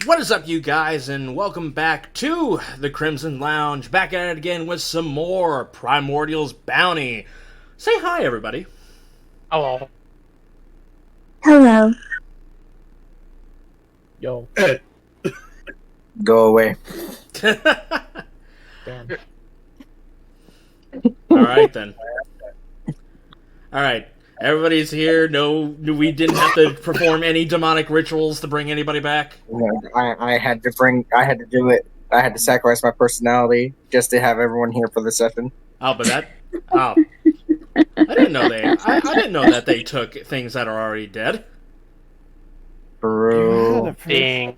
What is up, you guys, and welcome back to the Crimson Lounge. Back at it again with some more Primordials Bounty. Say hi, everybody. Hello. Hello. Yo. Go away. Damn. Alright, then. Alright, everybody's here. No, we didn't have to perform any demonic rituals to bring anybody back. I had to do it. I had to sacrifice my personality just to have everyone here for the session. Oh, but that... Oh. I didn't know I didn't know that they took things that are already dead. Bro. Dang.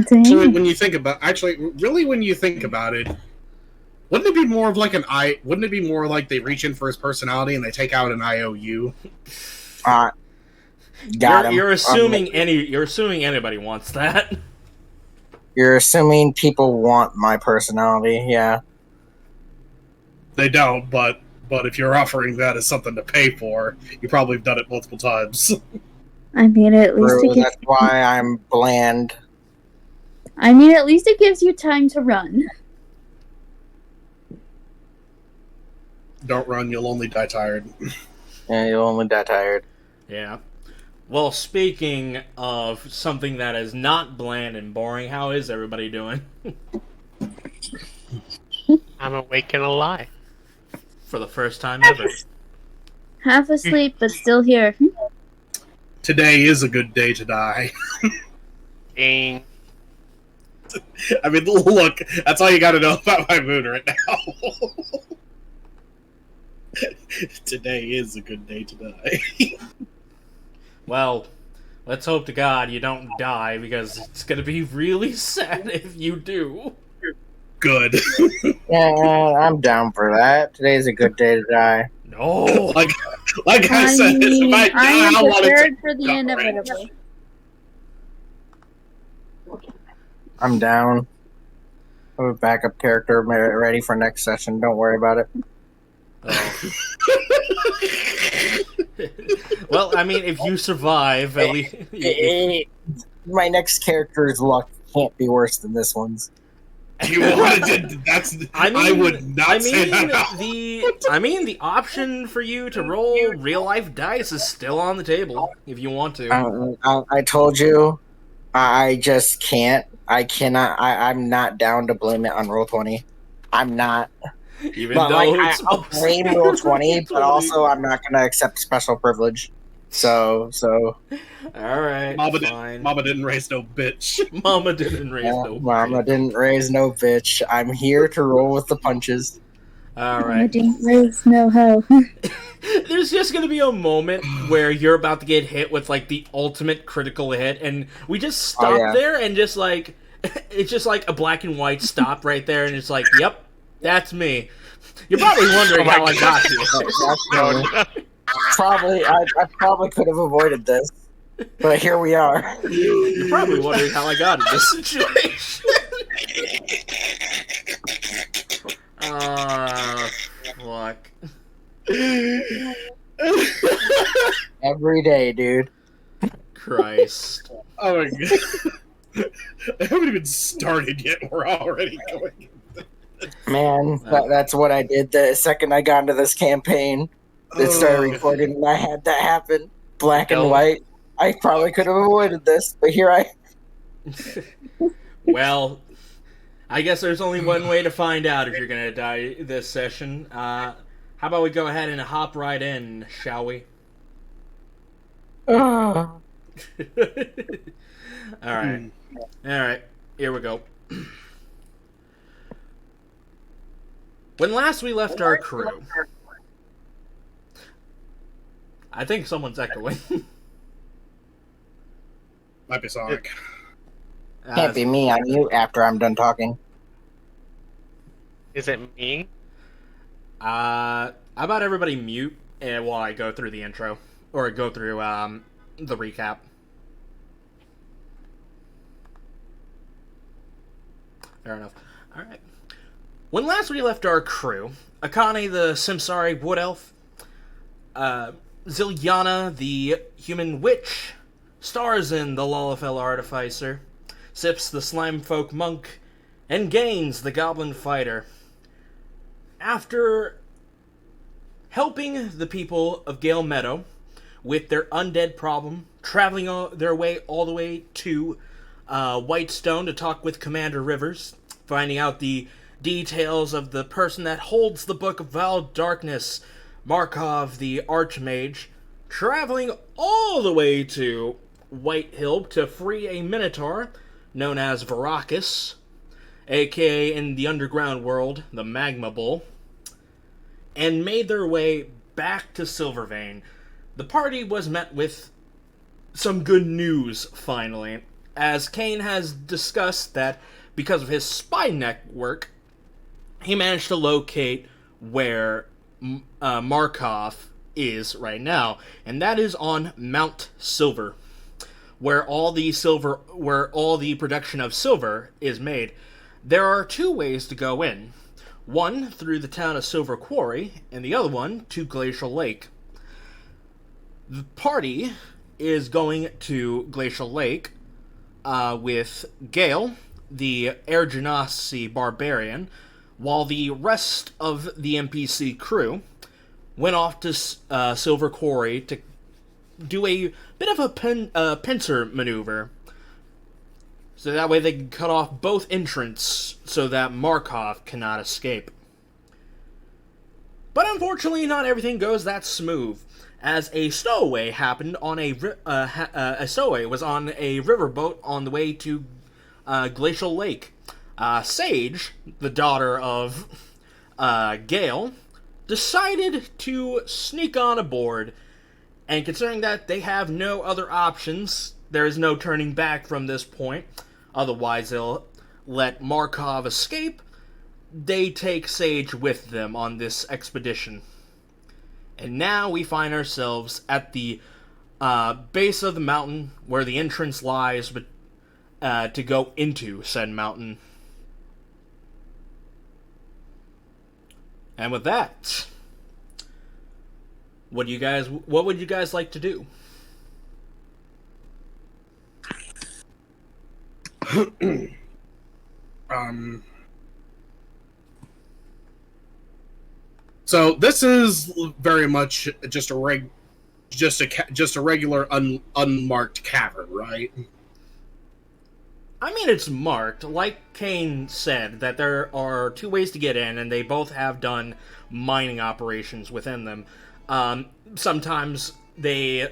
So when you think about, when you think about it, wouldn't it be more of like wouldn't it be more like they reach in for his personality and they take out an IOU? You're assuming anybody wants that. You're assuming people want my personality, yeah. They don't, but if you're offering that as something to pay for, you probably have done it multiple times. I mean, at least Bro, that's why I'm bland. I mean, at least it gives you time to run. Don't run, you'll only die tired. Yeah, you'll only die tired. Yeah. Well, speaking of something that is not bland and boring, how is everybody doing? I'm awake and alive. For the first time ever. Half asleep, but still here. Today is a good day to die. Dang. I mean, look, that's all you gotta know about my mood right now. Today is a good day to die. Well, let's hope to God you don't die, because it's gonna be really sad if you do. Good. Yeah, I'm down for that. Today's a good day to die. No! like I said, mean, if I I am die, want it prepared to for the go inevitable. I'm down. I have a backup character ready for next session. Don't worry about it. Oh. Well, I mean, if you survive, at least... My next character's luck can't be worse than this one's. You wanted to, I would not say that. The option for you to roll real life dice is still on the table if you want to. I told you, I just can't. I cannot. I'm not down to blame it on Roll20. I'm not. Even But, though like, it's I'll blame Roll20, but also I'm not going to accept special privilege. So. Alright, fine. Mama didn't raise no bitch. Mama didn't raise no Mama didn't raise no bitch. I'm here to roll with the punches. I Alright. didn't raise no hoe. There's just gonna be a moment where you're about to get hit with, like, the ultimate critical hit, and we just stop there and just, like, it's just like a black and white stop right there, and it's like, yep, that's me. You're probably wondering how I got here. I probably could have avoided this, but here we are. You're probably wondering how I got in this situation. Fuck. Every day, dude. Christ. Oh my god. I haven't even started yet. We're already going. Man, that's what I did the second I got into this campaign. It started recording and I had that happen. Black and white. I probably could have avoided this, but here I... Well, I guess there's only one way to find out if you're gonna die this session. How about we go ahead and hop right in, shall we? Alright. Alright, here we go. When last we left our crew... I think someone's echoing. Might be Sonic. Can't be me on mute after I'm done talking. Is it me? How about everybody mute while I go through the intro? Or go through, the recap. Fair enough. Alright. When last we left our crew, Akane the Samsari Wood Elf, Zilyana the Human Witch, Starzin the Lalafell Artificer, sips the Slimefolk monk, and gains the Goblin fighter. After helping the people of Gale Meadow with their undead problem, traveling their way all the way to Whitestone to talk with Commander Rivers, finding out the details of the person that holds the Book of Vile Darkness, Markov the Archmage, traveling all the way to Whitehill to free a Minotaur known as Veracus, aka in the underground world, the Magma Bull, and made their way back to Silvervein. The party was met with some good news, finally, as Kane has discussed that because of his spy network, he managed to locate where Markov is right now, and that is on Mount Silver, where all the production of silver is made. There are two ways to go in. One through the town of Silver Quarry, and the other one to Glacial Lake. The party is going to Glacial Lake with Gale, the Air Genasi barbarian, while the rest of the NPC crew went off to Silver Quarry to do a bit of a pincer maneuver. So that way they can cut off both entrants so that Markov cannot escape. But unfortunately, not everything goes that smooth, as a stowaway happened on a stowaway was on a riverboat on the way to Glacial Lake. Sage, the daughter of Gale, decided to sneak on aboard, and considering that they have no other options, there is no turning back from this point, otherwise they'll let Markov escape, they take Sage with them on this expedition. And now we find ourselves at the base of the mountain where the entrance lies to go into said mountain. And with that, what would you guys like to do? So this is very much just a regular unmarked cavern, right? I mean, it's marked. Like Kane said, that there are two ways to get in, and they both have done mining operations within them. Sometimes they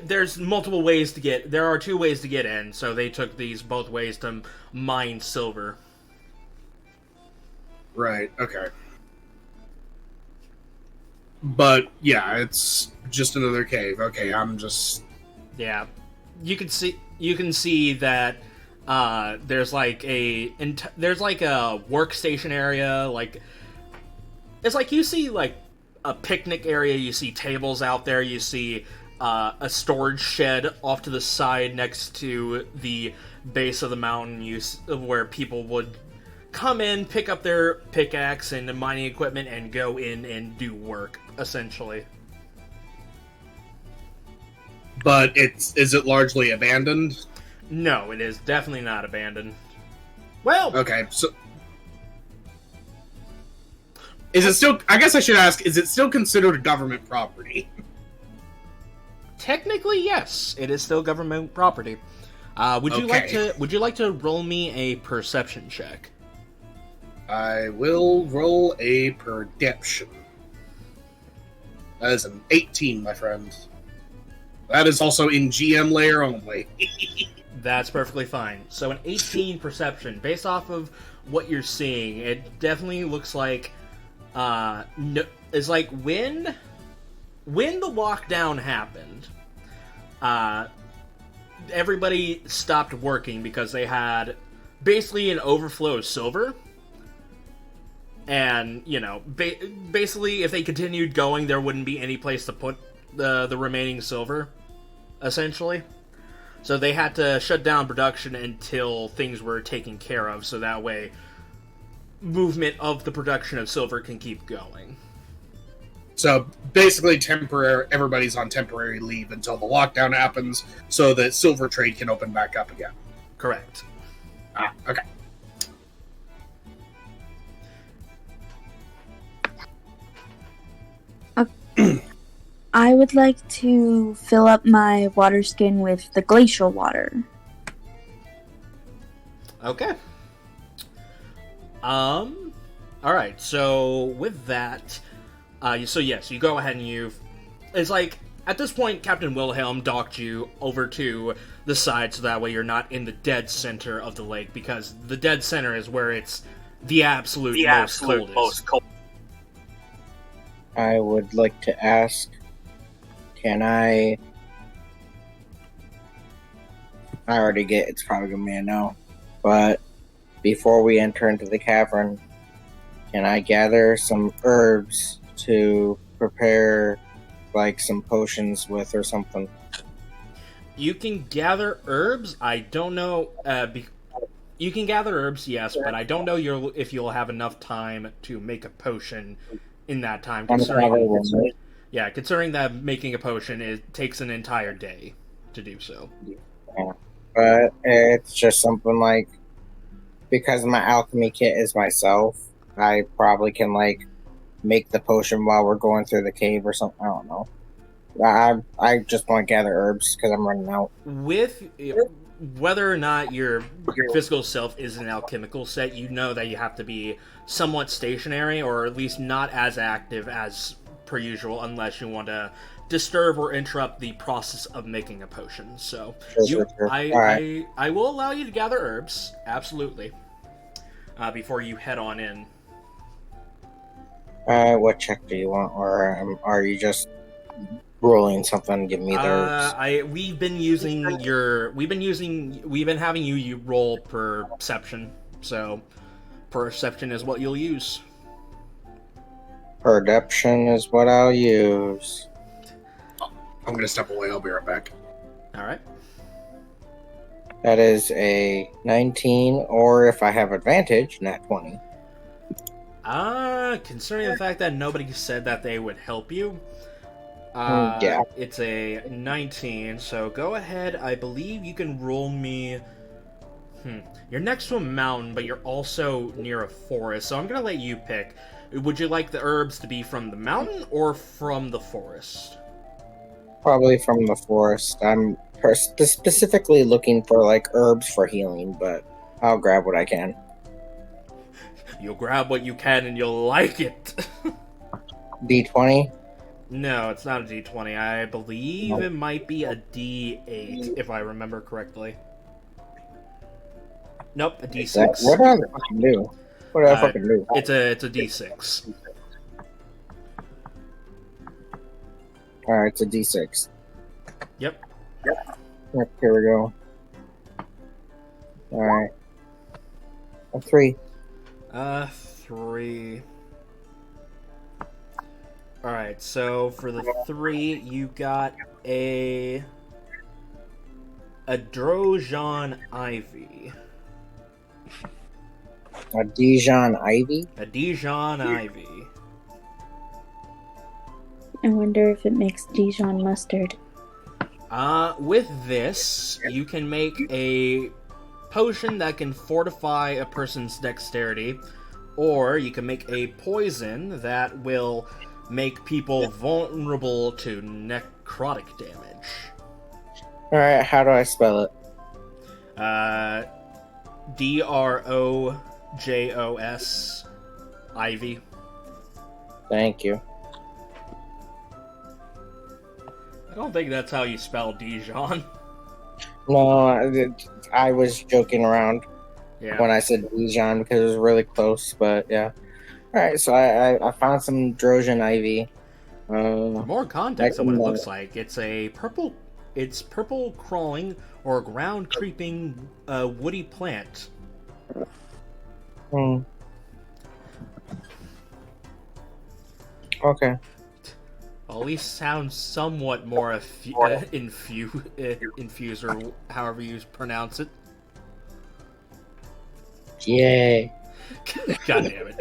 there's multiple ways to get. There are two ways to get in, so they took these both ways to mine silver. Right. Okay. But yeah, it's just another cave. Okay, I'm just. Yeah, you can see that there's like a workstation area. Like it's like you see like a picnic area. You see tables out there. You see a storage shed off to the side next to the base of the mountain. Where people would come in, pick up their pickaxe and mining equipment, and go in and do work, essentially. But is it largely abandoned? No, it is definitely not abandoned. Well, okay, so is it still? I guess I should ask: is it still considered government property? Technically, yes, it is still government property. Would you like to roll me a perception check? I will roll a perception. That is an 18, my friend. That is also in GM layer only. That's perfectly fine. So an 18 perception, based off of what you're seeing, it definitely looks like it's like when the lockdown happened, everybody stopped working because they had basically an overflow of silver. And, you know, basically, if they continued going, there wouldn't be any place to put the remaining silver, essentially. So they had to shut down production until things were taken care of, so that way movement of the production of silver can keep going. So basically, everybody's on temporary leave until the lockdown happens, so that silver trade can open back up again. Correct. Okay. I would like to fill up my water skin with the glacial water. Okay. Alright, so with that, so yes, you go ahead and it's like, at this point, Captain Wilhelm docked you over to the side so that way you're not in the dead center of the lake, because the dead center is where it's the absolute most coldest. I would like to ask, can I already get, it's probably going to be a no, but before we enter into the cavern, can I gather some herbs to prepare, like, some potions with or something? You can gather herbs. I don't know. You can gather herbs, yes, but I don't know if you'll have enough time to make a potion in that time. Considering that making a potion takes an entire day to do so. Yeah. But it's just something like, because my alchemy kit is myself, I probably can, like, make the potion while we're going through the cave or something. I don't know. I just want to gather herbs because I'm running out. With whether or not your physical self is an alchemical set, you know that you have to be somewhat stationary, or at least not as active as per usual, unless you want to disturb or interrupt the process of making a potion. So Sure. I will allow you to gather herbs, absolutely, before you head on in. What check do you want, or are you just rolling something? Give me the herbs. We've been having you roll perception, so perception is what you'll use. Perception is what I'll use. I'm going to step away. I'll be right back. All right. That is a 19, or if I have advantage, nat 20. Considering the fact that nobody said that they would help you, yeah. It's a 19, so go ahead. I believe you can roll me... You're next to a mountain, but you're also near a forest, so I'm going to let you pick. Would you like the herbs to be from the mountain or from the forest? Probably from the forest. I'm specifically looking for, like, herbs for healing, but I'll grab what I can. You'll grab what you can and you'll like it. D20? No, it's not a D20. I believe it might be a D8, if I remember correctly. Nope, a D6. What do I fucking do? What do I fucking do? It's a D6. Alright, it's a D6. Yep. Yep, here we go. Alright. A 3. 3. Alright, so for the 3, you got a Drojan Ivy. A Dijon Ivy? A Dijon Ivy. I wonder if it makes Dijon mustard. With this, you can make a potion that can fortify a person's dexterity, or you can make a poison that will make people vulnerable to necrotic damage. Alright, how do I spell it? Drojos Ivy. Thank you. I don't think that's how you spell Dijon. No, I was joking around when I said Dijon because it was really close, but yeah. Alright, so I found some Drojan Ivy. For more context on what it looks like, it's purple crawling or ground creeping woody plant. Okay. Well, at least sounds somewhat more infused, or however you pronounce it. Yay. God damn it.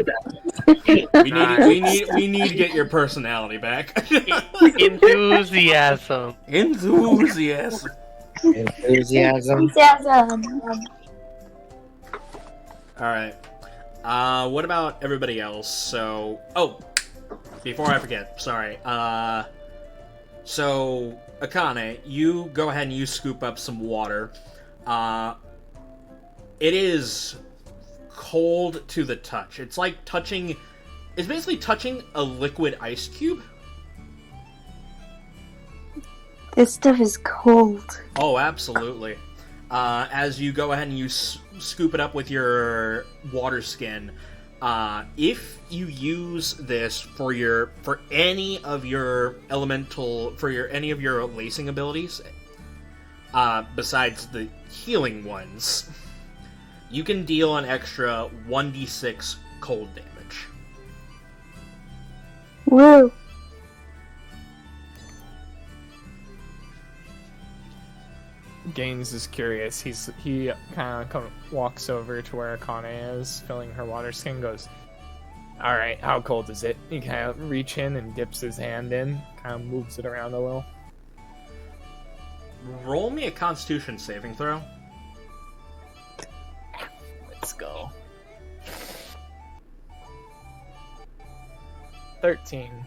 We need to get your personality back. Enthusiasm. Enthusiasm. Enthusiasm. All right. What about everybody else? So, before I forget, sorry. So Akane, you go ahead and you scoop up some water. It is cold to the touch. It's like touching. It's basically touching a liquid ice cube. This stuff is cold. Oh, absolutely. As you go ahead and you scoop it up with your water skin, if you use this for any of your lacing abilities, besides the healing ones, you can deal an extra 1d6 cold damage. Woo. Gaines is curious. He kind of walks over to where Akane is, filling her water skin, goes, "Alright, how cold is it?" He kind of reach in and dips his hand in, kind of moves it around a little. Roll me a Constitution saving throw. Let's go. 13.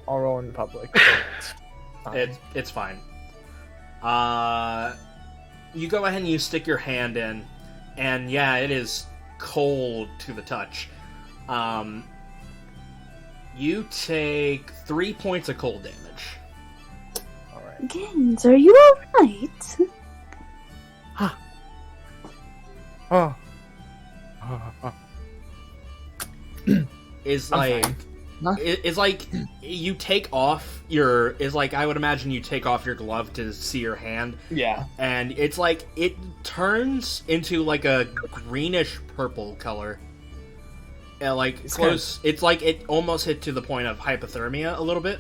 I'll roll in public. It's fine. You go ahead and you stick your hand in, and yeah, it is cold to the touch. You take 3 points of cold damage. Alright. Gaines, are you alright? Oh. Is I'm like fine. it's like you take off your I would imagine you take off your glove to see your hand, Yeah. and it's like it turns into like a greenish purple color. It's like it almost hit to the point of hypothermia a little bit.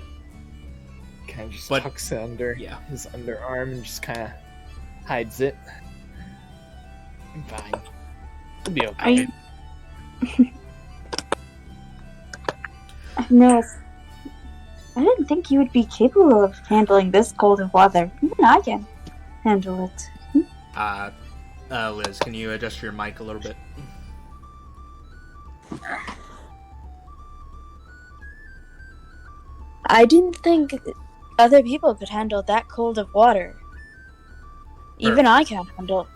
Kind of just But- tucks it under his underarm and just kind of hides it. I'm fine. It'll be okay. Are you... No, I didn't think you would be capable of handling this cold of weather. Even I can handle it. Liz, can you adjust your mic a little bit? I didn't think other people could handle that cold of water. Even I can't handle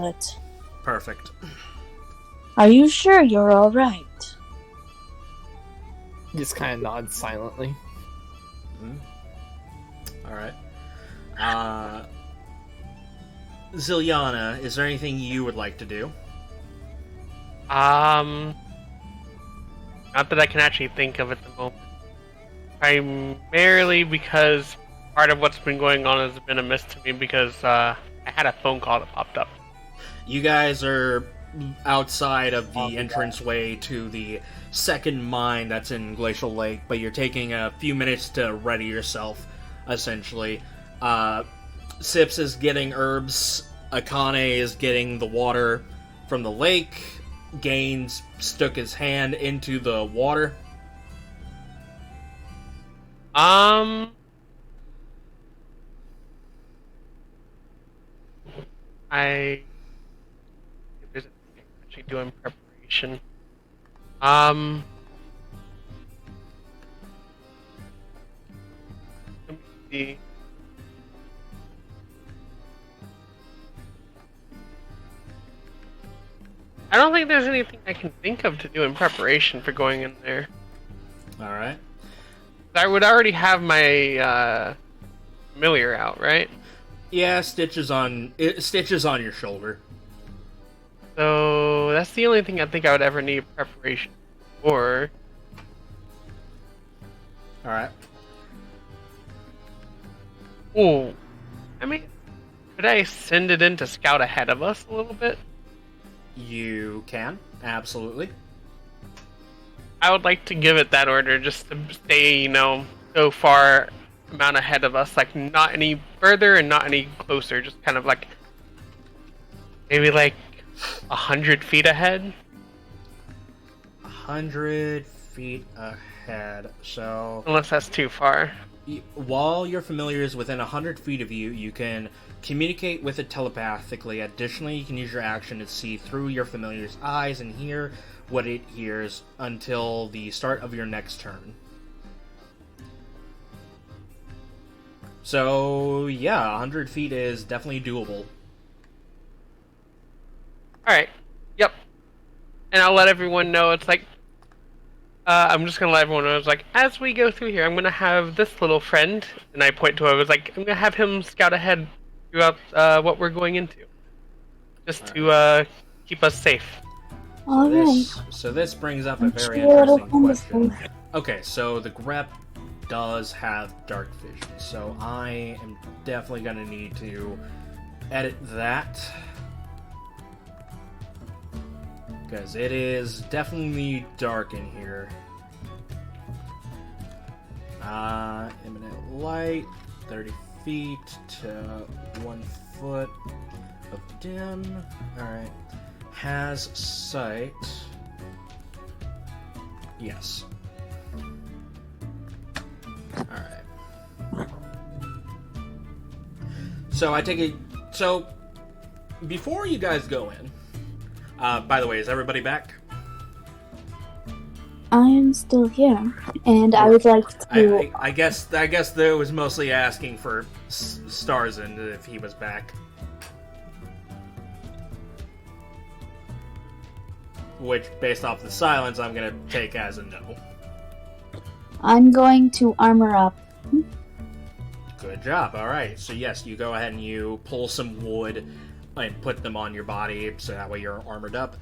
it. Perfect. Are you sure you're alright? Just kind of nods silently. Alright. Zilyana, is there anything you would like to do? Not that I can actually think of at the moment. Primarily because part of what's been going on has been amiss to me because I had a phone call that popped up. You guys are outside of the entranceway to the second mine that's in Glacial Lake, but you're taking a few minutes to ready yourself, essentially. Sips is getting herbs, Akane is getting the water from the lake, Gaines stuck his hand into the water. If there's anything I can actually do in preparation. Let me see. I don't think there's anything I can think of to do in preparation for going in there. Alright. I would already have my familiar out, right? Yeah, stitches on your shoulder. So that's the only thing I think I would ever need preparation for. Alright. Oh, I mean, could I send it in to scout ahead of us a little bit? You can, absolutely. I would like to give it that order just to stay, so far amount ahead of us, like not any further and not any closer, just kind of like maybe like 100 feet ahead. 100 feet ahead. So Unless that's too far. while your familiar is within 100 feet of you, you can communicate with it telepathically. Additionally, you can use your action to see through your familiar's eyes and hear what it hears until the start of your next turn. So, yeah, 100 feet is definitely doable. Alright. Yep. And I'll let everyone know, it's like, I'm just gonna let everyone know, it's like, as we go through here, I'm gonna have this little friend, and I point to him, I was like, I'm gonna have him scout ahead throughout what we're going into. Just to keep us safe. So this brings up a very interesting question. Okay, so the grep does have dark vision, so I am definitely gonna need to edit that. Because it is definitely dark in here. Imminent light, 30 feet to 1 foot of dim. Alright. Has sight. Yes. Alright. So I take it. So before you guys go in, by the way, is everybody back? I am still here, and I would like to. I guess there was mostly asking for Starzin if he was back. Which, based off the silence, I'm gonna take as a no. I'm going to armor up. Good job. All right. So yes, you go ahead and you pull some wood and put them on your body, so that way you're armored up.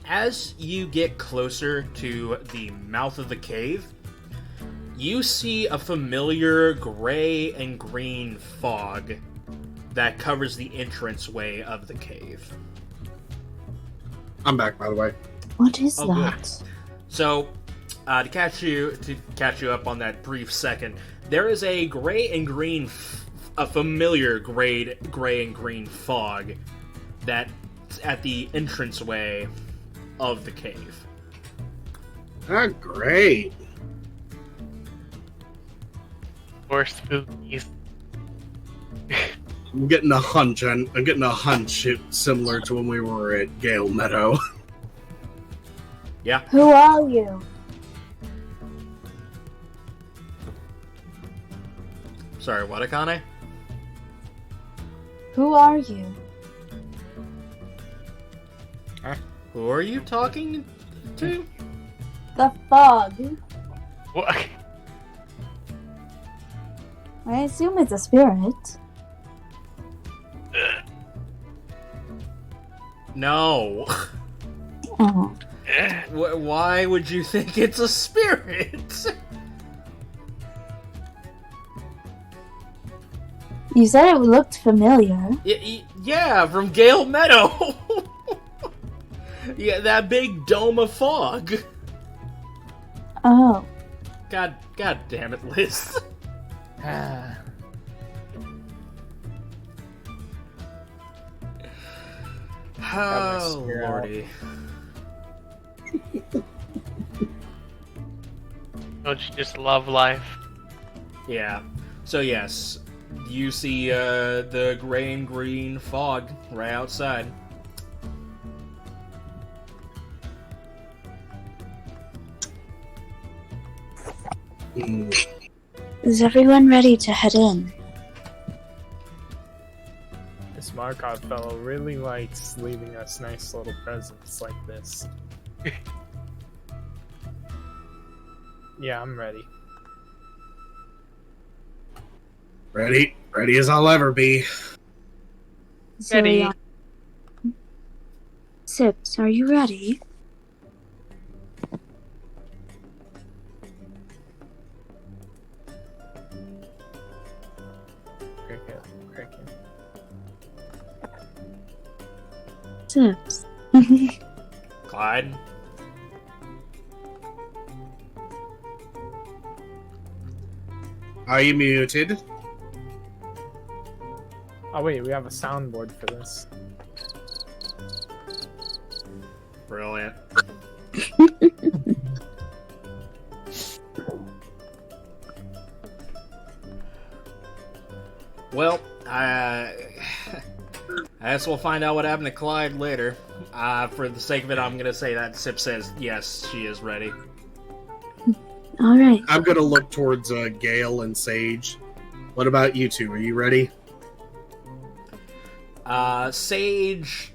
As you get closer to the mouth of the cave, you see a familiar gray and green fog that covers the entranceway of the cave. I'm back, by the way. What is Oh, that? good. So, to catch you up on that brief second, there is a gray and green, a familiar gray and green fog that's at the entranceway of the cave. Ah, great. Or spookies. I'm getting a hunch, and I'm getting a hunch similar to when we were at Gale Meadow. Yeah. Who are you? Sorry, what, Akane? Who are you? Who are you talking to? The fog. What? I assume it's a spirit. No. Oh. Why would you think it's a spirit? You said it looked familiar. Yeah, from Gale Meadow. Yeah, that big dome of fog. Oh. God damn it, Liz. Oh, lordy. Don't you just love life? Yeah. So yes, you see the gray and green fog right outside. Is everyone ready to head in? This Markov fellow really likes leaving us nice little presents like this. Yeah, I'm ready. Ready as I'll ever be. Ready. Zilyana. Sips, are you ready? Cricket. Sips. Clyde? Are you muted? Oh wait, we have a soundboard for this. Brilliant. Well, I guess we'll find out what happened to Clyde later. For the sake of it, I'm gonna say that Sip says yes, she is ready. All right. I'm gonna look towards Gale and Sage. What about you two? Are you ready? Sage...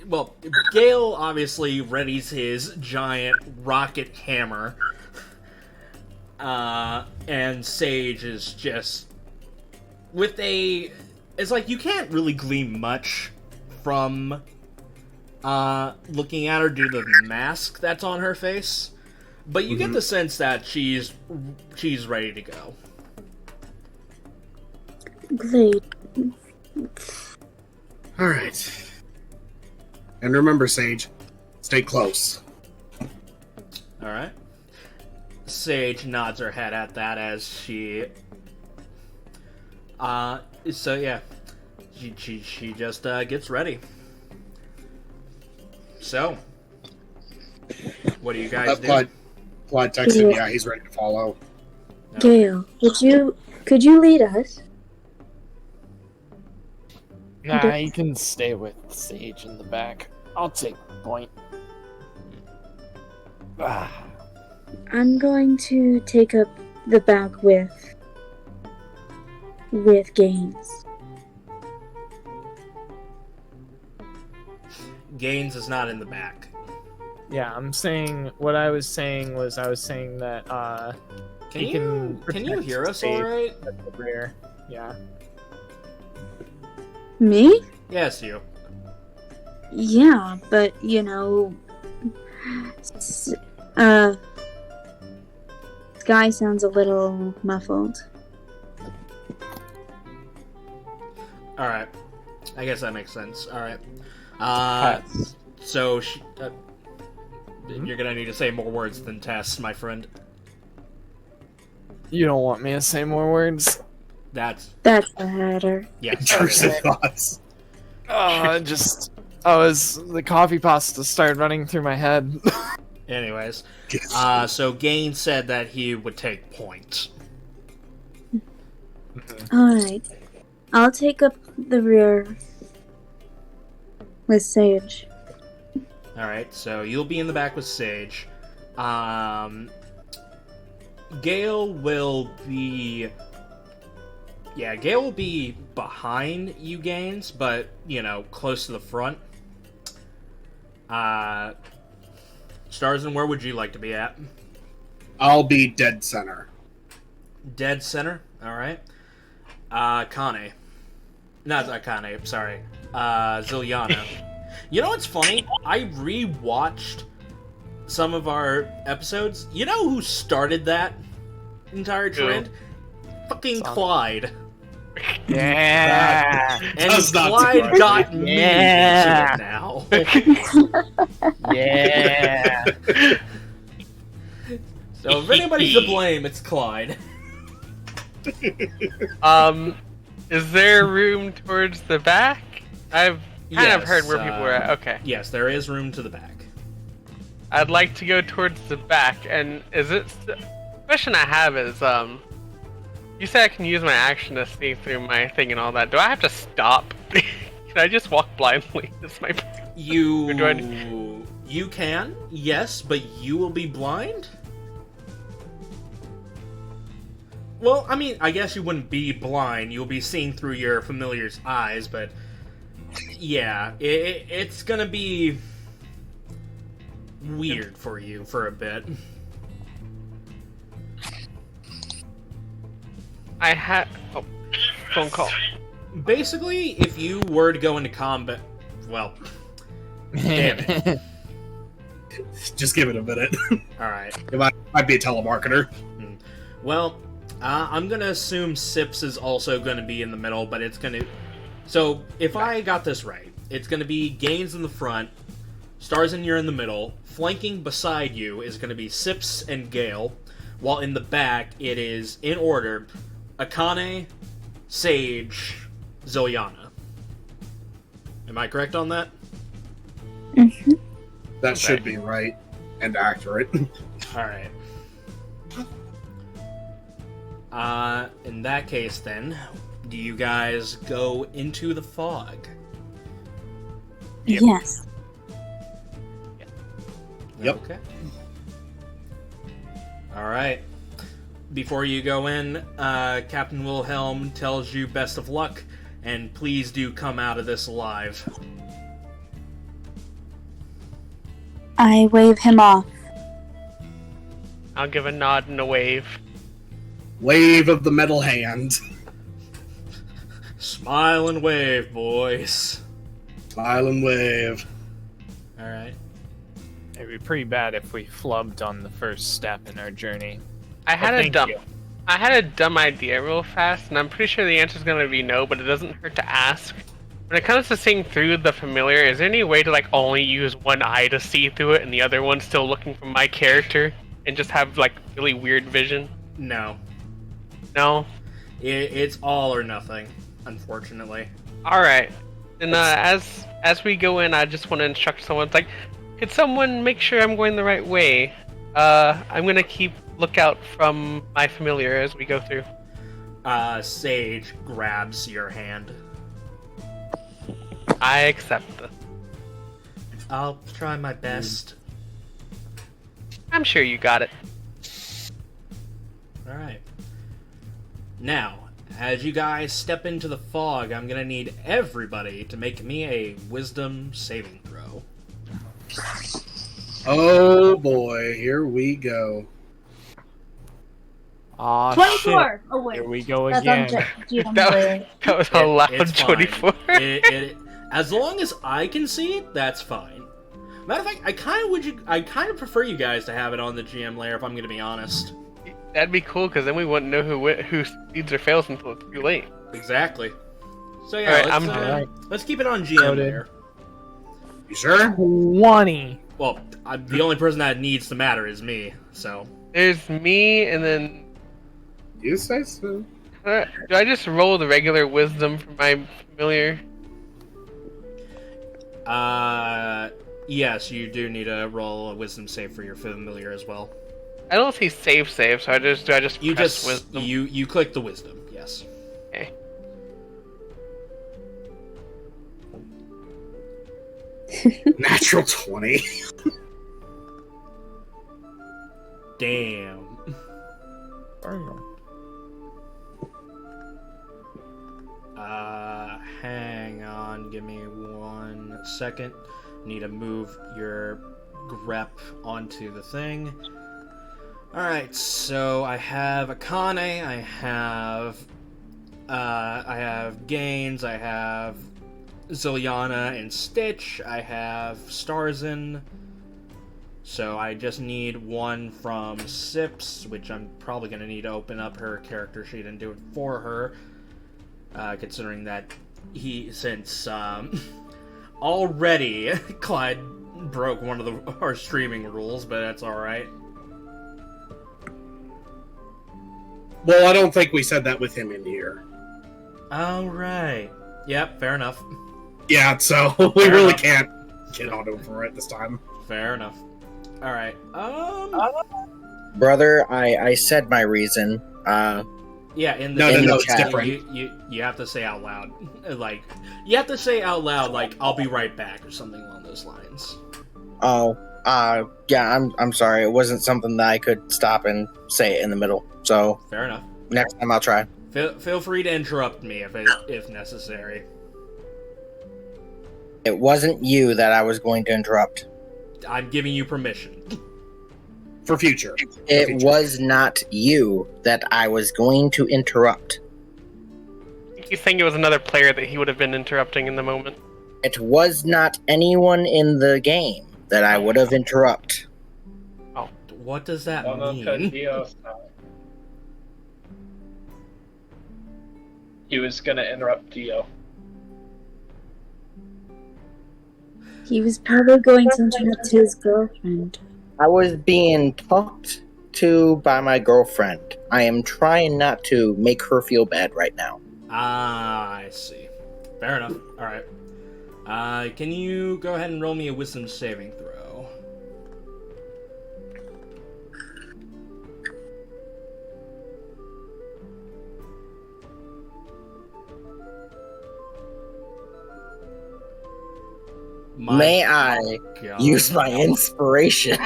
Well, Gale obviously readies his giant rocket hammer. And Sage is just... With a... It's like you can't really glean much from looking at her due to the mask that's on her face. But you get the sense that she's ready to go. Great. Alright. And remember, Sage, stay close. Alright. Sage nods her head at that as she... So yeah. She just gets ready. So, what do you guys do? Clyde texted, yeah, he's ready to follow. No. Gale, could you lead us? Nah, you can stay with Sage in the back. I'll take the point. I'm going to take up the back with Gaines. Gaines is not in the back. Yeah, I'm saying what I was saying that Can you hear us all right? at the rear. Yeah. Me? Yes, you. Yeah, but Sky sounds a little muffled. All right. I guess that makes sense. All right. So you're gonna need to say more words than Tess, my friend. You don't want me to say more words? That's a header. yeah. Intrusive thoughts. The coffee pasta started running through my head. Anyways, so Gaines said that he would take point. Alright. I'll take up the rear with Sage. All right. So you'll be in the back with Sage. Gale will be. Yeah, Gale will be behind you, Gaines, but close to the front. Starzin, where would you like to be at? I'll be dead center. Dead center. All right. Akane. Not Akane. Sorry. Zilyana. You know what's funny? I rewatched some of our episodes. You know who started that entire trend? Fucking Clyde. Yeah. And Clyde got me into it now. Yeah. So if anybody's to blame, it's Clyde. Is there room towards the back? I've kind of heard where people are at. Okay. Yes, there is room to the back. I'd like to go towards the back, and the question I have is, you say I can use my action to sneak through my thing and all that. Do I have to stop? Can I just walk blindly? That's my... You can, yes, but you will be blind? Well, I mean, I guess you wouldn't be blind. You'll be seeing through your familiar's eyes, but... Yeah, it's gonna be... weird for you for a bit. Phone call. Basically, if you were to go into combat... Well... Damn it. Just give it a minute. Alright. It might be a telemarketer. Well, I'm gonna assume Sips is also gonna be in the middle, but it's gonna... So, if I got this right, it's gonna be Gaines in the front, Starzin, you're in the middle, flanking beside you is gonna be Sips and Gale, while in the back it is, in order, Akane, Sage, Zilyana. Am I correct on that? Mm-hmm. That should be right and accurate. Alright. In that case then, Do you guys go into the fog? Yep. Yes. Yep. Okay. All right. Before you go in, Captain Wilhelm tells you best of luck, and please do come out of this alive. I wave him off. I'll give a nod and a wave. Wave of the metal hand. Smile and wave, boys. Smile and wave. All right. It'd be pretty bad if we flubbed on the first step in our journey. I had Well, a thank dumb. you. I had a dumb idea real fast, and I'm pretty sure the answer's gonna be no, but it doesn't hurt to ask. When it comes to seeing through the familiar, is there any way to like only use one eye to see through it, and the other one still looking for my character, and just have like really weird vision? No. No. It's all or nothing, unfortunately. All right. And as we go in, I just want to instruct someone. It's like, could someone make sure I'm going the right way? I'm gonna keep lookout from my familiar as we go through. Sage grabs your hand. I accept this. I'll try my best. I'm sure you got it. All right. Now, as you guys step into the fog, I'm gonna need everybody to make me a wisdom saving throw. Oh boy, here we go. Aw, 24! shit. Oh, wait. Here we go That's again. That was a loud It's fine. 24. As long as I can see it, that's fine. Matter of fact, I kind of prefer you guys to have it on the GM layer, if I'm gonna be honest. That'd be cool, because then we wouldn't know who succeeds or fails until it's too late. Exactly. So yeah, Alright, let's keep it on GM Noted. layer. You sure? 20. Well, the only person that needs to matter is me, so... There's me, and then You say so. do I just roll the regular wisdom for my familiar? Yes, you do need to roll a wisdom save for your familiar as well. I don't see save, so I just You press just wisdom. you click the wisdom, yes. Okay. Natural 20. Damn. Hang on, give me 1 second. Need to move your grep onto the thing. Alright, so I have Akane, I have Gaines, I have Zilyana and Stitch, I have Starzin. So I just need one from Sips, which I'm probably going to need to open up her character sheet and do it for her. Considering that since already Clyde broke one of our streaming rules, but that's alright. Well, I don't think we said that with him in here. Alright. Yep, fair enough. Yeah, so we really can't get on over it this time. Fair enough. Alright. Brother, I said my reason. Yeah, in No, the it's chat, different. You have to say out loud, like you have to say out loud, like I'll be right back or something along those lines. Yeah, I'm sorry. It wasn't something that I could stop and say it in the middle. So Fair enough. next time I'll try. Feel free to interrupt me if necessary. It wasn't you that I was going to interrupt. I'm giving you permission. For future. It was not you that I was going to interrupt. He's saying it was another player that he would have been interrupting in the moment. It was not anyone in the game that I would have interrupt. What does that mean? He was gonna interrupt Dio. He was probably going to interrupt his girlfriend. I was being talked to by my girlfriend. I am trying not to make her feel bad right now. Ah, I see. Fair enough. Alright. Can you go ahead and roll me a wisdom saving throw? May I God. use my inspiration?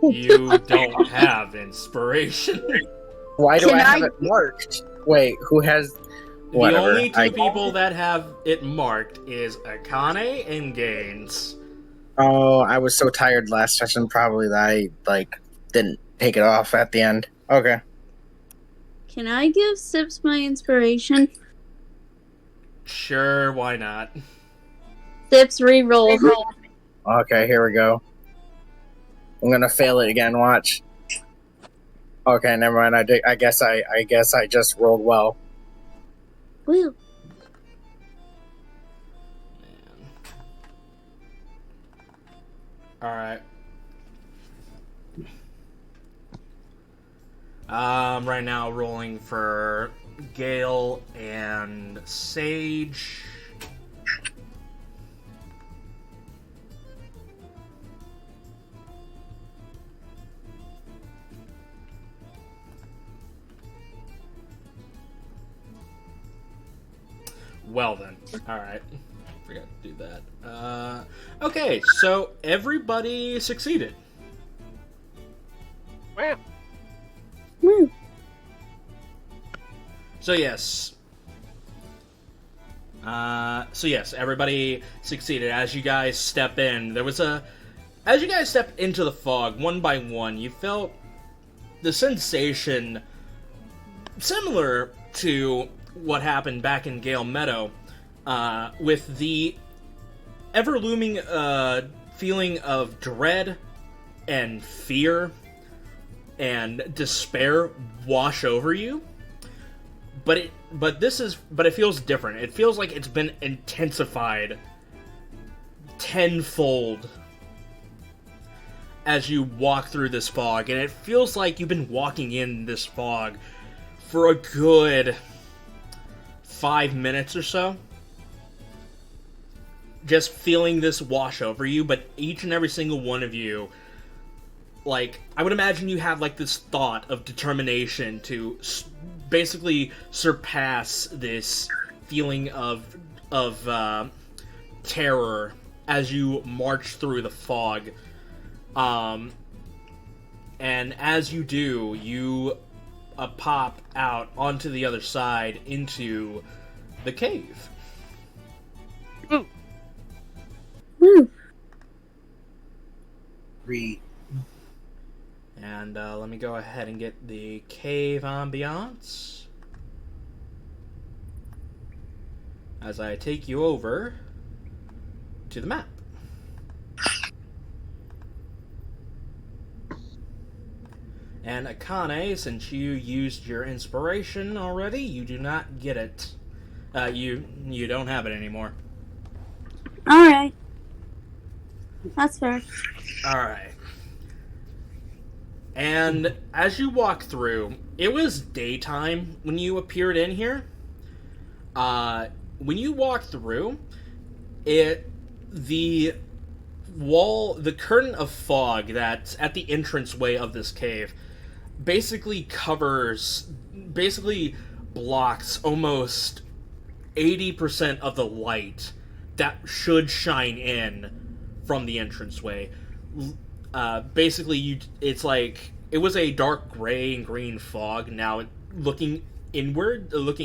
You don't have inspiration. Why do Can I have I- it marked? Wait, who has... Whatever. The only two people that have it marked is Akane and Gaines. Oh, I was so tired last session, probably that I, didn't take it off at the end. Okay. Can I give Sips my inspiration? Sure, why not? Sips reroll. Okay, here we go. I'm gonna fail it again, watch. Okay, never mind, I guess I just rolled well. Woo. Alright. Right now rolling for Gale and Sage. Well then. Alright. Forgot to do that. Okay, so everybody succeeded. Wow. Woo. So yes. Everybody succeeded. As you guys step in, as you guys step into the fog, one by one, you felt the sensation similar to what happened back in Gale Meadow, with the ever-looming feeling of dread and fear and despair wash over you. But it feels different. It feels like it's been intensified tenfold as you walk through this fog, and it feels like you've been walking in this fog for a good 5 minutes or so. Just feeling this wash over you, but each and every single one of you, like, I would imagine you have, like, this thought of determination to basically surpass this feeling of terror as you march through the fog. And as you do, you pop out onto the other side into the cave. Ooh. Woo. Read. And let me go ahead and get the cave ambiance as I take you over to the map. And Akane, since you used your inspiration already, you do not get it. You don't have it anymore. Alright. That's fair. Alright. And as you walk through, it was daytime when you appeared in here. When you walk through, the curtain of fog that's at the entranceway of this cave basically blocks almost 80% of the light that should shine in from the entranceway. It's like it was a dark gray and green fog. Now looking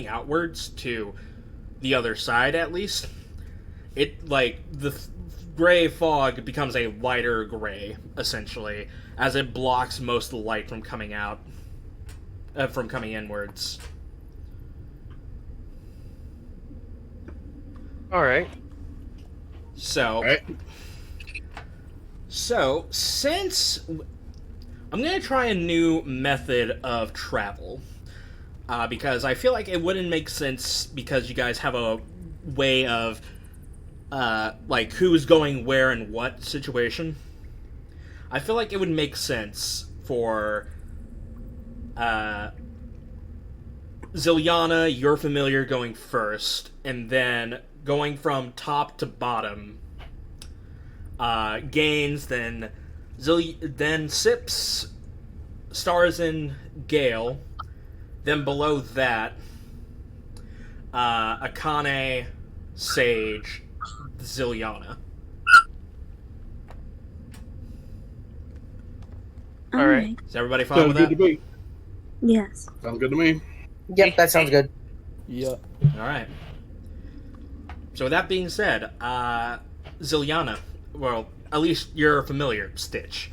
outwards to the other side, at least, it like the gray fog becomes a lighter gray essentially as it blocks most of the light from coming out, from coming inwards. All right. So, since I'm going to try a new method of travel, because I feel like it wouldn't make sense because you guys have a way of, like, who's going where and what situation. I feel like it would make sense for, Zilyana, your familiar, going first, and then going from top to bottom. Gaines, then Sips, Starzin, Gale, then below that, Akane, Sage, Zilyana. All right. Is everybody fine Sounds with good that? to me. Yes. Sounds good to me. Yep, that sounds good. Yeah. All right. So with that being said, Zilyana, well, at least you're familiar, Stitch.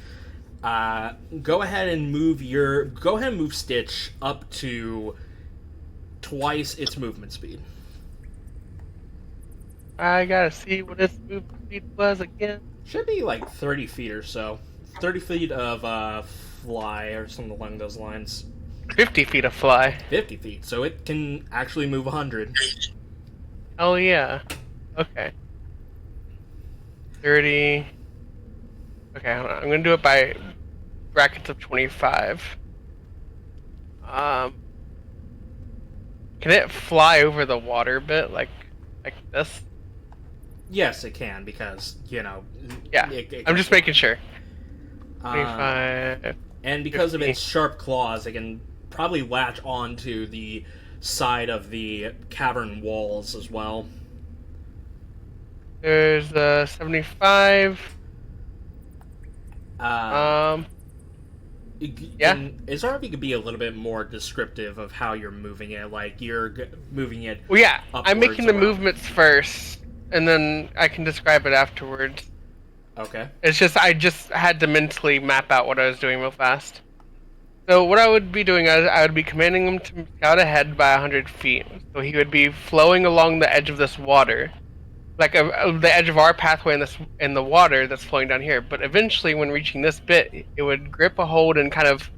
Go ahead and move Stitch up to twice its movement speed. I gotta see what its movement speed was again. Should be like 30 feet or so. 30 feet of fly or something along those lines. 50 feet of fly. 50 feet, so it can actually move 100. Oh yeah. Okay. 30. Okay, hold on. I'm gonna do it by brackets of 25. Can it fly over the water bit like this? Yes, it can, because, you know... Yeah, I'm just making sure. 25... And because 50. of its sharp claws, it can probably latch onto the side of the cavern walls as well. There's 75. Yeah. Yeah. Sorry if you could be a little bit more descriptive of how you're moving it, like you're moving it... Well, yeah, I'm making the around. movements first, and then I can describe it afterwards. Okay. It's just, I just had to mentally map out what I was doing real fast. So what I would be doing, I would be commanding him to scout ahead by 100 feet. So he would be flowing along the edge of this water. Like the edge of our pathway in the water that's flowing down here. But eventually, when reaching this bit, it would grip a hold and kind of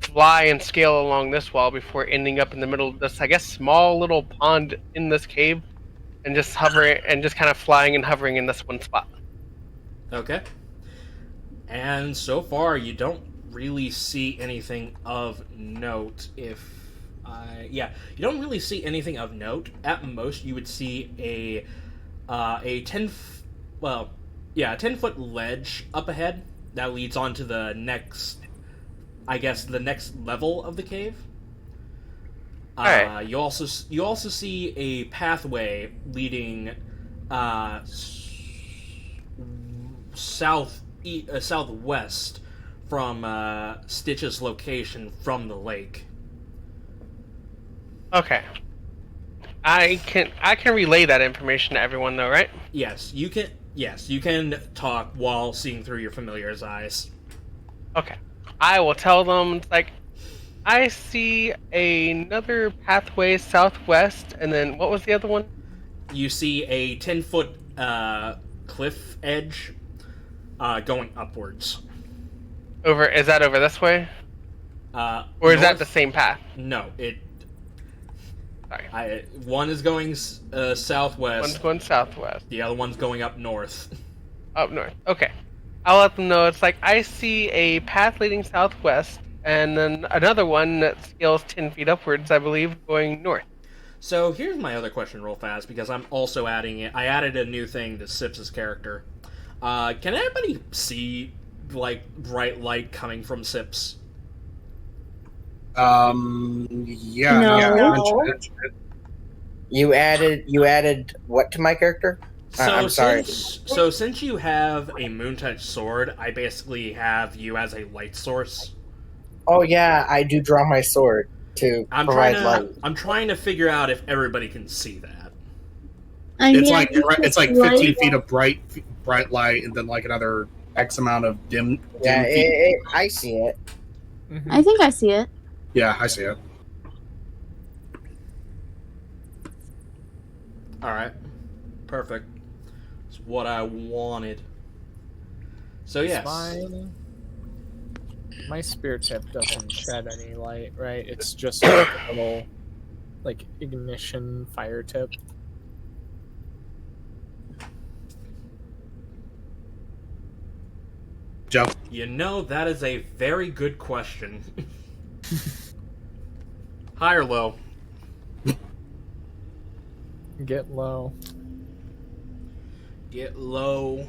fly and scale along this wall before ending up in the middle of this, I guess, small little pond in this cave, and just hovering and just kind of flying and hovering in this one spot. Okay. And so far, you don't really see anything of note. You don't really see anything of note. At most, you would see a 10-foot ledge up ahead that leads onto the next level of the cave. Alright. You also see a pathway leading southwest from Stitch's location from the lake. Okay. I can relay that information to everyone though, right? Yes, you can. Yes, you can talk while seeing through your familiar's eyes. Okay. I will tell them, it's like, I see another pathway southwest, and then what was the other one? You see a 10-foot cliff edge going upwards. Is that over this way? Or is that the same path? No, Sorry. one is going southwest. One's going southwest. The other one's going up north. Up north. Okay. I'll let them know. It's like, I see a path leading southwest, and then another one that scales 10 feet upwards, I believe, going north. So here's my other question real fast, because I'm also adding it. I added a new thing to Sips' character. Can anybody see, like, bright light coming from Sips? Yeah. No. You added what to my character? I'm sorry. Since you have a Moontouch sword, I basically have you as a light source. Oh yeah, I do draw my sword to provide light. I'm trying to figure out if everybody can see that. It's like 15 feet of bright light, and then like another X amount of dim. Yeah, feet. I see it. Mm-hmm. I think I see it. Yeah, I see it. All right, perfect. It's what I wanted. So yes, my spear tip doesn't shed any light, right? It's just like a little, like, ignition fire tip. Joe. you know that is a very good question. High or low? Get low. Get low.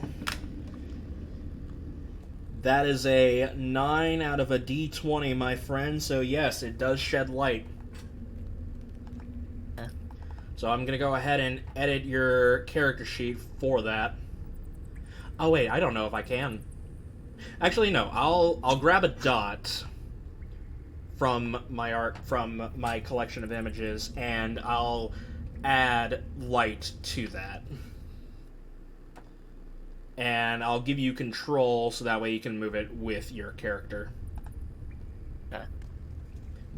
That is a 9 out of a D20, my friend. So yes, it does shed light. Okay. So I'm gonna go ahead and edit your character sheet for that. Oh wait, I don't know if I can. Actually, no. I'll grab a dot from my collection of images, and I'll add light to that. And I'll give you control so that way you can move it with your character. Okay.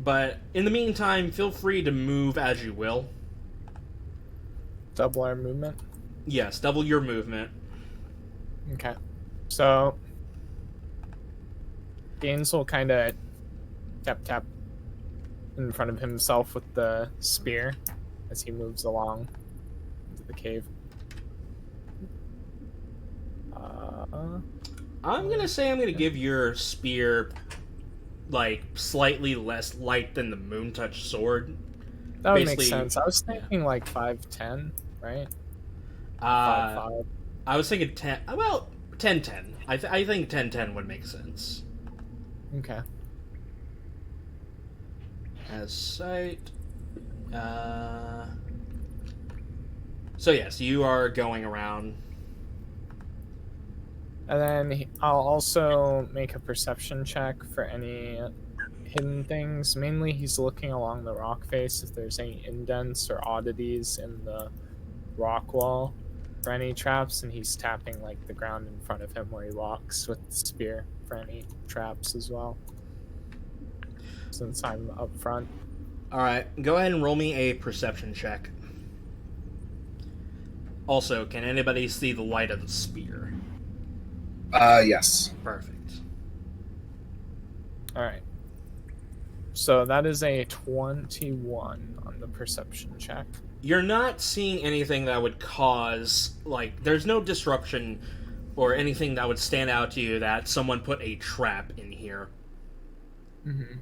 But in the meantime, feel free to move as you will. Double our movement? Yes, double your movement. Okay. So Gaines will kind of tap in front of himself with the spear as he moves along into the cave. I'm gonna give your spear like slightly less light than the Moontouch sword. That would make sense. I was thinking like 5'10", right? 5'5". I was thinking 10. Well, 10-10. I think 10-10 would make sense. Okay. As sight. So yes, you are going around. And then I'll also make a perception check for any hidden things. Mainly he's looking along the rock face if there's any indents or oddities in the rock wall for any traps, and he's tapping like the ground in front of him where he walks with the spear for any traps as well, since I'm up front. Alright, go ahead and roll me a perception check. Also, can anybody see the light of the spear? Yes. Perfect. Alright. So that is a 21 on the perception check. You're not seeing anything that would cause, like, there's no disruption or anything that would stand out to you that someone put a trap in here. Mm-hmm.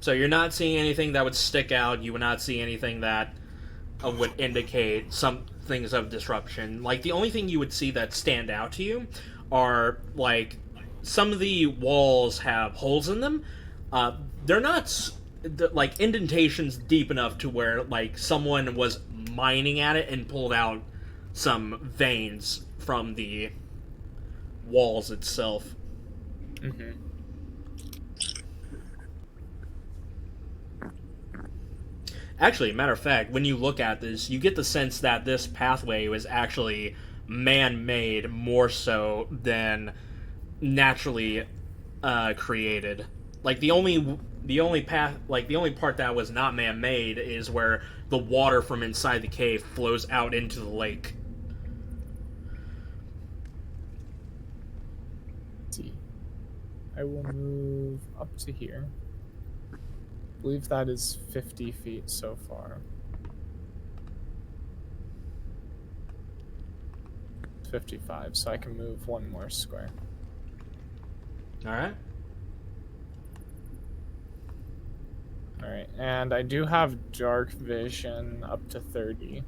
So you're not seeing anything that would stick out. You would not see anything that would indicate some things of disruption. Like, the only thing you would see that stand out to you are, like, some of the walls have holes in them. They're not, like, indentations deep enough to where, like, someone was mining at it and pulled out some veins from the walls itself. Mm-hmm. Actually, matter of fact, when you look at this, you get the sense that this pathway was actually man-made more so than naturally created. Like, the only part that was not man-made is where the water from inside the cave flows out into the lake. Let's see. I will move up to here. I believe that is 50 feet so far. 55, so I can move one more square. Alright. Alright, and I do have dark vision up to 30.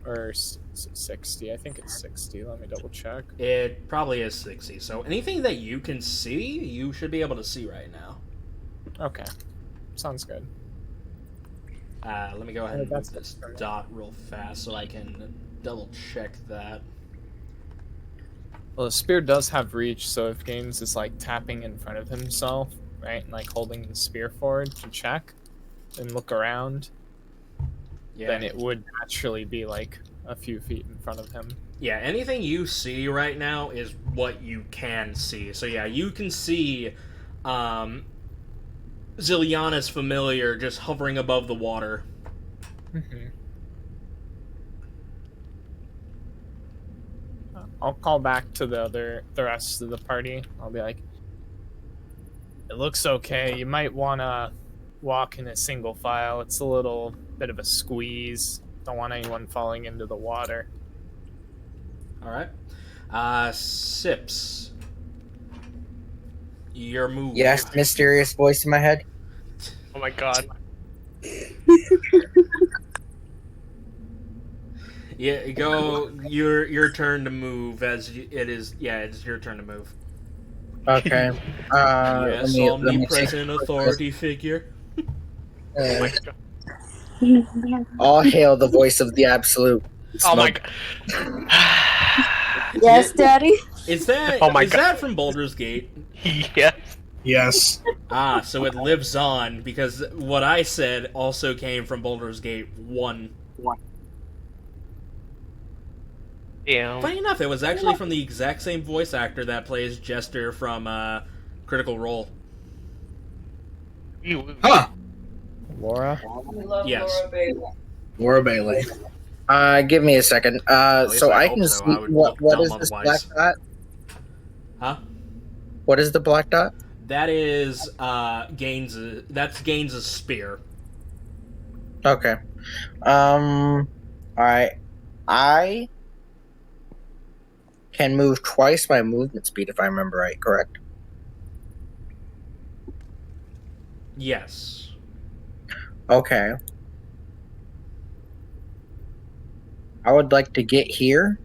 Or 60, I think it's 60, let me double check. It probably is 60, so anything that you can see, you should be able to see right now. Okay, sounds good. Let me go ahead and move this dot real fast so I can double check that. Well, the spear does have reach, so if Games is like tapping in front of himself, right, and like holding the spear forward to check and look around, then it would naturally be like a few feet in front of him. Yeah, anything you see right now is what you can see. So yeah, you can see Zilyana's familiar just hovering above the water. Mm-hmm. I'll call back to the rest of the party. I'll be like, it looks okay. You might want to walk in a single file. It's a little bit of a squeeze. Don't want anyone falling into the water. Alright. Sips. Your move. Yes, mysterious voice in my head. Oh my god. Yeah, go. Your turn to move. It's your turn to move. Okay. Yes, let me omnipresent authority figure. Oh my god. All hail the voice of the absolute. Oh my god. Yes, Daddy? Is that Oh my is God. that from Baldur's Gate? Yes. Yes. Ah, so it lives on because what I said also came from Baldur's Gate 1. Damn. Funny enough, it was actually from the exact same voice actor that plays Jester from Critical Role. Huh. Laura? Yes. Laura Bailey. Give me a second. least So I I hope can so. see I would what look is dumb this otherwise. black dot? Huh? What is the black dot? That is Gaines. That's Gaines' spear. Okay. Alright. I can move twice my movement speed if I remember right, correct? Yes. Okay. I would like to get here.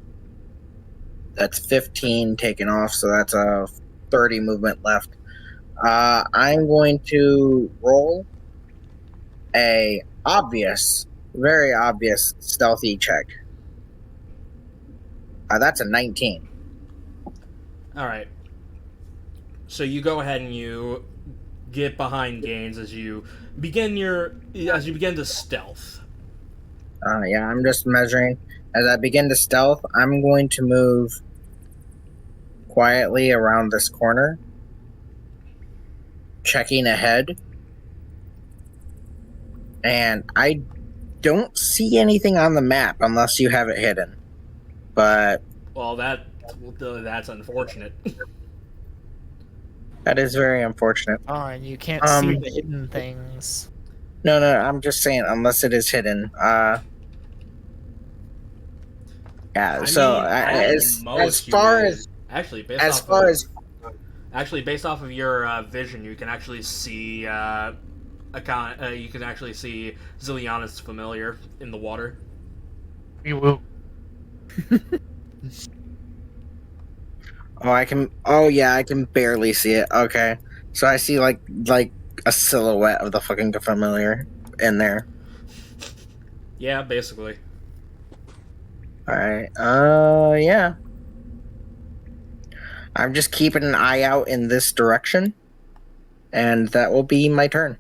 That's 15 taken off, so that's a 30 movement left. I'm going to roll a very obvious stealthy check. That's a 19. All right. So you go ahead and you get behind Gaines as you begin to stealth. Yeah, I'm just measuring. As I begin to stealth, I'm going to move quietly around this corner, checking ahead. And I don't see anything on the map unless you have it hidden. But Well, that's unfortunate. that is very unfortunate. Oh, and you can't see the hidden things. No, I'm just saying unless it is hidden. Yeah. As far as actually based off of your vision, you can actually see Akane. You can actually see Zilyana's familiar in the water. We will. I can. Oh yeah, I can barely see it. Okay, so I see like a silhouette of the fucking familiar in there. Yeah, basically. All right. Yeah. I'm just keeping an eye out in this direction, and that will be my turn.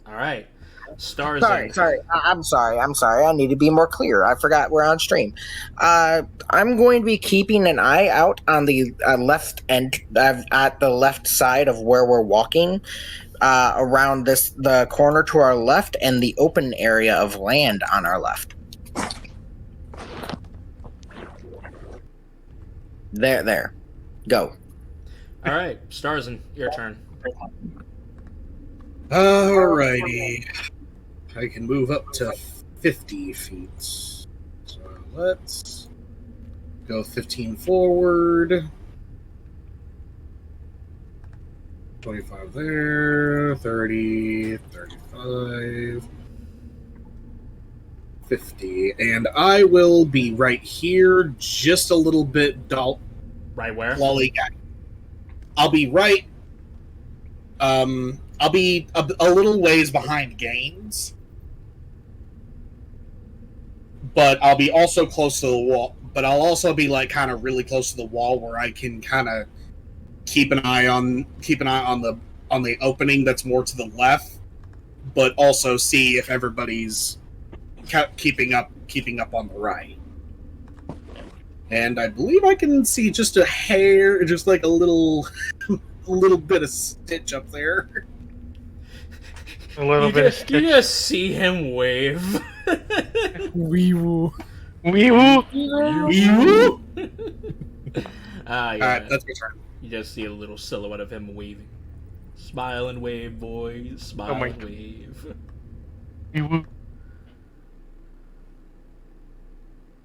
All right. Starzin. Sorry. I'm sorry. I need to be more clear. I forgot we're on stream. I'm going to be keeping an eye out on the left end, at the left side of where we're walking, around the corner to our left and the open area of land on our left. There. Go. All right, Starzin, your turn. Alrighty. I can move up to 50 feet. So let's go 15 forward. 25 there. 30, 35. 50. And I will be right here, just a little bit Right where? I'll be right. I'll be a little ways behind Gaines, but I'll be also close to the wall. But I'll also be like kind of really close to the wall where I can kind of keep an eye on the opening that's more to the left, but also see if everybody's keeping up on the right. And I believe I can see just a hair, just like a little bit of stitch up there. A little bit of stitch. You just see him wave. Wee woo. Wee woo. Yeah. Yeah. That's my turn. You just see a little silhouette of him waving. Smile and wave, boys. Smile and wave. Wee woo.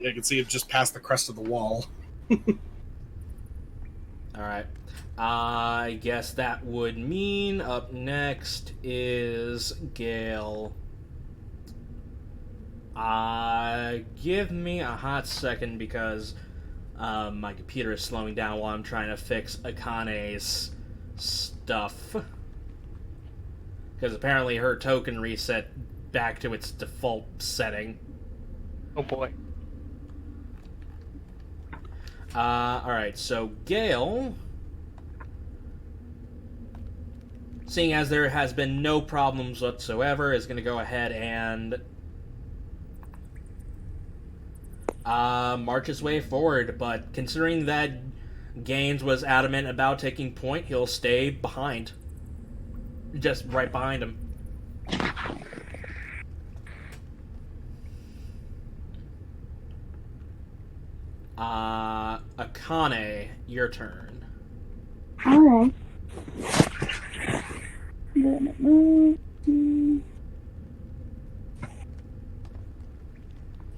I can see it just past the crest of the wall. Alright. I guess that would mean up next is Gale. Give me a hot second because my computer is slowing down while I'm trying to fix Akane's stuff. Because apparently her token reset back to its default setting. Oh boy. Alright, so Gale, seeing as there has been no problems whatsoever, is going to go ahead and march his way forward, but considering that Gaines was adamant about taking point, he'll stay behind. Just right behind him. Akane, your turn. Alright. Gonna move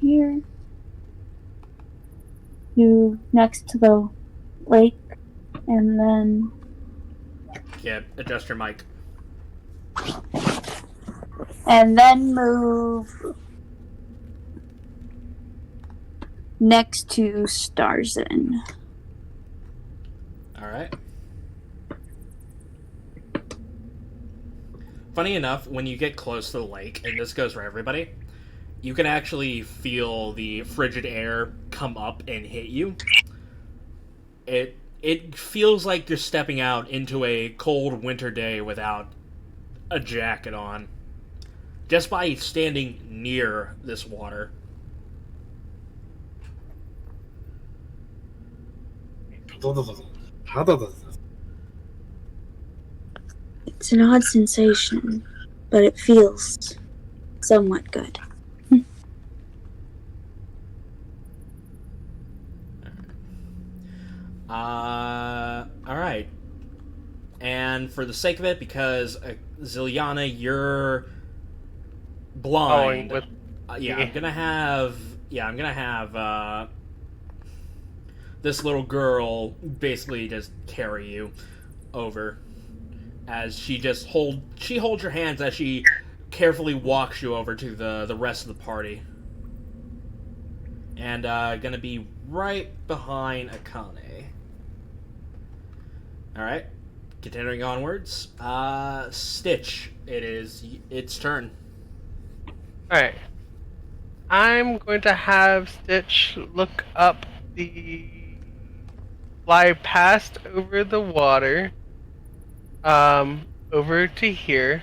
here. You next to the lake, and then Yeah, adjust your mic. move next to Starzin. Alright. Funny enough, when you get close to the lake, and this goes for everybody, you can actually feel the frigid air come up and hit you. It feels like you're stepping out into a cold winter day without a jacket on. Just by standing near this water. It's an odd sensation, but it feels somewhat good. Alright. And for the sake of it, because Zilyana, you're blind. I'm gonna have this little girl basically just carry you over, as she holds your hands as she carefully walks you over to the rest of the party, and gonna be right behind Akane. All right, continuing onwards. Stitch, its turn. All right. I'm going to have Stitch look up fly past over the water, over to here,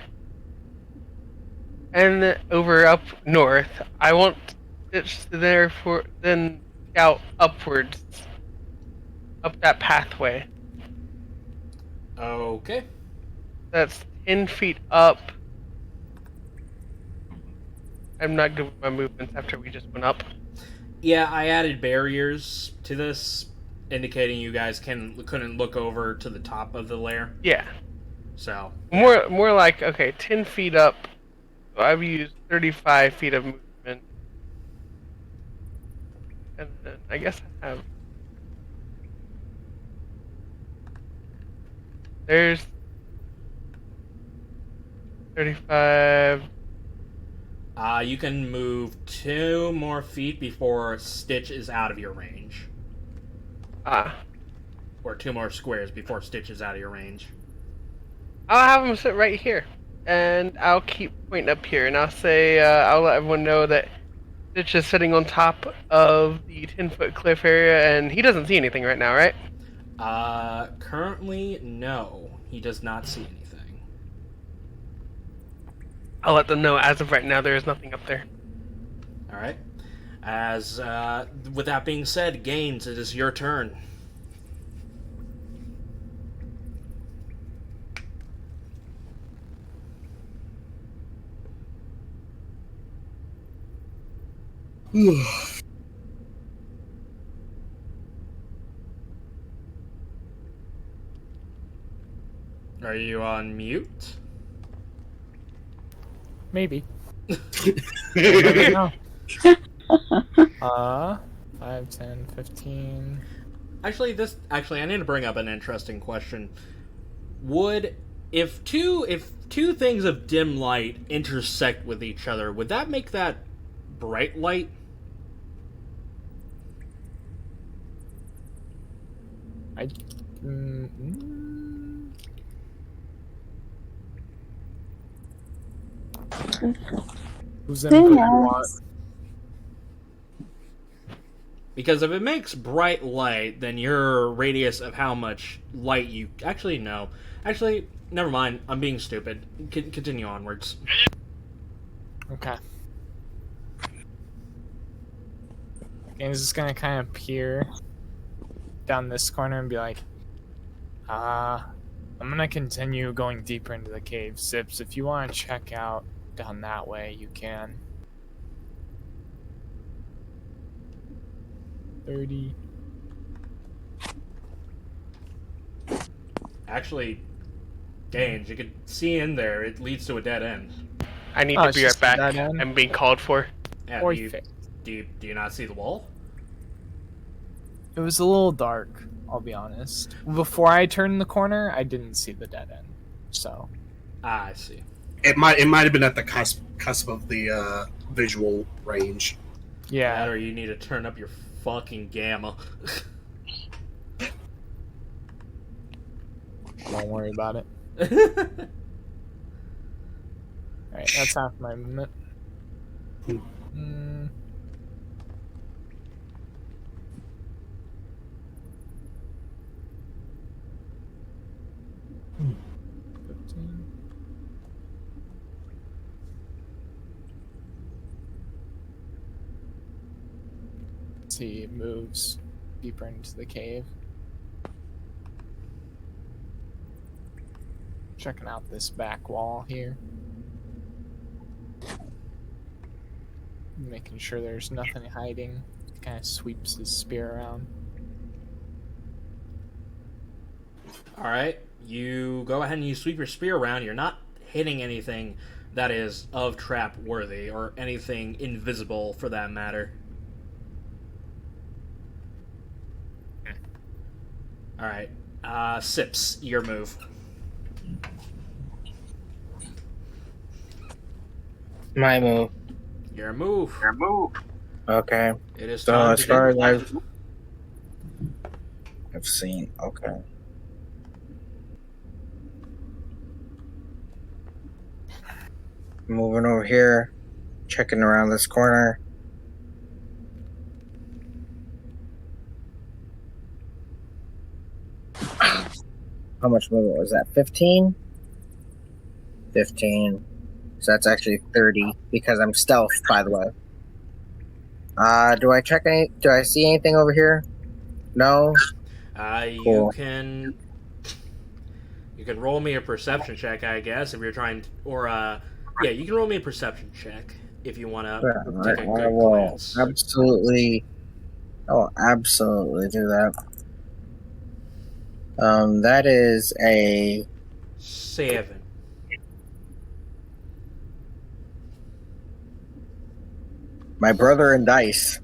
and over up north. I want Stitch to then scout upwards, up that pathway. Okay. That's 10 feet up. I'm not good with my movements after we just went up. Yeah, I added barriers to this, indicating you guys couldn't look over to the top of the lair. Yeah. So More like, okay, 10 feet up. So I've used 35 feet of movement. And then I guess I have... There's 35... you can move 2 more feet before Stitch is out of your range. Or 2 more squares before Stitch is out of your range. I'll have him sit right here. And I'll keep pointing up here. And I'll say, I'll let everyone know that Stitch is sitting on top of the 10-foot cliff area. And he doesn't see anything right now, right? Currently, no. He does not see anything. I'll let them know as of right now there is nothing up there. Alright. With that being said, Gaines, it is your turn. Are you on mute? Maybe. 5, 10, 15. Actually, I need to bring up an interesting question. If two things of dim light intersect with each other, would that make that bright light? Who's input you want? Because if it makes bright light, then your radius of how much light you... Actually, no. Actually, never mind. I'm being stupid. Continue onwards. Okay. Gaines is gonna kind of peer down this corner and be like, I'm gonna continue going deeper into the cave. Sips, if you want to check out down that way, you can. 30. Actually, Gaines, you can see in there. It leads to a dead end. I need Oh, to be right back. that end? I'm being called for. Yeah, Or do you not see the wall? It was a little dark, I'll be honest. Before I turned the corner, I didn't see the dead end. So. Ah, I see. It might have been at the cusp of the visual range. Yeah. That or you need to turn up your fucking gamma. Don't worry about it. Alright, that's half my movement. Mm. See, it moves deeper into the cave. Checking out this back wall here. Making sure there's nothing hiding. Kind of sweeps his spear around. Alright, you go ahead and you sweep your spear around. You're not hitting anything that is of trap worthy, or anything invisible for that matter. Alright, Sips, your move. My move. Your move. Okay. It is So time as to far get- as I've seen, okay. Moving over here, checking around this corner. How much movement was that? 15? 15. So that's actually 30 because I'm stealth, by the way. Do I see anything over here? No? Cool. You can roll me a perception check, I guess, if you're trying to, or yeah, you can roll me a perception check if you want to take a I good will glance. absolutely do that. That is a 7. my brother and dice.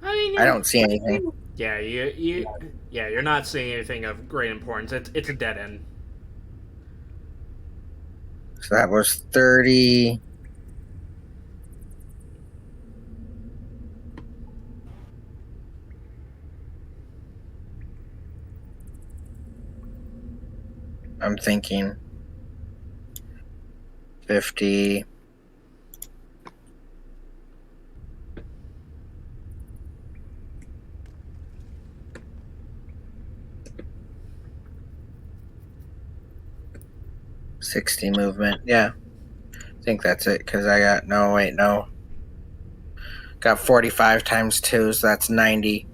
I mean, I don't see anything. Yeah, you're not seeing anything of great importance. It's a dead end. So that was 30. I'm thinking 50. $60 movement. Yeah. I think that's it because I got no. Got 45 times 2, so that's 90.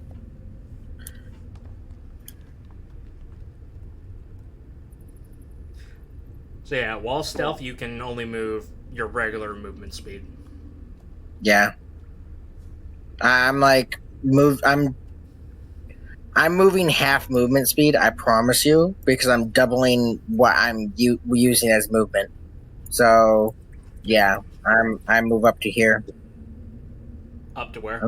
So yeah, while stealth, you can only move your regular movement speed. Yeah. I'm moving half movement speed, I promise you, because I'm doubling what I'm using as movement. So, yeah, I move up to here. Up to where?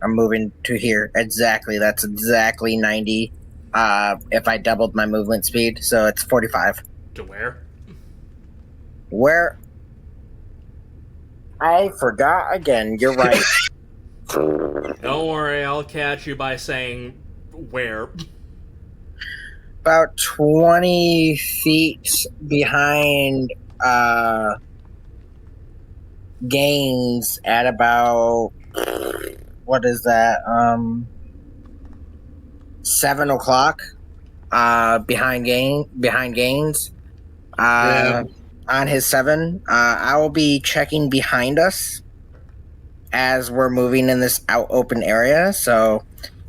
I'm moving to here. Exactly. That's exactly 90. If I doubled my movement speed, so it's 45. To where? Where? I forgot again. You're right. Don't worry, I'll catch you by saying where. About 20 feet behind Gaines at about what is that? 7 o'clock. Behind Gaines. Yeah. On his 7. I will be checking behind us as we're moving in this open area. So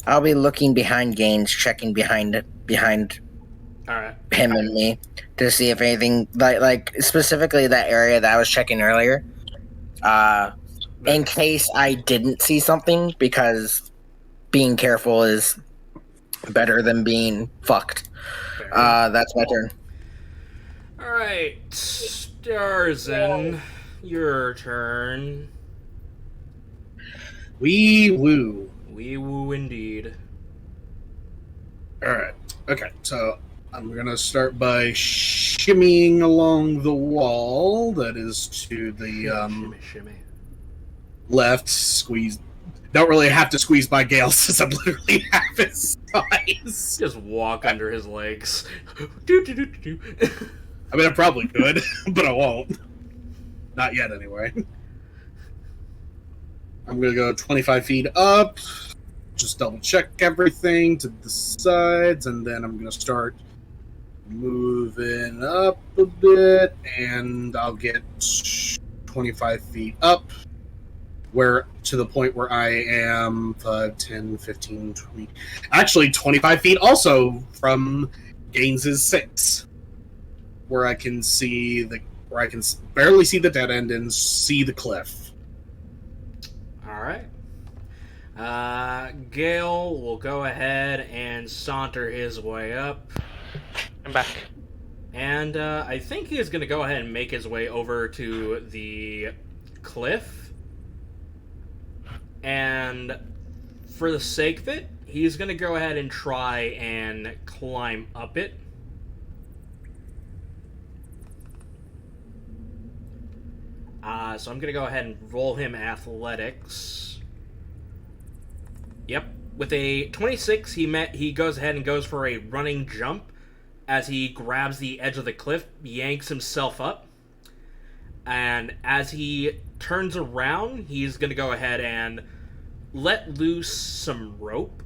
I'll be looking behind Gaines, checking behind All right. him and me to see if anything like specifically that area that I was checking earlier. In case I didn't see something, because being careful is better than being fucked. That's my turn. All right, Starzin, your turn. Wee woo. Wee woo indeed. Alright. Okay, so I'm gonna start by shimmying along the wall that is to the shimmy. left. Squeeze. Don't really have to squeeze by Gale since I'm literally half his size. Just walk under his legs. Do, do, do, do, do. I mean, I probably could, but I won't. Not yet, anyway. I'm gonna go 25 feet up. Just double check everything to the sides, and then I'm gonna start moving up a bit, and I'll get 25 feet up, where to the point where I am 5, 10, 15, 20. Actually, 25 feet also from Gaines's 6, where I can barely see the dead end and see the cliff. All right. Gale will go ahead and saunter his way up. I'm back. And I think he is going to go ahead and make his way over to the cliff. And for the sake of it, he's going to go ahead and try and climb up it. So I'm going to go ahead and roll him athletics. Yep. With a 26, he goes ahead and goes for a running jump as he grabs the edge of the cliff, yanks himself up. And as he turns around, he's going to go ahead and let loose some rope.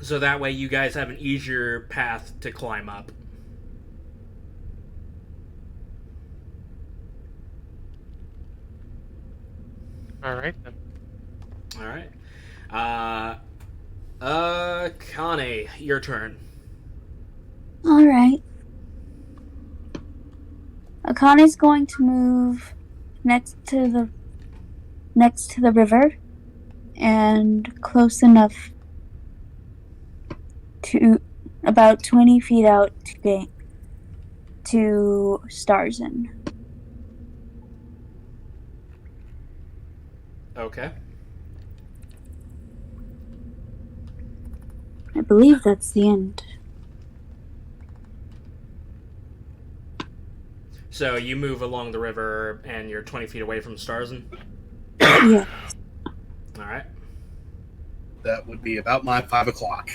So that way you guys have an easier path to climb up. Alright then. Alright. Akane, your turn. Alright. Akane's going to move next to the river and close enough to about 20 feet out to Starzin. Okay. I believe that's the end. So you move along the river and you're 20 feet away from Starzin? Yeah. Alright. That would be about my 5 o'clock.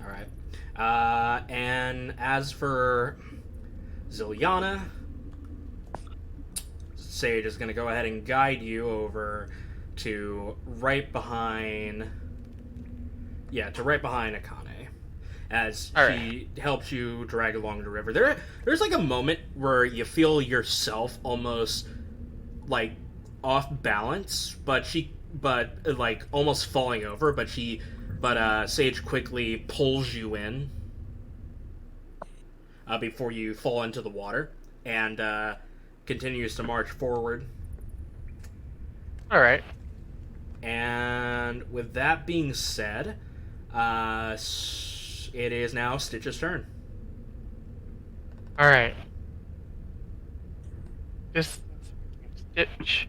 Alright. And as for Zilyana, Sage is going to go ahead and guide you over to right behind Akane, as she helps you drag along the river. There's like a moment where you feel yourself almost like off balance, but like almost falling over, but Sage quickly pulls you in before you fall into the water, and continues to march forward. Alright. And with that being said, it is now Stitch's turn. Alright. Just Stitch.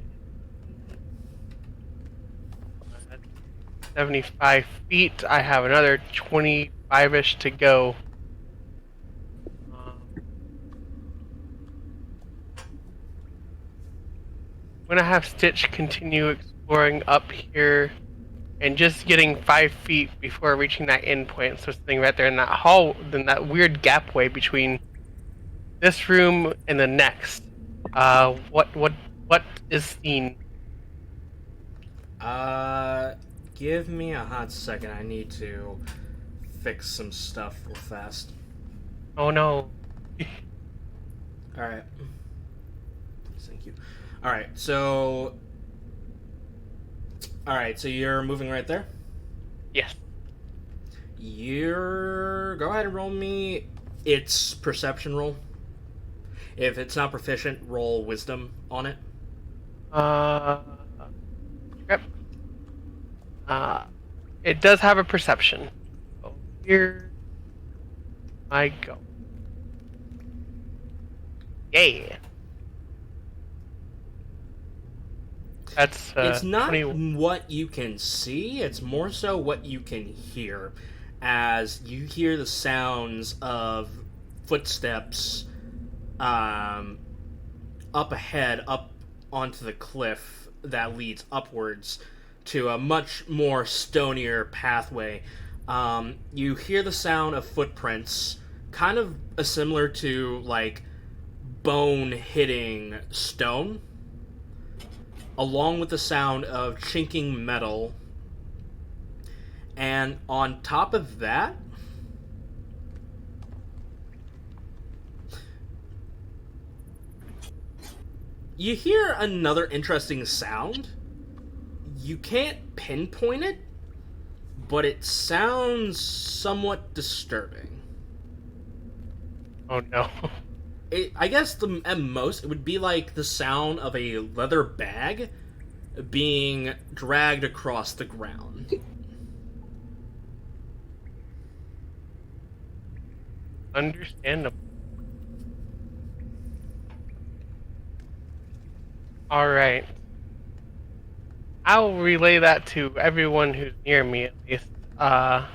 75 feet. I have another 25-ish to go. I'm gonna have Stitch continue exploring up here and just getting 5 feet before reaching that end point. So sitting right there in that hall, in that weird gap way between this room and the next. What is seen? Give me a hot second. I need to fix some stuff real fast. Oh no. Alright. Thank you. Alright, so you're moving right there? Yes. Go ahead and roll me its perception roll. If it's not proficient, roll wisdom on it. Yep. It does have a perception. So here I go. Yeah. That's it's not 20... what you can see, it's more so what you can hear, as you hear the sounds of footsteps up ahead, up onto the cliff that leads upwards to a much more stonier pathway. You hear the sound of footprints, kind of similar to like bone hitting stone, along with the sound of chinking metal. And on top of that, you hear another interesting sound. You can't pinpoint it, but it sounds somewhat disturbing. Oh no. I guess at most it would be like the sound of a leather bag being dragged across the ground. Understandable. Alright. I'll relay that to everyone who's near me, at least. I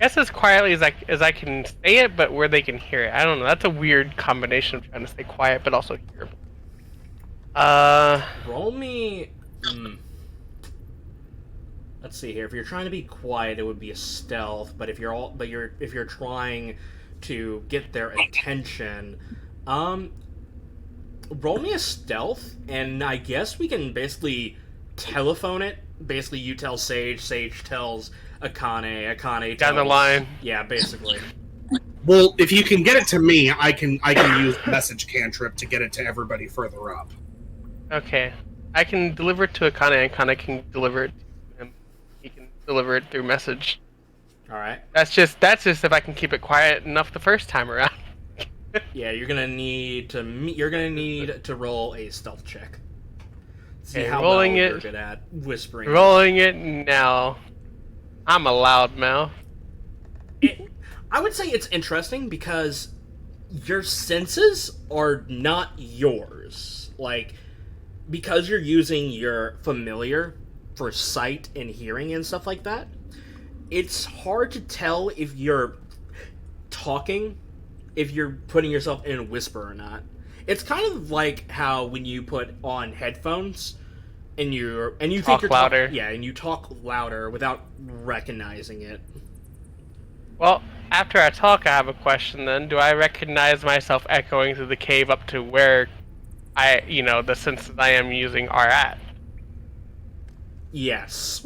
guess as quietly as I can say it, but where they can hear it. I don't know. That's a weird combination of trying to stay quiet, but also hear. Roll me... Let's see here. If you're trying to be quiet, it would be a stealth. But if you're trying to get their attention, roll me a stealth, and I guess we can basically telephone it. Basically, you tell Sage, Sage tells Akane, Akane tells... Down the line. Yeah, basically. Well, if you can get it to me, I can use the message cantrip to get it to everybody further up. Okay. I can deliver it to Akane, and Akane can deliver it to him. He can deliver it through message. Alright. That's just if I can keep it quiet enough the first time around. Yeah, you're gonna need to roll a stealth check. See Okay, how rolling well it. you're good at whispering. Rolling it now. I'm a loud mouth. I would say it's interesting because your senses are not yours. Like, because you're using your familiar for sight and hearing and stuff like that, it's hard to tell if you're talking, if you're putting yourself in a whisper or not. It's kind of like how when you put on headphones and you think you're louder. and you talk louder without recognizing it. Well, after I talk, I have a question then. Do I recognize myself echoing through the cave up to where the senses I am using are at? Yes.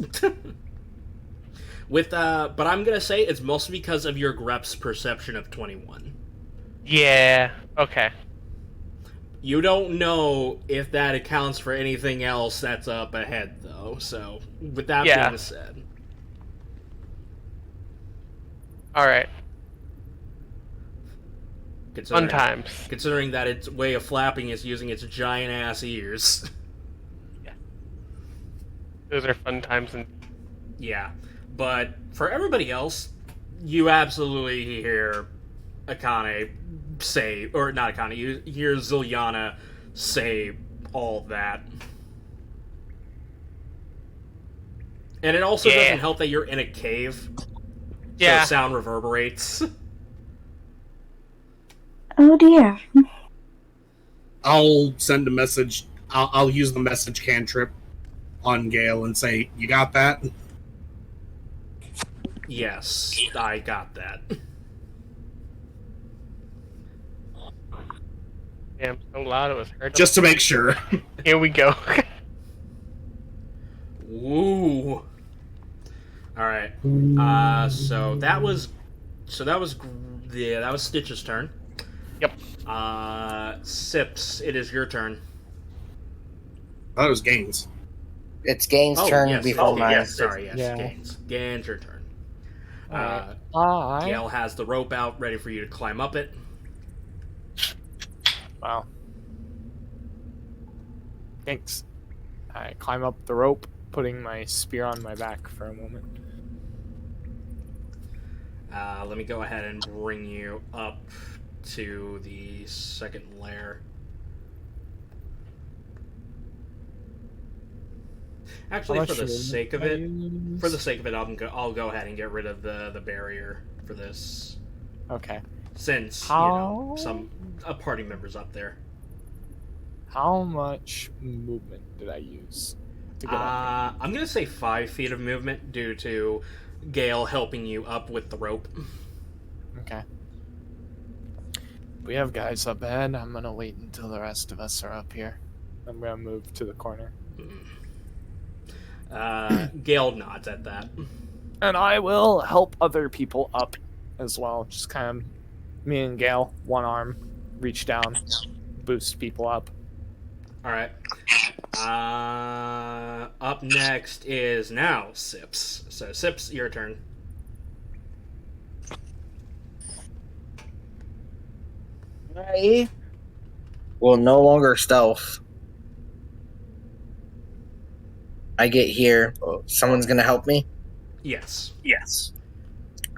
But I'm gonna say it's mostly because of your Grep's perception of 21. Yeah, okay. You don't know if that accounts for anything else that's up ahead, though, so with that being said. Alright. Fun times. Considering that its way of flapping is using its giant-ass ears. Yeah. Those are fun times. Yeah. But for everybody else, you absolutely hear Akane say, or not Akane, you hear Zilyana say all that. And it also doesn't help that you're in a cave. Yeah. So sound reverberates. Oh dear. I'll send a message. I'll use the message cantrip on Gale and say, "You got that?" Yes, I got that. Damn, so loud it was heard. Just to make sure. Here we go. Woo. All right. So that was Stitch's turn. Yep. Sips, it is your turn. Oh, it was Gaines. It's Gaines' turn yes, before mine. Yes, sorry, yes, Yeah. Gaines. Gaines, your turn. Alright. Gale has the rope out, ready for you to climb up it. Wow. Thanks. I climb up the rope, putting my spear on my back for a moment. Let me go ahead and bring you up to the second layer. Actually, for the sake of it, I'll go ahead and get rid of the barrier for this. Okay. Since How? some a party member's up there. How much movement did I use to get up? I'm gonna say 5 feet of movement due to Gale helping you up with the rope. Okay. We have guys up ahead. I'm gonna wait until the rest of us are up here. I'm gonna move to the corner. Gale nods at that. And I will help other people up as well. Just kind of me and Gale, one arm, reach down, boost people up. All right. Up next is now Sips. So Sips, your turn. I will no longer stealth. I get here. Someone's gonna help me? Yes.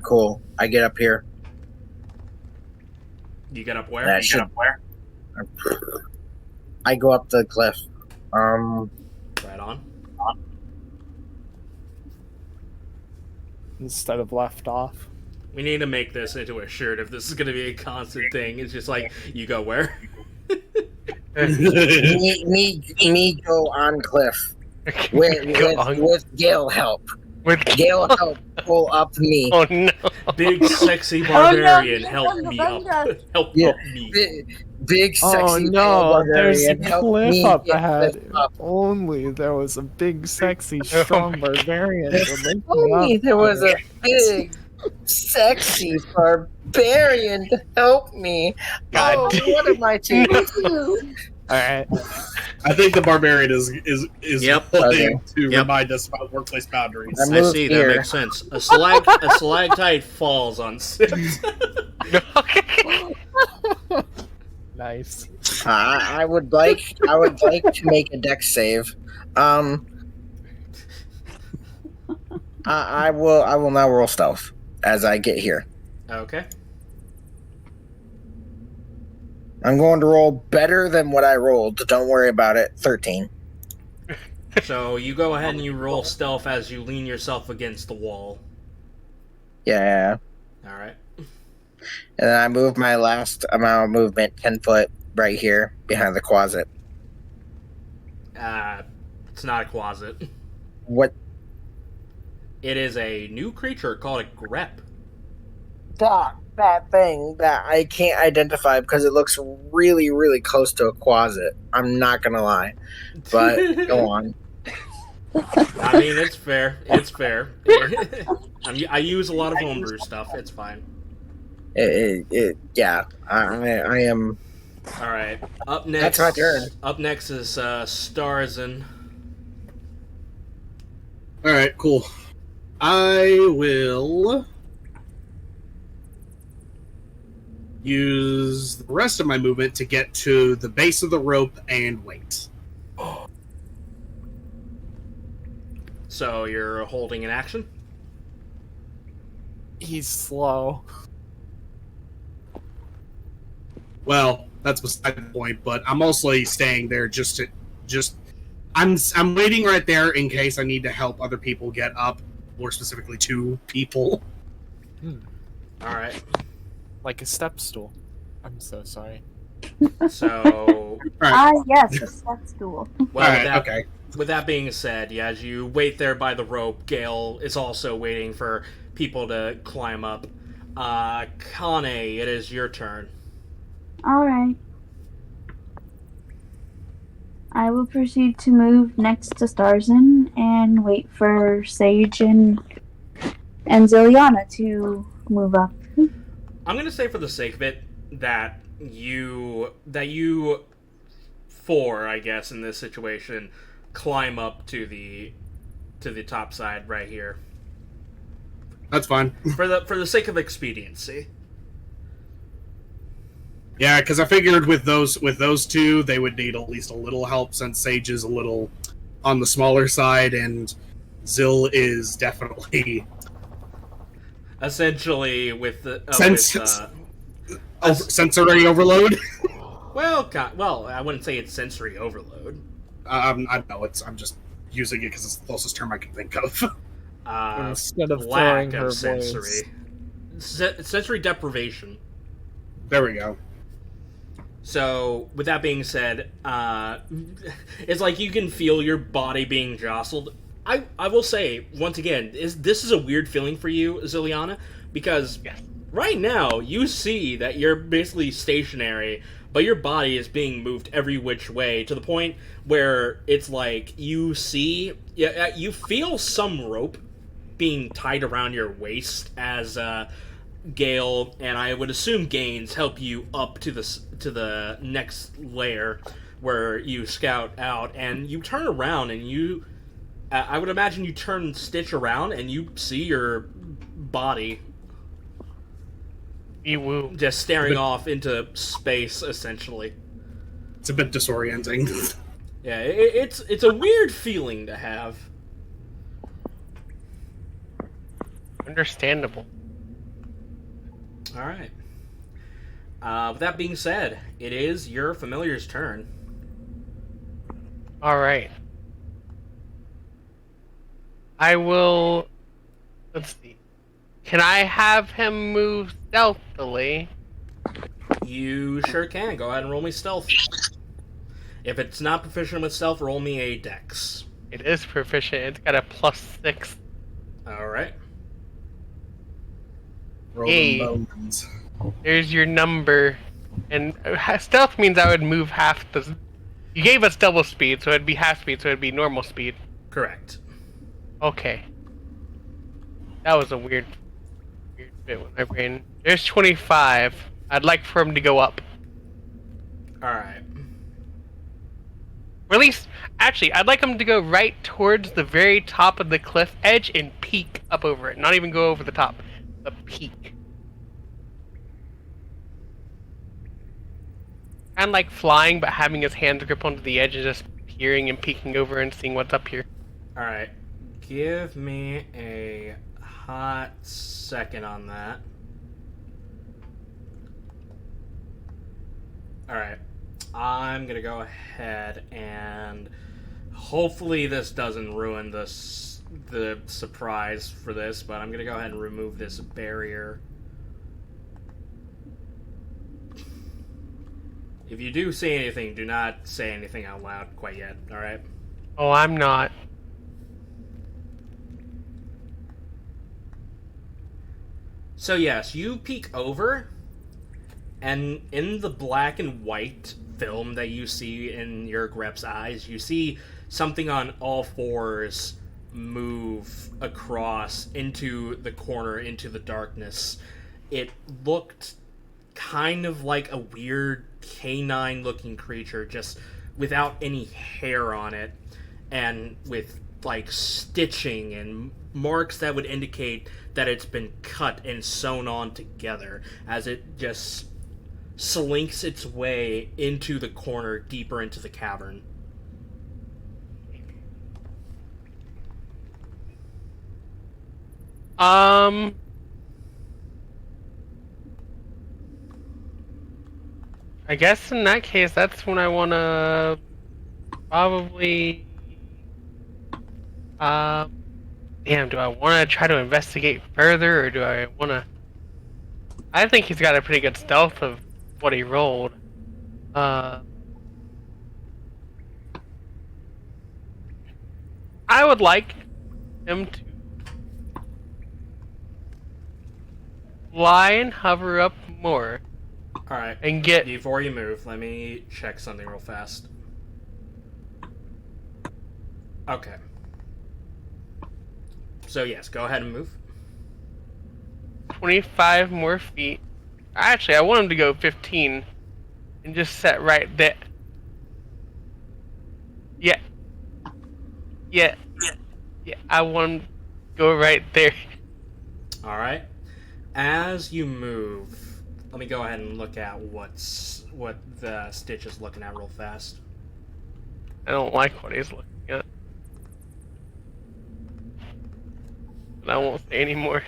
Cool. I get up here. You get up where? That should- I go up the cliff. Right on. Instead of left off. We need to make this into a shirt if this is going to be a constant thing. It's just like, you go where? me go on cliff with Gale help. With Gale help pull up me. Oh no! Big sexy barbarian, help me up. Help Yeah. me. Big sexy Oh no, there's a barbarian, help cliff me up get ahead. this up. If only there was a big, sexy, strong barbarian to lift me Only up. there was a big, sexy barbarian to help me. God. Oh, what am I to do? Alright. I think the barbarian is Yep. willing to Yep. remind us about workplace boundaries. I'm- I moved see, here. that makes sense. A stalactite falls on Sips. Nice. I would like to make a dex save. I will now roll stealth as I get here. Okay. I'm going to roll better than what I rolled. Don't worry about it. 13. So you go ahead and you roll stealth as you lean yourself against the wall. Yeah. All right. And then I move my last amount of movement 10 foot right here behind the closet. It's not a closet. What? It is a new creature called a grep. That thing that I can't identify because it looks really, really close to a closet. I'm not going to lie. But go on. I mean, it's fair. It's fair. I use a lot of homebrew stuff. It's fine. Yeah. I am. All right. Up next. That's my turn. Up next is Starzin. All right, cool. I will use the rest of my movement to get to the base of the rope and wait. So you're holding an action? He's slow. Well, that's beside the point, but I'm mostly staying there I'm waiting right there in case I need to help other people get up, more specifically 2 people. All right. Like a step stool. I'm so sorry. So, Yes, a step stool. well, Alright, okay. with that being said, yeah, as you wait there by the rope, Gale is also waiting for people to climb up. Akane, it is your turn. Alright. I will proceed to move next to Starzin and wait for Sage and Zilyana to move up. I'm gonna say, for the sake of it, that you four, I guess, in this situation, climb up to the top side right here. That's fine. For the sake of expediency. Yeah, because I figured with those two, they would need at least a little help, since Sage is a little on the smaller side, and Zil is definitely essentially with the sensory overload. Well, I wouldn't say it's sensory overload. I know I'm just using it because it's the closest term I can think of. Instead of lack throwing her of sensory, sensory deprivation. There we go. So, with that being said, it's like you can feel your body being jostled. I will say, once again, this is a weird feeling for you, Zilyana, because right now you see that you're basically stationary, but your body is being moved every which way, to the point where it's like you feel some rope being tied around your waist as Gale, and I would assume Gaines, help you up to the next layer where you scout out, and you turn around and I would imagine you turn Stitch around and you see your body just staring off into space, essentially. It's a bit disorienting. Yeah, it's a weird feeling to have. Understandable. Alright. With that being said, it is your familiar's turn. Alright. I will... Let's see. Can I have him move stealthily? You sure can. Go ahead and roll me stealth. If it's not proficient with stealth, roll me a dex. It is proficient. It's got a +6. Alright. Hey, there's your number. And stealth means I would move half the... You gave us double speed, so it'd be half speed, so it'd be normal speed. Correct. Okay. That was a weird bit with my brain. There's 25. I'd like for him to go up. Alright. Or at least, actually, I'd like him to go right towards the very top of the cliff edge and peek up over it. Not even go over the top, but peek. Kind of like flying, but having his hands grip onto the edge and just peering and peeking over and seeing what's up here. Alright. Give me a hot second on that. Alright. I'm gonna go ahead and hopefully this doesn't ruin the surprise for this, but I'm gonna go ahead and remove this barrier. If you do see anything, do not say anything out loud quite yet, alright? Oh, I'm not. So yes, you peek over, and in the black and white film that you see in your Grep's eyes, you see something on all fours move across into the corner, into the darkness. It looked kind of like a weird canine-looking creature, just without any hair on it, and with like stitching and marks that would indicate that it's been cut and sewn on together as it just slinks its way into the corner, deeper into the cavern. I guess in that case, that's when I want to probably... Damn, do I want to try to investigate further, or do I want to... I think he's got a pretty good stealth of what he rolled. I would like him to fly and hover up more. Alright, and get... Before you move, let me check something real fast. Okay. So yes, go ahead and move. 25 more feet. Actually, I want him to go 15 and just set right there. Yeah. Yeah. Yeah, I want him to go right there. All right. As you move, let me go ahead and look at what the Stitch is looking at real fast. I don't like what he's looking at. But I won't say anymore.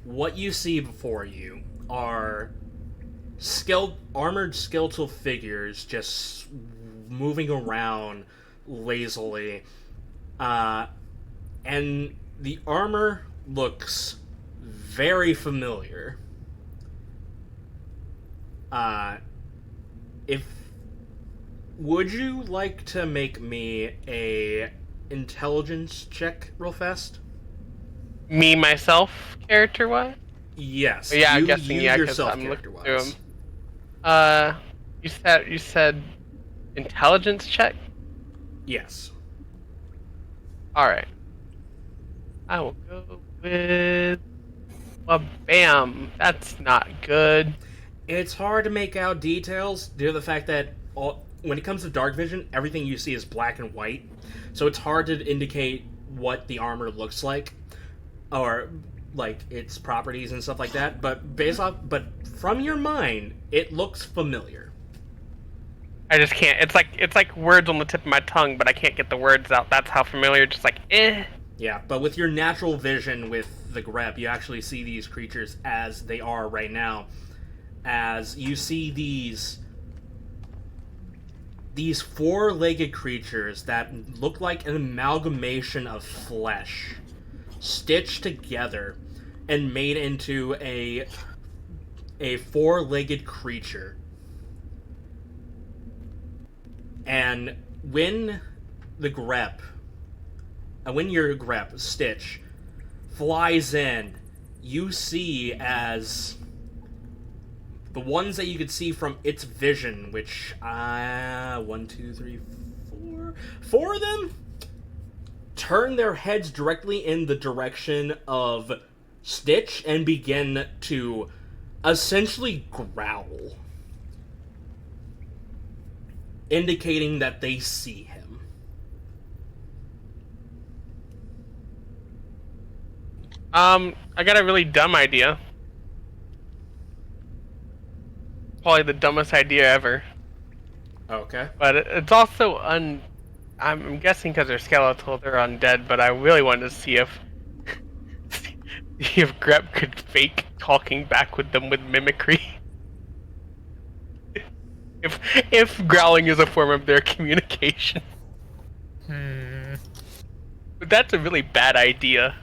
What you see before you are armored skeletal figures just moving around lazily. And the armor looks very familiar. Would you like to make me a intelligence check real fast? Me, myself, character-wise? Yes. Yeah, I'm guessing, yeah, because yourself I'm looking through character-wise. them. You said intelligence check? Yes. Alright. I will go with... Well, bam. That's not good. It's hard to make out details due to the fact that when it comes to dark vision, everything you see is black and white. So it's hard to indicate what the armor looks like, or like its properties and stuff like that. But but from your mind, it looks familiar. I just can't. It's like words on the tip of my tongue, but I can't get the words out. That's how familiar. Just like Yeah, but with your natural vision with the grep, you actually see these creatures as they are right now. As you see these four-legged creatures that look like an amalgamation of flesh stitched together and made into a four-legged creature. And when your grep, Stitch, flies in, you see as the ones that you could see from its vision, which, 1, 2, 3, 4... 4 of them turn their heads directly in the direction of Stitch and begin to essentially growl, indicating that they see him. I got a really dumb idea. Probably the dumbest idea ever. Okay. But it's also I'm guessing because they're skeletal, they're undead. But I really wanted to see if Grep could fake talking back with them with mimicry. if growling is a form of their communication. But that's a really bad idea.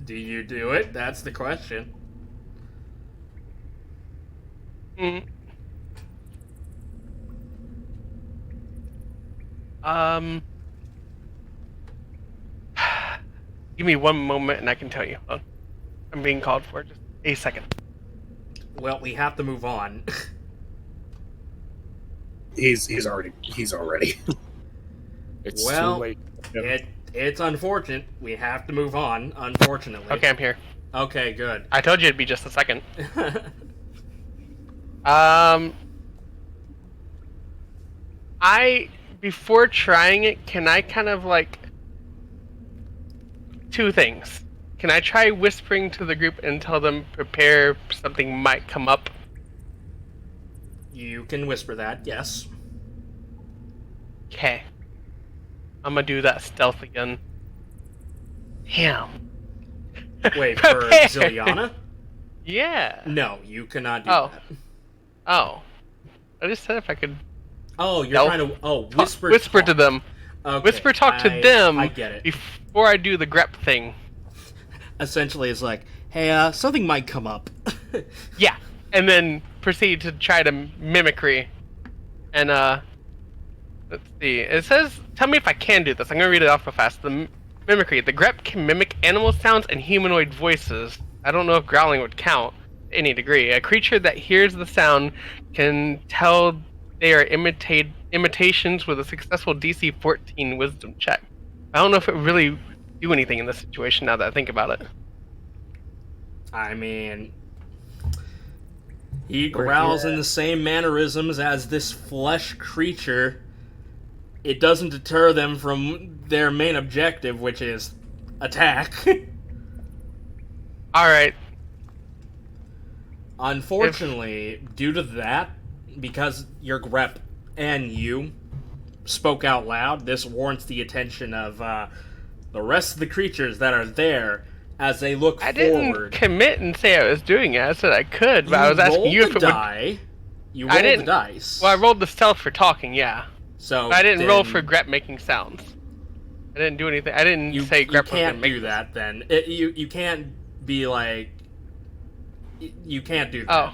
Do you do it? That's the question. Give me one moment and I can tell you. I'm being called for. Just a second. Well, we have to move on. He's already. It's well, too late. It's unfortunate. We have to move on, unfortunately. Okay, I'm here. Okay, good. I told you it'd be just a second. Before trying it, can I kind of like two things? Can I try whispering to the group and tell them prepare, something might come up? You can whisper that, yes. Okay. I'm gonna do that stealth again. Damn. Wait, for Zilyana? Yeah. No, you cannot do that. Oh. I just said if I could. Oh, you're trying to. Oh, whisper. Whisper to them. Okay, Whisper talk to them. I get it. Before I do the grep thing. Essentially, it's like, hey, something might come up. Yeah, and then proceed to try to mimicry. And let's see. It says, tell me if I can do this. I'm gonna read it off real fast. The mimicry. The grep can mimic animal sounds and humanoid voices. I don't know if growling would count to any degree. A creature that hears the sound can tell they are imitated imitations with a successful DC 14 Wisdom check. I don't know if it would really do anything in this situation now that I think about it. I mean, he growls in the same mannerisms as this flesh creature. It doesn't deter them from their main objective, which is attack. Alright. Unfortunately, due to that, because your grep and you spoke out loud, this warrants the attention of the rest of the creatures that are there as they look forward. I didn't commit and say I was doing it. I said I could, but I was asking you if it would... You rolled the dice. Well, I rolled the stealth for talking, yeah. So but I didn't roll for grep making sounds. I didn't do anything. I didn't say grep was going to make... You can't do that, then. You can't be like... You can't do that. Oh.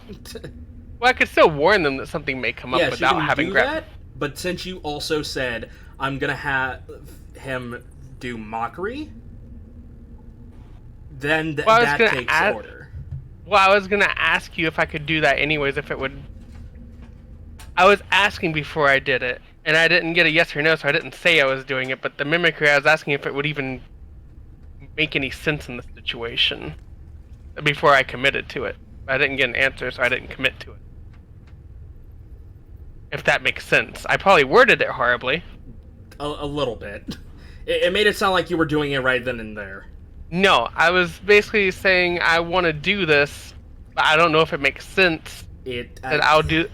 Well, I could still warn them that something may come up without having grep. That, but since you also said, I'm going to have him do mockery, then that takes order. Well, I was going to ask you if I could do that anyways, if it would... I was asking before I did it, and I didn't get a yes or no, so I didn't say I was doing it, but the mimicry, I was asking if it would even make any sense in the situation before I committed to it. I didn't get an answer, so I didn't commit to it. If that makes sense. I probably worded it horribly. A little bit. It made it sound like you were doing it right then and there. No, I was basically saying I want to do this, but I don't know if it makes sense. I'll do...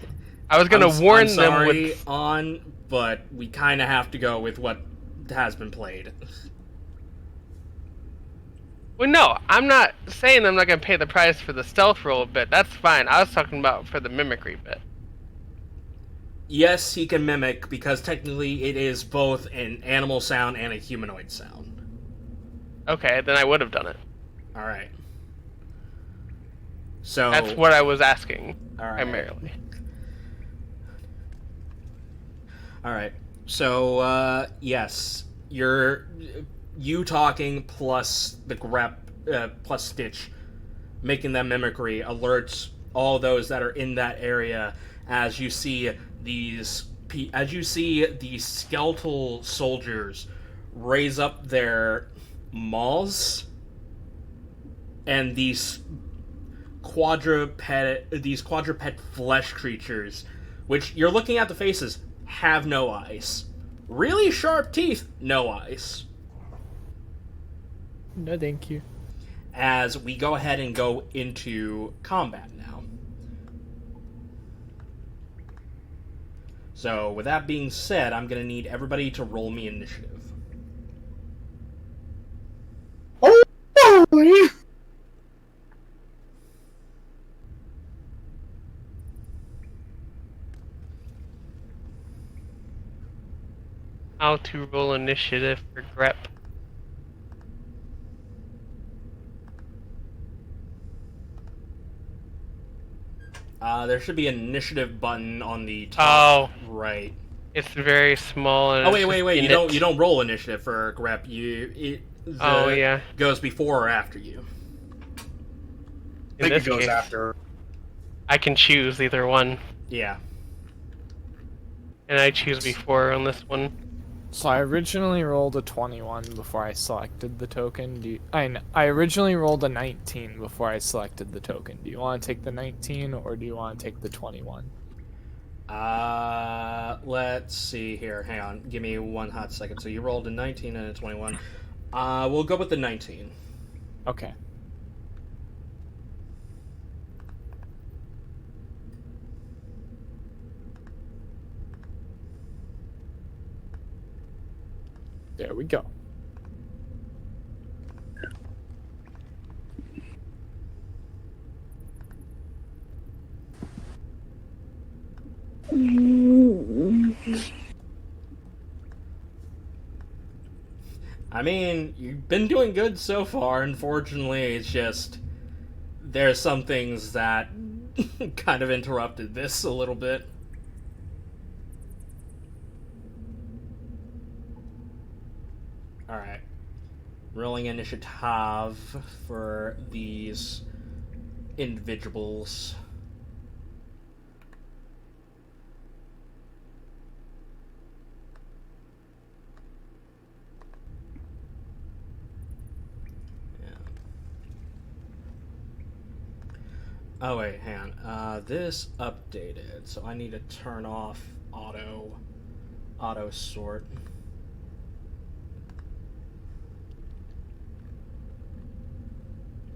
I was going to warn them with... but we kind of have to go with what has been played. Well, no, I'm not saying I'm not going to pay the price for the stealth roll bit. That's fine. I was talking about for the mimicry bit. Yes, he can mimic, because technically it is both an animal sound and a humanoid sound. Okay, then I would have done it. Alright. So... That's what I was asking, primarily. Alright. So, yes. You talking plus the grep, plus Stitch, making that mimicry alerts all those that are in that area as you see these skeletal soldiers raise up their maws, and these quadruped flesh creatures, which you're looking at the faces, have no eyes. Really sharp teeth, no eyes. No, thank you. As we go ahead and go into combat now. So, with that being said, I'm going to need everybody to roll me initiative. Oh! How to roll initiative for grep. There should be an initiative button on the top right. It's very small. And wait! You don't roll initiative for grep. It goes before or after you. I think it goes after. I can choose either one. Yeah. And I choose before on this one. So I originally rolled a 21 before I selected the token. I originally rolled a 19 before I selected the token. Do you want to take the 19 or do you want to take the 21? Let's see here. Hang on. Give me one hot second. So you rolled a 19 and a 21. We'll go with the 19. Okay. There we go. I mean, you've been doing good so far. Unfortunately, it's just there's some things that kind of interrupted this a little bit. Alright. Rolling initiative for these individuals. Oh wait, hang on. This updated, so I need to turn off auto sort.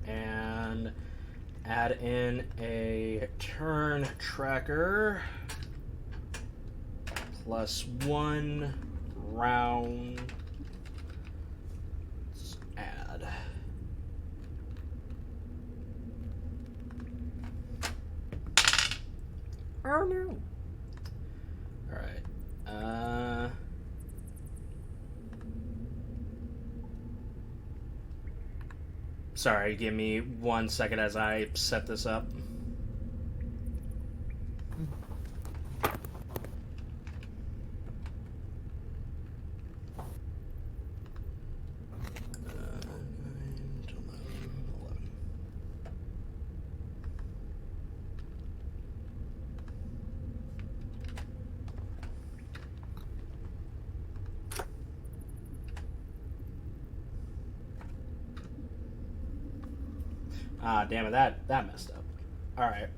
And add in a turn tracker +1 round. Let's add. Oh no. Alright. Sorry, give me 1 second as I set this up. Ah, damn it, that messed up. Alright.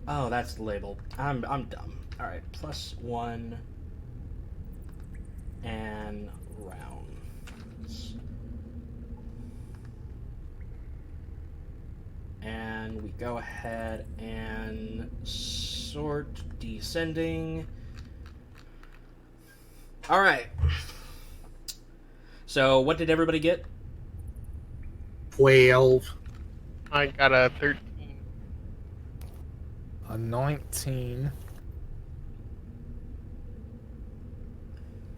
Oh, that's labeled. I'm dumb. Alright, +1 and rounds. And we go ahead and sort descending. Alright. So, what did everybody get? 12. I got a 13. A 19.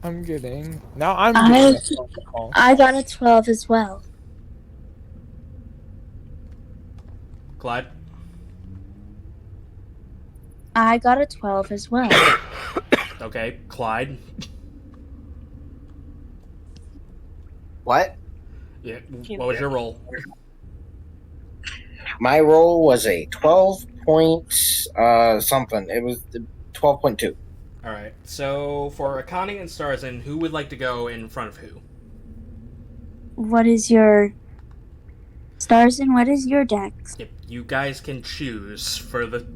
I'm getting... Now I'm getting a phone call. I got a 12 as well. Clyde? I got a 12 as well. Okay, Clyde? What? Yeah, what was your roll? My roll was a 12 point something. It was 12.2. Alright, so for Akane and Starzin, who would like to go in front of who? What is your... Starzin, what is your dex? If you guys can choose for the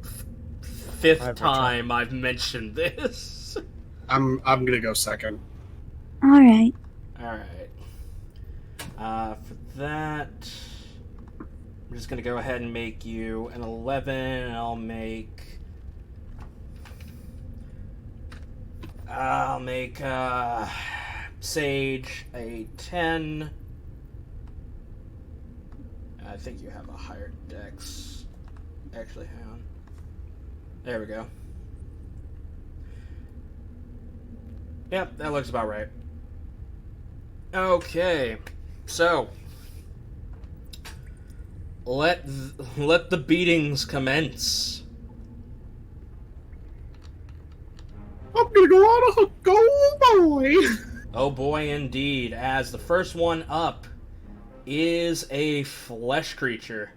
fifth time I've mentioned this. I'm gonna go second. Alright. Alright. For that, I'm just gonna go ahead and make you an 11, and I'll make Sage a 10. I think you have a higher dex. Actually, hang on. There we go. Yep, that looks about right. Okay, so let the beatings commence. I'm gonna go on a go, boy. Oh boy, indeed, as the first one up is a flesh creature.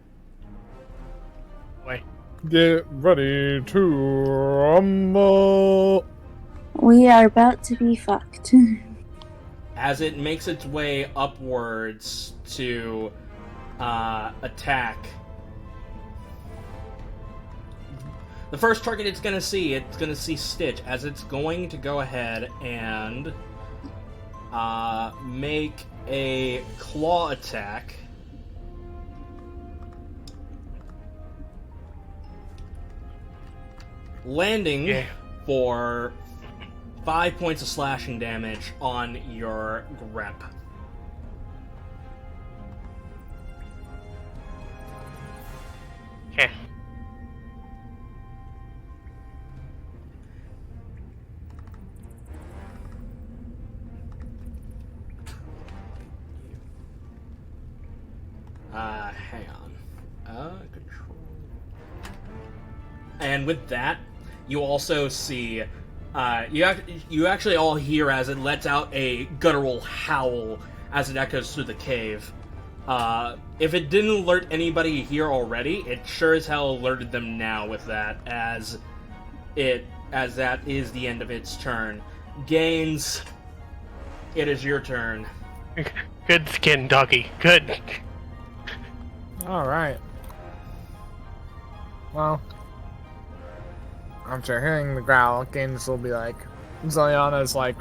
Boy. Get ready to rumble. We are about to be fucked. As it makes its way upwards to attack. The first target it's going to see Stitch, as it's going to go ahead and make a claw attack. Landing for 5 points of slashing damage on your grep. Okay. Hang on. Control. And with that, you also see, you actually all hear as it lets out a guttural howl as it echoes through the cave. If it didn't alert anybody here already, it sure as hell alerted them now with that, as that is the end of its turn. Gaines, it is your turn. Good skin, doggy. Good. Alright. Well, after hearing the growl, Gaines will be like, Zilyana's like,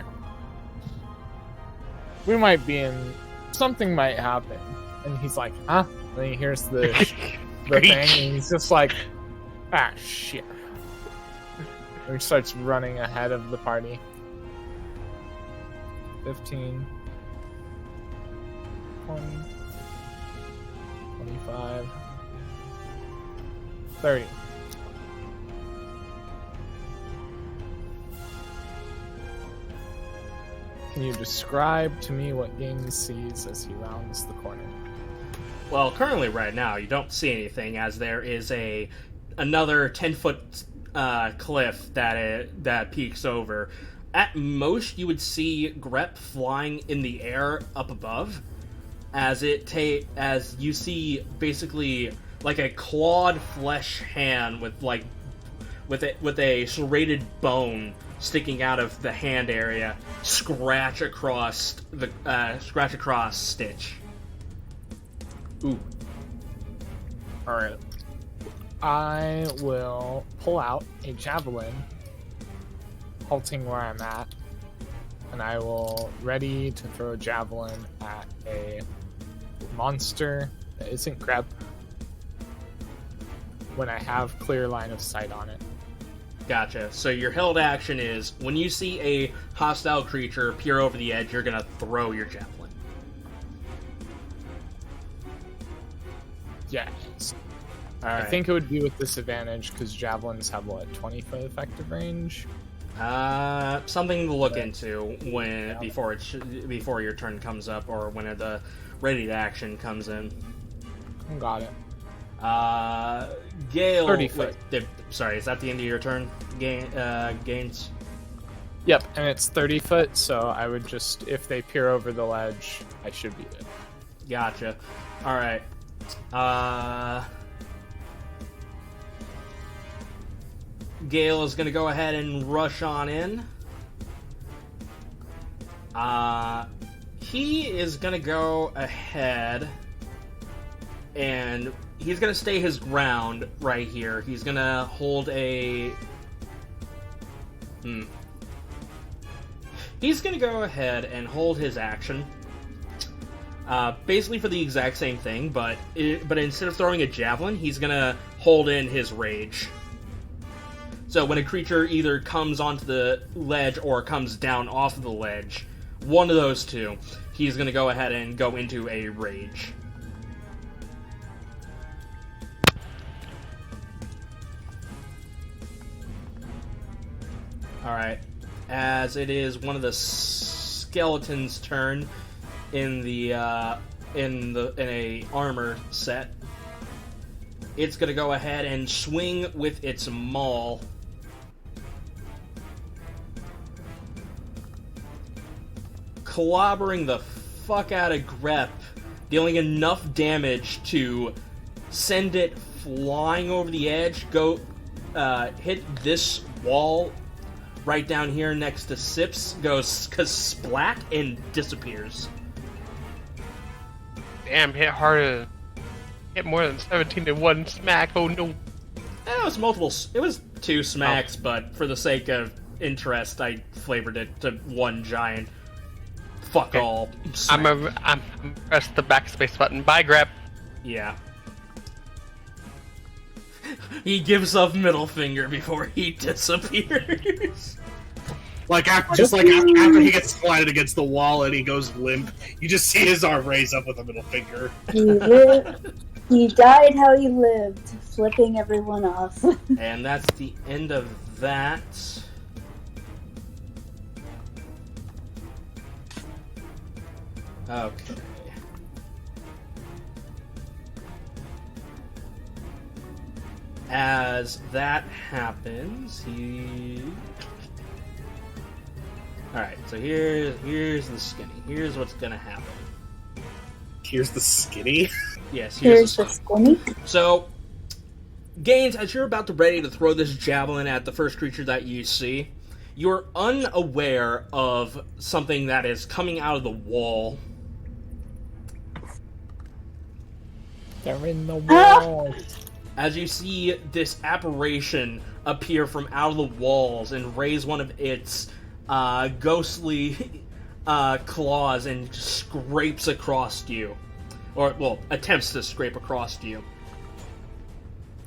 we might be in, something might happen. And he's like, huh? And then he hears the thing, and he's just like, ah, shit. And he starts running ahead of the party. 15, 20, 25, 30. Can you describe to me what Gaines sees as he rounds the corner? Well, currently right now you don't see anything, as there is another 10-foot cliff that peeks over. At most, you would see Grep flying in the air up above, as you see basically like a clawed flesh hand with a serrated bone sticking out of the hand area, scratch across Stitch. Ooh. Alright. I will pull out a javelin, halting where I'm at, and I will ready to throw a javelin at a monster that isn't Grep when I have clear line of sight on it. Gotcha. So your held action is, when you see a hostile creature peer over the edge, you're gonna throw your javelin. Yes. Alright. I think it would be with disadvantage because javelins have, what, 20-foot effective range? Something to look into before your turn comes up, or when the ready to action comes in. Got it. Gale. 30 foot. Sorry, is that the end of your turn, Gaines? Yep, and it's 30 foot, so I would just, if they peer over the ledge, I should be good. Gotcha. Alright. Gale is going to go ahead and rush on in. He is going to go ahead and he's going to stay his ground right here. He's going to hold a... He's going to go ahead and hold his action. Basically for the exact same thing, but instead of throwing a javelin, he's going to hold in his rage. So when a creature either comes onto the ledge or comes down off of the ledge, one of those two, he's going to go ahead and go into a rage. Alright. As it is one of the skeletons' turn in a armor set, it's going to go ahead and swing with its maul. Clobbering the fuck out of Grep, dealing enough damage to send it flying over the edge, hit this wall right down here next to Sips, goes splat, and disappears. Damn, hit harder. Hit more than 17 in one smack. Oh no. It was multiple. It was 2 smacks, but for the sake of interest, I flavored it to one giant. Fuck okay. All. Smack. I'm press the backspace button. Bye, Grep. Yeah. He gives up middle finger before he disappears. Like after he gets collided against the wall and he goes limp, you just see his arm raise up with a middle finger. He died how he lived, flipping everyone off. And that's the end of that. Okay. As that happens, Alright, so here's the skinny. Here's what's gonna happen. Here's the skinny? Yes, here's the skinny. So, Gaines, as you're about to ready to throw this javelin at the first creature that you see, you're unaware of something that is coming out of the wall They're in the walls. As you see this apparition appear from out of the walls and raise one of its ghostly claws and scrapes across you. Or, well, attempts to scrape across you.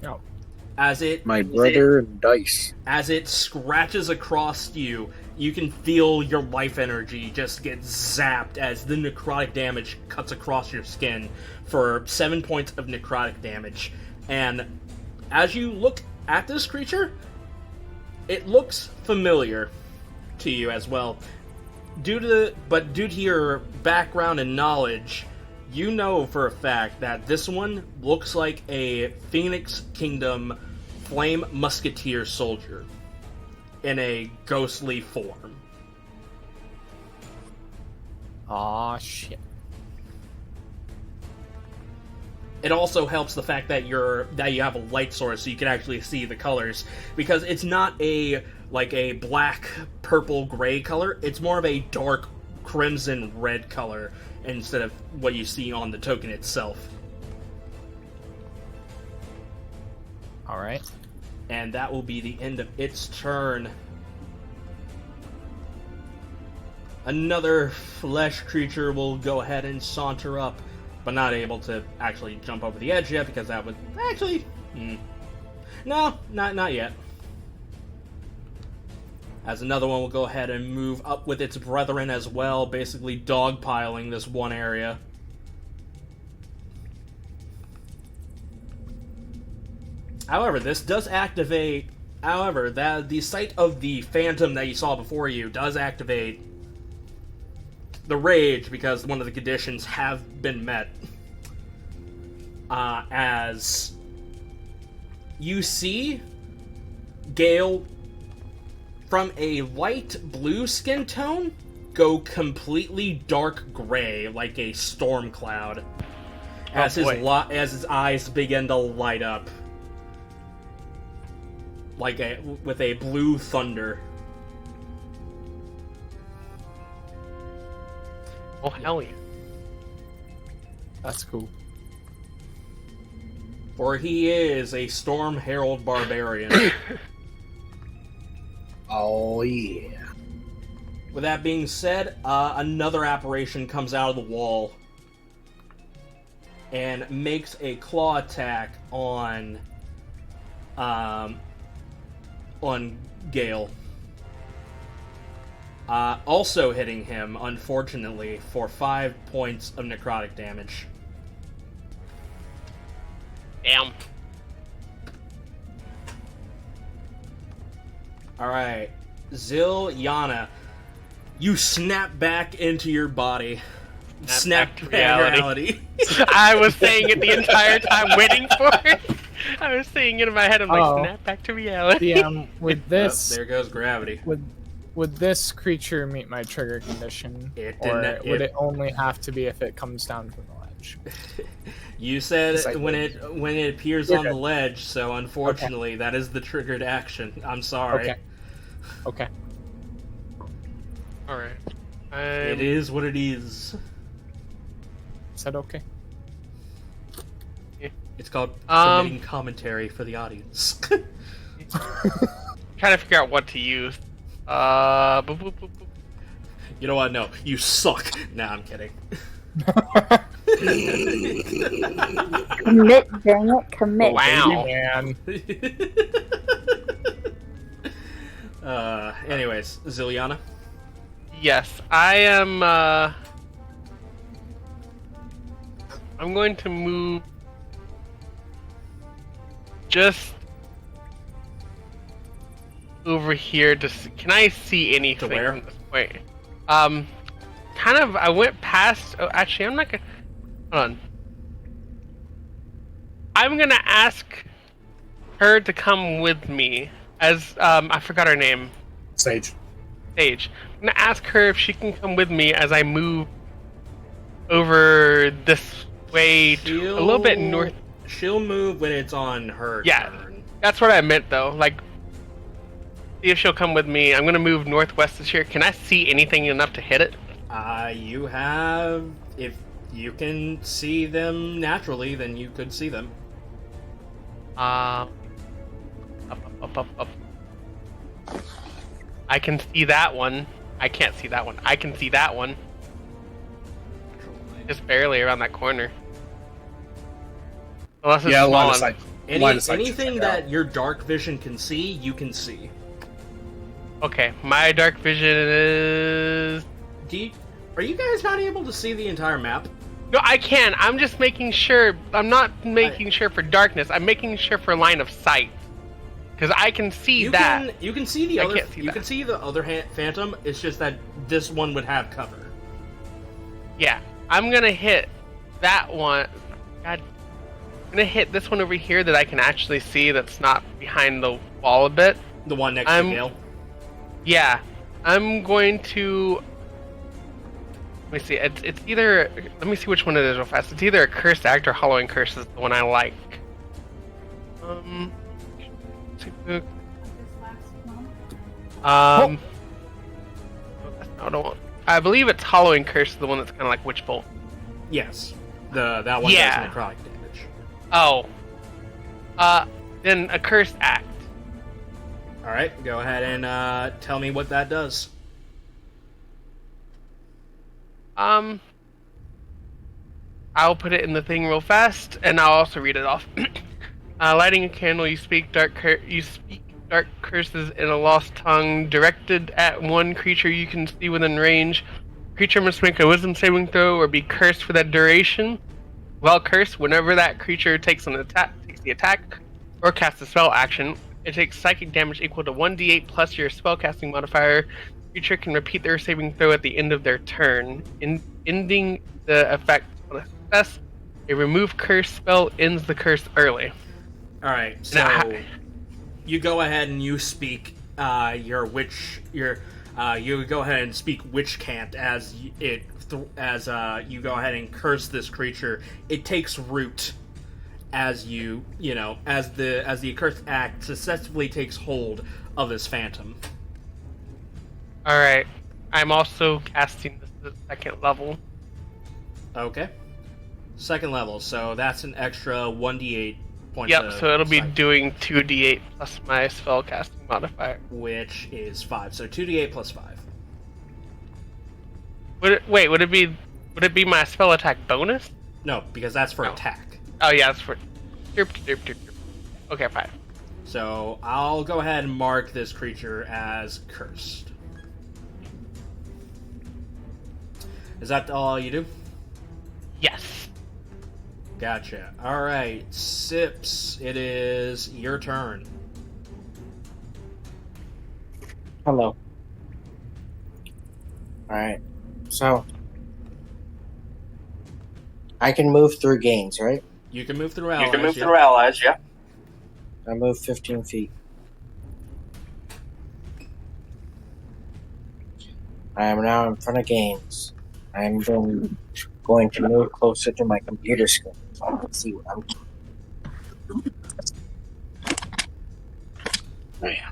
Oh. As it... My brother and dice. As it scratches across you, you can feel your life energy just get zapped as the necrotic damage cuts across your skin for 7 points of necrotic damage. And as you look at this creature, it looks familiar to you as well. Due to your background and knowledge, you know for a fact that this one looks like a Phoenix Kingdom Flame Musketeer soldier in a ghostly form. Aw, shit. It also helps the fact that you have a light source, so you can actually see the colors, because it's not a black, purple, gray color. It's more of a dark crimson red color instead of what you see on the token itself. All right. And that will be the end of its turn. Another flesh creature will go ahead and saunter up, but not able to actually jump over the edge yet, because that would actually... No, not yet. As another one will go ahead and move up with its brethren as well, basically dogpiling this one area. However, this does activate... However, the sight of the phantom that you saw before you does activate the rage, because one of the conditions have been met. As you see Gale, from a light blue skin tone, go completely dark gray, like a storm cloud, as his eyes begin to light up, with a blue thunder. Oh, hell yeah. That's cool. For he is a Storm Herald Barbarian. Oh, yeah. With that being said, another apparition comes out of the wall and makes a claw attack on Gale. Also hitting him, unfortunately, for 5 points of necrotic damage. Damn. Alright, Zilyana, you snap back into your body. Snap back to reality. I was saying it the entire time, waiting for it. I was saying it in my head. I'm like, snap back to reality. With this, there goes gravity. Would this creature meet my trigger condition, would it only have to be if it comes down from the ledge? You said when it appears on the ledge, so unfortunately that is the triggered action. I'm sorry. Okay. All right. It is what it is. Is that okay? It's called submitting commentary for the audience. Trying to figure out what to use. You know what? No, you suck. Nah, I'm kidding. Commit, dang it, commit. Wow. Man. Anyways, Zilyana? Yes, I am, I'm going to move just over here to see, can I see anything To where? from this point? Kind of, I went past, oh, actually, I'm not gonna, hold on. I'm gonna ask her to come with me, as, I forgot her name. Sage. Sage. I'm gonna ask her if she can come with me as I move over this way to a little bit north. She'll move when it's on her turn. That's what I meant though. Like, see if she'll come with me. I'm gonna move northwest this year. Can I see anything enough to hit it? You have, if you can see them naturally, then you could see them. Up. I can see that one. I can't see that one. I can see that one. Just barely around that corner. Unless it's small. Line of sight. Anything that your dark vision can see, you can see. Okay, my dark vision is... Are you guys not able to see the entire map? No, I can. I'm just making sure. I'm not making sure for darkness. I'm making sure for line of sight. Because I can see that. You can see the other. You can see the other phantom. It's just that this one would have cover. Yeah, I'm gonna hit that one. God, I'm gonna hit this one over here that I can actually see. That's not behind the wall a bit. The one next to Gale. Yeah, I'm going to. Let me see. It's either. Let me see which one it is real fast. It's either a cursed act or Hollowing Curse is the one I like. I believe it's Hollowing Curse, the one that's kind of like Witch Bolt. Yes, that one does necrotic damage. Oh, then a Cursed Act. All right, go ahead and tell me what that does. I'll put it in the thing real fast, and I'll also read it off. Lighting a candle, you speak dark curses in a lost tongue directed at one creature you can see within range. Creature must make a wisdom saving throw or be cursed for that duration. While cursed, whenever that creature takes the attack or casts a spell action, it takes psychic damage equal to 1d8 plus your spellcasting modifier. Creature can repeat their saving throw at the end of their turn, ending the effect on a success. A remove curse spell ends the curse early. All right, so you go ahead and you speak you go ahead and speak witch cant as you go ahead and curse this creature. It takes root as as the accursed act successfully takes hold of this phantom. All right, I'm also casting this at the second level. Okay, second level, so that's an extra 1d8 points. Yep, so it'll be doing 2d8 plus my spellcasting modifier, which is 5. So 2d8 plus 5. Would it be my spell attack bonus? No, because that's for attack. Oh yeah, that's for. Okay, 5. So I'll go ahead and mark this creature as cursed. Is that all you do? Yes. Gotcha. Alright, Sips, it is your turn. Hello. Alright, so I can move through gains, right? You can move through allies. Yeah. I move 15 feet. I am now in front of gains. I am going to move closer to my computer screen so I can see what I'm doing. Oh, yeah.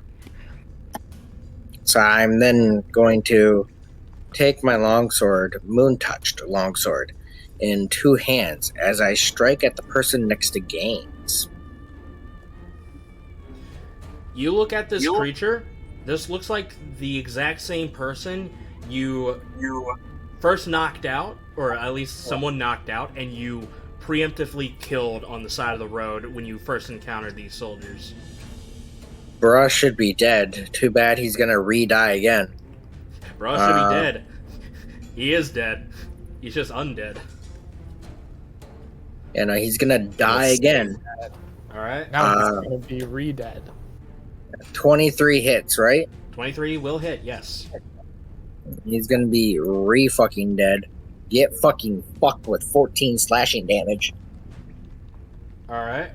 So I'm then going to take my longsword, moon-touched longsword, in 2 hands as I strike at the person next to Gaines. You look at this creature. This looks like the exact same person you first knocked out, or at least someone knocked out, and you preemptively killed on the side of the road when you first encountered these soldiers. Bruh should be dead. Too bad he's gonna re-die again. Bruh should be dead. He is dead. He's just undead. You know, he's gonna die again. Alright. Now he's gonna be re-dead. 23 hits, right? 23 will hit, yes. He's gonna be re-fucking dead. Get fucking fucked with 14 slashing damage. Alright.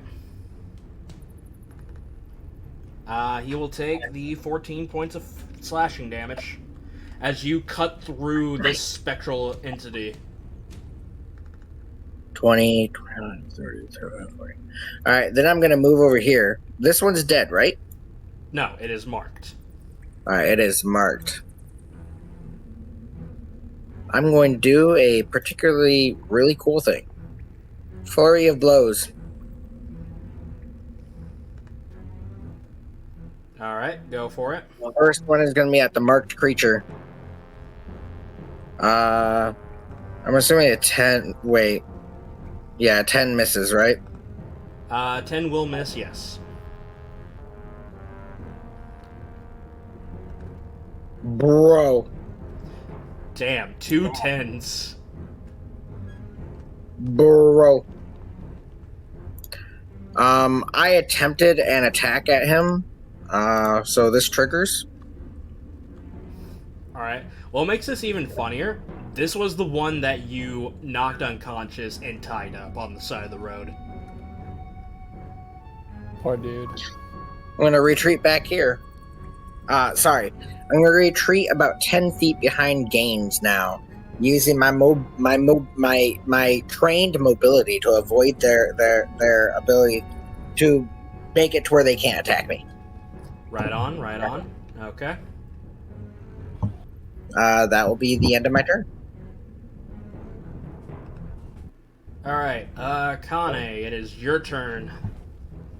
He will take the 14 points of slashing damage as you cut through this spectral entity. 20, 20, 30, 30, 40. Alright, then I'm gonna move over here. This one's dead, right? No, it is marked. Alright, it is marked. I'm going to do a particularly really cool thing. Flurry of blows. All right, go for it. The first one is going to be at the marked creature. I'm assuming a 10. Wait. Yeah, 10 misses, right? 10 will miss, yes. Bro. Damn, 2 10s. Bro. I attempted an attack at him. So this triggers. Alright. What makes this even funnier, this was the one that you knocked unconscious and tied up on the side of the road. Poor dude. I'm going to retreat back here. Sorry. I'm going to retreat about 10 feet behind Gaines now, using my trained mobility to avoid their ability to make it to where they can't attack me. Right on, right on. Okay. That will be the end of my turn. Alright, Akane, it is your turn.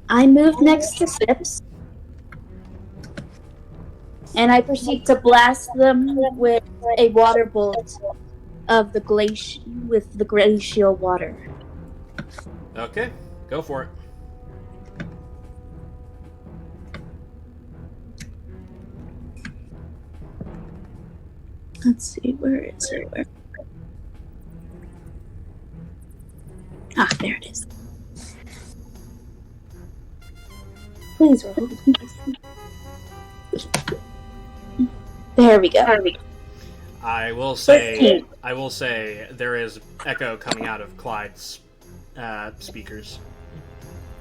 I move next to Sips, and I proceed to blast them with a water bolt of the glacial water. Okay, go for it. Let's see, where is it? Ah, there it is. Please roll. There we go. I will say 13. there is echo coming out of Clyde's speakers.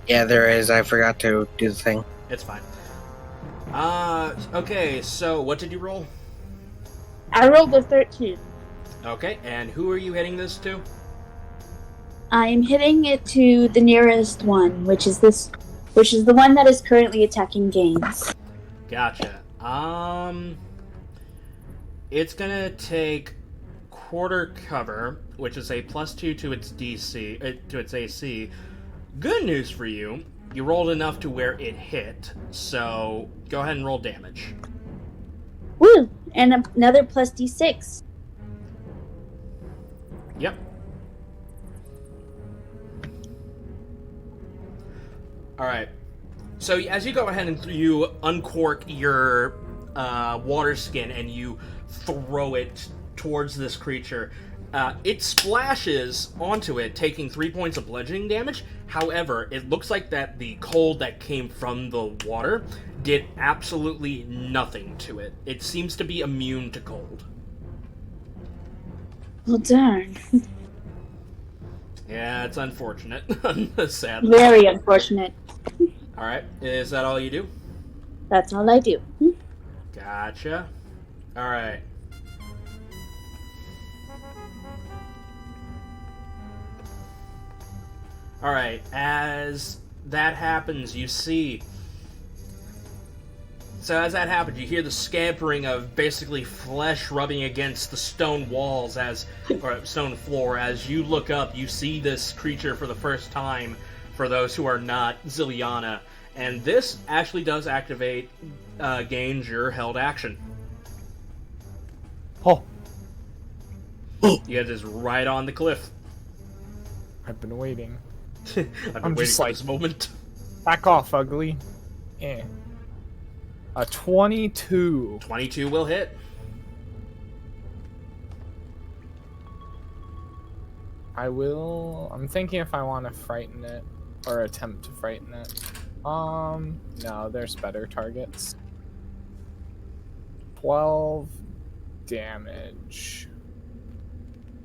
Yeah, there is. I forgot to do the thing. It's fine. Okay, so what did you roll? I rolled a 13. Okay, and who are you hitting this to? I am hitting it to the nearest one, which is the one that is currently attacking Gaines. Gotcha. It's gonna take quarter cover, which is a +2 to its DC, to its AC. Good news for you, you rolled enough to where it hit, so go ahead and roll damage. Woo! And another plus D6. Yep. Alright. So as you go ahead and you uncork your water skin and you throw it towards this creature, it splashes onto it, taking 3 points of bludgeoning damage. However, it looks like that the cold that came from the water did absolutely nothing to it. It seems to be immune to cold. Well, darn. Yeah, it's unfortunate. Sadly. Very unfortunate. Alright, is that all you do? That's all I do. Gotcha. Alright. Alright, as that happens, you see... So as that happens, you hear the scampering of basically flesh rubbing against the stone walls or stone floor. As you look up, you see this creature for the first time, for those who are not Zilyana. And this actually does activate gains your held action. Oh. You guys is right on the cliff. I've been waiting. I've been I'm waiting just for like- this moment. Back off, ugly. Yeah. A 22. 22 will hit. I'm thinking if I want to frighten it, or attempt to frighten it. No, there's better targets. 12 damage.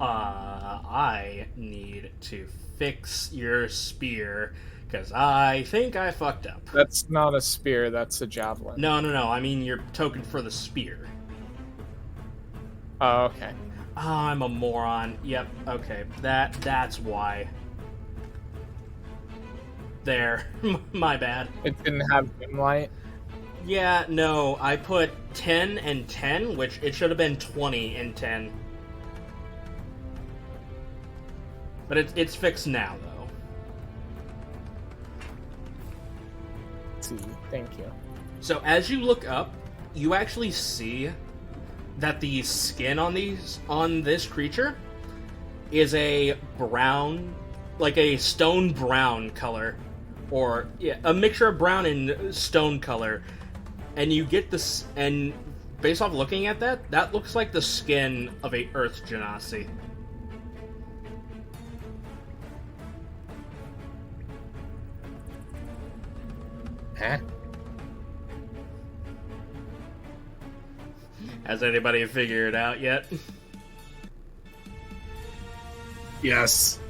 I need to fix your spear, because I think I fucked up. That's not a spear, that's a javelin. No, I mean your token for the spear. Oh, okay. Oh, I'm a moron. Yep, okay. That's why. There. My bad. It didn't have dim light. Yeah, no, I put 10 and 10, which it should have been 20 and 10. But it's fixed now, though. See, thank you. So as you look up, you actually see that the skin on this creature is a brown, like a stone brown color, or a mixture of brown and stone color. And you get this, and based off looking at that, that looks like the skin of a Earth Genasi. Huh? Has anybody figured it out yet? Yes.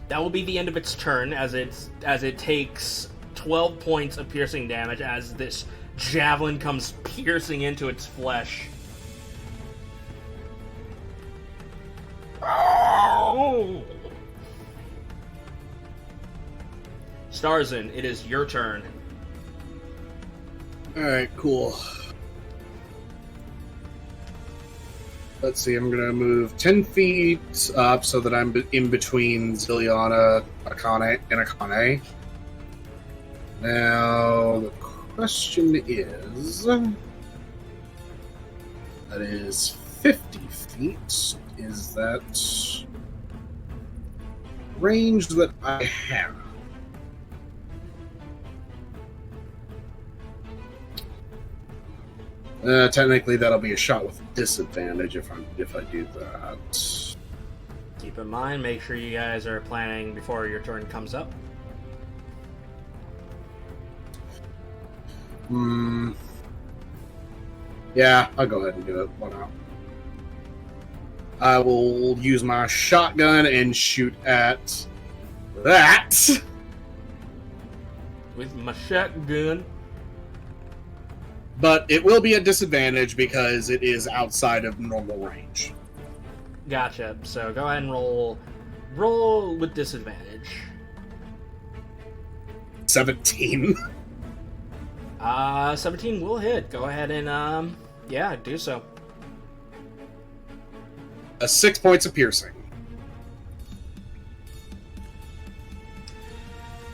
That will be the end of its turn, as it takes 12 points of piercing damage as this javelin comes piercing into its flesh. Starzin, it is your turn. Alright, cool. Let's see, I'm gonna move 10 feet up so that I'm in between Zilyana, Akane, and Akane. Now, the question is... That is 50 feet. Is that range that I have? Technically, that'll be a shot with disadvantage if I do that. Keep in mind, make sure you guys are planning before your turn comes up. Yeah, I'll go ahead and do it. Why not? I will use my shotgun and shoot at that. With my shotgun. But it will be a disadvantage because it is outside of normal range. Gotcha. So go ahead and roll with disadvantage. 17. 17 will hit. Go ahead and yeah, do so. 6 points of piercing.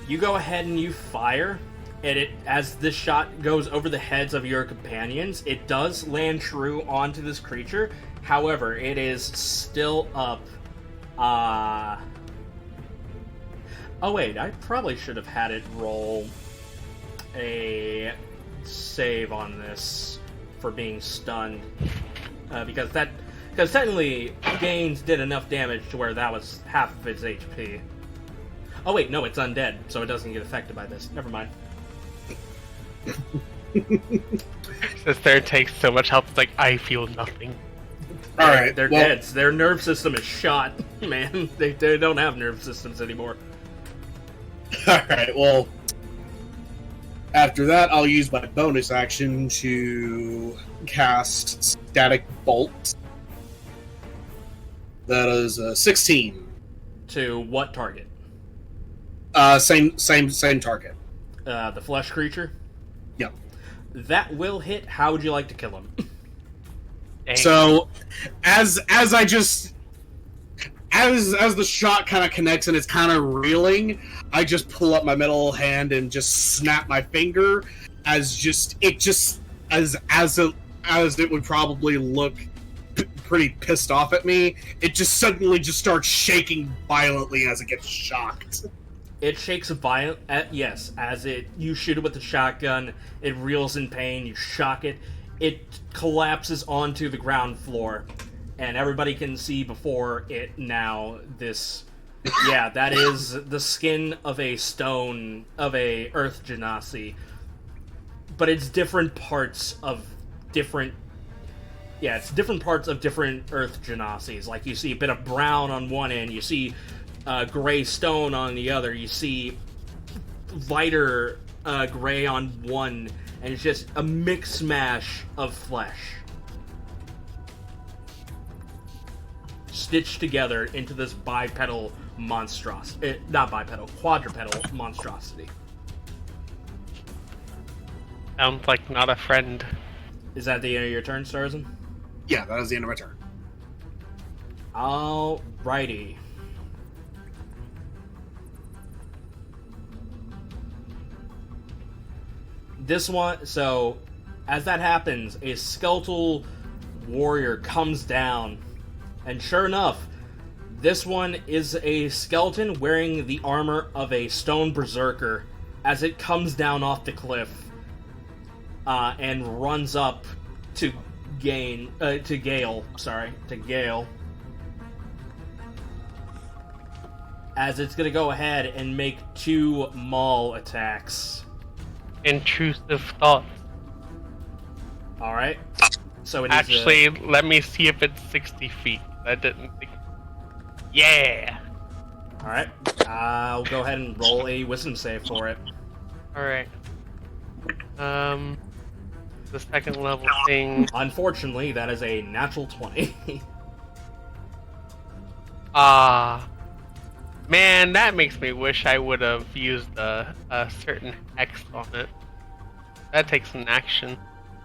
You go ahead and you fire, and as this shot goes over the heads of your companions, it does land true onto this creature. However, it is still up. Oh wait, I probably should have had it roll a save on this for being stunned, because technically Gaines did enough damage to where that was half of its HP. Oh wait, no, it's undead, so it doesn't get affected by this. Never mind. This third takes so much help, it's like, I feel nothing. Alright, they're dead. Their nerve system is shot, man. They don't have nerve systems anymore. Alright, well, after that, I'll use my bonus action to cast Static Bolt. That is 16. To what target? Same target. The flesh creature? Yep. That will hit. How would you like to kill him? So, as the shot kind of connects and it's kind of reeling, I just pull up my middle hand and just snap my finger, as it would probably look pretty pissed off at me. It just suddenly just starts shaking violently as it gets shocked. It shakes yes, as you shoot it with the shotgun, it reels in pain, you shock it, it collapses onto the ground floor, and everybody can see before it now that is the skin of a Earth Genasi, but it's different parts of different Earth Genasis. Like, you see a bit of brown on one end, you see gray stone on the other, you see lighter gray on one, and it's just a mix mash of flesh stitched together into this quadrupedal monstrosity. Sounds like not a friend. Is that the end of your turn, Starzin? Yeah, that is the end of my turn. Alrighty. This one, so as that happens, a skeletal warrior comes down, and sure enough, this one is a skeleton wearing the armor of a stone berserker as it comes down off the cliff and runs up to Gale. As it's gonna go ahead and make 2 maul attacks. Intrusive thoughts. Alright. So it is Actually, let me see if it's 60 feet. I didn't think. Yeah! Alright. I'll go ahead and roll a wisdom save for it. Alright. The second level thing. Unfortunately, that is a natural 20. Man, that makes me wish I would have used a certain hex on it. That takes an action.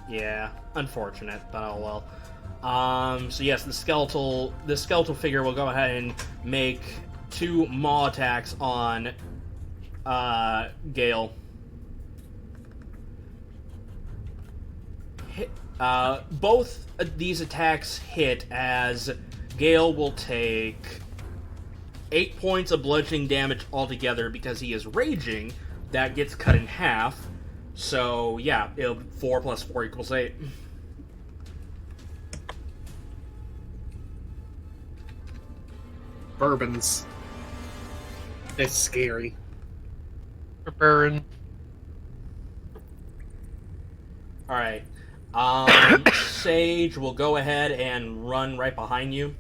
Yeah, unfortunate, but oh well. So yes, the skeletal figure will go ahead and make 2 maw attacks on Gale. Both of these attacks hit, as Gale will take 8 points of bludgeoning damage altogether because he is raging. That gets cut in half. So yeah, 4 plus 4 equals 8. Bourbons. It's scary. Burn. Alright. Sage will go ahead and run right behind you.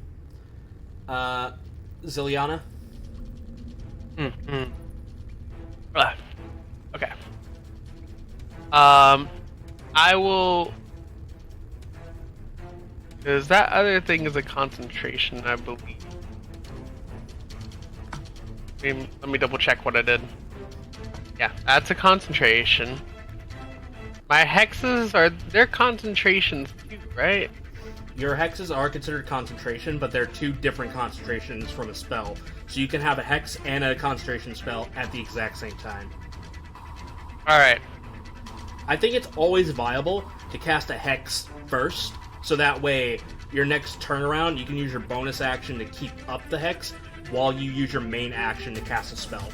Zilyana? Okay. I will... Because that other thing is a concentration, I believe. Let me double check what I did. Yeah, that's a concentration. My hexes they're concentrations too, right? Your hexes are considered concentration, but they're 2 different concentrations from a spell. So you can have a hex and a concentration spell at the exact same time. Alright. I think it's always viable to cast a hex first, so that way your next turnaround you can use your bonus action to keep up the hex while you use your main action to cast a spell.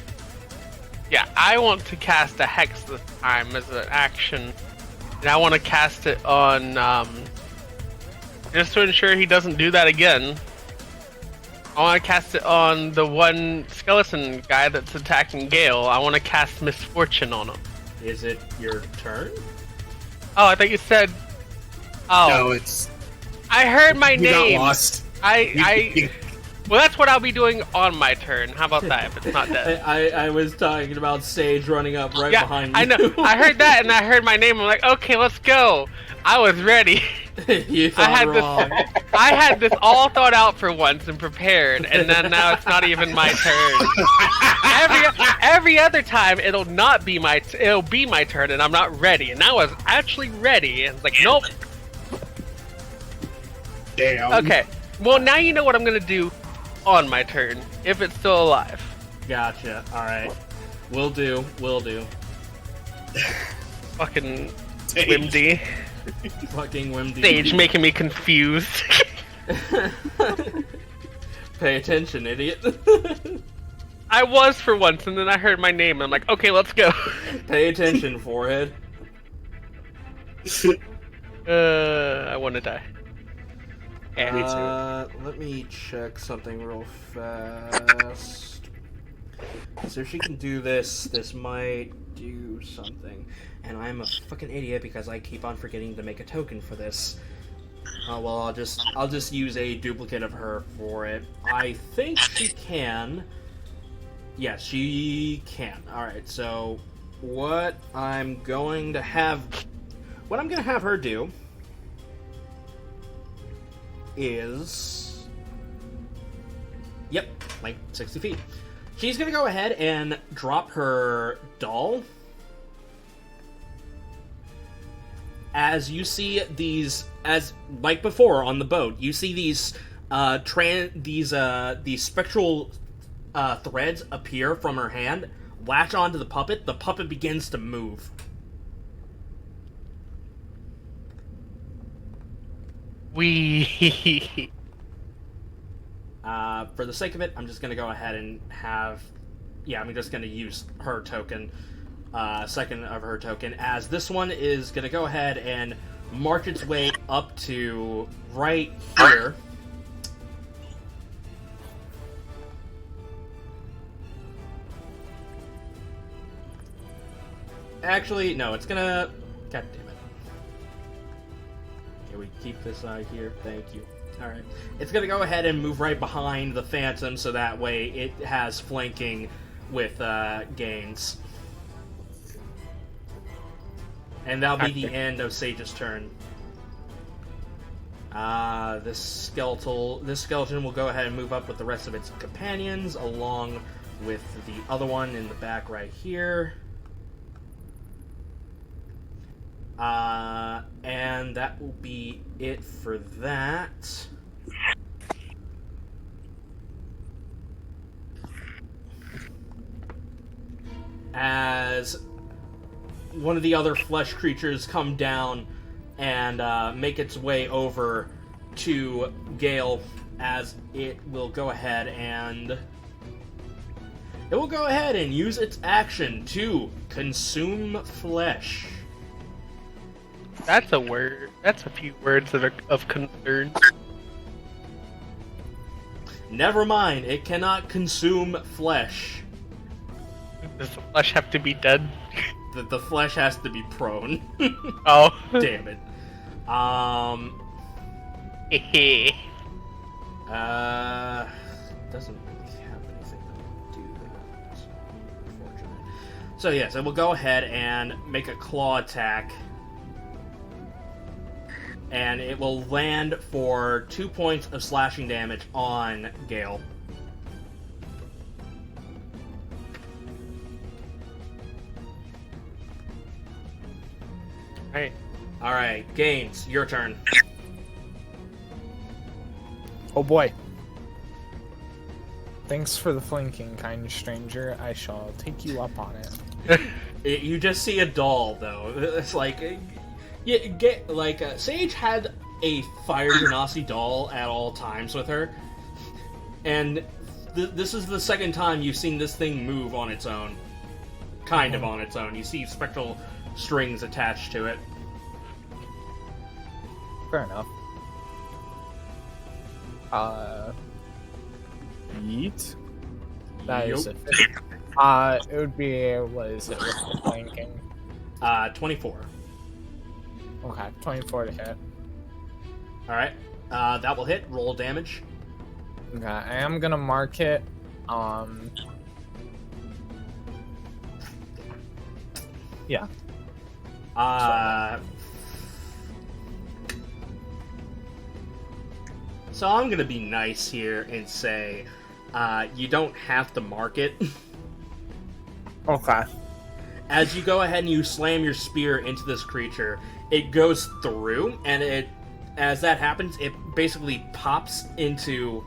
Yeah, I want to cast a hex this time as an action. And I want to cast it on, just to ensure he doesn't do that again. I want to cast it on the one skeleton guy that's attacking Gale. I want to cast Misfortune on him. Is it your turn? Oh, I thought you said... Oh. No, it's... I heard my name! Got lost. Well, that's what I'll be doing on my turn. How about that, if it's not dead? I was talking about Sage running up right behind you. I know. I heard that, and I heard my name. I'm like, okay, let's go. I was ready. You thought wrong. I had this all thought out for once and prepared, and then now it's not even my turn. Every other time, it'll be my turn, and I'm not ready. And now I was actually ready, and it's like, nope. Damn. Okay. Well, now you know what I'm gonna do on my turn, if it's still alive. Gotcha. Alright. Will do. Fucking Whimsy. Fucking Whimsy. Sage making me confused. Pay attention, idiot. I was for once, and then I heard my name, and I'm like, okay, let's go. Pay attention, forehead. I want to die. Let me check something real fast. So if she can do this, this might do something. And I'm a fucking idiot because I keep on forgetting to make a token for this. Well, I'll just use a duplicate of her for it. I think she can. Yes, she can. Alright, so what I'm going to have her do is, yep, like 60 feet. She's gonna go ahead and drop her doll as you see these, as like before on the boat, you see these these spectral threads appear from her hand, latch onto the puppet. The puppet begins to move. For the sake of it, I'm just gonna go ahead and have, I'm just gonna use her token, second of her token, as this one is gonna go ahead and march its way up to right here. Actually, no, it's gonna... God damn it. Can we keep this here? Thank you. Alright. It's gonna go ahead and move right behind the Phantom, so that way it has flanking with Gaines. And that'll be the end of Sage's turn. This skeleton will go ahead and move up with the rest of its companions, along with the other one in the back right here. And that will be it for that. As one of the other flesh creatures come down and make its way over to Gale, as it will go ahead and use its action to consume flesh. That's a word. That's a few words that are of concern. Never mind, it cannot consume flesh. Does the flesh have to be dead? The flesh has to be prone. Oh. Damn it. Doesn't really have anything to do that. Unfortunate. So yes, it will go ahead and make a claw attack. And it will land for 2 points of slashing damage on Gale. Alright, Gaines, your turn. Oh boy. Thanks for the flanking, kind stranger. I shall take you up on it. You just see a doll, though. It's like... Sage had a Fire Genasi doll at all times with her, and this is the second time you've seen this thing move on its own. Kind of on its own. You see spectral strings attached to it. Fair enough. Yeet. That is it. It would be, what is it with the flanking? 24. Okay, 24 to hit. Alright, that will hit. Roll damage. Okay, I am gonna mark it. Yeah. So I'm gonna be nice here and say, you don't have to mark it. Okay. As you go ahead and you slam your spear into this creature, it goes through, and as that happens, it basically pops into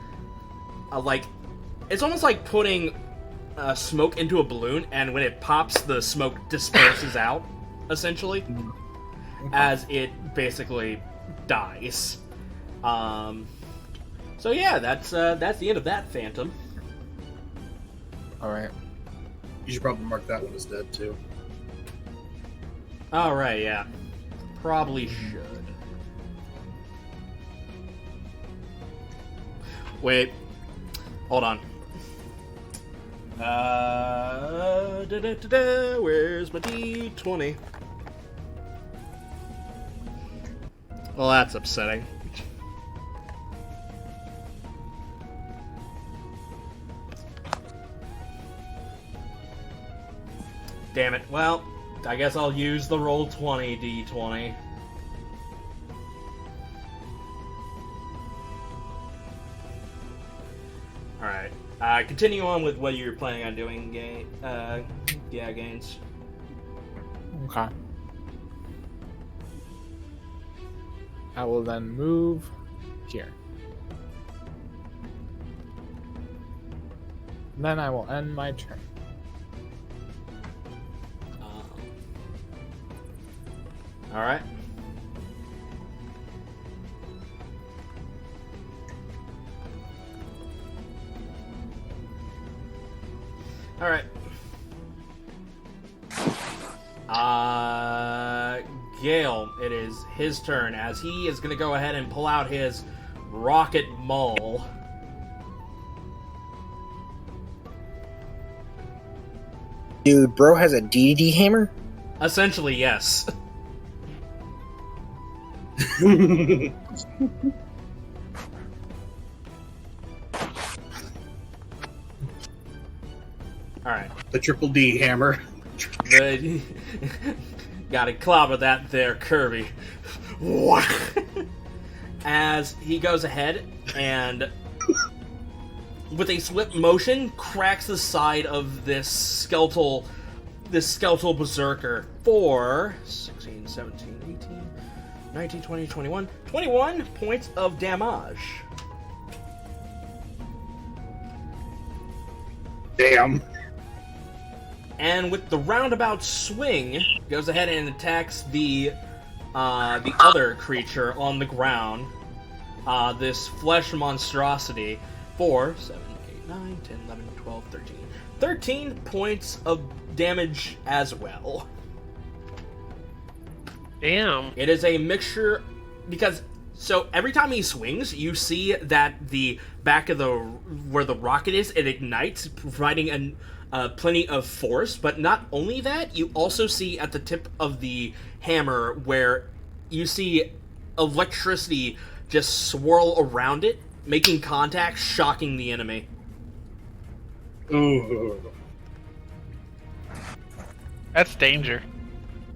it's almost like putting smoke into a balloon, and when it pops, the smoke disperses out, essentially, as it basically dies. So yeah, that's the end of that Phantom. All right. You should probably mark that one as dead too. All right, yeah, probably should. Wait, hold on. Where's my D20? Well, that's upsetting. Damn it. Well, I guess I'll use the roll 20 D20. Alright. Continue on with what you're planning on doing, Gaines. Okay. I will then move here. Then I will end my turn. All right. All right. Gale, it is his turn as he is going to go ahead and pull out his rocket maul. Dude, bro has a DDD hammer? Essentially, yes. Alright. The triple D hammer. Gotta clobber that there, Kirby. As he goes ahead and, with a swift motion, cracks the side of this skeletal berserker for 16, 17, 18, 19, 20, 21. 21 points of damage. Damn. And with the roundabout swing, goes ahead and attacks the other creature on the ground. This flesh monstrosity for 7, 8, 9, 10, 11, 12, 13. 13 points of damage as well. Damn. It is a mixture, because so every time he swings, you see that the back of where the rocket is, it ignites, providing plenty of force. But not only that, you also see at the tip of the hammer where you see electricity just swirl around it, making contact, shocking the enemy. Ooh. That's danger.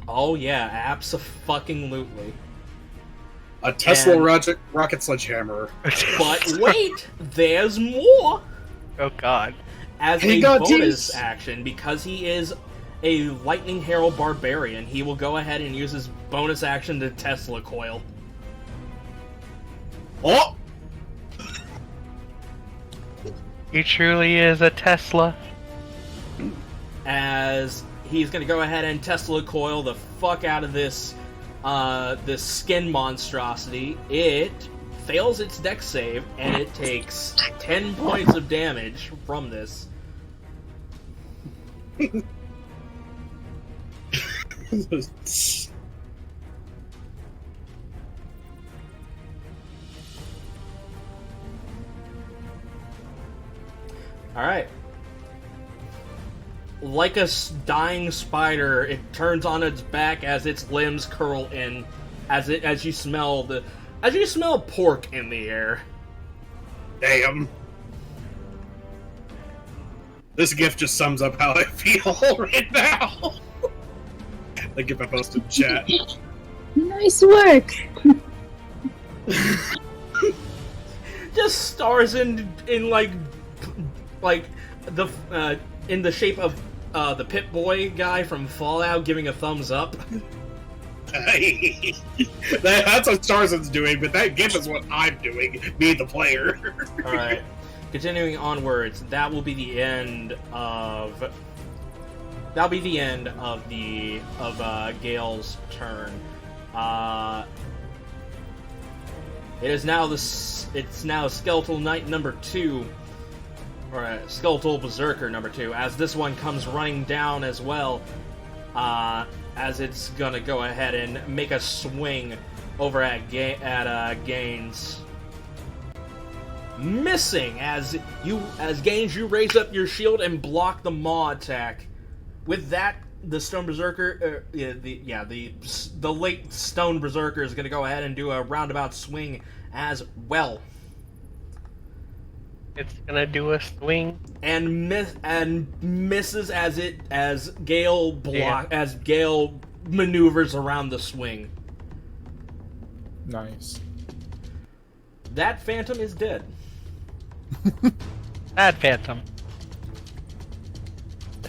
Oh yeah, abso-fucking-lutely. A Tesla rocket sledgehammer. But wait, there's more! Oh god. As a bonus action, because he is a Lightning Herald Barbarian, he will go ahead and use his bonus action to Tesla Coil. Oh! He truly is a Tesla. As he's gonna go ahead and Tesla Coil the fuck out of this skin monstrosity. It fails its dex save, and it takes 10 points of damage from this. Alright. Like a dying spider, it turns on its back as its limbs curl in, as you smell pork in the air. Damn. This gift just sums up how I feel right now. The gift I posted in chat. Nice work. Just Starzin in like the in the shape of the Pip-Boy guy from Fallout giving a thumbs up. That's what Starzin's doing, but that GIF is what I'm doing, me the player. Alright. Continuing onwards, that will be the end of Gale's turn. It's now Skeletal Knight number 2. Or Skeletal Berserker number 2, as this one comes running down as well, as it's gonna go ahead and make a swing over at Gaines. Missing as Gaines, you raise up your shield and block the maw attack. With that, the Stone Berserker, the late Stone Berserker is gonna go ahead and do a roundabout swing as well. It's gonna do a swing and misses as Gale maneuvers around the swing. Nice. That Phantom is dead. Bad Phantom.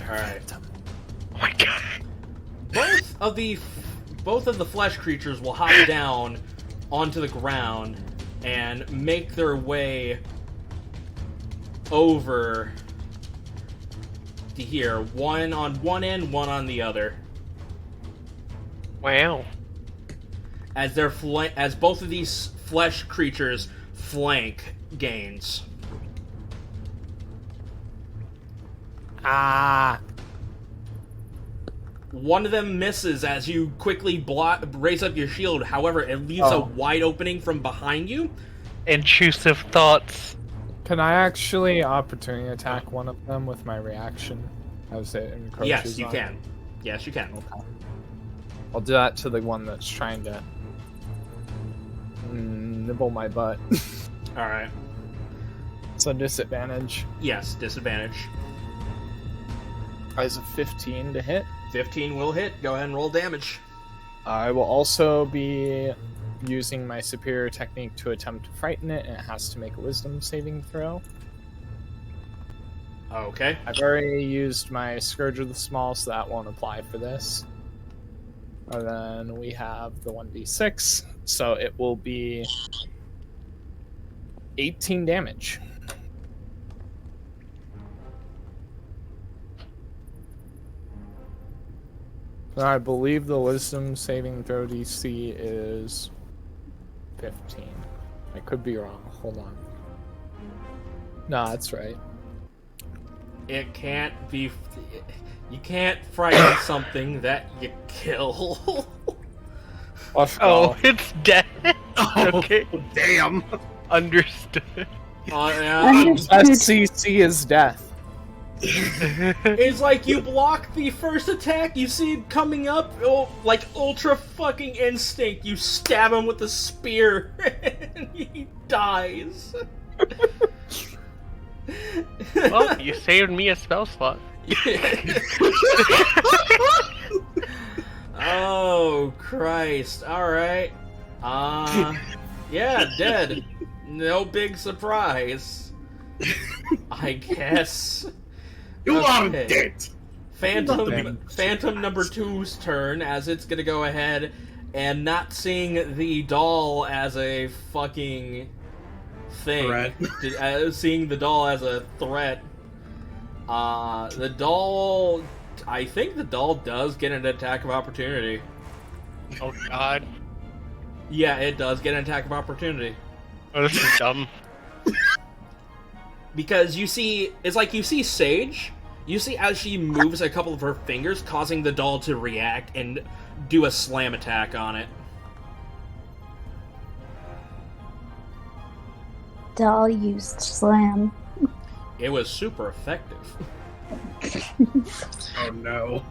Alright. Oh my god. Both of the flesh creatures will hop down onto the ground and make their way over to here. One on one end, one on the other. Wow. As as both of these flesh creatures flank Gaines. One of them misses as you quickly raise up your shield. However, it leaves a wide opening from behind you. Intrusive thoughts. Can I actually opportunity attack one of them with my reaction? As it encroaches Yes, you on can. me? Yes, you can. Okay. I'll do that to the one that's trying to nibble my butt. Alright. So disadvantage. Yes, disadvantage. Is a 15 to hit. 15 will hit. Go ahead and roll damage. I will also be using my superior technique to attempt to frighten it, and it has to make a wisdom saving throw. Okay. I've already used my Scourge of the Small, so that won't apply for this. And then we have the 1d6, so it will be 18 damage. I believe the wisdom saving throw DC is 15. I could be wrong. Hold on. No, that's right. It can't be... You can't frighten something that you kill. Oh, it's dead. Okay. Damn. Understood. SCC is death. It's like you block the first attack, you see it coming up, like ultra fucking instinct, you stab him with a spear, and he dies. Well, you saved me a spell slot. Oh, Christ. Alright. Yeah, dead. No big surprise. I guess. You are Okay. dead. Phantom number 2's turn, as it's gonna go ahead and not seeing the doll as a fucking thing. Threat. Seeing the doll as a threat. The doll... I think the doll does get an attack of opportunity. Oh god. Yeah, it does get an attack of opportunity. Oh, this is dumb. Because you see, it's like you see Sage, you see as she moves a couple of her fingers, causing the doll to react and do a slam attack on it. Doll used slam. It was super effective. Oh no.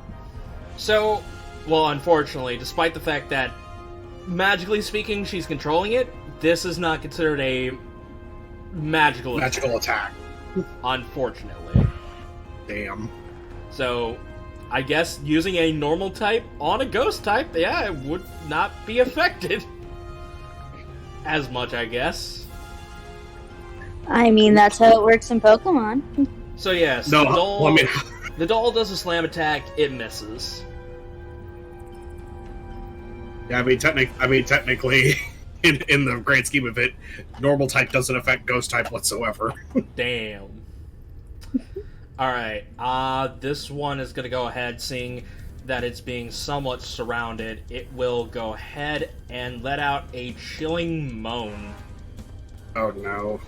So, well, unfortunately, despite the fact that, magically speaking, she's controlling it, this is not considered a magical attack. Unfortunately. Damn. So, I guess using a normal type on a ghost type, yeah, it would not be affected. As much, I guess. I mean, that's how it works in Pokemon. So yes, No, the doll does a slam attack, it misses. Yeah, I mean, technically, in the grand scheme of it, normal type doesn't affect ghost type whatsoever. Damn. Alright, this one is gonna go ahead, seeing that it's being somewhat surrounded, it will go ahead and let out a chilling moan. Oh no.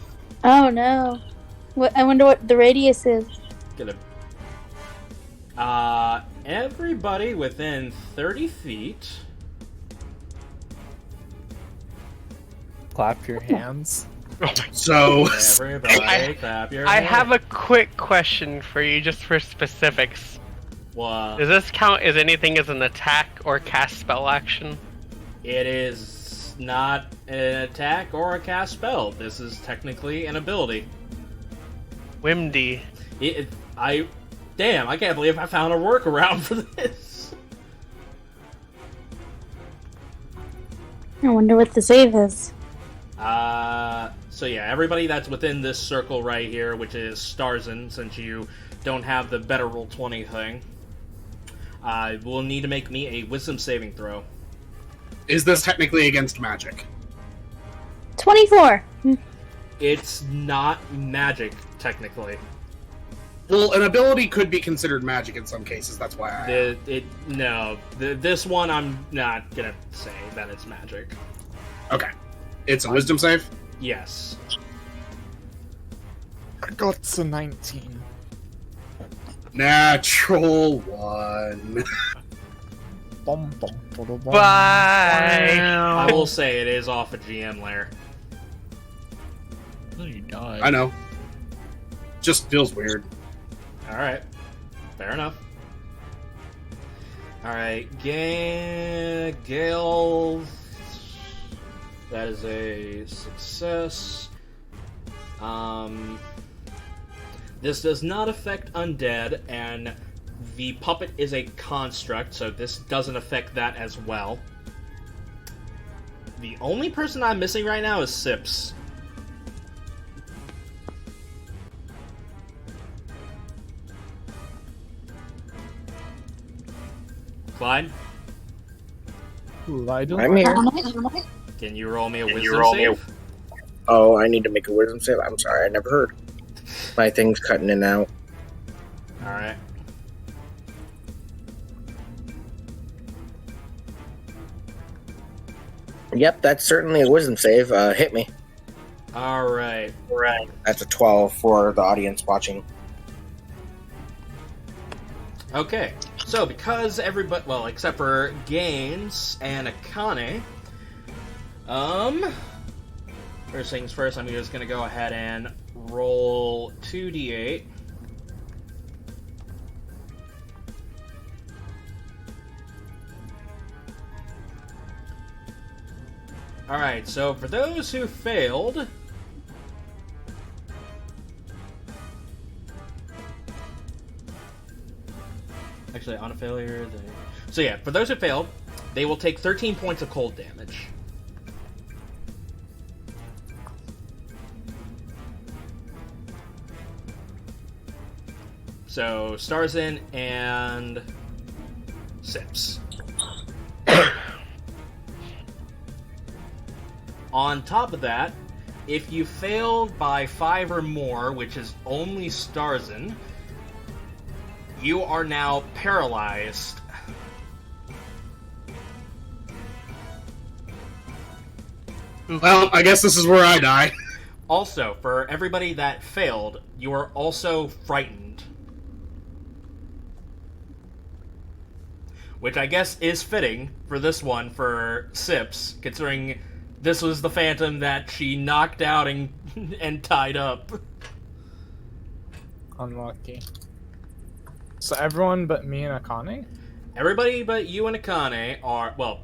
Oh no. I wonder what the radius is. Everybody within 30 feet. Clap your hands. So, Everybody clap your I hands. have a quick question for you, just for specifics. What? Does this count as anything as an attack or cast spell action? It is not an attack or a cast spell. This is technically an ability. Whimdy. Damn, I can't believe I found a workaround for this. I wonder what the save is. So yeah, everybody that's within this circle right here, which is Starzin, since you don't have the better roll 20 thing, will need to make me a wisdom saving throw. is this technically against magic? 24. It's not magic, technically. Well, an ability could be considered magic in some cases. That's why I. This one I'm not gonna say that it's magic. Okay, it's a wisdom save. Yes. I got a 19. Natural 1. Bye. I will say it is off a GM layer. Oh, you died. I know. Just feels weird. Alright. Fair enough. Alright, Gale. That is a success. This does not affect undead, and the puppet is a construct, so this doesn't affect that as well. The only person I'm missing right now is Sips. Clyde? I'm here. Can you roll me a wisdom save? Oh, I need to make a wisdom save? I'm sorry, I never heard. My thing's cutting in and out. Alright. Yep, that's certainly a wisdom save. Hit me. Alright. Right. That's a 12 for the audience watching. Okay. So, because everybody, well, except for Gaines and Akane, first things first, I'm just going to go ahead and roll 2d8. Alright, so for those who failed, actually, on a failure, so yeah, for those who failed, they will take 13 points of cold damage. So, Starzin and Sips. On top of that, if you failed by 5 or more, which is only Starzin, you are now paralyzed. Well, I guess this is where I die. Also, for everybody that failed, you are also frightened. Which I guess is fitting for this one for Sips, considering this was the phantom that she knocked out and tied up. Unlucky. So everyone but me and Akane? Everybody but you and Akane are, well,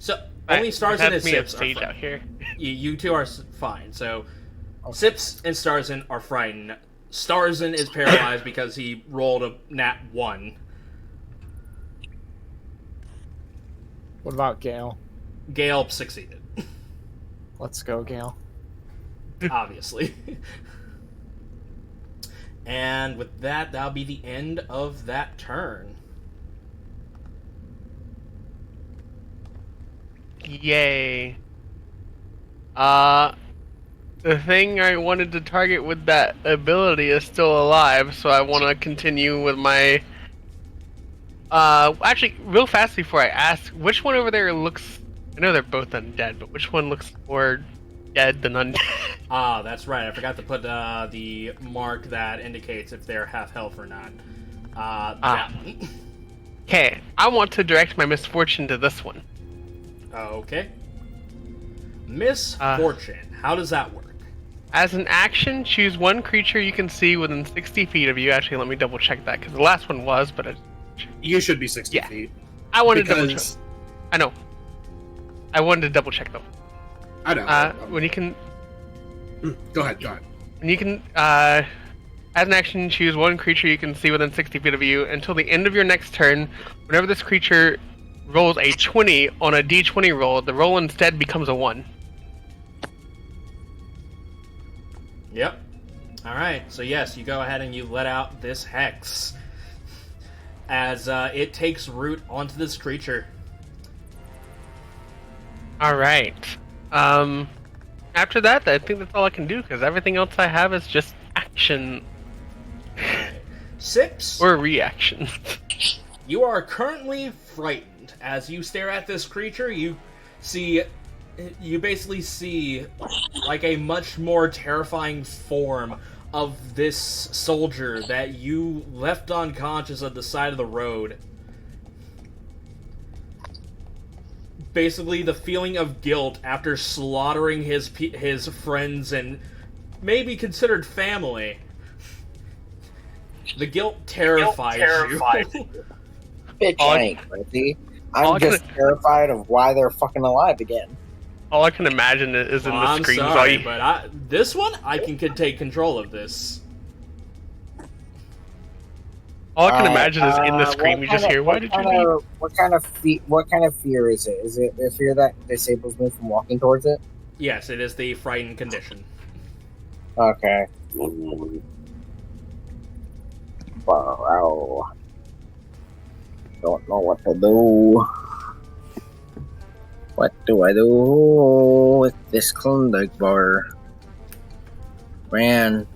so only Starzin and Sips are stage frightened. out here. You two are fine. So Okay. Sips and Starzin are frightened. Starzin is paralyzed because he rolled a nat 1. What about Gale? Gale succeeded. Let's go, Gale. Obviously. And with that, that'll be the end of that turn. Yay. The thing I wanted to target with that ability is still alive, so I want to continue with my... actually, real fast before I ask, which one over there looks... I know they're both undead, but which one looks more dead than undead? Ah, that's right. I forgot to put the mark that indicates if they're half health or not. That one. Okay, I want to direct my misfortune to this one. Okay. Misfortune. How does that work? As an action, choose one creature you can see within 60 feet of you. Actually, let me double check that, because the last one was, but You should be 60 Yeah. feet. I wanted to double check. Because... I know. I wanted to double check, though. I know. When you can... Go ahead. And you can, as an action, choose one creature you can see within 60 feet of you. Until the end of your next turn, whenever this creature rolls a 20 on a d20 roll, the roll instead becomes a 1. Yep. Alright, so yes, you go ahead and you let out this hex. As it takes root onto this creature. Alright. After that, I think that's all I can do, because everything else I have is just action. Sips? Or reaction. You are currently frightened. As you stare at this creature, you basically see like a much more terrifying form of this soldier that you left unconscious at the side of the road. Basically, the feeling of guilt after slaughtering his friends and maybe considered family. The guilt terrifies you. Bitch, I ain't crazy. I'm just terrified of why they're fucking alive again. All I can imagine is in the screams. I'm sorry, but this one, I can take control of this. All I can imagine is in the scream you just hear, why did you leave? What kind of fear is it? Is it a fear that disables me from walking towards it? Yes, it is the frightened condition. Okay. Wow. Don't know what to do. What do I do with this Klondike bar? Man.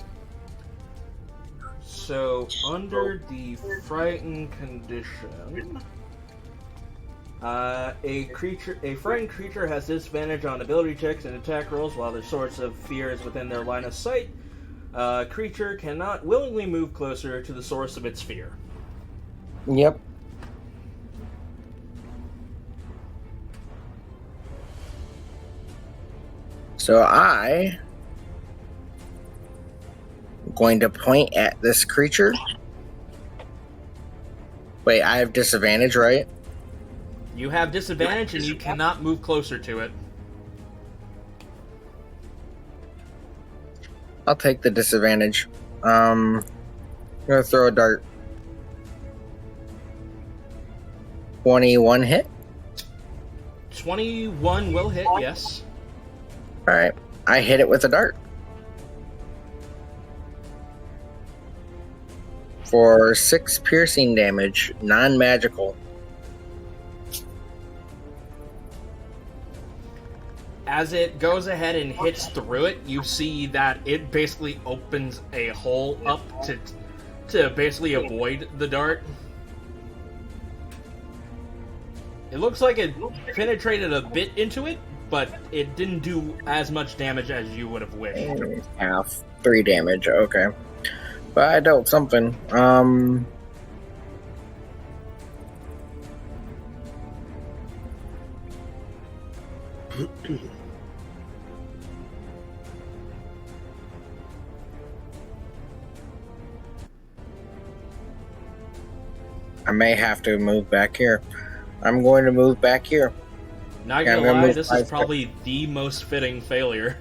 So, under the frightened condition, a frightened creature has disadvantage on ability checks and attack rolls while their source of fear is within their line of sight. Creature cannot willingly move closer to the source of its fear. Yep. So I'm going to point at this creature. Wait, I have disadvantage, right? You have disadvantage and you cannot move closer to it. I'll take the disadvantage. I'm gonna throw a dart. 21 hit? 21 will hit, yes. Alright, I hit it with a dart. For 6 piercing damage, non-magical. As it goes ahead and hits through it, you see that it basically opens a hole up to basically avoid the dart. It looks like it penetrated a bit into it, but it didn't do as much damage as you would have wished. Half. 3 damage, okay. But I dealt something. I may have to move back here. I'm going to move back here. Not gonna lie, this is probably the most fitting failure.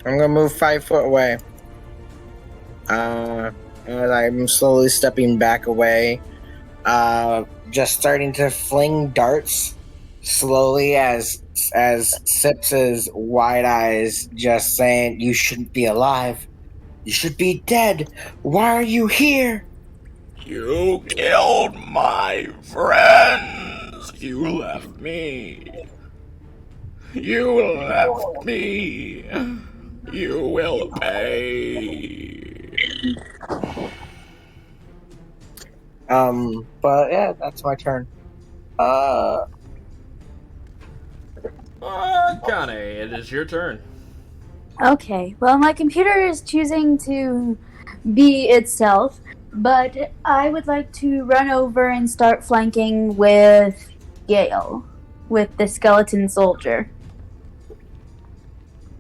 I'm gonna move 5 foot away. And I'm slowly stepping back away. Just starting to fling darts slowly as Sips's wide eyes just saying, "You shouldn't be alive. You should be dead. Why are you here?" You killed my friends. You left me. You left me. You will pay. But yeah, that's my turn. Akane, it is your turn. Okay, well, my computer is choosing to be itself, but I would like to run over and start flanking with Gale, with the skeleton soldier.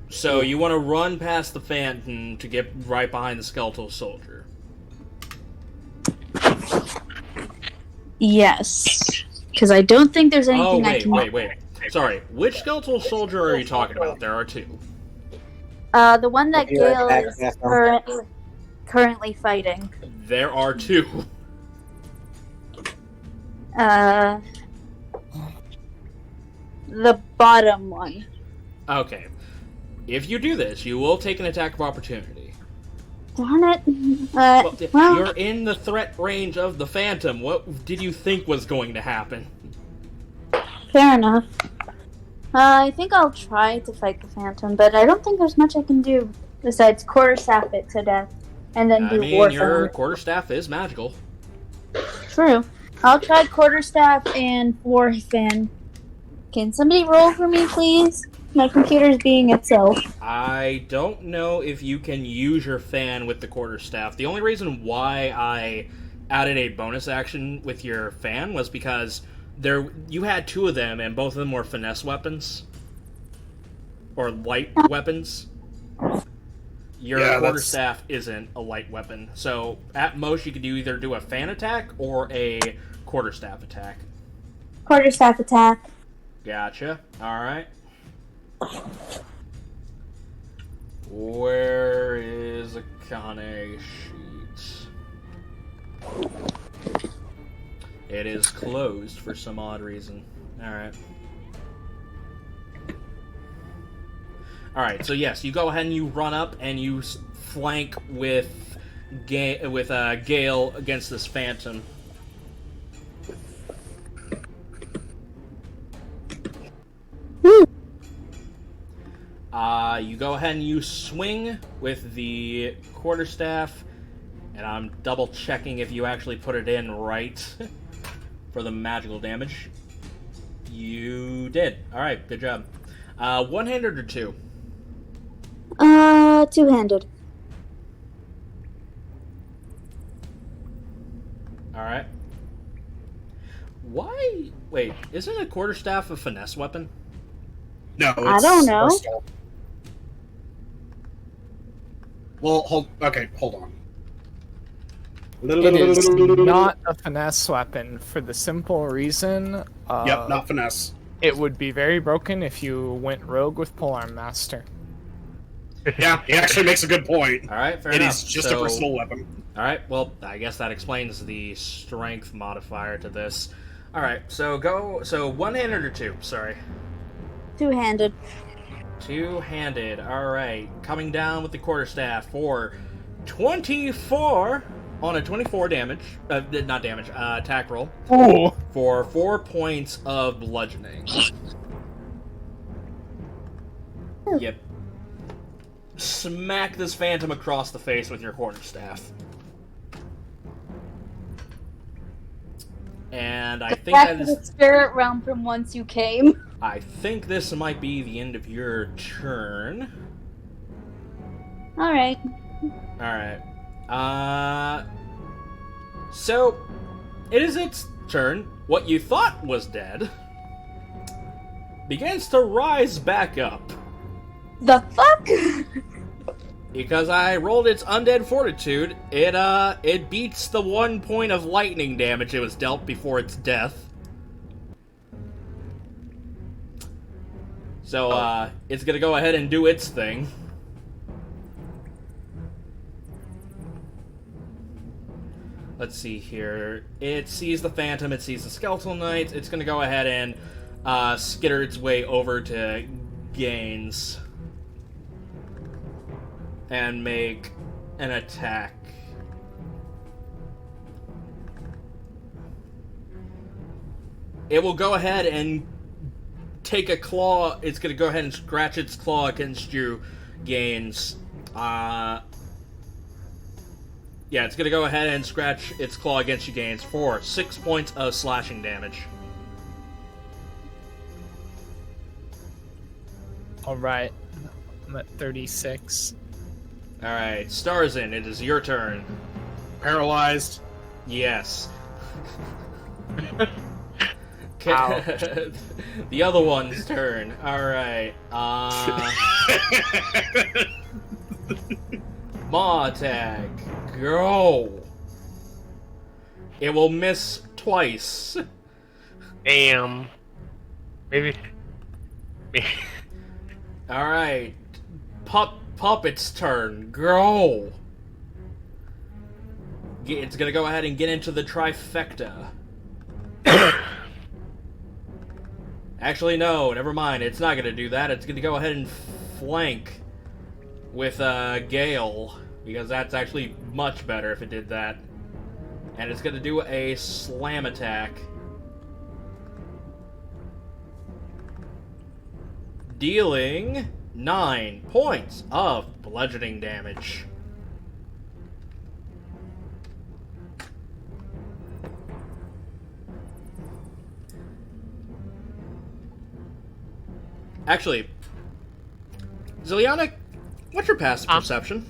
So you want to run past the Phantom to get right behind the skeletal soldier? Yes, because I don't think there's anything I can... Wait. Sorry, which skeletal soldier are you talking about? There are 2. The one that Gale is currently fighting. There are 2. The bottom one. Okay. If you do this, you will take an attack of opportunity. Darn it. Well, you're in the threat range of the Phantom. What did you think was going to happen? Fair enough. I think I'll try to fight the Phantom, but I don't think there's much I can do besides quarterstaff it to death and then do your Warfang. quarterstaff is magical. True. I'll try quarterstaff and Warfang. Can somebody roll for me, please? My computer's being itself. I don't know if you can use your fan with the quarterstaff. The only reason why I added a bonus action with your fan was because you had 2 of them, and both of them were finesse weapons. Or light weapons. Your quarterstaff isn't a light weapon. So, at most, you could either do a fan attack or a quarterstaff attack. Quarterstaff attack. Gotcha. Alright. Where is Akane sheet? It is closed for some odd reason. Alright. Alright, so yes, you go ahead and you run up and you flank with Gale against this Phantom. You go ahead and you swing with the quarterstaff, and I'm double checking if you actually put it in right for the magical damage. You did. Alright, good job. One-handed or 2? Two-handed. Alright. Why? Wait, isn't a quarterstaff a finesse weapon? No, it's I don't know. versatile. Well, hold on. It is not a finesse weapon for the simple reason. Yep, not finesse. It would be very broken if you went rogue with Polearm Master. Yeah, he actually makes a good point. Alright, fair It enough. is just a versatile weapon. Alright, well, I guess that explains the strength modifier to this. Alright, so one-handed or 2? Sorry. Two-handed. Two-handed, alright. Coming down with the quarterstaff for 24 on a 24 damage. Not damage, attack roll. Ooh. For 4 points of bludgeoning. Yep. Smack this Phantom across the face with your quarterstaff. And I think Back that to the is... spirit realm from whence you came. I think this might be the end of your turn. Alright. Alright. So, it is its turn. What you thought was dead begins to rise back up. The fuck? Because I rolled its Undead Fortitude, it beats the 1 point of lightning damage it was dealt before its death. So, it's gonna go ahead and do its thing. Let's see here. It sees the Phantom, it sees the Skeletal Knight. It's gonna go ahead and skitter its way over to Gaines and make an attack. It will go ahead and take a claw. It's going to go ahead and scratch its claw against you, Gaines. Yeah, it's going to go ahead and scratch its claw against you, Gaines, for 6 points of slashing damage. Alright. I'm at 36. Alright, Starzin, it is your turn. Paralyzed. Yes. Ouch. The other one's turn. Alright. Maw attack. Go. It will miss twice. Damn. Maybe. Alright. Puppet's turn. Go. It's gonna go ahead and get into the trifecta. Actually, no, never mind. It's not gonna do that. It's gonna go ahead and flank with Gale, because that's actually much better if it did that. And it's gonna do a slam attack. dealing 9 points of bludgeoning damage. Actually, Zilyana, what's your passive perception?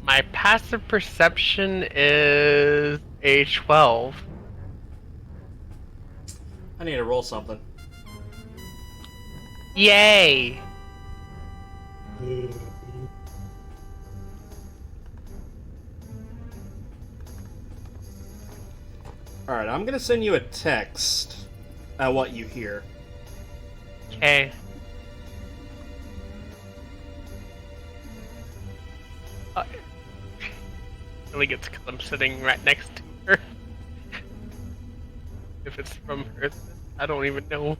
My passive perception is a 12. I need to roll something. Yay! Alright, I'm gonna send you a text at what you hear. Okay. Really gets because I'm sitting right next to her. If it's from her, I don't even know.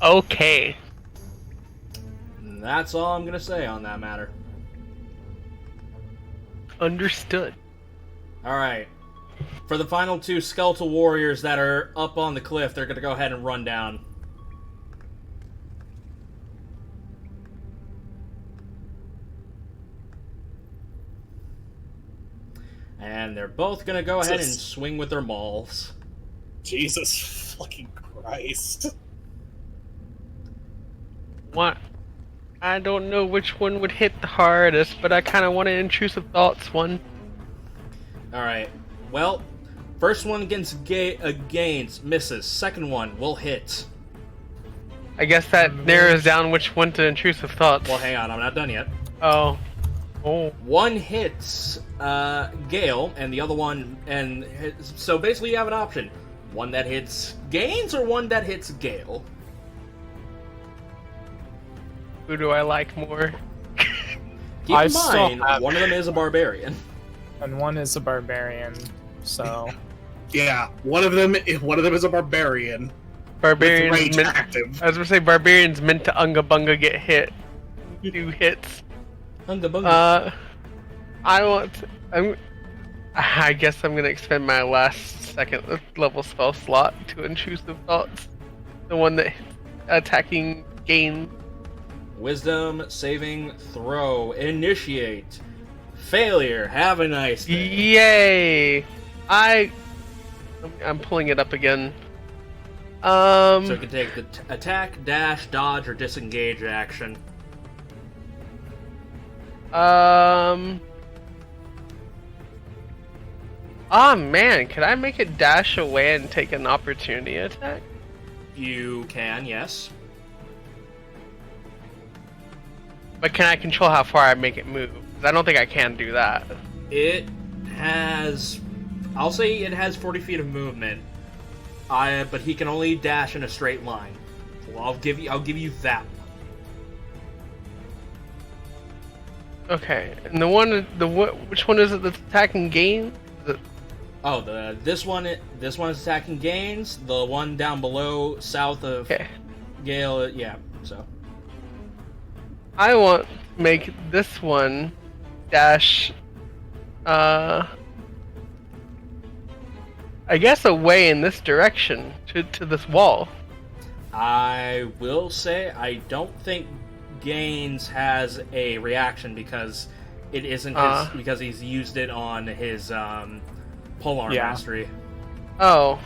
Okay. And that's all I'm gonna say on that matter. Understood. Alright. For the final 2 skeletal warriors that are up on the cliff, they're gonna go ahead and run down. And they're both gonna go ahead and swing with their mauls. Jesus fucking Christ. What? I don't know which one would hit the hardest, but I kind of want an intrusive thoughts one. Alright. Well, first one against gains misses. Second one will hit. I guess that narrows down which one to intrusive thoughts. Well, hang on, I'm not done yet. Oh. One hits Gale, and the other one, so basically you have an option: one that hits Gains or one that hits Gale. Who do I like more? Keep in mind, one of them is a barbarian, and one is a barbarian. So yeah, one of them is a barbarian. Barbarians meant, active. I was gonna say barbarians meant to unga bunga get hit. 2 hits. Unga bunga. I guess I'm gonna expend my last 2nd level spell slot to intrusive thoughts. The one that attacking gain. Wisdom saving throw. Initiate. Failure. Have a nice day. Yay! I'm pulling it up again. So you can take the attack, dash, dodge, or disengage action. Oh man, could I make it dash away and take an opportunity attack? You can, yes. But can I control how far I make it move? 'Cause I don't think I can do that. It has, I'll say it has 40 feet of movement. But he can only dash in a straight line. So I'll give you that one. Okay, and which one is it that's attacking gain? Oh, this one is attacking gains. The one down below, south of Gale, yeah. So I want to make this one dash. I guess away in this direction to this wall. I will say I don't think Gaines has a reaction because it isn't his, because he's used it on his polearm mastery. Oh,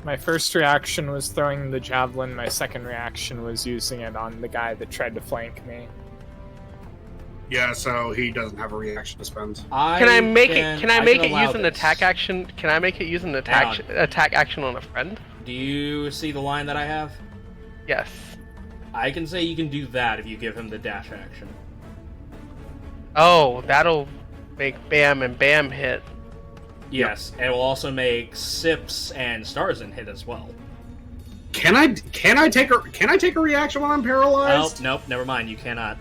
my first reaction was throwing the javelin. My second reaction was using it on the guy that tried to flank me. Yeah, so he doesn't have a reaction to spend. Can I make it use an attack action? Can I make it use an attack action on a friend? Do you see the line that I have? Yes. I can say you can do that if you give him the dash action. Oh, that'll make Bam and Bam hit. Yes, and it will also make Sips and Starzin hit as well. Can I take a reaction when I'm paralyzed? Oh, nope, never mind. You cannot.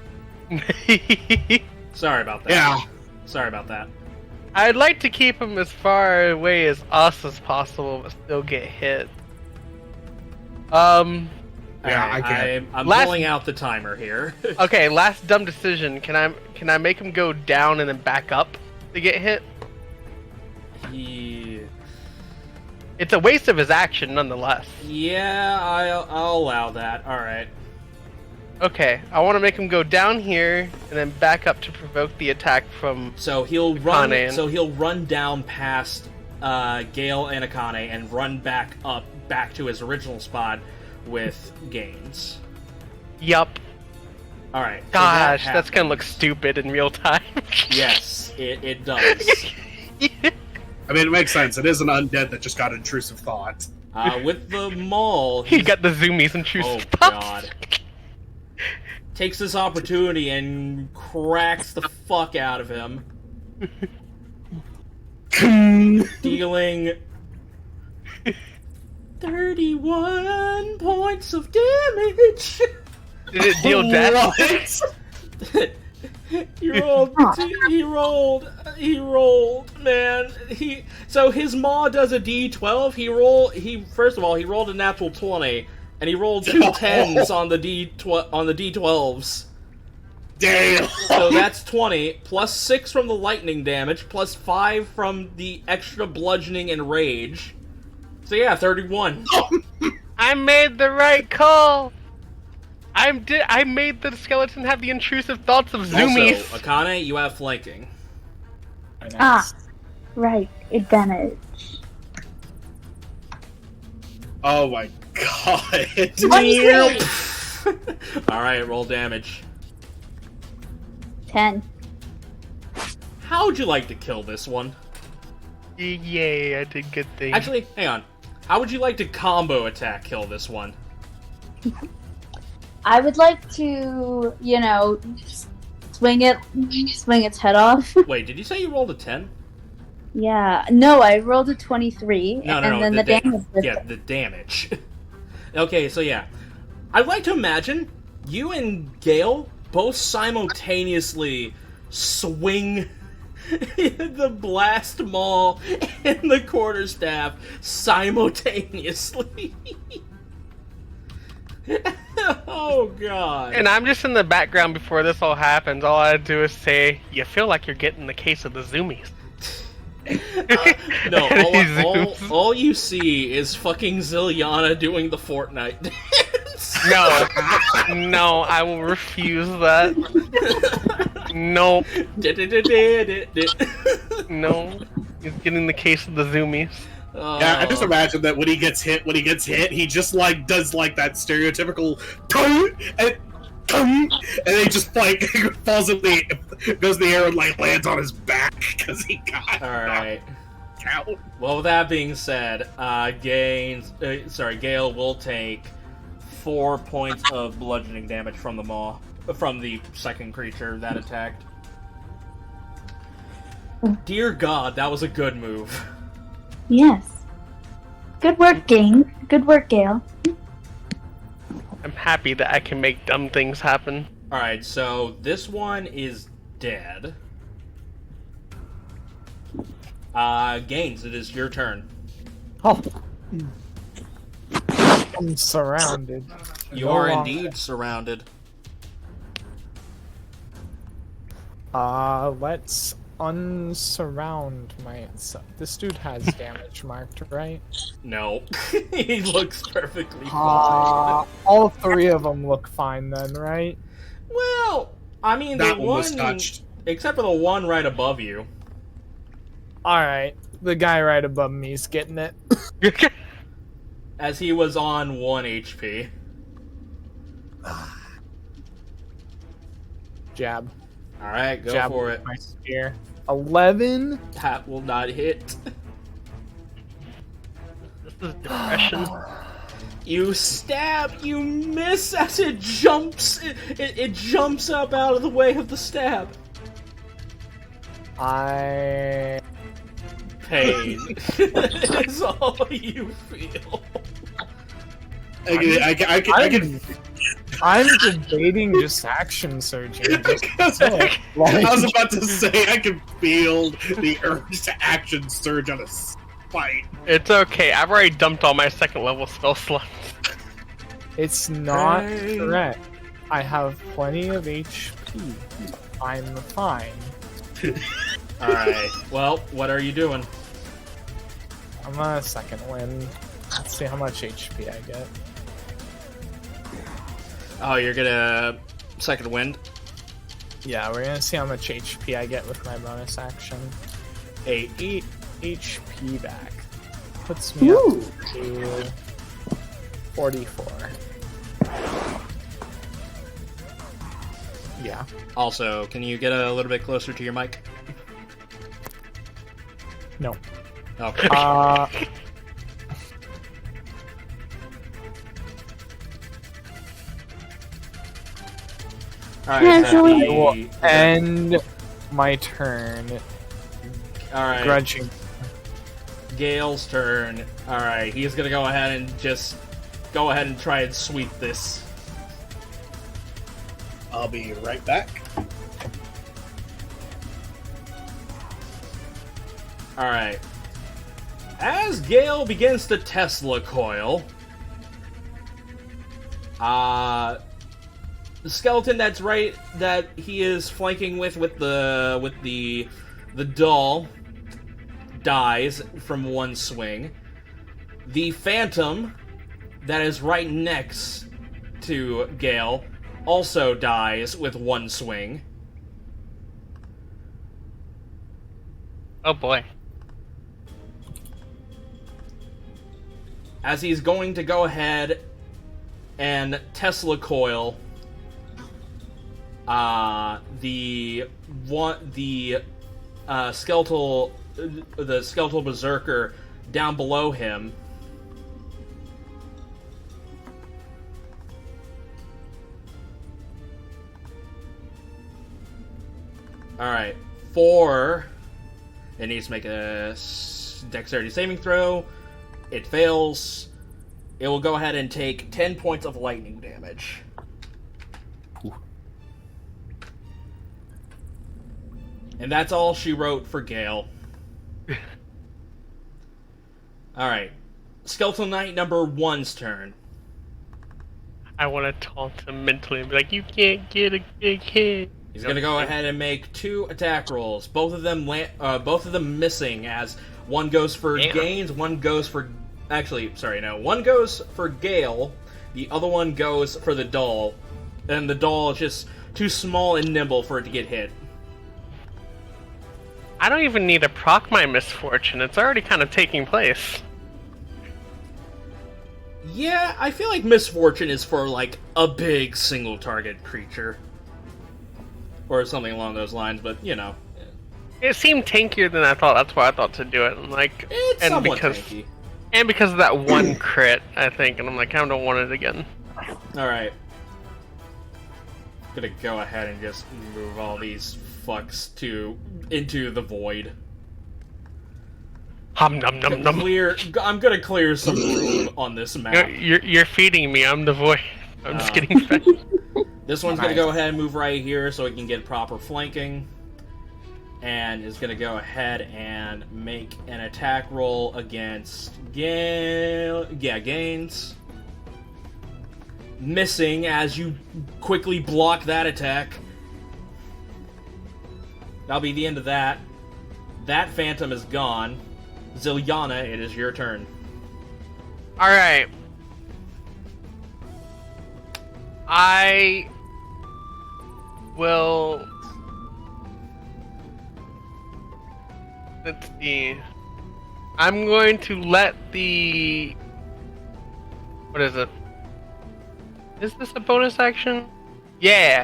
Sorry about that. Yeah. Sorry about that. I'd like to keep him as far away as us as possible, but still get hit. Yeah, Alright, I can. I'm Last- pulling out the timer here. Okay, last dumb decision. Can I make him go down and then back up to get hit? It's a waste of his action, nonetheless. Yeah, I'll allow that. All right. Okay, I want to make him go down here and then back up to provoke the attack from. So he'll run. Akane. So he'll run down past Gale and Akane and run back up back to his original spot with Gaines. Yup. All right. so Gosh, that that's gonna happens. look stupid in real time. Yes, it does. I mean, it makes sense. It is an undead that just got intrusive thought. With the maul, He got the zoomies and true oh spots. god. Takes this opportunity and cracks the fuck out of him. Dealing 31 points of damage. Did it deal death? What? He rolled, man. So his maw does a D12. First of all, he rolled a natural 20, and he rolled two 10s on the D12s. Damn! So that's 20, plus 6 from the lightning damage, plus 5 from the extra bludgeoning and rage. So yeah, 31. I made the right call. I made the skeleton have the intrusive thoughts of zoomies. Also, Akane, you have flanking. Ah, right. Advantage. Oh my god. Alright, roll damage. 10. How would you like to kill this one? Yay, I did good things. Actually, hang on. How would you like to combo attack kill this one? I would like to, swing its head off. Wait, did you say you rolled a 10? Yeah. No, I rolled a 23, No, and then the damage. Yeah, the damage. Okay, so yeah. I'd like to imagine you and Gale both simultaneously swing the blast maul and the quarterstaff simultaneously. Oh god. And I'm just in the background before this all happens. All I do is say, "You feel like you're getting the case of the zoomies." No, all you see is fucking Zilyana doing the Fortnite dance. No, I will refuse that. Nope. No, he's getting the case of the zoomies. Yeah, I just imagine that when he gets hit, he just like does like that stereotypical and then he just like falls in goes in the air and like lands on his back because he got Alright. out. Well, with that being said, Gale will take 4 points of bludgeoning damage from the maw, from the second creature that attacked. Dear God, that was a good move. Yes. Good work, Game. Good work, Gale. I'm happy that I can make dumb things happen. Alright, so this one is dead. Gaines, it is your turn. Oh. I'm surrounded. You are indeed surrounded. Let's unsurround myself. This dude has damage marked, right? No. He looks perfectly fine. All three of them look fine then, right? Well, I mean, That the one was touched. Except for the one right above you. Alright, the guy right above me is getting it. As he was on 1 HP. Jab. Alright, go Jab for with it. my spear. 11. That will not hit. This is depression. You stab, you miss as it jumps. It jumps up out of the way of the stab. Pain is all you feel. I'm debating just action surging. I was about to say I can feel the urge to action surge on a fight. It's okay. I've already dumped all my second level spell slots. It's not correct. I have plenty of HP. I'm fine. Alright, well, what are you doing? I'm on a second wind. Let's see how much HP I get. Oh, you're gonna second wind? Yeah, we're gonna see how much HP I get with my bonus action. 8 HP back. Puts me up to 44. Yeah. Also, can you get a little bit closer to your mic? No. Okay. Alright, end my turn. Alright. Grudging. Gale's turn. Alright, he's gonna go ahead and just go ahead and try and sweep this. I'll be right back. Alright. As Gale begins to Tesla coil, the skeleton that he is flanking with the doll dies from one swing. The phantom that is right next to Gale also dies with one swing. Oh boy. As he's going to go ahead and Tesla coil the skeletal berserker down below him. Alright, it needs to make a dexterity saving throw. It fails. It will go ahead and take 10 points of lightning damage. Ooh. And that's all she wrote for Gale. Alright. Skeletal Knight number 1's turn. I want to taunt him mentally and be like, you can't get a big hit. He's gonna go ahead and make 2 attack rolls. Both of them missing, as one goes for Gaines, one goes for... Actually, sorry, no. One goes for Gale, the other one goes for the doll. And the doll is just too small and nimble for it to get hit. I don't even need to proc my misfortune. It's already kind of taking place. Yeah, I feel like Misfortune is for, like, a big single-target creature. Or something along those lines, but, you know. It seemed tankier than I thought. That's why I thought to do it. And like, It's and somewhat because tanky. and because of that one crit, I think. And I'm like, I don't want it again. Alright. Gonna go ahead and just move all these fucks into the void. Hum num num num. I'm gonna clear some room on this map. You're feeding me. I'm the void. I'm just getting fed. This one's gonna go ahead and move right here so it can get proper flanking. And is gonna go ahead and make an attack roll against Gaines. Missing as you quickly block that attack. That'll be the end of that. That phantom is gone. Zilyana, it is your turn. Alright. I will... Let's see. I'm going to let the... What is it? Is this a bonus action? Yeah.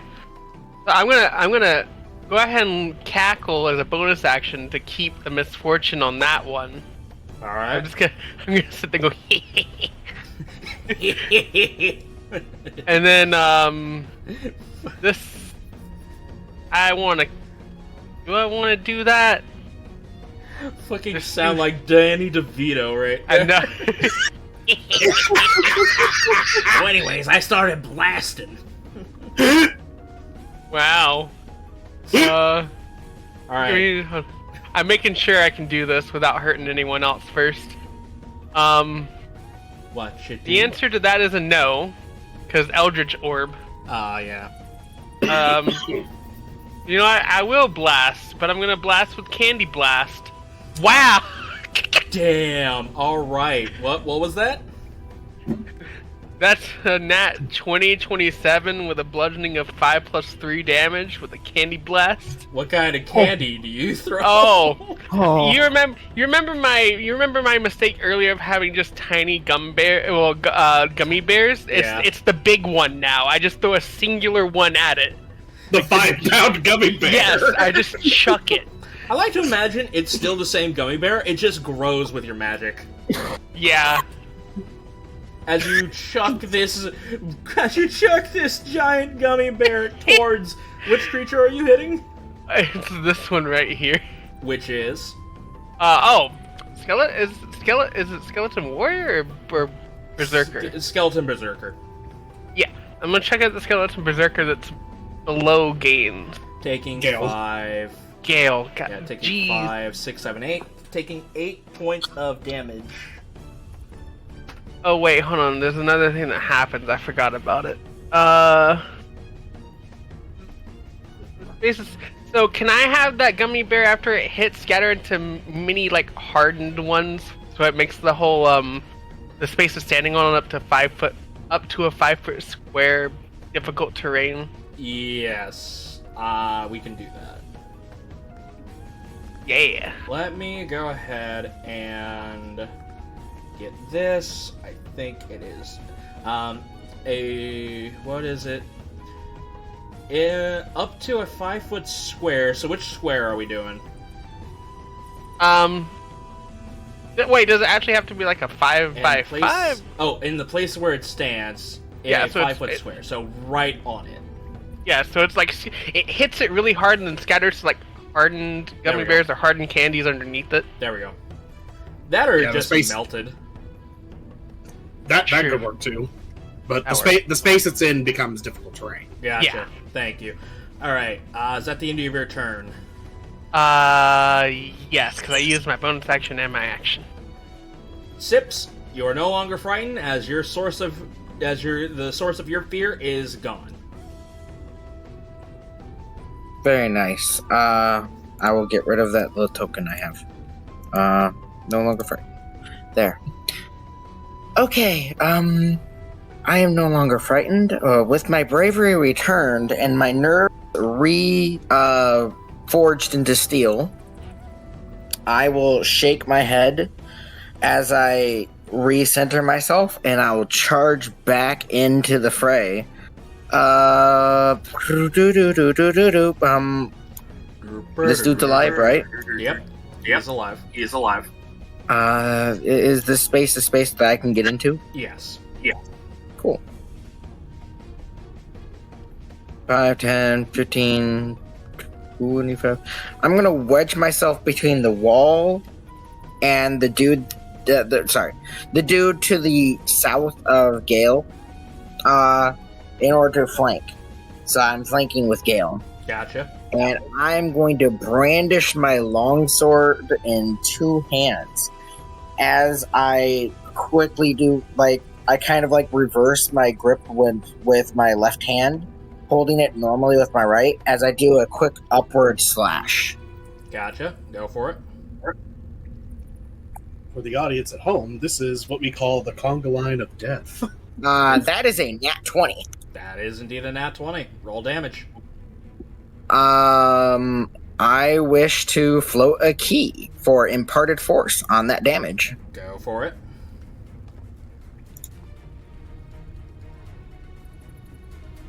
So I'm gonna go ahead and cackle as a bonus action to keep the misfortune on that one. Alright. I'm gonna sit there and go and then this do I wanna do that? Fucking sound like Danny DeVito, right? I know. So anyways, I started blasting. Wow. Alright. I'm making sure I can do this without hurting anyone else first. What should the answer to that is a no. because Eldritch Orb. Yeah. You know, I will blast, but I'm gonna blast with Candy Blast. Wow! Damn. All right. What was that? That's a nat 20/27 with a bludgeoning of 5+3 damage with a Candy Blast. What kind of candy do you throw? Oh. You remember my mistake earlier of having just tiny gummy bears? It's the big one now. I just throw a singular one at it. The 5-pound gummy bear. Yes, I just chuck it. I like to imagine it's still the same gummy bear. It just grows with your magic. Yeah. As you chuck this giant gummy bear towards which creature are you hitting? It's this one right here. Which is? Is it Skeleton Warrior or Berserker? Skeleton Berserker. Yeah, I'm gonna check out the Skeleton Berserker that's below Gains. Taking Gale. 5. Gale. God, Yeah, taking geez. 5, 6, 7, 8. Taking 8 points of damage. Oh wait, hold on. There's another thing that happens. I forgot about it. So can I have that gummy bear after it hits scatter into mini hardened ones, so it makes the whole the space it's standing on up to a 5-foot square difficult terrain? Yes. We can do that. Yeah. Let me go ahead and get this. I think it is what is it? Up to a 5-foot square. So which square are we doing? Wait, does it actually have to be like a 5 by 5? Oh, in the place where it stands. Yeah, a so 5-foot square. So right on it. Yeah, so it's it hits it really hard and then scatters to hardened gummy bears or hardened candies underneath it. There we go. That or just space melted. That could work too. But the space it's in becomes difficult terrain. Gotcha. Yeah. Thank you. Alright, is that the end of your turn? Yes, because I used my bonus action and my action. Sips, you are no longer frightened as the source of your fear is gone. Very nice. I will get rid of that little token I have. No longer frightened. There. Okay, I am no longer frightened. With my bravery returned and my nerve forged into steel, I will shake my head as I recenter myself, and I will charge back into the fray. This dude's alive, right? Yep. He's alive. He's alive. Is this space a space that I can get into? Yes. Cool. 5, 10, 15, 25. I'm gonna wedge myself between the wall and the dude. The dude to the south of Gale. In order to flank. So I'm flanking with Gale. Gotcha. And I'm going to brandish my longsword in 2 hands. As I quickly do, I kind of reverse my grip with my left hand, holding it normally with my right, as I do a quick upward slash. Gotcha. Go for it. For the audience at home, this is what we call the conga line of death. That is a nat 20. That is indeed a nat 20. Roll damage. I wish to float a key for imparted force on that damage. Go for it.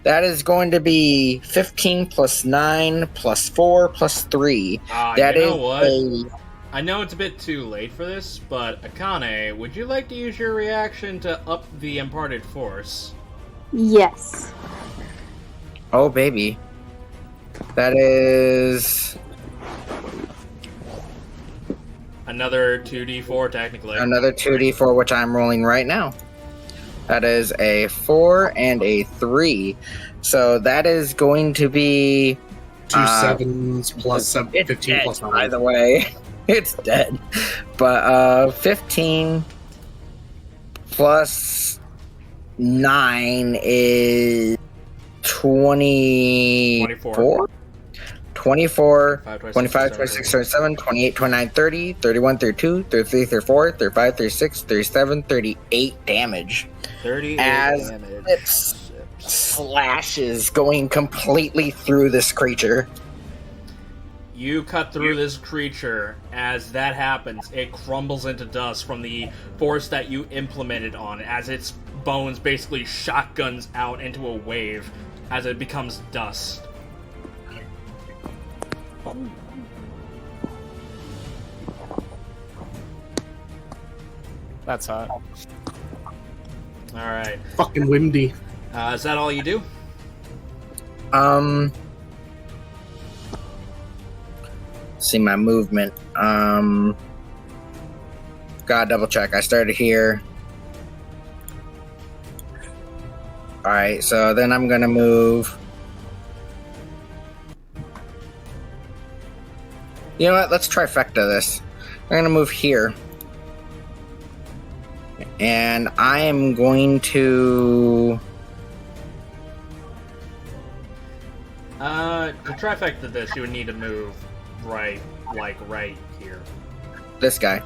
That is going to be 15 plus 9 plus 4 plus 3. That you is know what? I know it's a bit too late for this, but Akane, would you like to use your reaction to up the imparted force? Yes. Oh, baby. That is Another 2d4, technically. another 2d4, which I'm rolling right now. That is a 4 and a 3. So that is going to be 2 7s plus 7, it's 15 dead, plus 9. by the way. It's dead. But 15 plus 9 is 24? 24, 25, 26, 27, 28, 29, 30, 31, 32, 33, 34, 35, 36, 37, 38 damage. 38 as damage. It slashes going completely through this creature. You cut through this creature. As that happens, it crumbles into dust from the force that you implemented on it, as its bones basically shotguns out into a wave as it becomes dust. That's hot. Alright. Fucking windy. Is that all you do? See my movement. Gotta double check. I started here. Alright, so then I'm gonna move. You know what? Let's trifecta this. I'm gonna move here. And I am going to... To trifecta this, you would need to move right here. This guy.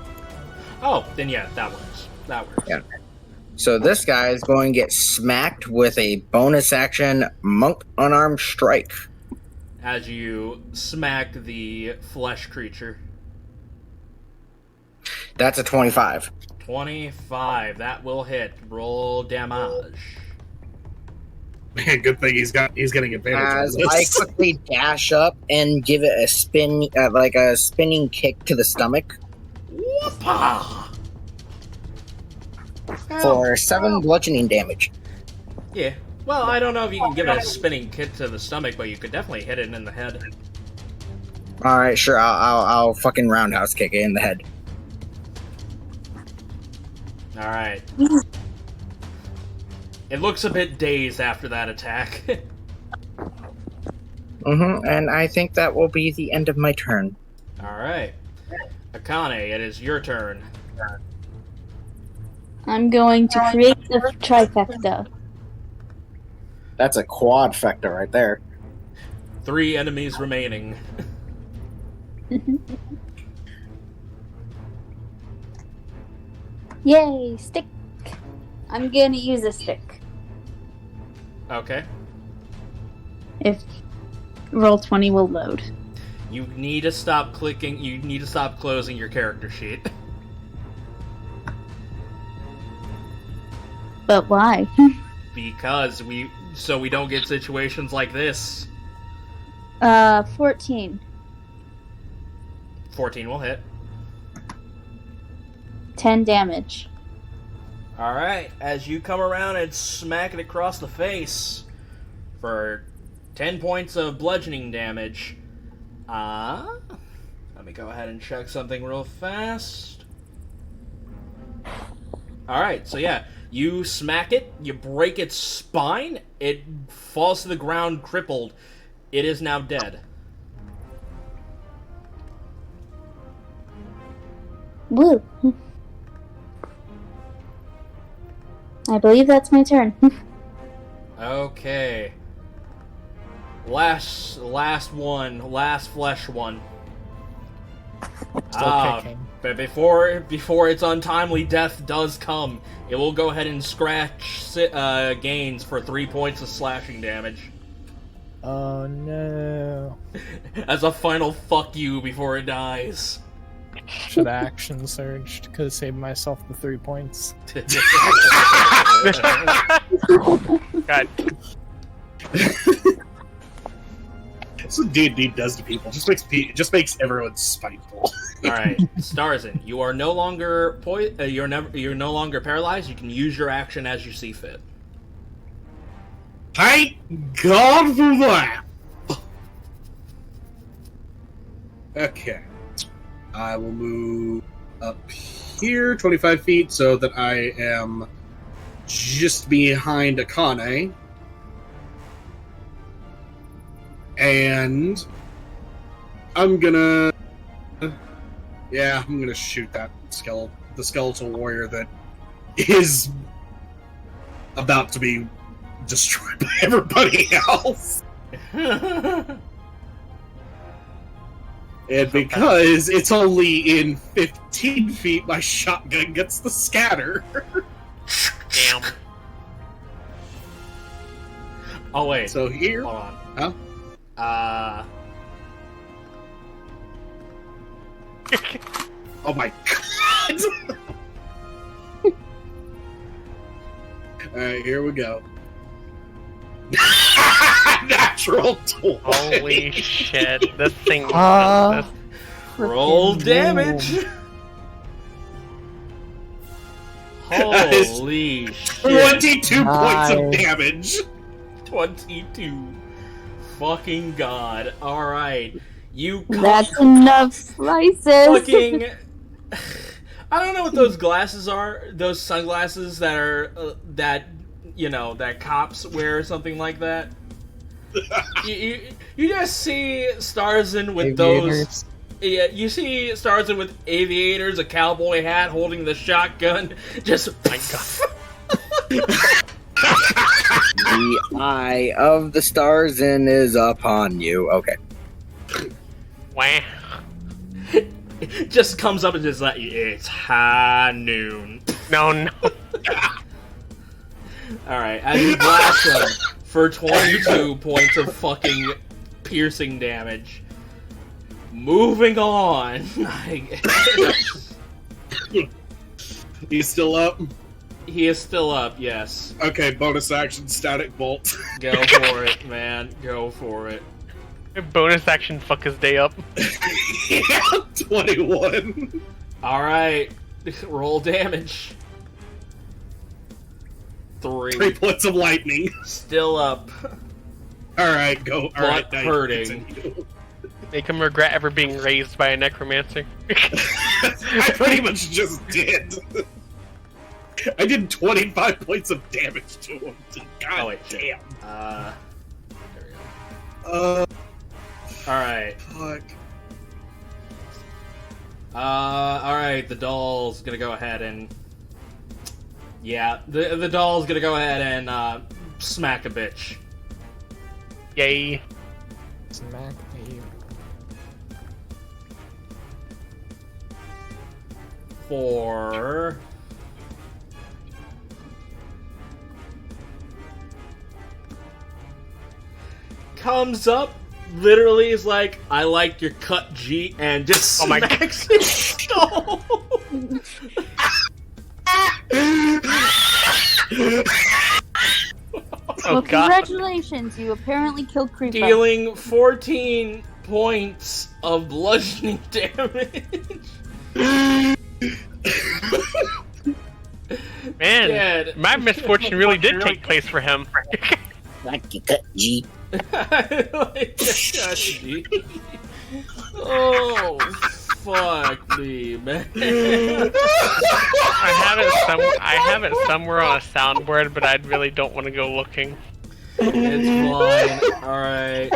Oh, then yeah, that works. That works. Yeah. So this guy is going to get smacked with a bonus action Monk Unarmed Strike. As you smack the flesh creature. That's a 25. 25. That will hit. Roll damage. Man, good thing he's getting advantage As on I this. quickly dash up and give it a spin, like a spinning kick to the stomach Whoopah! for 7 bludgeoning damage. Yeah. Well, I don't know if you can give it a spinning kick to the stomach, but you could definitely hit it in the head. All right, sure. I'll fucking roundhouse kick it in the head. All right. It looks a bit dazed after that attack. And I think that will be the end of my turn. All right. Akane, it is your turn. I'm going to create the trifecta. That's a quadfecta right there. 3 enemies remaining. Yay, stick. I'm gonna use a stick. Okay. If Roll20 will load. You need to stop clicking. You need to stop closing your character sheet. But why? Because so we don't get situations like this. 14. 14 will hit. 10 damage. Alright, as you come around and smack it across the face for 10 points of bludgeoning damage. Let me go ahead and check something real fast. Alright, so yeah, you smack it, you break its spine, it falls to the ground crippled. It is now dead. Woo. I believe that's my turn. Okay. Last one, last flesh one. Still kicking. But before its untimely death does come, it will go ahead and scratch Gaines for 3 points of slashing damage. Oh no. As a final fuck you before it dies. Should have action surged. Could have saved myself the 3 points. God. That's what D&D does to people. Just makes everyone spiteful. All right, Starzin, you are no longer you're no longer paralyzed. You can use your action as you see fit. Thank God for that. Okay, I will move up here 25 feet so that I am just behind Akane. And I'm gonna shoot that the skeletal warrior that is about to be destroyed by everybody else. And because it's only in 15 feet, my shotgun gets the scatter. Damn. Oh wait. So here, Hold on. Huh? Oh my god! Alright, here we go. Natural 20. Holy shit! This thing. Roll damage. Holy shit! 22 points of damage. 22. Fucking god. Alright. You That's enough slices. fucking... I don't know what those glasses are. Those sunglasses that are... that cops wear or something like that. you just see Starzin with those... Yeah, you see Starzin with aviators, a cowboy hat, holding the shotgun. Just... My god. The eye of the Starzin is upon you. Okay. Wah. Just comes up and just like, it's high noon. No. Alright, as you blast him for 22 points of fucking piercing damage. Moving on. He's still up? He is still up, yes. Okay, bonus action, static bolt. Go for it, man. Go for it. Bonus action, fuck his day up. Yeah, 21. Alright, roll damage. 3. 3 points of lightning. Still up. Alright, go. Alright, But hurting. Make him regret ever being raised by a necromancer. I pretty much just did. I did 25 points of damage to him. God wait, damn. There we go. Alright. Fuck. Alright, the doll's gonna go ahead and... Yeah, the doll's gonna go ahead and, smack a bitch. Yay. Smack me. For... Comes up, literally is like, I like your cut, G, and just smacks his skull. Well, congratulations, you apparently killed Creepah. Dealing 14 points of bludgeoning damage. Man, Dead. my misfortune really did take place for him. Like you cut G. Like your cut, G. Oh, fuck me, man. I have it somewhere on a soundboard, but I really don't want to go looking. It's fine. Alright.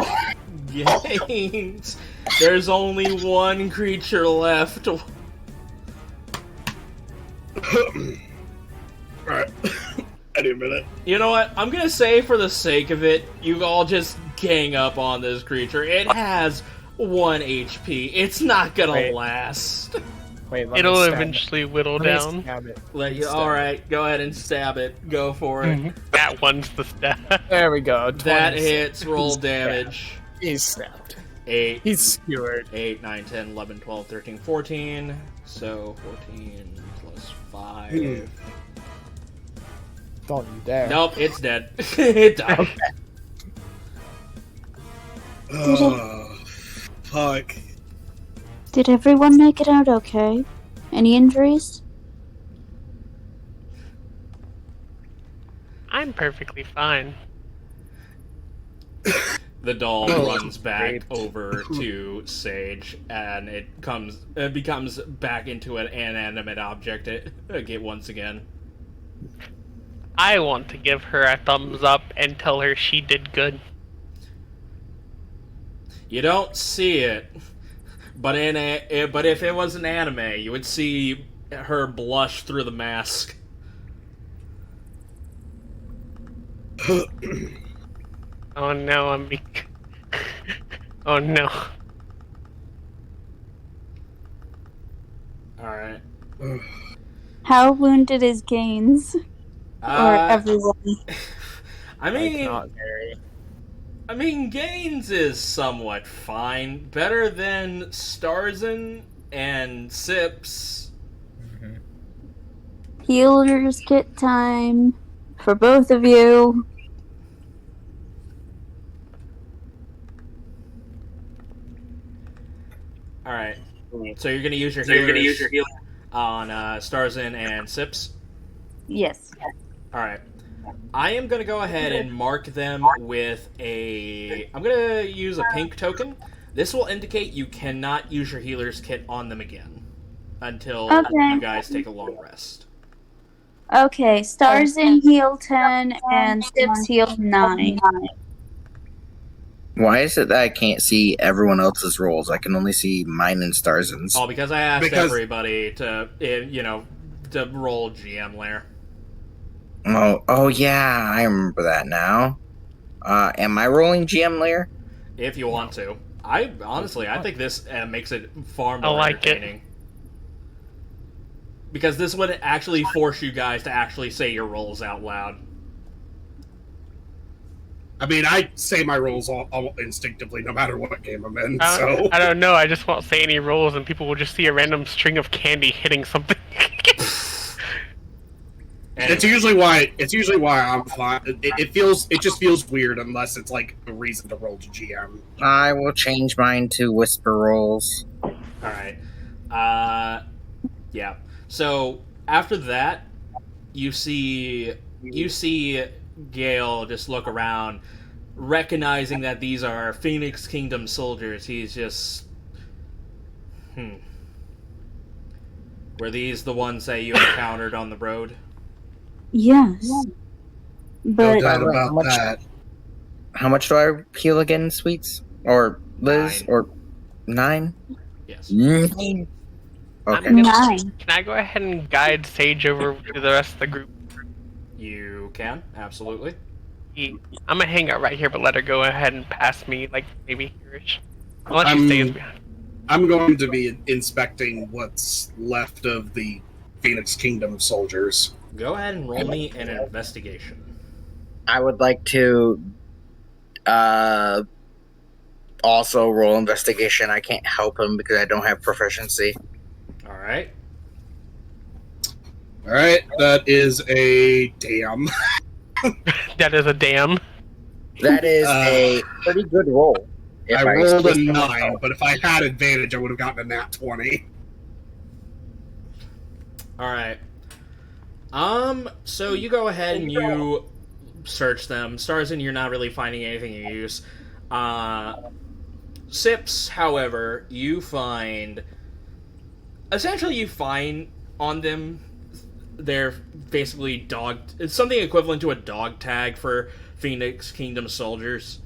Games. There's only one creature left. Alright. I need a minute. You know what? I'm gonna say, for the sake of it, you all just gang up on this creature. It has 1 HP. It's not gonna last. Wait, It'll eventually whittle down. Alright, go ahead and stab it. Go for it. That one's the stab. There we go. That 26. hits. Roll damage. He's snapped. 8. He's skewered. 8, 9, 10, 11, 12, 13, 14. So 14 plus 5. Don't you dare. Nope, it's dead. It died. Okay. Oh, fuck. Did everyone make it out okay? Any injuries? I'm perfectly fine. The doll runs back over to Sage, and it becomes back into an inanimate object once again. I want to give her a thumbs up and tell her she did good. You don't see it, but if it was an anime, you would see her blush through the mask. Oh no, Oh no. Alright. How wounded is Gaines? Or everyone? I mean, not very. I mean, Gaines is somewhat fine. Better than Starzin and Sips. Mm-hmm. Healer's kit time for both of you. Alright. So you're gonna use your healers on Starzin and Sips? Yes. Alright. I am going to go ahead and mark them with a... I'm going to use a pink token. This will indicate you cannot use your healer's kit on them again until you guys take a long rest. Okay, Starzin heal 10 and Sips heal 9. Why is it that I can't see everyone else's rolls? I can only see mine and Starzin's. Oh, because I asked everybody to, to roll GM layer. Oh yeah, I remember that now. Am I rolling GM layer? If you want to. I think this makes it far more entertaining. Because this would actually force you guys to actually say your rolls out loud. I mean, I say my rolls all instinctively, no matter what game I'm in. So I don't know. I just won't say any rolls, and people will just see a random string of candy hitting something. Anyway. It's usually why I'm fine. It just feels weird unless it's like a reason to roll to GM. I will change mine to whisper rolls. Alright. Yeah. So after that, you see Gale just look around, recognizing that these are Phoenix Kingdom soldiers. He's just Were these the ones that you encountered on the road? Yes. But No doubt about that. How much do I heal again, Sweets? Or Liz? 9. Or 9? Yes. 9? Okay. 9. Can I go ahead and guide Sage over to the rest of the group? You can, absolutely. I'm gonna hang out right here, but let her go ahead and pass me, like, maybe here-ish. Unless she stays behind. I'm going to be inspecting what's left of the Phoenix Kingdom soldiers. Go ahead and roll me an investigation. I would like to also roll investigation. I can't help him because I don't have proficiency. Alright. Alright, that is a damn. That is a damn. That is a pretty good roll. I rolled a 9, but if I had advantage, I would have gotten a nat 20. Alright. So you go ahead and you search them. Starzin, you're not really finding anything you use. Sips, however, you find... Essentially, you find on them, they're basically it's something equivalent to a dog tag for Phoenix Kingdom soldiers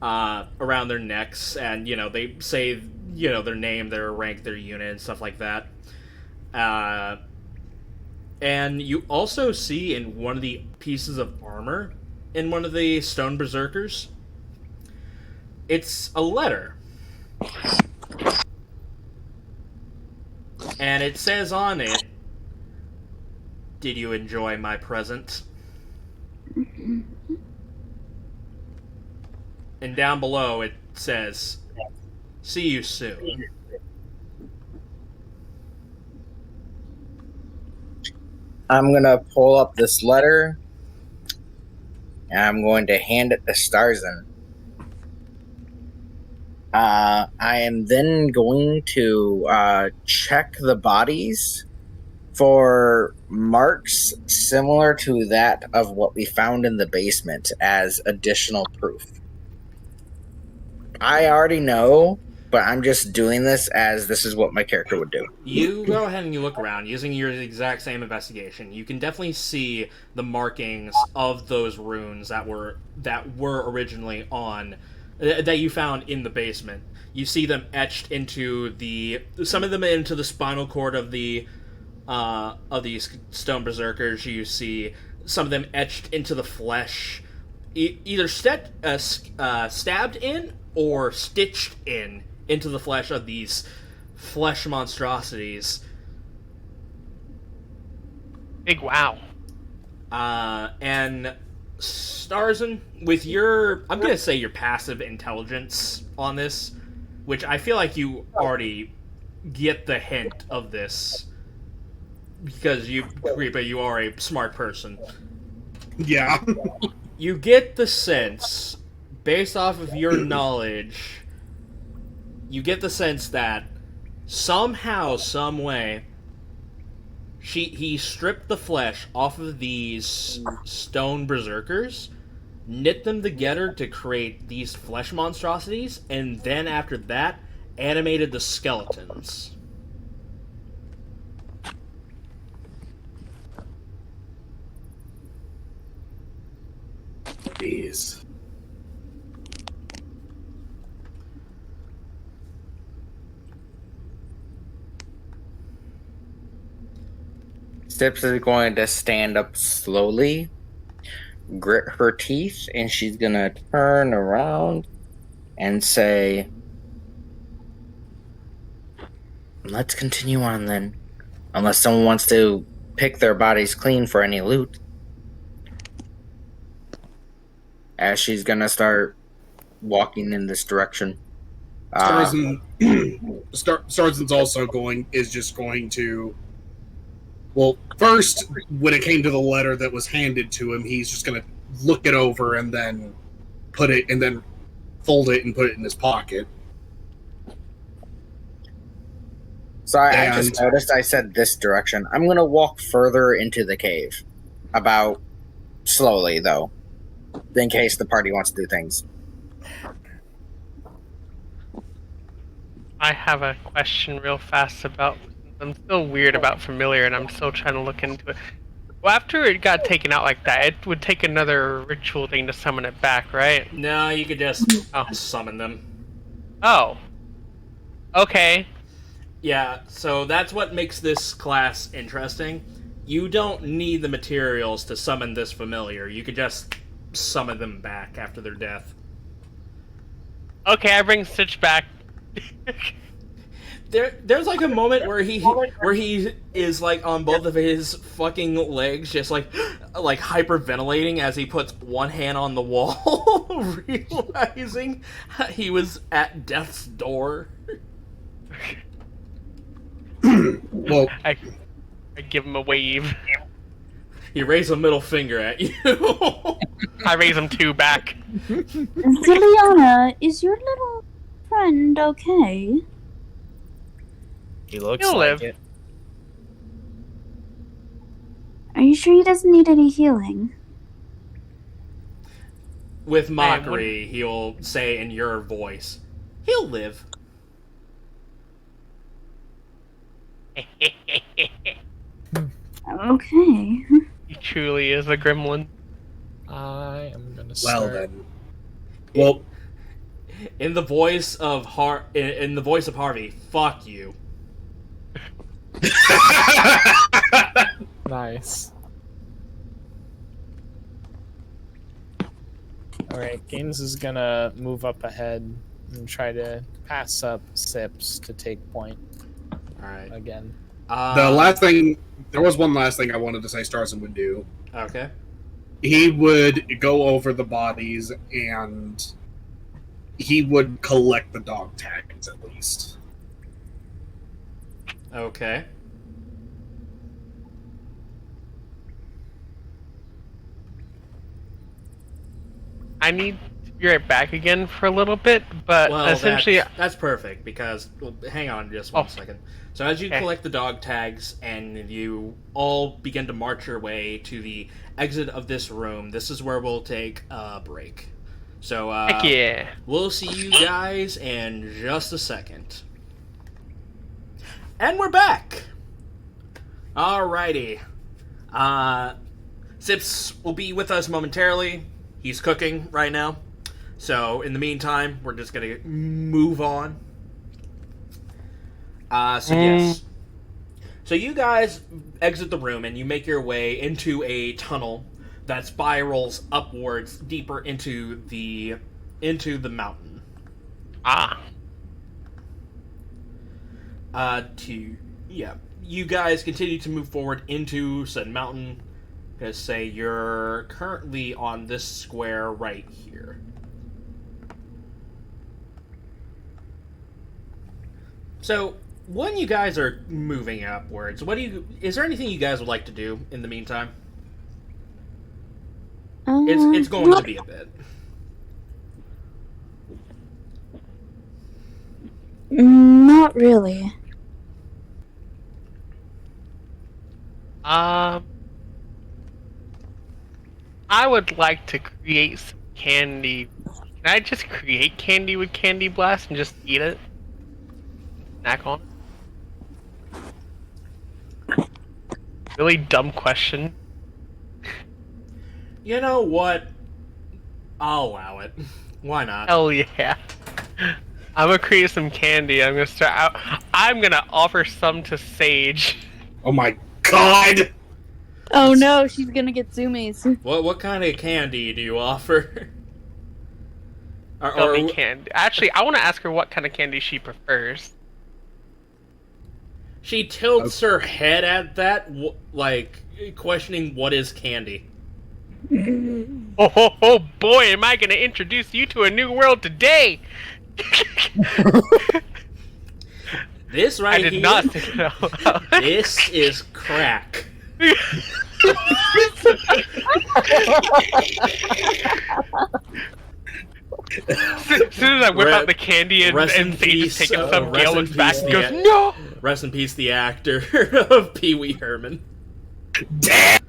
around their necks, and, they say, their name, their rank, their unit, and stuff like that. And you also see in one of the pieces of armor, in one of the stone berserkers, it's a letter. And it says on it, "Did you enjoy my present?" And down below it says, "See you soon." I'm going to pull up this letter, and I'm going to hand it to Starzin. I am then going to check the bodies for marks similar to that of what we found in the basement as additional proof. I already know, but I'm just doing this as this is what my character would do. You go ahead and you look around using your exact same investigation. You can definitely see the markings of those runes that were originally on that you found in the basement. You see them etched into some of them into the spinal cord of these stone berserkers. You see some of them etched into the flesh either stabbed in or stitched into the flesh of these flesh monstrosities. Big wow. And Starzin, with your, I'm gonna say your passive intelligence on this, which I feel like you already get the hint of this, because Creepah, you are a smart person. Yeah. You get the sense, based off of your knowledge, you get the sense that somehow, some way, he stripped the flesh off of these stone berserkers, knit them together to create these flesh monstrosities, and then after that, animated the skeletons. Jeez. Sips is going to stand up slowly, grit her teeth, and she's going to turn around and say, let's continue on then. Unless someone wants to pick their bodies clean for any loot. As she's going to start walking in this direction. Starzin's also just going to. Well, first, when it came to the letter that was handed to him, he's just going to look it over and then fold it and put it in his pocket. Sorry, I just noticed I said this direction. I'm going to walk further into the cave. About slowly, though. In case the party wants to do things. I have a question real fast about... I'm still weird about familiar, and I'm still trying to look into it. Well, after it got taken out like that, it would take another ritual thing to summon it back, right? No, you could just summon them. Oh. Okay. Yeah, so that's what makes this class interesting. You don't need the materials to summon this familiar. You could just summon them back after their death. Okay, I bring Stitch back. There's like a moment where he is like on both of his fucking legs, just like hyperventilating as he puts one hand on the wall, realizing he was at death's door. Well, I give him a wave. He raised a middle finger at you. I raise him 2 back. Zilyana, is your little friend okay? He looks He'll like live. it. Are you sure he doesn't need any healing? With mockery, he'll say in your voice, "He'll live." Okay. He truly is a gremlin. I am gonna start. well then. Well, In the voice of Harvey, fuck you. Nice. Alright, Gaines is gonna move up ahead and try to pass up Sips to take point Alright. again. there was one last thing I wanted to say Starzin would do. Okay. He would go over the bodies and he would collect the dog tags at least. Okay. I need to be right back again for a little bit, but Well, essentially... that's perfect, because... Well, hang on just one second. So as you collect the dog tags, and you all begin to march your way to the exit of this room, this is where we'll take a break. So, Heck yeah. we'll see you guys in just a second. And we're back! Alrighty. Sips will be with us momentarily. He's cooking right now. So, in the meantime, we're just gonna move on. Yes. So you guys exit the room and you make your way into a tunnel that spirals upwards deeper into the mountain. You guys continue to move forward into said mountain. Gonna say you're currently on this square right here. So when you guys are moving upwards, is there anything you guys would like to do in the meantime? It's going to be a bit. Not really. I would like to create some candy. Can I just create candy with Candy Blast and just eat it? Snack on it? Really dumb question. You know what? I'll allow it. Why not? Hell yeah. I'm gonna create some candy. I'm gonna start out. I'm gonna offer some to Sage. Oh my god! Oh no, she's gonna get zoomies. What kind of candy do you offer? Gummy candy. Actually, I want to ask her what kind of candy she prefers. She tilts her head at that, like, questioning what is candy. Oh boy, am I gonna introduce you to a new world today! This right here. I did not say no. This is crack. As soon as I whip out the candy and Sage is taking some, Gale looks back and goes, "No!" Rest in peace, the actor of Pee Wee Herman. Damn!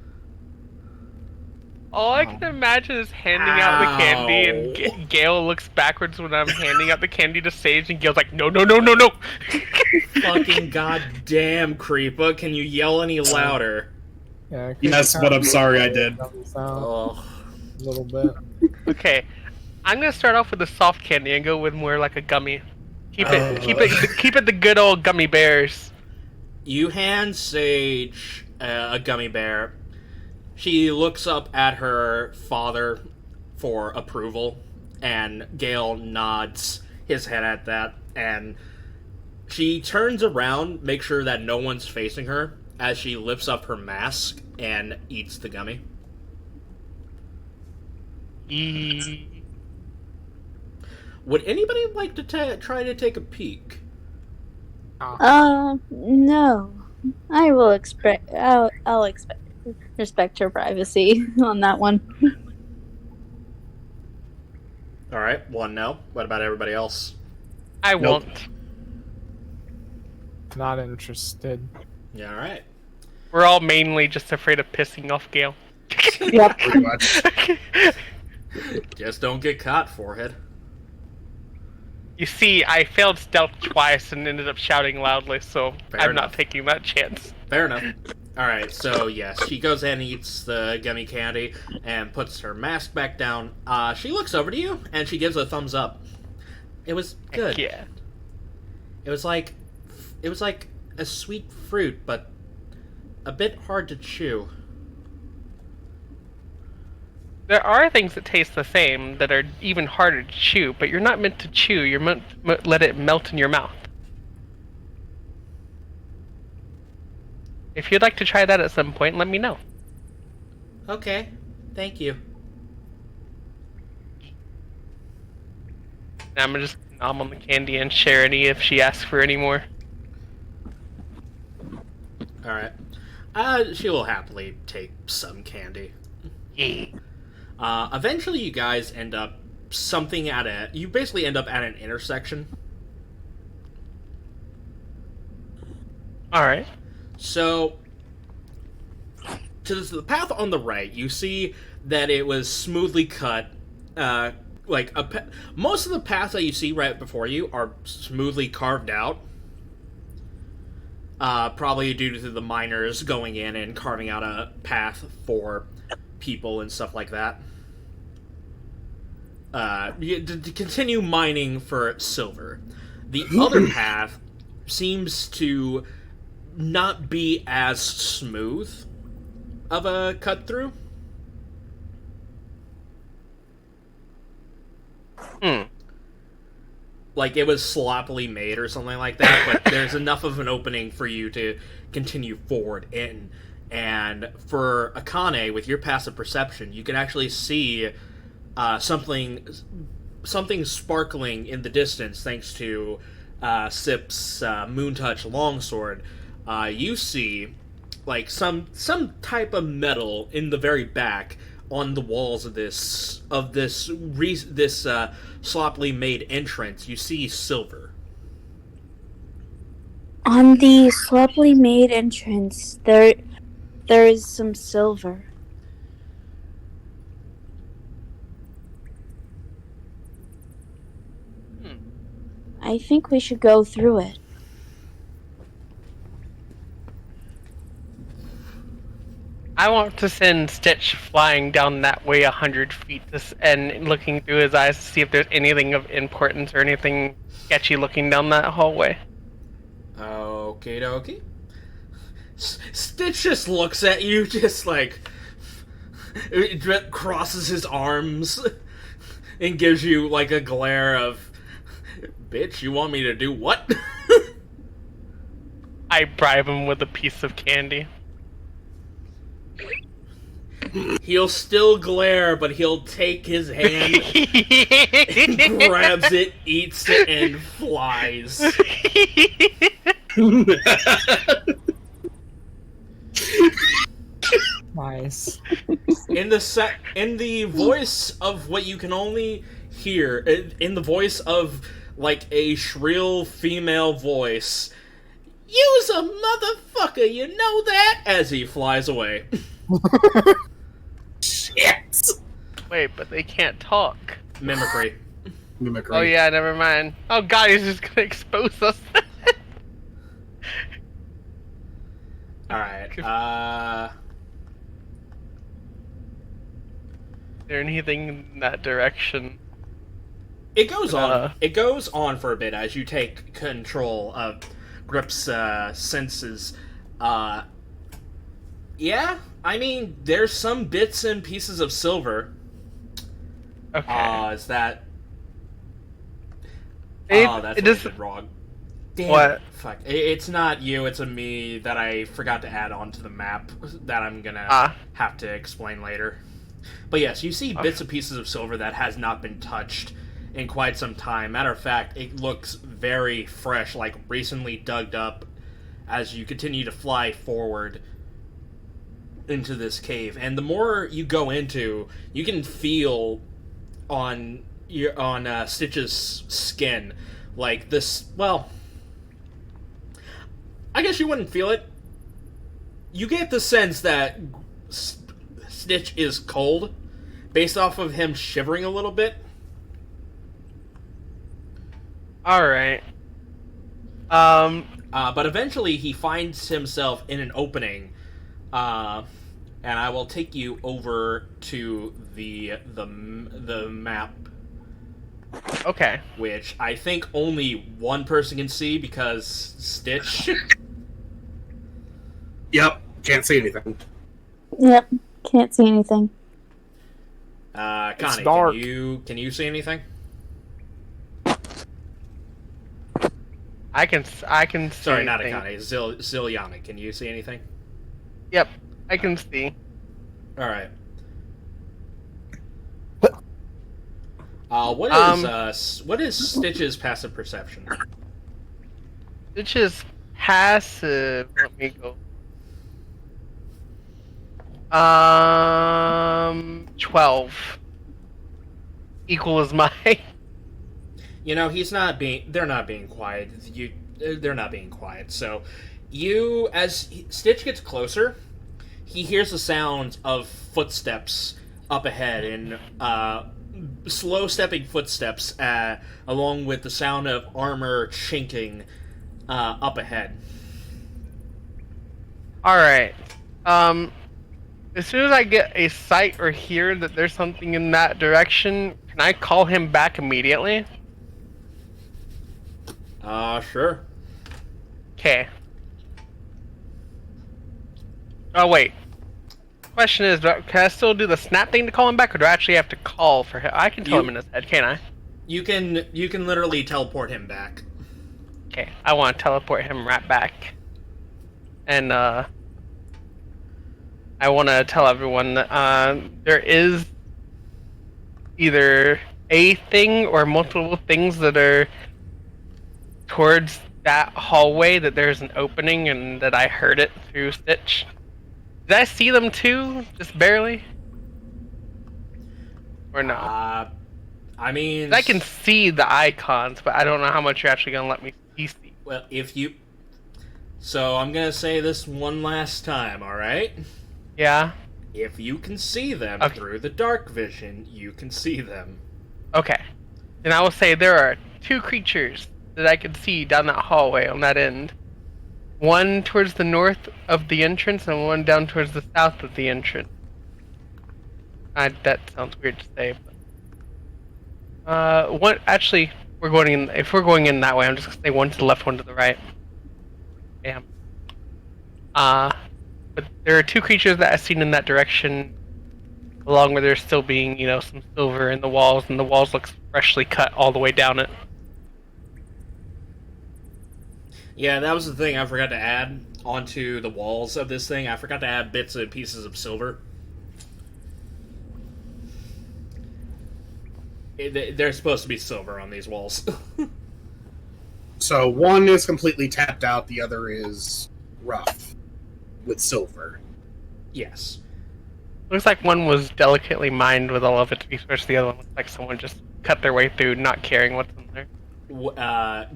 All I can imagine is handing out the candy, and Gale looks backwards when I'm handing out the candy to Sage, and Gale's like, "No, no, no, no, no!" Fucking goddamn, Creepah! Can you yell any louder? Yeah, Yes, but I'm sorry I did. A little bit. Okay, I'm gonna start off with the soft candy and go with more like a gummy. Keep it the good old gummy bears. You hand Sage a gummy bear. She looks up at her father for approval, and Gale nods his head at that, and she turns around, make sure that no one's facing her, as she lifts up her mask and eats the gummy. Would anybody like to try to take a peek? No. I will I'll respect her privacy on that one. Alright, one no. What about everybody else? I won't. Not interested. Yeah, alright. We're all mainly just afraid of pissing off Gale. Yep. Pretty much. Just don't get caught, forehead. You see, I failed stealth twice and ended up shouting loudly, so I'm not taking that chance. Fair enough. Alright, so yes, she goes in and eats the gummy candy and puts her mask back down. She looks over to you and she gives a thumbs up. It was good. Heck yeah. It was like a sweet fruit, but a bit hard to chew. There are things that taste the same that are even harder to chew, but you're not meant to chew, you're meant to let it melt in your mouth. If you'd like to try that at some point, let me know. Okay, thank you. Now I'm gonna just nom on the candy and share any if she asks for any more. Alright. She will happily take some candy. Yeah. Eventually you guys end up you basically end up at an intersection. Alright. So, to the path on the right, you see that it was smoothly cut. Most of the paths that you see right before you are smoothly carved out. Probably due to the miners going in and carving out a path for people and stuff like that. To continue mining for silver. The other path seems to not be as smooth of a cut through. like it was sloppily made or something like that, but there's enough of an opening for you to continue forward in. And for Akane, with your passive perception, you can actually see something sparkling in the distance thanks to Sip's Moontouch longsword. You see like some type of metal in the very back on the walls of this sloppily made entrance. You see silver. On the sloppily made entrance, there is some silver. I think we should go through it. I want to send Stitch flying down that way 100 feet and looking through his eyes to see if there's anything of importance or anything sketchy looking down that hallway. Okie dokie. Stitch just looks at you, just like crosses his arms and gives you like a glare of, bitch, you want me to do what? I bribe him with a piece of candy. He'll still glare, but he'll take his hand and grabs it, eats it, and flies. Nice. In the voice of what you can only hear, in the voice of like a shrill female voice, "You's a motherfucker, you know that?" as he flies away. Shit. Wait, but they can't talk. Mimicry. Oh yeah, never mind. Oh god, he's just gonna expose us. Alright, Is there anything in that direction? It goes on. It goes on for a bit as you take control of Grip's senses. Yeah, I mean, there's some bits and pieces of silver. Okay. Is that? That's what I did wrong. Damn What? It. Fuck. It's not you. It's a me that I forgot to add onto the map that I'm gonna have to explain later. But yes, you see bits and pieces of silver that has not been touched in quite some time. Matter of fact, it looks very fresh, like recently dug up as you continue to fly forward into this cave. And the more you go into, you can feel on Stitch's skin, like this, well, I guess you wouldn't feel it. You get the sense that Stitch is cold, based off of him shivering a little bit. Alright. But eventually he finds himself in an opening, and I will take you over to the map. Okay. Which I think only one person can see because Stitch. Yep, can't see anything. Yep, can't see anything. Connie, can you see anything? I can see. Sorry, not anything. Akane. Zilyana, can you see anything? Yep, I can see. All right. What is Stitch's passive perception? Stitch's passive. Let me go. 12. Equal as my. You know, they're not being quiet. They're not being quiet. So, as Stitch gets closer, he hears the sound of footsteps up ahead, and slow stepping footsteps, along with the sound of armor chinking up ahead. Alright. As soon as I get a sight or hear that there's something in that direction, can I call him back immediately? Sure. Okay. Oh, wait. Question is, can I still do the snap thing to call him back, or do I actually have to call for him? I can tell him in his head, can't I? You can literally teleport him back. Okay, I want to teleport him right back. And I want to tell everyone that there is either a thing or multiple things that are towards that hallway, that there's an opening and that I heard it through Stitch. Did I see them too? Just barely? Or no? I mean... I can see the icons, but I don't know how much you're actually going to let me see. Well, So I'm going to say this one last time, alright? Yeah? If you can see them through the dark vision, you can see them. Okay. Then I will say there are 2 creatures that I can see down that hallway on that end. One towards the north of the entrance and one down towards the south of the entrance. That sounds weird to say, but... one, actually, if we're going in that way, I'm just gonna say one to the left, one to the right. Damn. But there are 2 creatures that I've seen in that direction, along with there still being, some silver in the walls, and the walls look freshly cut all the way down it. Yeah, that was the thing I forgot to add onto the walls of this thing. I forgot to add bits and pieces of silver. There's supposed to be silver on these walls. So one is completely tapped out, the other is rough with silver. Yes. Looks like one was delicately mined with all of it to be switched. The other one looks like someone just cut their way through, not caring what's in there.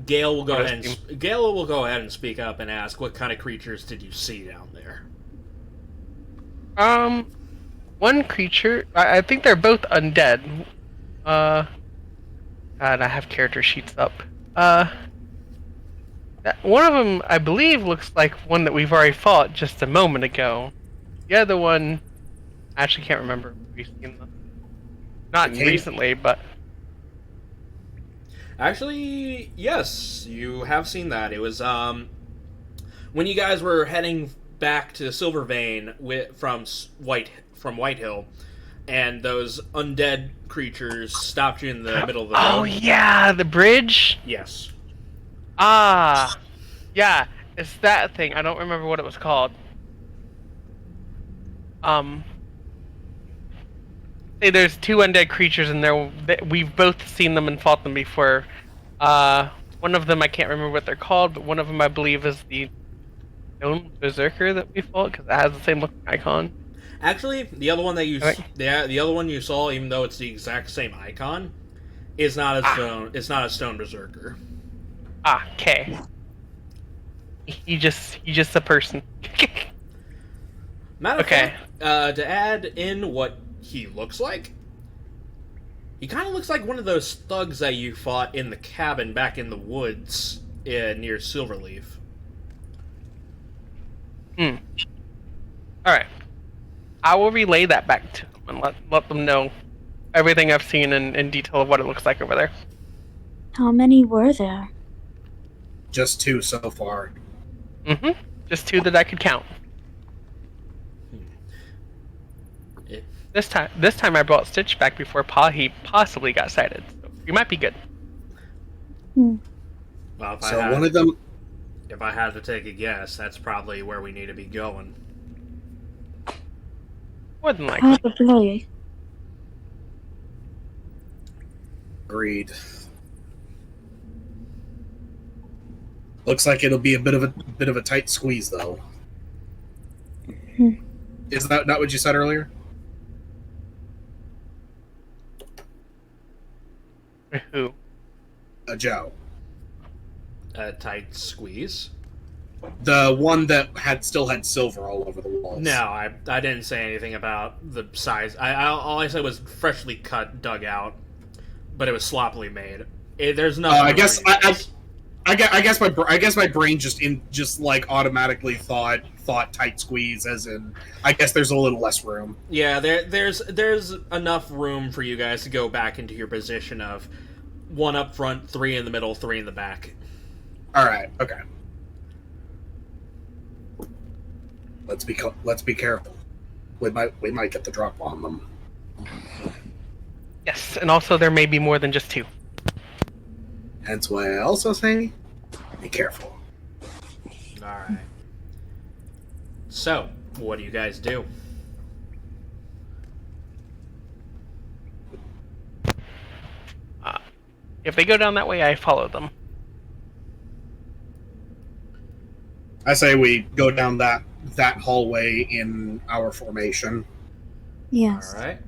Gale will go ahead and speak up and ask, what kind of creatures did you see down there? One creature, I think they're both undead. And I have character sheets up. One of them, I believe, looks like one that we've already fought just a moment ago. The other one, I actually can't remember if we've seen them. Not recently, but... Actually, yes, you have seen that. It was, when you guys were heading back to Silvervein from Whitehill, and those undead creatures stopped you in the middle of the road. Oh, yeah, the bridge? Yes. Ah, yeah, it's that thing. I don't remember what it was called. Say there's 2 undead creatures in there. We've both seen them and fought them before. One of them I can't remember what they're called, but one of them I believe is the Stone Berserker that we fought, because it has the same looking icon. Actually, the other one that the other one you saw, even though it's the exact same icon, is not a stone. It's not a Stone Berserker. Okay. You just a person. Matter of fact, to add in what he looks like, he kind of looks like one of those thugs that you fought in the cabin back in the woods near Silverleaf. Alright. I will relay that back to them and let them know everything I've seen in detail of what it looks like over there. How many were there? Just 2 so far. Just 2 that I could count. This time I brought Stitch back before he possibly got sighted. So we might be good. Well, one of them... If I had to take a guess, that's probably where we need to be going. More than likely. Probably. Agreed. Looks like it'll be a bit of a tight squeeze, though. Is that not what you said earlier? Who? Joe. A tight squeeze? The one that still had silver all over the walls. No, I didn't say anything about the size. All I said was freshly cut, dug out, but it was sloppily made. There's no. I guess my brain just like automatically thought tight squeeze, as in I guess there's a little less room. Yeah, there's enough room for you guys to go back into your position of 1 up front, 3 in the middle, 3 in the back. All right. Okay. Let's be careful. We might get the drop on them. Yes, and also there may be more than just 2. Hence why I also say, be careful. Alright. So, what do you guys do? If they go down that way, I follow them. I say we go down that hallway in our formation. Yes. Alright.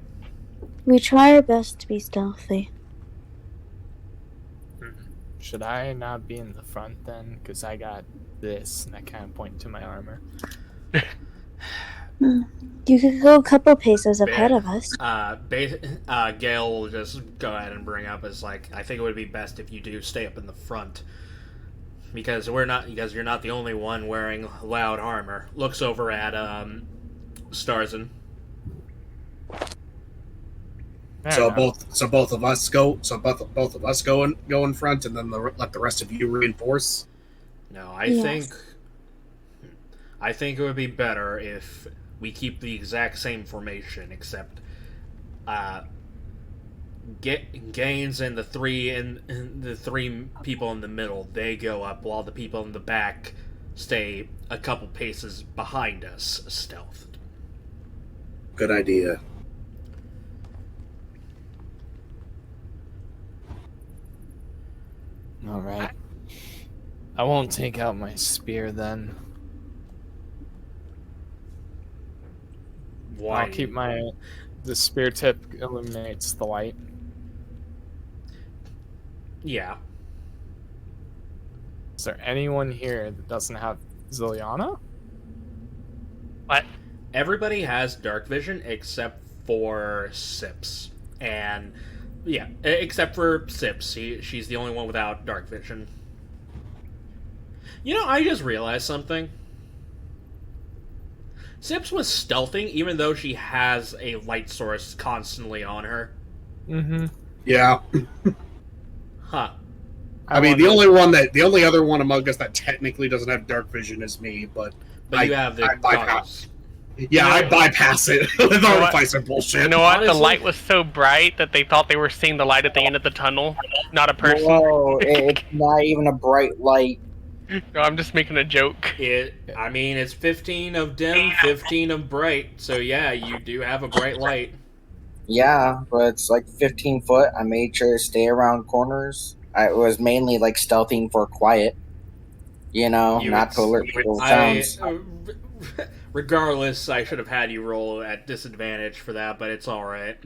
We try our best to be stealthy. Should I not be in the front then? Because I got this, and I kind of point to my armor. You could go a couple paces ahead of us. Gale will just go ahead and bring up as like, I think it would be best if you do stay up in the front. Because you're not the only one wearing loud armor. Looks over at Starzin. So both of us go in front, and then let the rest of you reinforce. No, I think it would be better if we keep the exact same formation, except Gaines and the three people in the middle, they go up, while the people in the back stay a couple paces behind us, stealthed. Good idea. Alright. I won't take out my spear then. Why? I'll keep the spear tip illuminates the light. Yeah. Is there anyone here that doesn't have Zilyana? What? Everybody has dark vision except for Sips. And yeah, except for Sips. She's the only one without dark vision. You know, I just realized something. Sips was stealthing even though she has a light source constantly on her. Mm-hmm. Yeah. Huh. I mean, the only other one among us that technically doesn't have dark vision is me, but you have the goggles. Yeah, I bypass it with Artificer bullshit. You know what? Honestly, the light was so bright that they thought they were seeing the light at the end of the tunnel, not a person. Whoa, it's not even a bright light. No, I'm just making a joke. I mean, it's 15 of dim, 15 of bright, so yeah, you do have a bright light. Yeah, but it's like 15 foot. I made sure to stay around corners. I was mainly like stealthing for quiet. You know, not to alert people with sounds. Regardless, I should have had you roll at disadvantage for that, but it's alright.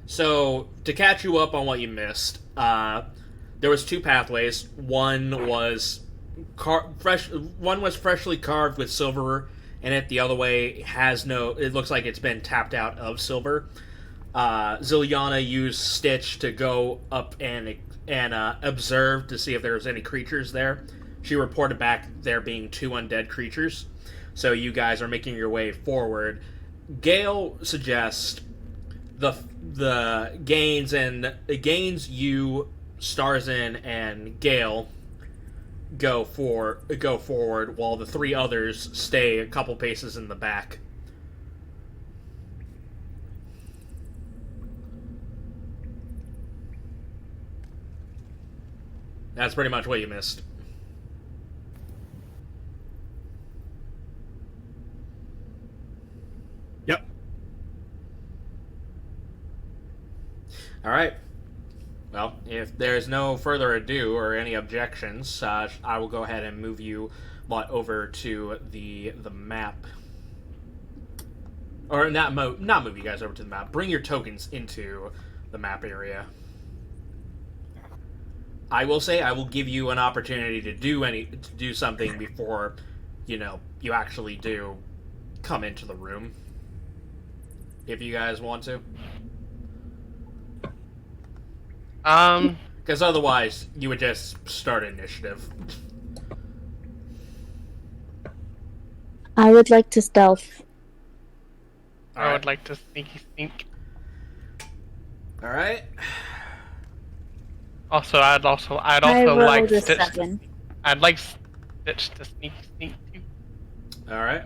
So, to catch you up on what you missed, there was two pathways. One was freshly carved with silver in it. The other way it looks like it's been tapped out of silver. Zilyana used Stitch to go up and observe to see if there was any creatures there. She reported back there being 2 undead creatures. So you guys are making your way forward. Gale suggests the Gaines, you, Starzin, and Gale go forward, while the 3 others stay a couple paces in the back. That's pretty much what you missed. Yep. Alright. Well, if there's no further ado or any objections, I will go ahead and move you over to the map. Or not move you guys over to the map. Bring your tokens into the map area. I will say I will give you an opportunity to do something before, you actually do come into the room. If you guys want to. Because otherwise, you would just start initiative. I would like to stealth. I would like to sneaky sneak. Alright. Also, I'd also like Stitch. I'd like Stitch to sneak too. Alright.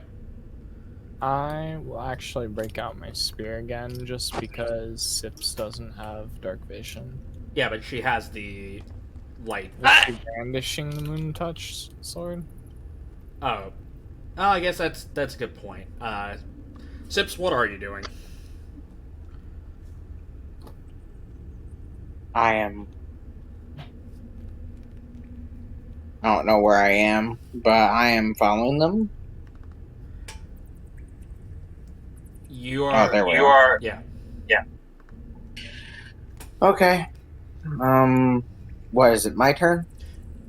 I will actually break out my spear again, just because Sips doesn't have dark vision. Yeah, but she has the light. Was she brandishing the moon touch sword? Oh, I guess that's a good point. Sips, what are you doing? I don't know where I am, but I am following them. You are. Oh, there we are. Yeah. Okay. What is it? My turn?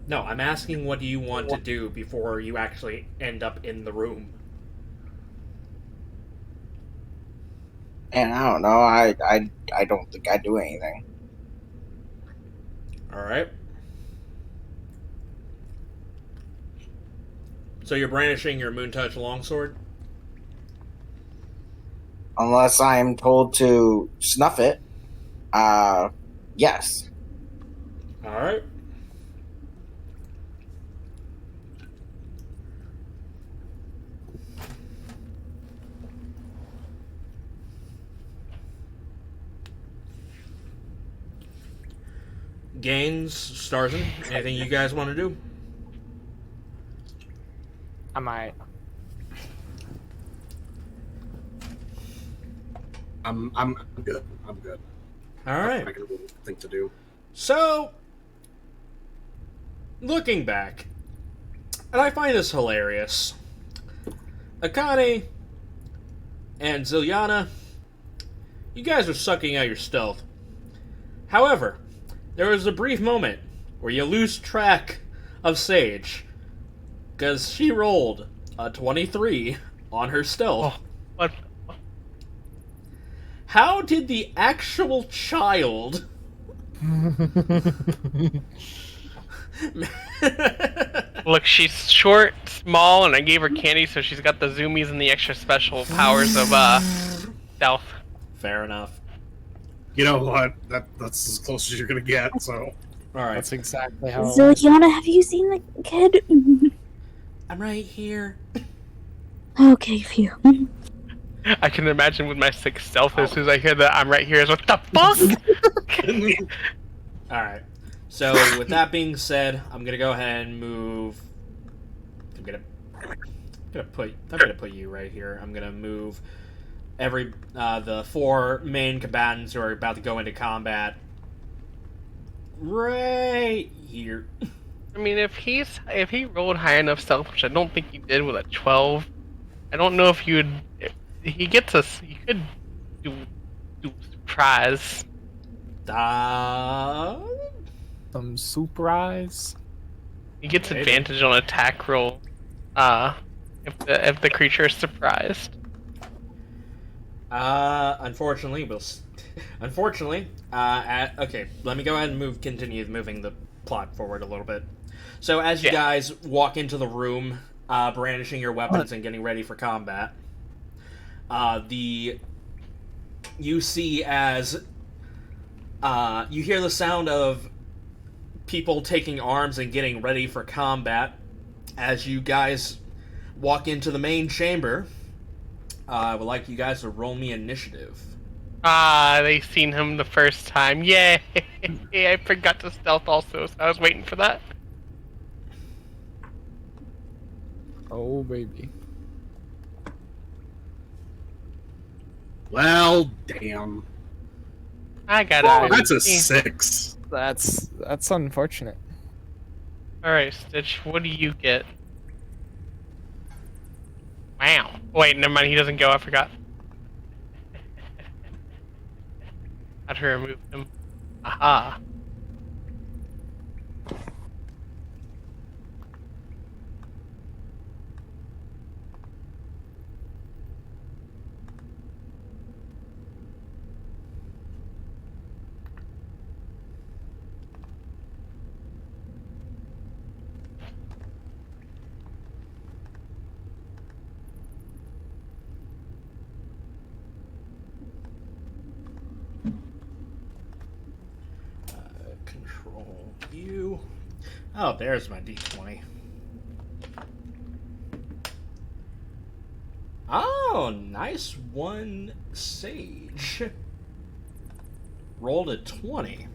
No, I'm asking what do you want to do before you actually end up in the room. And I don't know. I don't think I do anything. All right. So you're brandishing your moon touch longsword? Unless I am told to snuff it. Yes. All right. Gains, Starzin, anything you guys want to do? I might. I'm good. I'm good. All right. I can really think to do. So, looking back, and I find this hilarious. Akane and Zilyana, you guys are sucking out your stealth. However, there was a brief moment where you lose track of Sage, because she rolled a 23 on her stealth. Oh, what? How did the actual child... Look, she's short, small, and I gave her candy, so she's got the zoomies and the extra special powers of stealth. Fair enough. You know what? That's as close as you're gonna get. So, All right. That's exactly how. Zilyana, have you seen the kid? I'm right here. Okay, phew. I can imagine with my 6 stealth, as soon as I hear that I'm right here, is what the fuck? Alright. So, with that being said, I'm gonna go ahead and move... I'm gonna put you right here. I'm gonna move the 4 main combatants who are about to go into combat right here. I mean, if he rolled high enough stealth, which I don't think he did with a 12, I don't know if you would... He gets us. You could do surprise. Some surprise. He gets advantage on attack roll. If the creature is surprised. Unfortunately, okay, let me go ahead and continue moving the plot forward a little bit. So as you guys walk into the room, brandishing your weapons and getting ready for combat, you see as you hear the sound of people taking arms and getting ready for combat. As you guys walk into the main chamber, I would like you guys to roll me initiative. They seen him the first time. Yay! I forgot to stealth also, so I was waiting for that. Oh, baby. well, damn. I got Oh, it. that's a 6. That's unfortunate. Alright, Stitch, what do you get? Wow. Wait, never mind, he doesn't go, I forgot. Had to remove him. Aha. Control you. Oh, there's my D20. Oh, nice one, Sage. Rolled a 20.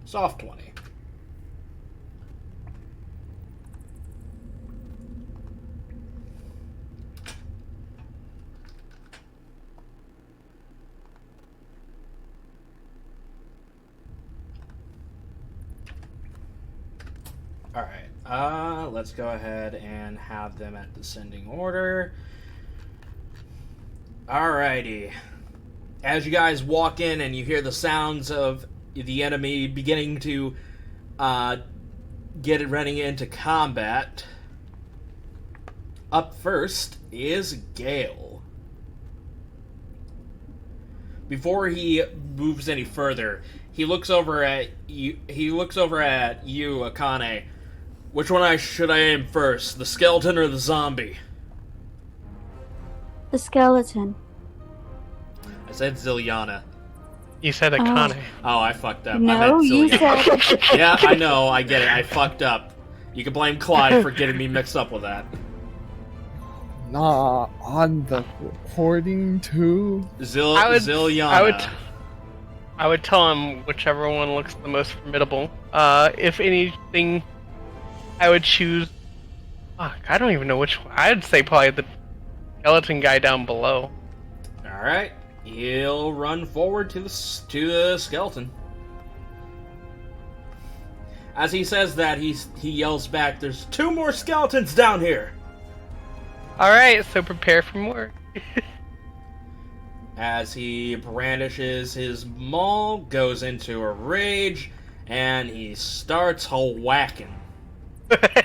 Soft 20. Alright, let's go ahead and have them at descending order. Alrighty. As you guys walk in and you hear the sounds of the enemy beginning to get it running into combat, up first is Gale. Before he moves any further, he looks over at you. Akane. Which one should I aim first, the skeleton or the zombie? The skeleton. I said Zilyana. You said Akane. Oh, I fucked up. I No, meant you Zilyana. said. Yeah, I know. I get it. I fucked up. You can blame Clyde for getting me mixed up with that. Nah, on the recording too. Zilyana. I would tell him whichever one looks the most formidable. If anything, I would choose. Fuck, I don't even know which one. I'd say probably the skeleton guy down below. All right, he'll run forward to the skeleton. As he says that, he yells back, "There's 2 more skeletons down here." All right, so prepare for more. As he brandishes his maul, goes into a rage, and he starts whacking.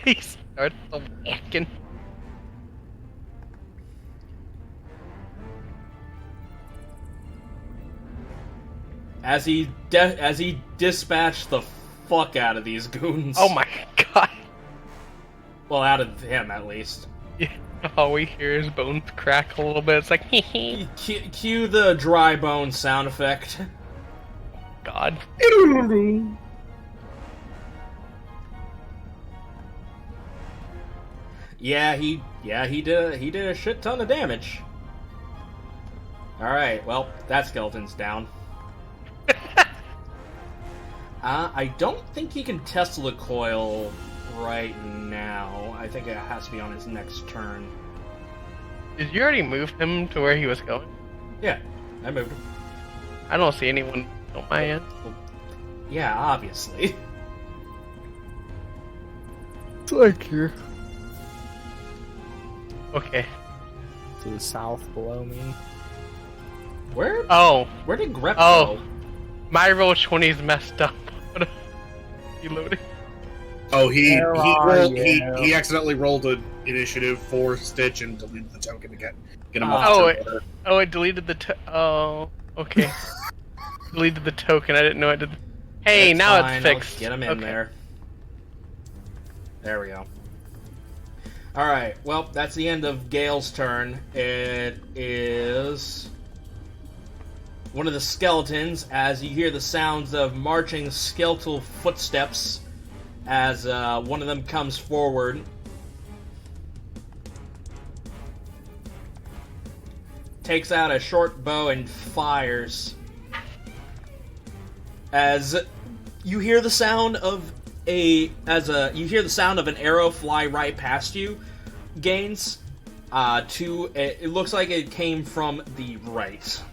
He starts whacking. As he dispatched the fuck out of these goons. Oh my god. Well, out of him at least. Yeah, all we hear is bones crack a little bit. It's like Cue the dry bone sound effect. God. Yeah, he did a shit ton of damage. All right, well, that skeleton's down. I don't think he can Tesla coil right now. I think it has to be on his next turn. Did you already move him to where he was going? Yeah, I moved him. I don't see anyone on my end. Well, yeah, obviously. It's like here. Okay. To the south below me. Where did Grep Oh. go? My roll 20's messed up. You loaded? Oh, he accidentally rolled an initiative for Stitch and deleted the token to get him Oh, off. It deleted the okay. Deleted the token. I didn't know it did. Hey, It's now fine, it's fixed. I'll get him in Okay. there. There we go. Alright, well, that's the end of Gale's turn. It is one of the skeletons, as you hear the sounds of marching skeletal footsteps as one of them comes forward. Takes out a short bow and fires. As you hear the sound of an arrow fly right past you, Gaines. It looks like it came from the right.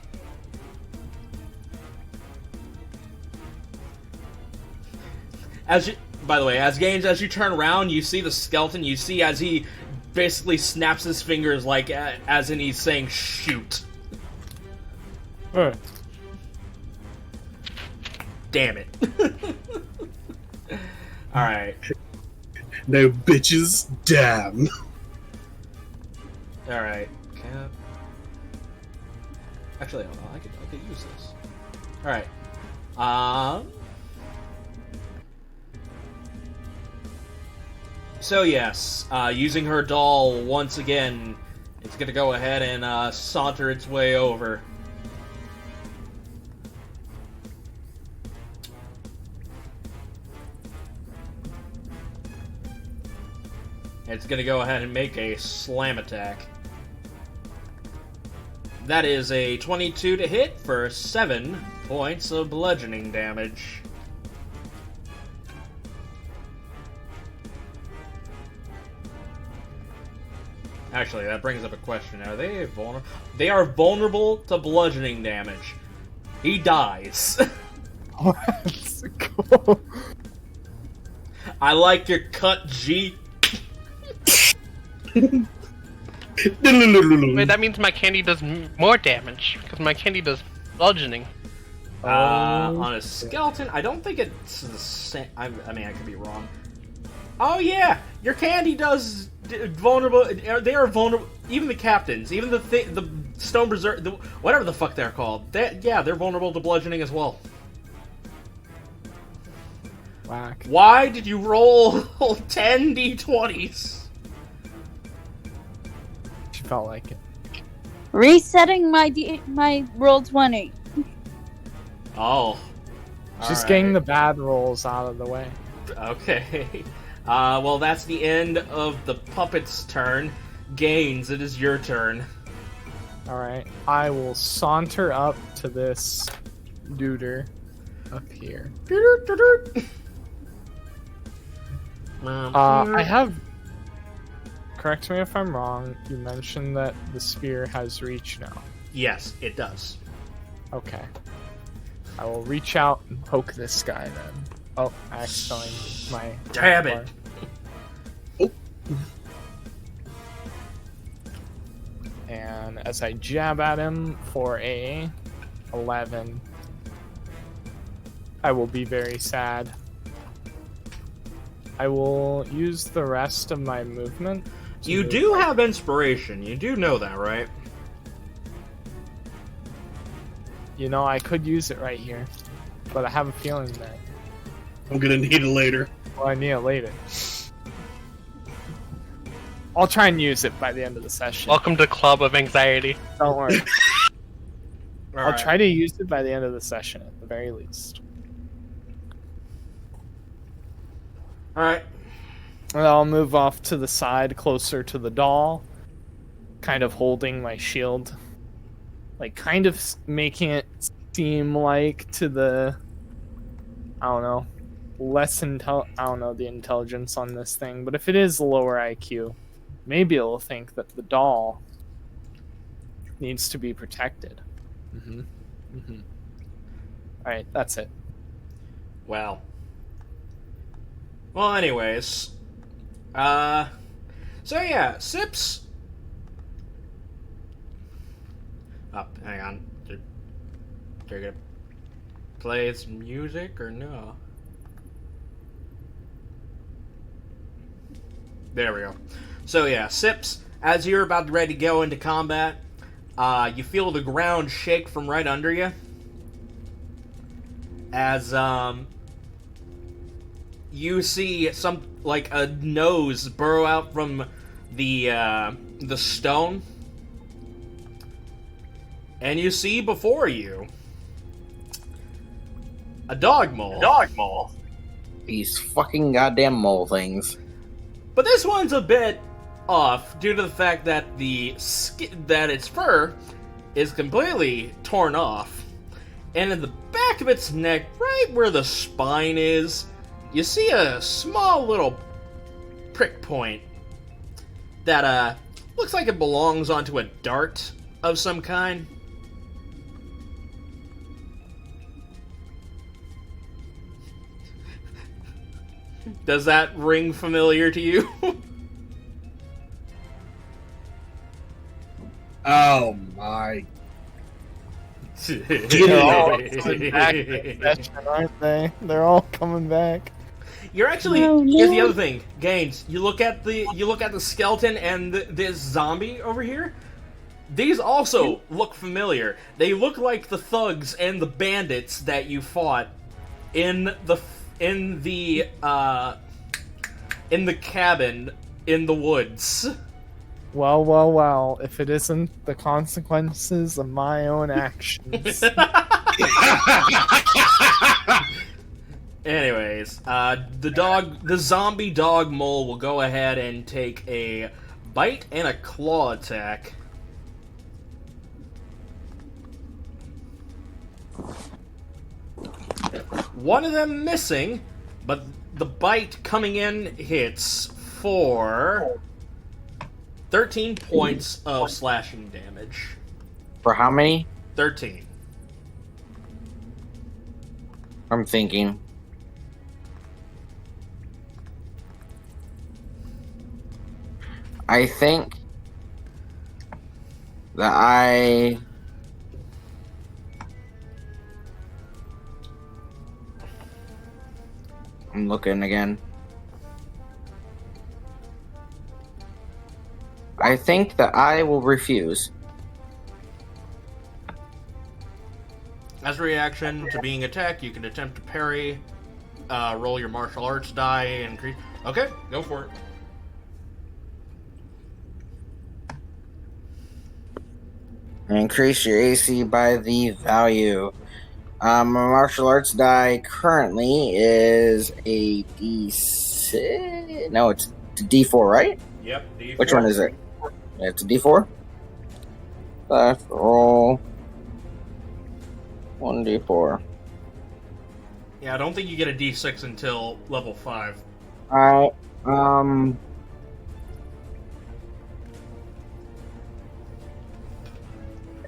By the way, as you turn around, you see the skeleton. You see as he basically snaps his fingers, like as in he's saying "shoot." Damn it! All right. No bitches, damn. All right. Actually, hold on. I could use this. All right. So yes, using her doll once again, it's gonna go ahead and saunter its way over. It's gonna go ahead and make a slam attack. That is a 22 to hit for 7 points of bludgeoning damage. Actually, that brings up a question. Are they vulnerable? They are vulnerable to bludgeoning damage. He dies. Let's go. I like your cut, G. Wait, that means my candy does more damage, because my candy does bludgeoning. On a skeleton, I don't think it's the same. I mean, I could be wrong. Oh yeah, your candy does vulnerable. They are vulnerable. Even the captains, even the stone berserk, whatever the fuck they're called. They're vulnerable to bludgeoning as well. Whack. Why did you roll 10 d20s? She felt like it. Resetting my roll 20. Oh. Just getting the bad rolls out of the way. Okay. Well, that's the end of the puppet's turn. Gaines, it is your turn. Alright, I will saunter up to this duder up here. I have... Correct me if I'm wrong, you mentioned that the spear has reach now. Yes, it does. Okay. I will reach out and poke this guy then. Oh, I accidentally used my... Damn it! And as I jab at him for a 11, I will be very sad. I will use the rest of my movement. You do have inspiration. You do know that, right? You know, I could use it right here, but I have a feeling that... I'm gonna need it later. Well, I need it later. I'll try and use it by the end of the session. Welcome to Club of Anxiety. Don't worry. I'll Alright. try to use it by the end of the session, at the very least. Alright. And I'll move off to the side, closer to the doll, kind of holding my shield. Like, kind of making it seem like to the... I don't know. I don't know the intelligence on this thing, but if it is lower IQ, maybe it'll think that the doll needs to be protected. Alright, that's it. Well, anyways. So yeah, Sips. Oh, hang on. They're gonna play some music or no? There we go. So yeah, Sips, as you're about ready to go into combat, you feel the ground shake from right under you. As you see some like a nose burrow out from the stone, and you see before you a dog mole. These fucking goddamn mole things. But this one's a bit off due to the fact that that its fur is completely torn off, and in the back of its neck, right where the spine is, you see a small little prick point that looks like it belongs onto a dart of some kind. Does that ring familiar to you? Oh my. They're all coming back this session, aren't they? They're all coming back. You're actually here's the other thing, Gaines. You look at the skeleton and this zombie over here. These also look familiar. They look like the thugs and the bandits that you fought in the cabin in the woods. Well, if it isn't the consequences of my own actions. Anyways, the zombie dog mole will go ahead and take a bite and a claw attack. One of them missing, but the bite coming in hits for 13 points of slashing damage. For how many? 13. I'm thinking. I think that I'm looking again. I think that I will refuse. As a reaction to being attacked, you can attempt to parry, roll your martial arts die, and increase. Okay, go for it. Increase your AC by the value. My martial arts die currently is a D6. No, it's a D4, right? Yep, D4. Which one is it? Yeah, it's a D4. Left roll 1D4. Yeah, I don't think you get a D6 until level 5. Alright,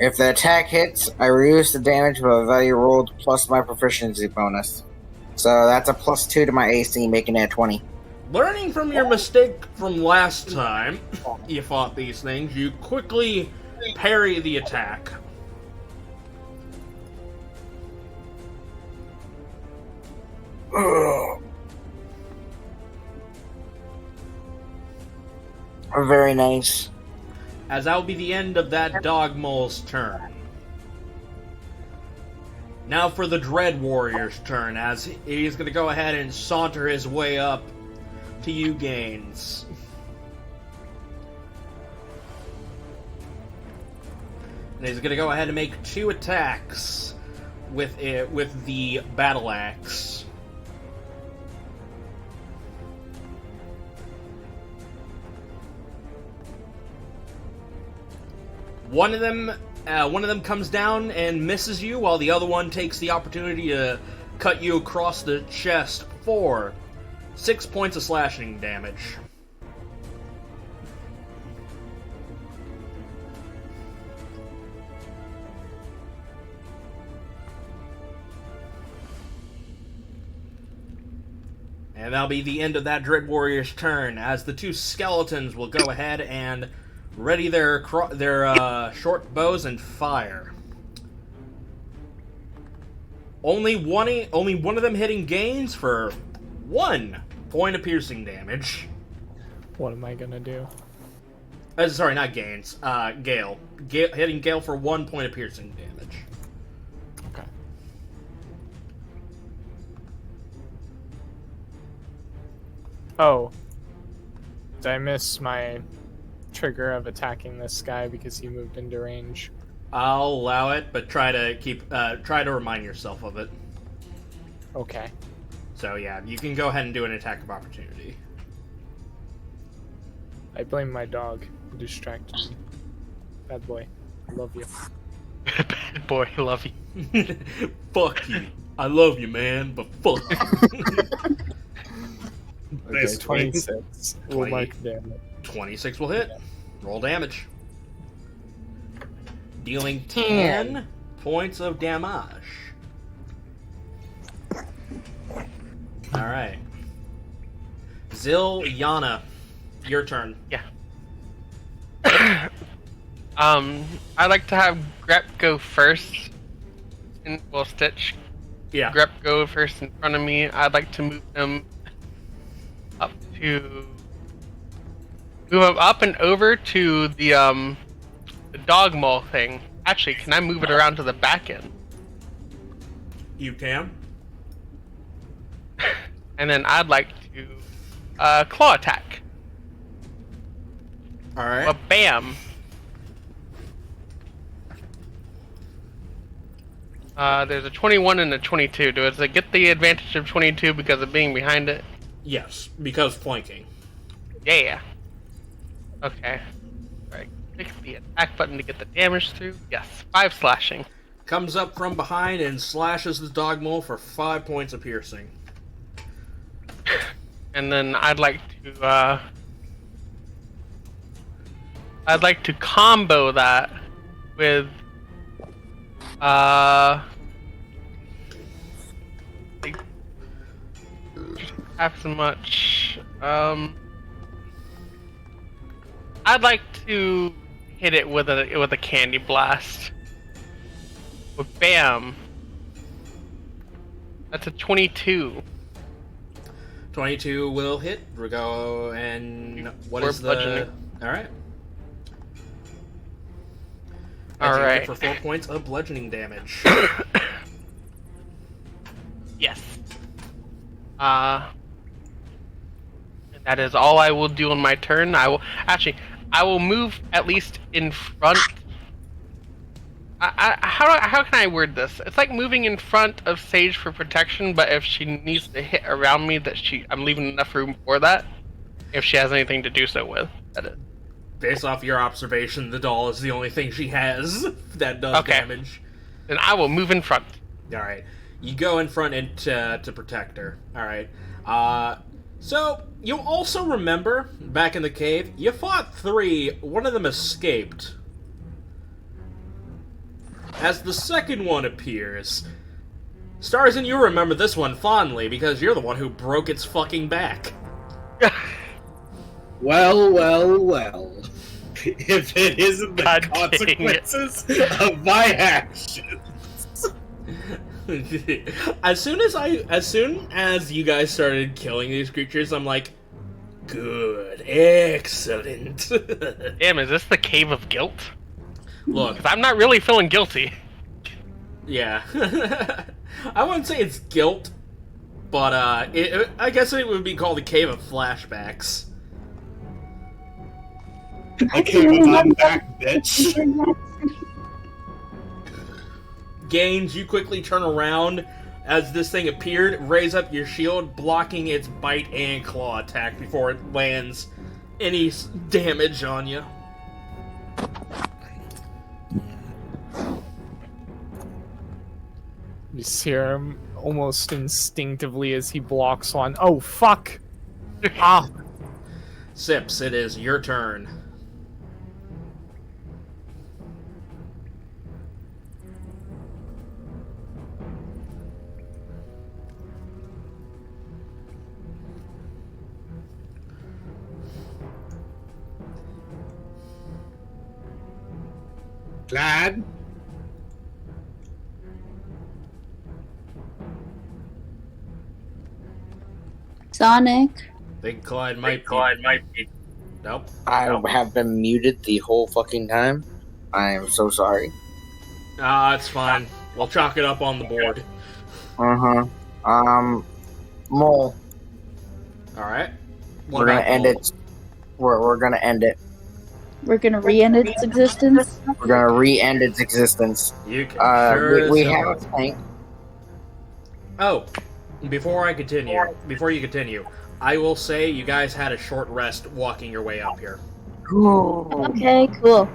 if the attack hits, I reduce the damage by the value rolled plus my proficiency bonus. So that's a +2 to my AC, making it a 20. Learning from your mistake from last time you fought these things, you quickly parry the attack. Very nice. As that will be the end of that dog mole's turn. Now for the Dread Warrior's turn, as he's going to go ahead and saunter his way up to you, Gaines. And he's going to go ahead and make 2 attacks with the battle axe. One of them comes down and misses you, while the other one takes the opportunity to cut you across the chest for 6 points of slashing damage. And that'll be the end of that Dread Warrior's turn, as the 2 skeletons will go ahead and ready their short bows and fire. Only one of them hitting Gaines for 1 point of piercing damage. What am I gonna do? Sorry, not Gaines. Gale. Hitting Gale for 1 point of piercing damage. Okay. Oh. Did I miss my trigger of attacking this guy because he moved into range? I'll allow it, but try to remind yourself of it. Okay. So yeah, you can go ahead and do an attack of opportunity. I blame my dog. He distracted me. Bad boy. I love you. Bad boy, I love you. Fuck you. I love you, man, but fuck you. Okay, 26. Will mark damage. 26 will hit. Roll damage. Dealing 10 points of damage. Alright. Zilyana, your turn. Yeah. I like to have Grep go first. Well, Stitch. Yeah. Grep go first in front of me. I'd like to move him up and over to the dog mole thing. Actually, can I move it around to the back end? You can. And then I'd like to claw attack. Alright. Well, bam. There's a 21 and a 22. Does it get the advantage of 22 because of being behind it? Yes, because flanking. Yeah. Okay. Alright, click the attack button to get the damage through. Yes, 5 slashing. comes up from behind and slashes the dog mole for 5 points of piercing. And then I'd like to combo that with like half as much. I'd like to hit it with a candy blast. With bam. That's a 22. 22 will hit. Go and what is bludgeoning. All right. All right. For 4 points of bludgeoning damage. Yes. And that is all I will do on my turn. I will move at least in front. How can I word this? It's like moving in front of Sage for protection, but if she needs to hit around me, I'm leaving enough room for that. If she has anything to do so with, that is. Based off your observation, the doll is the only thing she has that does damage. Then I will move in front. All right, you go in front and to protect her. All right. So you'll also remember back in the cave, you fought 3. One of them escaped. As the second one appears, Starzin, you remember this one fondly because you're the one who broke its fucking back. Well. If it isn't the consequences of my actions. As soon as you guys started killing these creatures, I'm like, good, excellent. Damn, is this the cave of guilt? Look, 'cause I'm not really feeling guilty. Yeah. I wouldn't say it's guilt, but I guess it would be called the Cave of Flashbacks. I came on back, bitch. Gaines, you quickly turn around as this thing appeared, raise up your shield, blocking its bite and claw attack before it lands any damage on you. You see him almost instinctively as he blocks one. Oh, fuck! Ah! Sips, it is your turn. Glad. Sonic. Big Clyde might be. Nope. I have been muted the whole fucking time. I am so sorry. It's fine. We'll chalk it up on the board. Mole. Alright. We're gonna end it. We're gonna end it. We're gonna re-end its existence. We're gonna re-end its existence. You can we have a tank. Oh, before you continue, I will say you guys had a short rest walking your way up here. Okay, cool.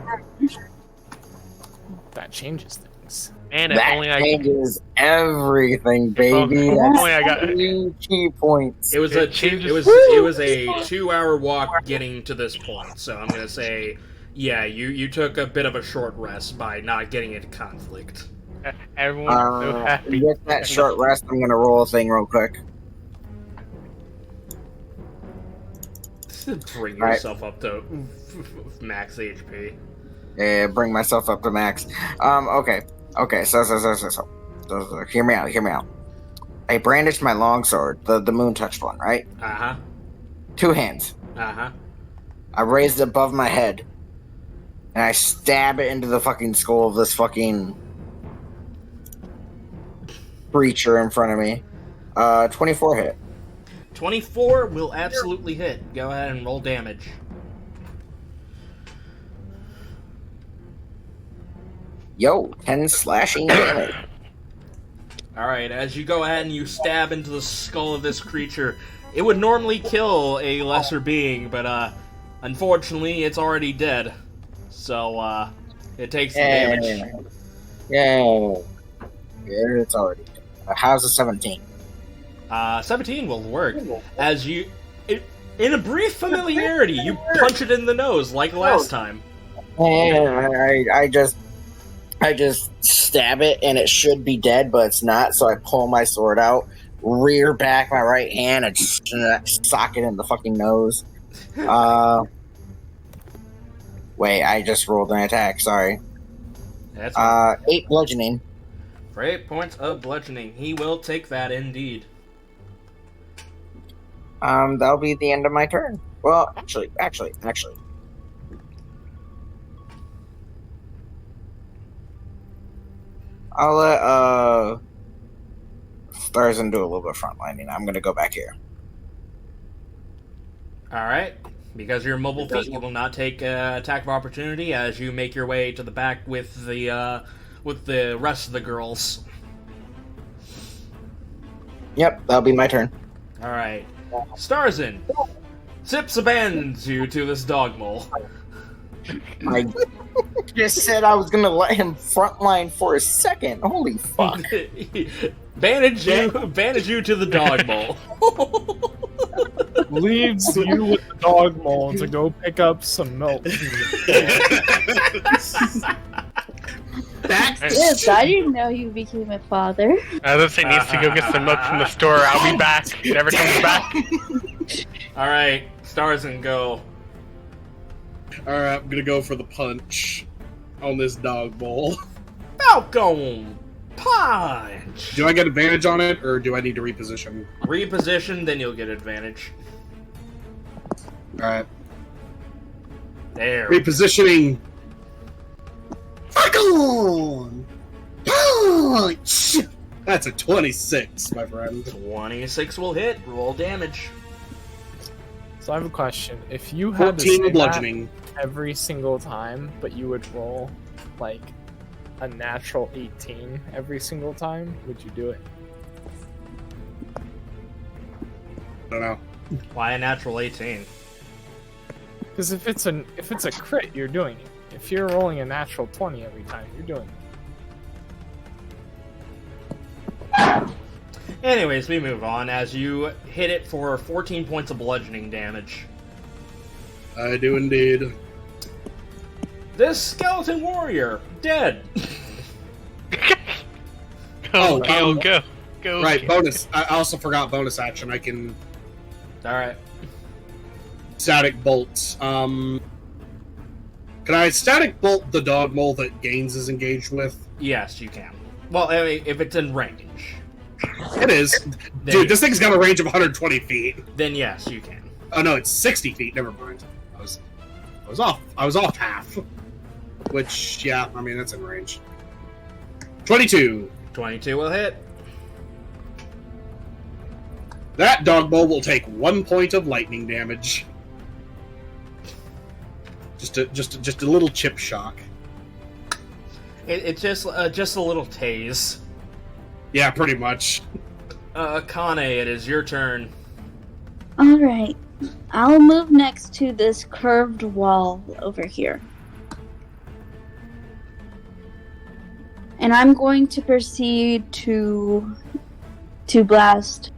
That changes things. And if That only changes everything, baby. If That's only I got 3 key points. It was It a changes- it was a 2-hour walk getting to this point. So I'm gonna say, yeah, you took a bit of a short rest by not getting into conflict. Everyone's so happy. With that short rest, I'm gonna roll a thing real quick. Bring yourself up to max HP. Yeah, bring myself up to max. Okay. So, hear me out. I brandished my longsword, the moon touched one, right? 2 hands. I raised it above my head, and I stab it into the fucking skull of this fucking creature in front of me. 24 hit. 24 will absolutely hit. Go ahead and roll damage. Yo, 10 slashing damage. Alright, as you go ahead and you stab into the skull of this creature, it would normally kill a lesser being, but unfortunately it's already dead. So, it takes the damage. Yay. It's already done. How's a 17? 17 will work. As you, in a brief familiarity, you punch it in the nose like last time. And I just stab it, and it should be dead, but it's not. So I pull my sword out, rear back my right hand, and sock it in the fucking nose. Wait, I just rolled an attack. Sorry. That's 8 bludgeoning. for 8 points of bludgeoning. He will take that indeed. That'll be the end of my turn. Well, actually. I'll let Starzin do a little bit of frontlining. I'm gonna go back here. Alright. Because you're mobile feet, you will not take attack of opportunity as you make your way to the back with the rest of the girls. Yep, that'll be my turn. Alright. Starzin zips abandons you to this dog mole. I just said I was gonna let him frontline for a second. Holy fuck. bandage you to the dog mole. Leaves you with the dog mole to go pick up some milk. Yes, I didn't know you became a father. I was saying needs to go get some milk from the store. I'll be back. Never comes back. Alright, Starzin, go. Alright, I'm gonna go for the punch on this dog bowl. Falcon punch! Do I get advantage on it, or do I need to reposition? Reposition, then you'll get advantage. Alright. There. Repositioning. Falcon! Punch! That's a 26, my friend. 26 will hit. Roll damage. So I have a question. If you had to 14 say bludgeoning. that every single time, but you would roll like a natural 18 every single time, would you do it? I don't know. Why a natural 18? Because if it's a crit, you're doing it. If you're rolling a natural 20 every time, you're doing it. Anyways, we move on as you hit it for 14 points of bludgeoning damage. I do indeed. This skeleton warrior, dead. Go. Right, bonus. I also forgot bonus action. I can Alright. static bolts. Can I static bolt the dog mole that Gaines is engaged with? Yes, you can. Well, I mean, if it's in range. It is. Dude, this thing's got a range of 120 feet. Then yes, you can. Oh no, it's 60 feet. Never mind. I was off. I was off half. Which, yeah, I mean that's in range. 22. 22 will hit. That dog mole will take 1 point of lightning damage. Just a little chip shock. It's just a little tase. Yeah, pretty much. Akane, it is your turn. Alright. I'll move next to this curved wall over here. And I'm going to proceed to blast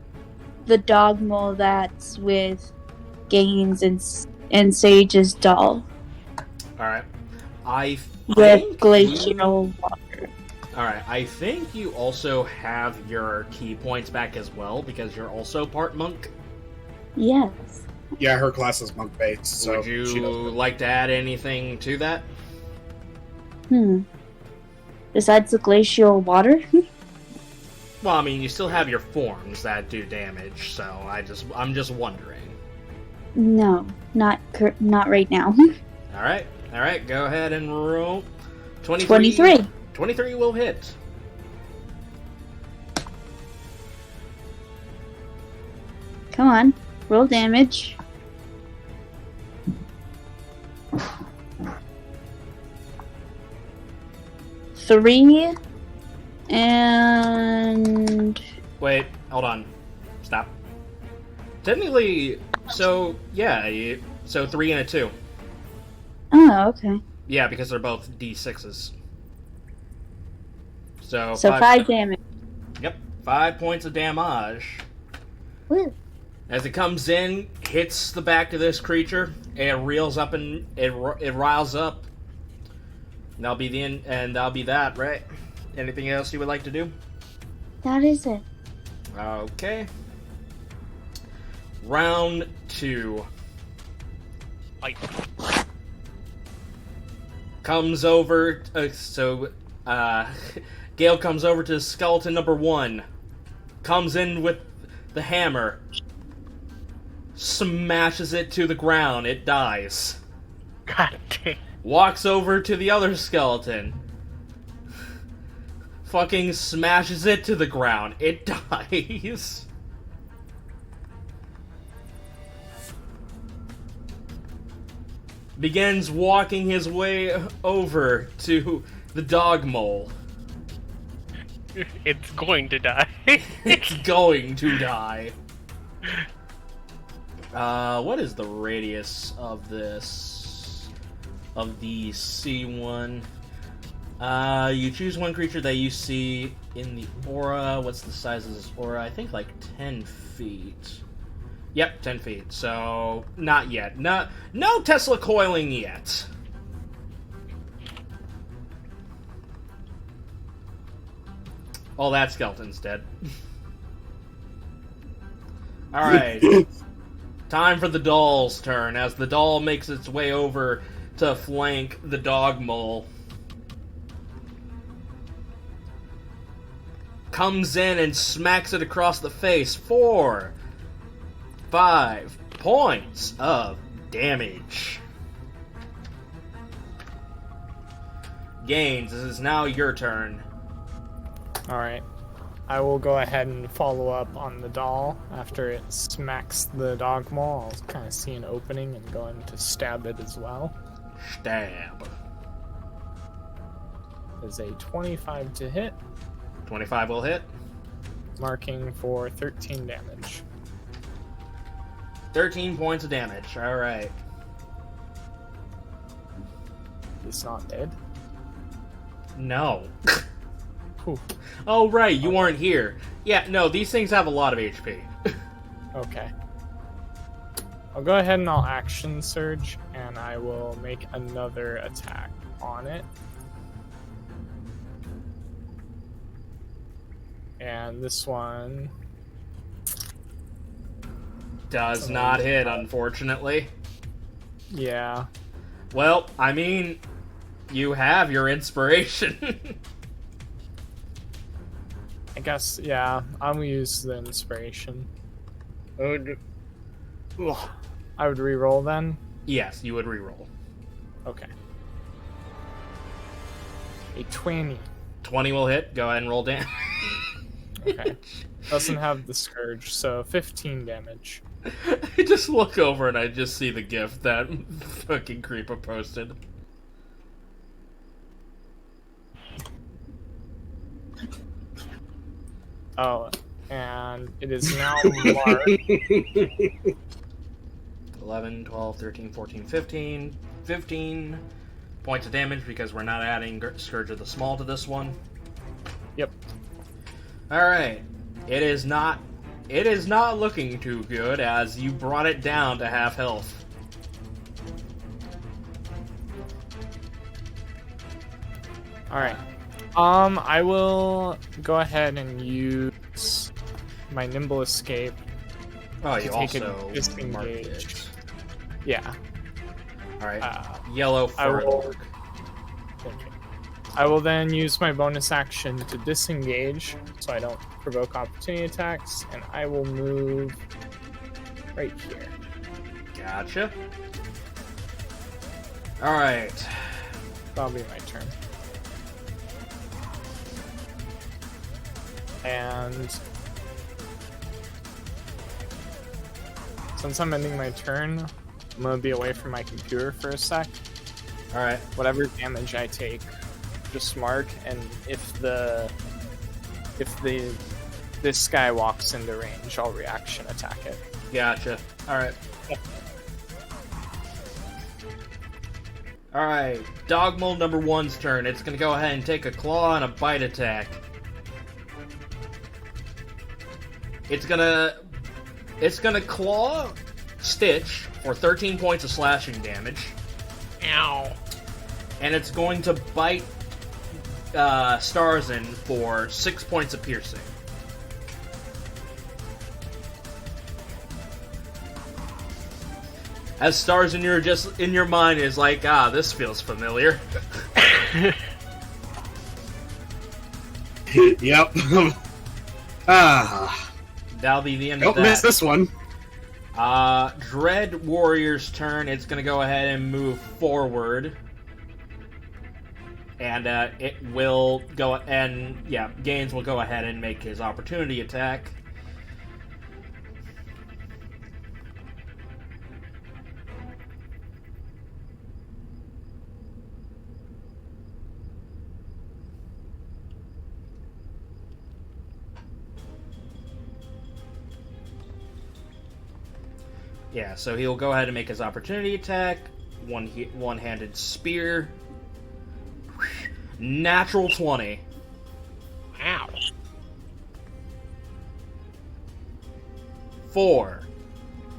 the dog mole that's with Gaines and Sage's doll. Alright. With glacial water. Alright, I think you also have your key points back as well, because you're also part monk. Yes. Yeah, her class is monk based, so Would you like to add anything to that? Besides the glacial water? Well, I mean, you still have your forms that do damage, so I'm just wondering. No, not right now. Alright, go ahead and roll. 23. 23 will hit. Come on, roll damage. Three and Wait, hold on. Stop. Technically, so, yeah, so 3 and a 2. oh, okay. Yeah, because they're both D6s. So 5 damage. Yep, 5 points of damage. Woo. As it comes in, hits the back of this creature, and it reels up and it riles up. And that'll be that'll be that, right? Anything else you would like to do? That is it. Okay. Round 2. Fight. Comes over. Gale comes over to skeleton number 1. Comes in with the hammer. Smashes it to the ground. It dies. God damn. Walks over to the other skeleton. Fucking smashes it to the ground. It dies. Begins walking his way over to the dog mole. It's going to die. It's going to die. What is the radius of this? Of the C1? You choose one creature that you see in the aura. What's the size of this aura? I think like 10 feet. Yep, 10 feet. So, not yet. No Tesla coiling yet. Oh, that skeleton's dead. Alright. Time for the doll's turn, as the doll makes its way over to flank the dog mole. Comes in and smacks it across the face. 4, 5 points of damage. Gaines, this is now your turn. Alright. I will go ahead and follow up on the doll after it smacks the dog mole. I'll kind of see an opening and go in to stab it as well. Stab. Is a 25 to hit, 25 will hit. marking for 13 damage. 13 points of damage. Alright. It's not dead. No. Whew. Oh, right, you weren't here. Yeah, no, these things have a lot of HP. Okay. I'll go ahead and I'll action surge, and I will make another attack on it. And this one Does not hit, unfortunately. Yeah. Well, I mean, you have your inspiration. I guess, yeah, I'll use the inspiration. I would re-roll then? Yes, you would reroll. Okay. A 20. 20 will hit. Go ahead and roll damage. Okay. Doesn't have the Scourge, so 15 damage. I just look over and I just see the gift that fucking Creepah posted. Oh, and it is now marked. 11, 12, 13, 14, 15. 15 points of damage because we're not adding Scourge of the Small to this one. Yep. Alright. It is not looking too good as you brought it down to half health. Alright. I will go ahead and use my Nimble Escape. Oh, you to take also a marked disengage. it. Yeah. Alright. Yellow Ferret. I will then use my bonus action to disengage so I don't provoke opportunity attacks, and I will move right here. Gotcha. Alright. That'll be my turn. And since I'm ending my turn, I'm gonna be away from my computer for a sec. Alright. Whatever damage I take, just mark, and if this guy walks into range, I'll reaction attack it. Gotcha. Alright. Alright, Dogmo number 1's turn. It's gonna go ahead and take a claw and a bite attack. It's gonna claw Stitch for 13 points of slashing damage. Ow. And it's going to bite Starzin for 6 points of piercing. As Starzin, you're just in your mind is like, this feels familiar. Yep. That'll be the end Don't of that. miss this one. Dread Warrior's turn. It's gonna go ahead and move forward. And it will go, and yeah, Gaines will go ahead and make his opportunity attack. Yeah, so he'll go ahead and make his opportunity attack. One-handed spear. Natural 20. Wow. 4,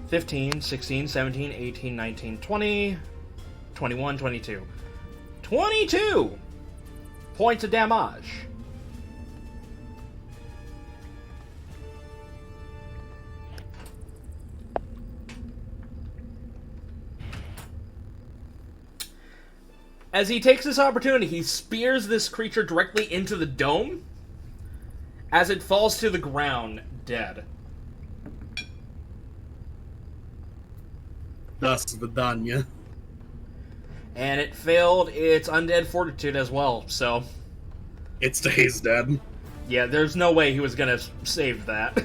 15, 16, 17, 18, 19, 20, 21, 22. 22 points of damage. As he takes this opportunity, he spears this creature directly into the dome as it falls to the ground, dead. Thus the Danya. And it failed its undead fortitude as well, so... It stays dead. Yeah, there's no way he was gonna save that.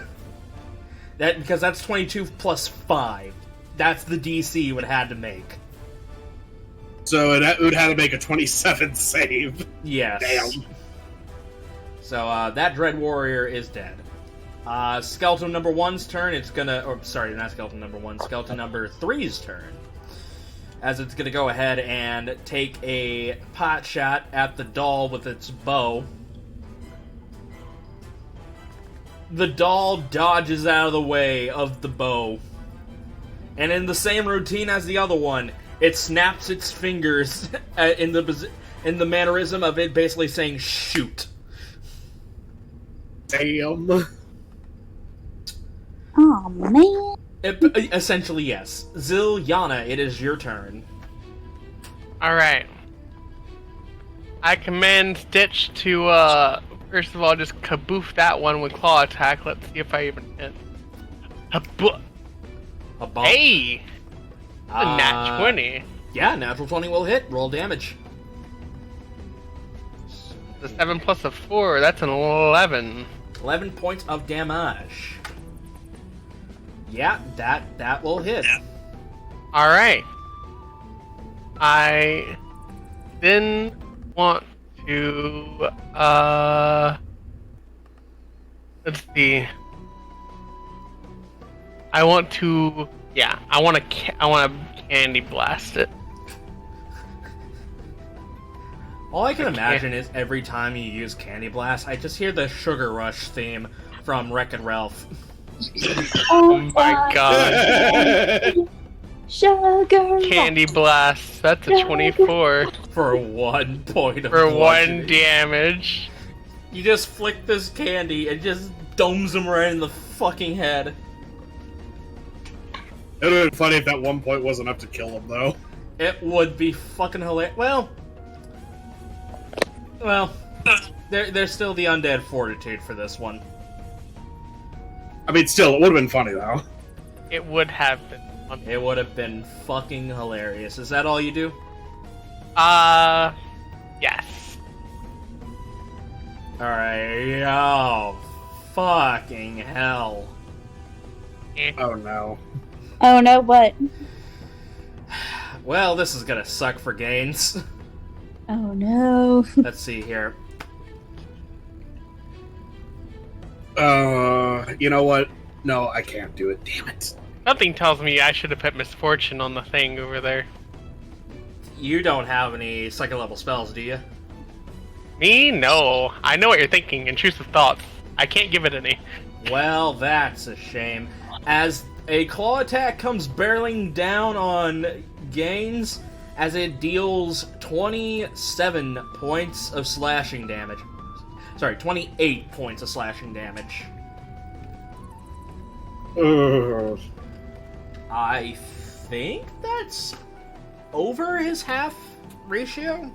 Because that's 22 plus 5. That's the DC you would have had to make. So it would have to make a 27 save. Yes. Damn. So that Dread Warrior is dead. Skeleton number 1's turn, it's gonna... Or, sorry, not Skeleton number 1. Skeleton number 3's turn. As it's gonna go ahead and take a pot shot at the doll with its bow. The doll dodges out of the way of the bow. And in the same routine as the other one, it snaps its fingers in the mannerism of it basically saying, shoot. Damn. Oh, man. Essentially, yes. Zilyana, it is your turn. Alright. I command Stitch to, first of all, just kaboof that one with claw attack. Let's see if I even hit. A bump. Hey! A nat 20. Yeah, natural 20 will hit. Roll damage. The 7 plus a 4, that's an 11. 11 points of damage. Yeah, that will hit. Alright. I then want to, let's see. I want to candy blast it. All I can imagine is every time you use Candy Blast, I just hear the Sugar Rush theme from Wreck-It Ralph. Oh my god. Sugar. Candy blast. That's a 24. For 1 point of For 1 bludgeoning. damage. You just flick this candy and just domes him right in the fucking head. It would have been funny if that 1 point wasn't enough to kill him, though. It would be fucking hilarious. Well, there's still the undead fortitude for this one. I mean, still, it would have been funny, though. It would have been. It would have been fucking hilarious. Is that all you do? Yes. Alright, oh, fucking hell. Oh, no. Oh no, what? Well, this is gonna suck for Gaines. Oh no. Let's see here. You know what? No, I can't do it. Damn it. Something tells me I should have put misfortune on the thing over there. you don't have any second level spells, do you? Me? No. I know what you're thinking. Intrusive thoughts. I can't give it any. Well, that's a shame. As a claw attack comes barreling down on Gaines, as it deals 27 points of slashing damage. Sorry, 28 points of slashing damage. I think that's over his half ratio.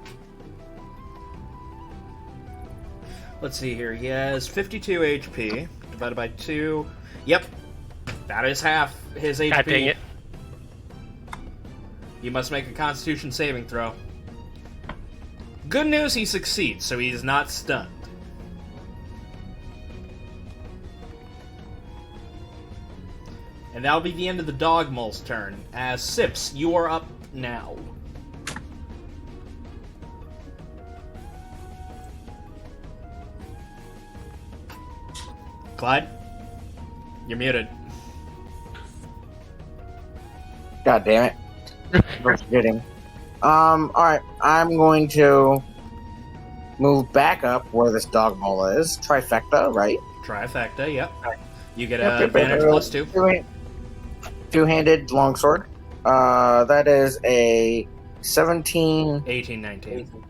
Let's see here. He has 52 HP divided by 2. Yep, that is half his HP. God dang it. You must make a Constitution saving throw. Good news, he succeeds, so he's not stunned. And that'll be the end of the dog mole's turn. As Sips, you are up now. Clyde? You're muted. God damn it. I'm forgetting. Alright, I'm going to move back up where this dog mole is. Trifecta, right? Trifecta, yep. You get an advantage plus 2. Two-handed longsword. That is a 17... 18, 19.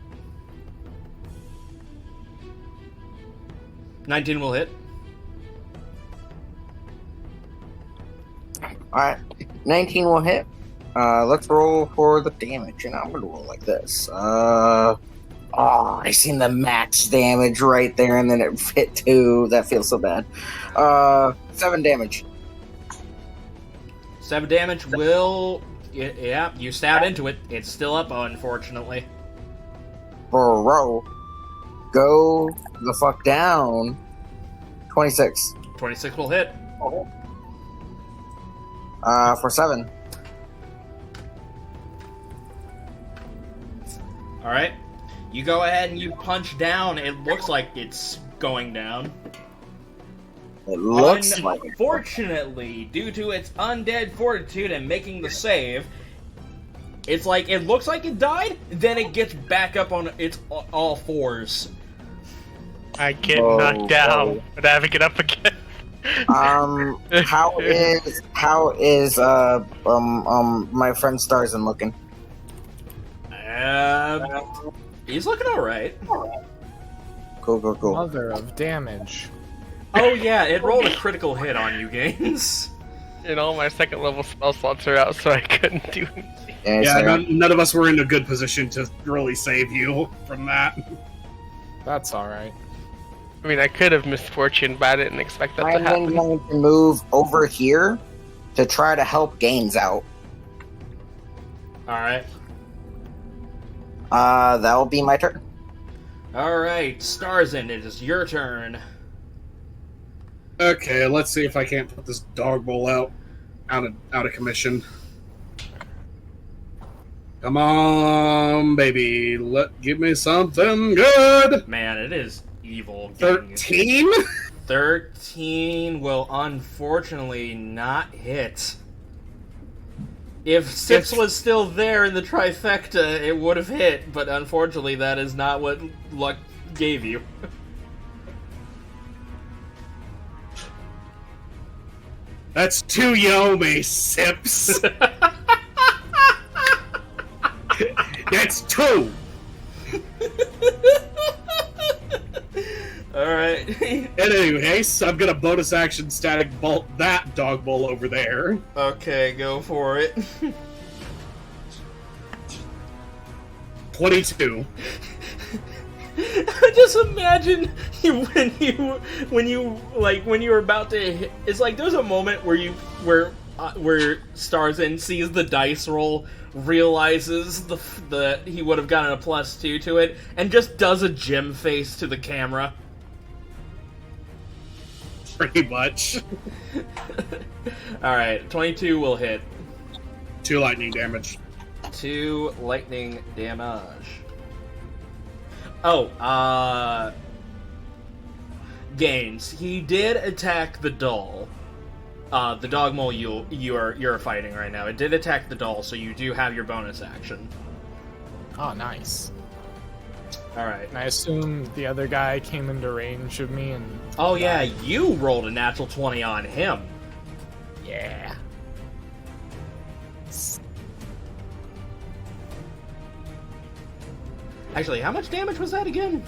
19 will hit. Alright, 19 will hit. Let's roll for the damage, and I'm gonna roll like this. I seen the max damage right there, and then it hit 2. That feels so bad. 7 damage. 7 damage will... Yeah, you stab into it. It's still up, unfortunately. Bro. Go the fuck down. 26. 26 will hit. For 7. Alright. You go ahead and you punch down. It looks like it's going down. It looks like it. Unfortunately, due to its undead fortitude and making the save, it's like it looks like it died, then it gets back up on its all fours. I get knocked down, but I have to get up again. How is my friend Starzin looking? He's looking alright. Cool. Mother of damage. Oh yeah, it rolled a critical hit on you, Gaines. And all my second level spell slots are out, so I couldn't do anything. Yeah, none of us were in a good position to really save you from that. That's alright. I mean, I could have misfortune, but I didn't expect that to happen. I'm going to move over here to try to help Gaines out. Alright. That will be my turn. Alright, Starzin, it is your turn. Okay, let's see if I can't put this dog bowl out of commission. Come on, baby. Give me something good. Man, it is evil. 13? 13 will unfortunately not hit. If Sips was still there in the trifecta, it would have hit, but unfortunately that is not what luck gave you. That's 2 Yome, Sips. That's 2. Alright. Anyways, I'm gonna bonus action static bolt that dog bowl over there. Okay, go for it. 22. Just imagine when you were about to hit, it's like there's a moment where Starzin sees the dice roll, realizes the he would have gotten a +2 to it, and just does a Jim face to the camera. Pretty much. Alright, 22 will hit. 2 lightning damage. 2 lightning damage. Oh, Gaines. He did attack the doll. The dog mole you're fighting right now. It did attack the doll, so you do have your bonus action. Oh, nice. Alright. And I assume the other guy came into range of me and... Oh yeah, you rolled a natural 20 on him. Yeah. Actually, how much damage was that again?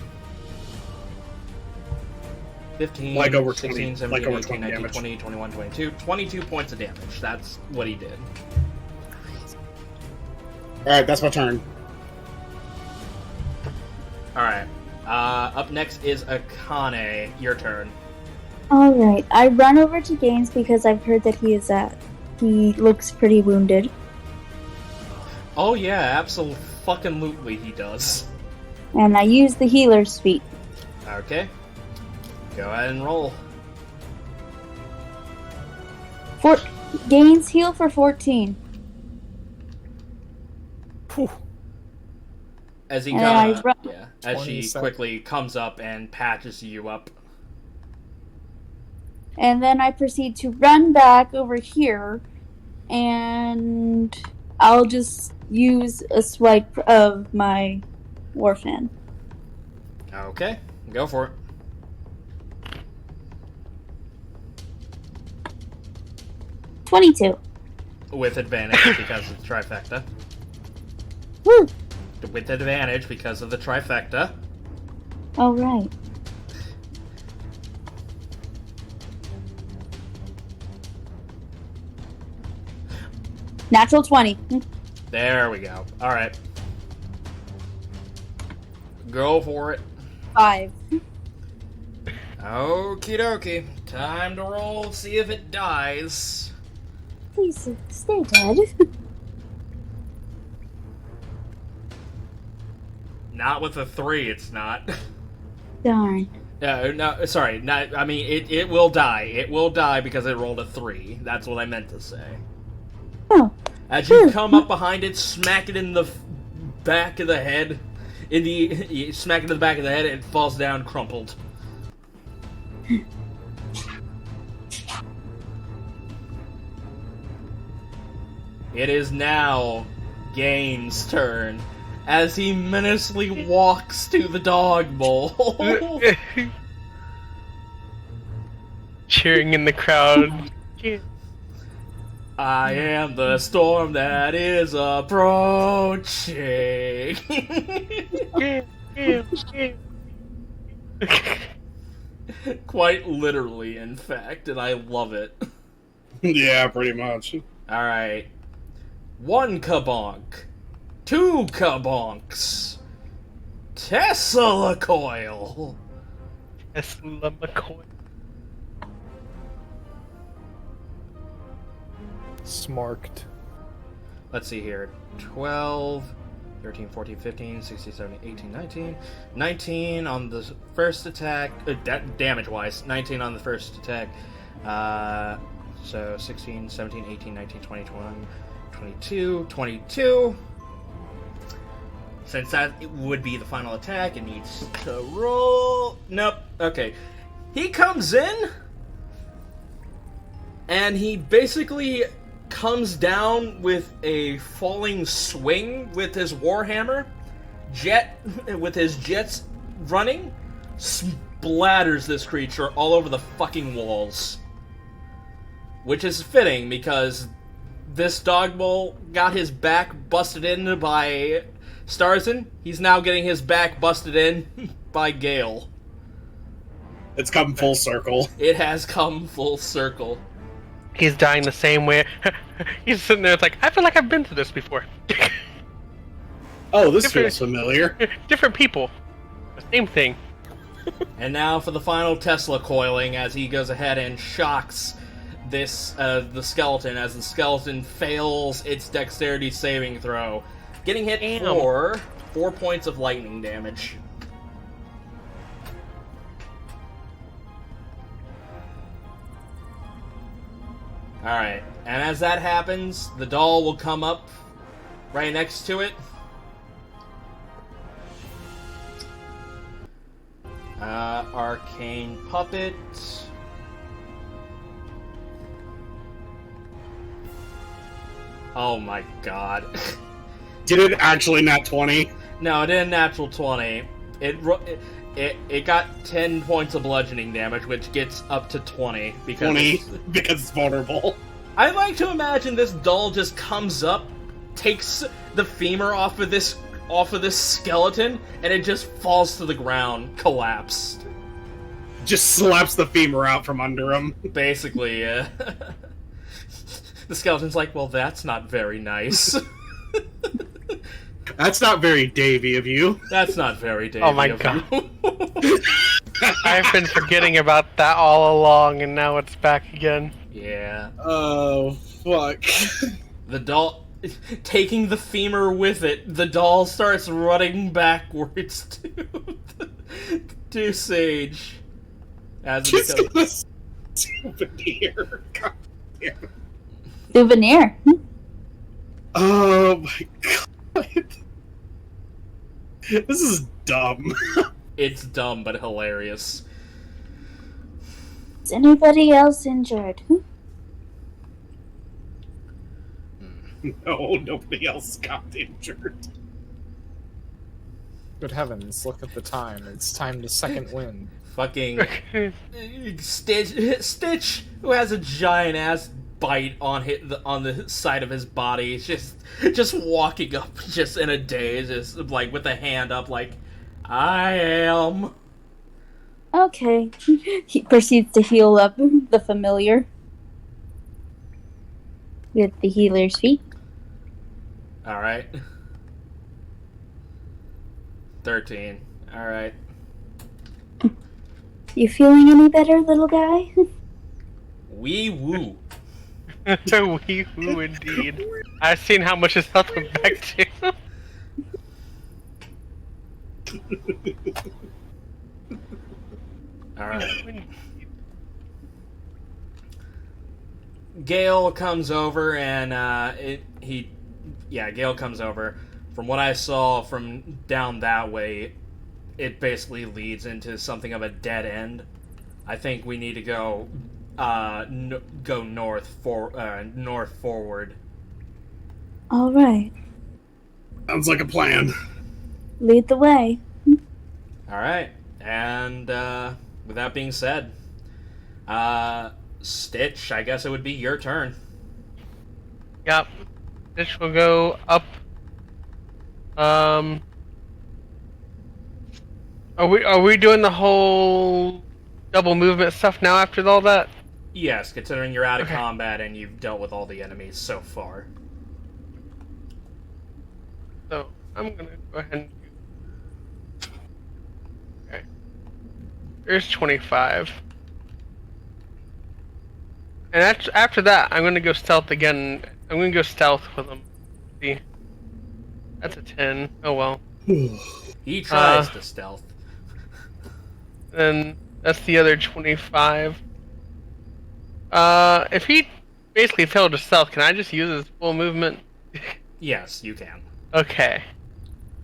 15, Like over 16, 20, 17, like over 18, 20 19, damage. 20, 21, 22. 22 points of damage. That's what he did. Alright, that's my turn. Alright. Up next is Akane. Your turn. Alright, I run over to Gaines because I've heard that he looks pretty wounded. Oh yeah, absolutely he does. And I use the healer's feat. Okay. Go ahead and roll. Gaines heal for 14. Whew. As he And comes, I yeah, as she 27. quickly comes up and patches you up. And then I proceed to run back over here, and I'll just use a swipe of my Warfan. Okay, go for it. $22. With advantage because of the trifecta. Woo! With advantage because of the trifecta. Alright. Natural 20. There we go. Alright. Go for it. 5. Okie dokie. Time to roll, see if it dies. Please stay dead. Not with a 3, it's not. Darn. No, sorry. Not, I mean, it will die. It will die because it rolled a 3. That's what I meant to say. Oh. As you come up behind it, smack it in the back of the head. You smack it in the back of the head, it falls down crumpled. It is now Gaines' turn as he menacingly walks to the dog bowl. Cheering in the crowd. I am the storm that is approaching. Quite literally, in fact, and I love it. Yeah, pretty much. Alright. 1 kabonk. 2 kabonks. Tesla coil. Tesla McCoy. Smarked. Let's see here. 12, 13, 14, 15, 16, 17, 18, 19. 19 on the first attack. Damage-wise, 19 on the first attack. So 16, 17, 18, 19, 20, 21, 22, 22. Since that would be the final attack, it needs to roll. Nope. Okay. He comes in, and he basically comes down with a falling swing with his warhammer, with his jets running, splatters this creature all over the fucking walls. Which is fitting, because this dog bowl got his back busted in by Starzin. He's now getting his back busted in by Gale. It's come full circle. It has come full circle. He's dying the same way. He's sitting there, it's like, I feel like I've been through this before. Oh, this feels familiar. Different people. The same thing. And now for the final Tesla coiling, as he goes ahead and shocks this the skeleton, as the skeleton fails its dexterity saving throw, getting hit for 4 points of lightning damage. Alright, and as that happens, the doll will come up right next to it. Arcane Puppet. Oh my god. Did it actually not 20? No, it didn't natural 20. It got 10 points of bludgeoning damage, which gets up to 20 because 20 because it's vulnerable. I like to imagine this doll just comes up, takes the femur off of this skeleton, and it just falls to the ground, collapsed. Just slaps the femur out from under him. Basically, yeah. The skeleton's like, well, that's not very nice. That's not very Davy of you. That's not very Davy Oh my of god. you. I've been forgetting about that all along, and now it's back again. Yeah. Oh, fuck. The doll... Taking the femur with it, the doll starts running backwards to Sage. As it Just goes. gonna souvenir. God damn it. Souvenir. Oh my god. This is dumb. It's dumb but hilarious. Is anybody else injured? No, nobody else got injured. Good heavens, look at the time. It's time to second wind. Fucking Stitch, who has a giant ass bite on the side of his body, is just walking up, just in a daze, just like with a hand up, like I am. Okay. He proceeds to heal up the familiar with the healer's feet. All right. 13. All right. You feeling any better, little guy? Wee woo. It's a wee woo indeed. I've seen how much his health went back to. All right. Gale comes over and Gale comes over. From what I saw from down that way, it basically leads into something of a dead end. I think we need to go north forward. All right. Sounds like a plan. Lead the way. All right. And with that being said, Stitch, I guess it would be your turn. Yep. This will go up. Are we doing the whole double movement stuff now after all that? Yes, considering you're out of Okay. combat and you've dealt with all the enemies so far. So I'm gonna go ahead and do. Okay. There's 25. And after that, I'm gonna go stealth again. I'm gonna go stealth with him. See, that's a 10. Oh well. He tries to stealth. Then that's the other 25. If he basically failed to stealth, can I just use his full movement? Yes, you can. Okay.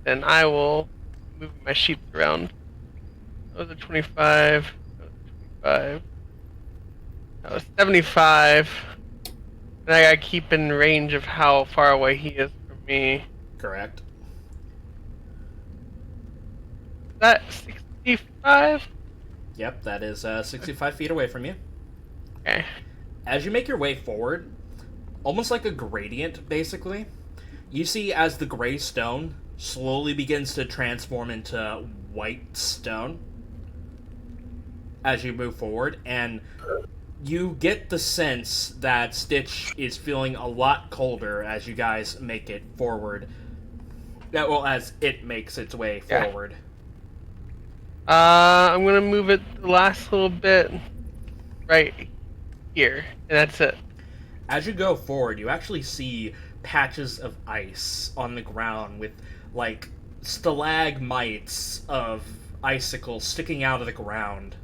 Then I will move my sheep around. That was a 25. That was 25. That was 75. And I gotta keep in range of how far away he is from me. Correct. Is that 65? Yep, that is 65 feet away from you. Okay. As you make your way forward, almost like a gradient, basically, you see as the gray stone slowly begins to transform into white stone as you move forward, and you get the sense that Stitch is feeling a lot colder as you guys make it forward. As it makes its way forward. I'm gonna move it the last little bit right here, and that's it. As you go forward, you actually see patches of ice on the ground with, like, stalagmites of icicles sticking out of the ground.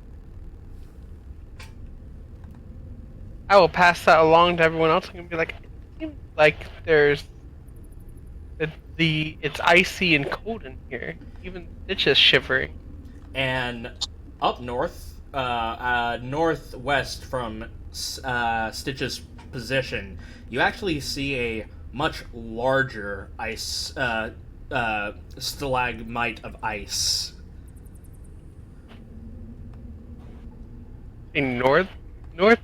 I will pass that along to everyone else. I'm gonna be like, it seems like there's it's icy and cold in here. Even Stitch is shivering. And up north, northwest from Stitch's position, you actually see a much larger ice stalagmite of ice. In more north?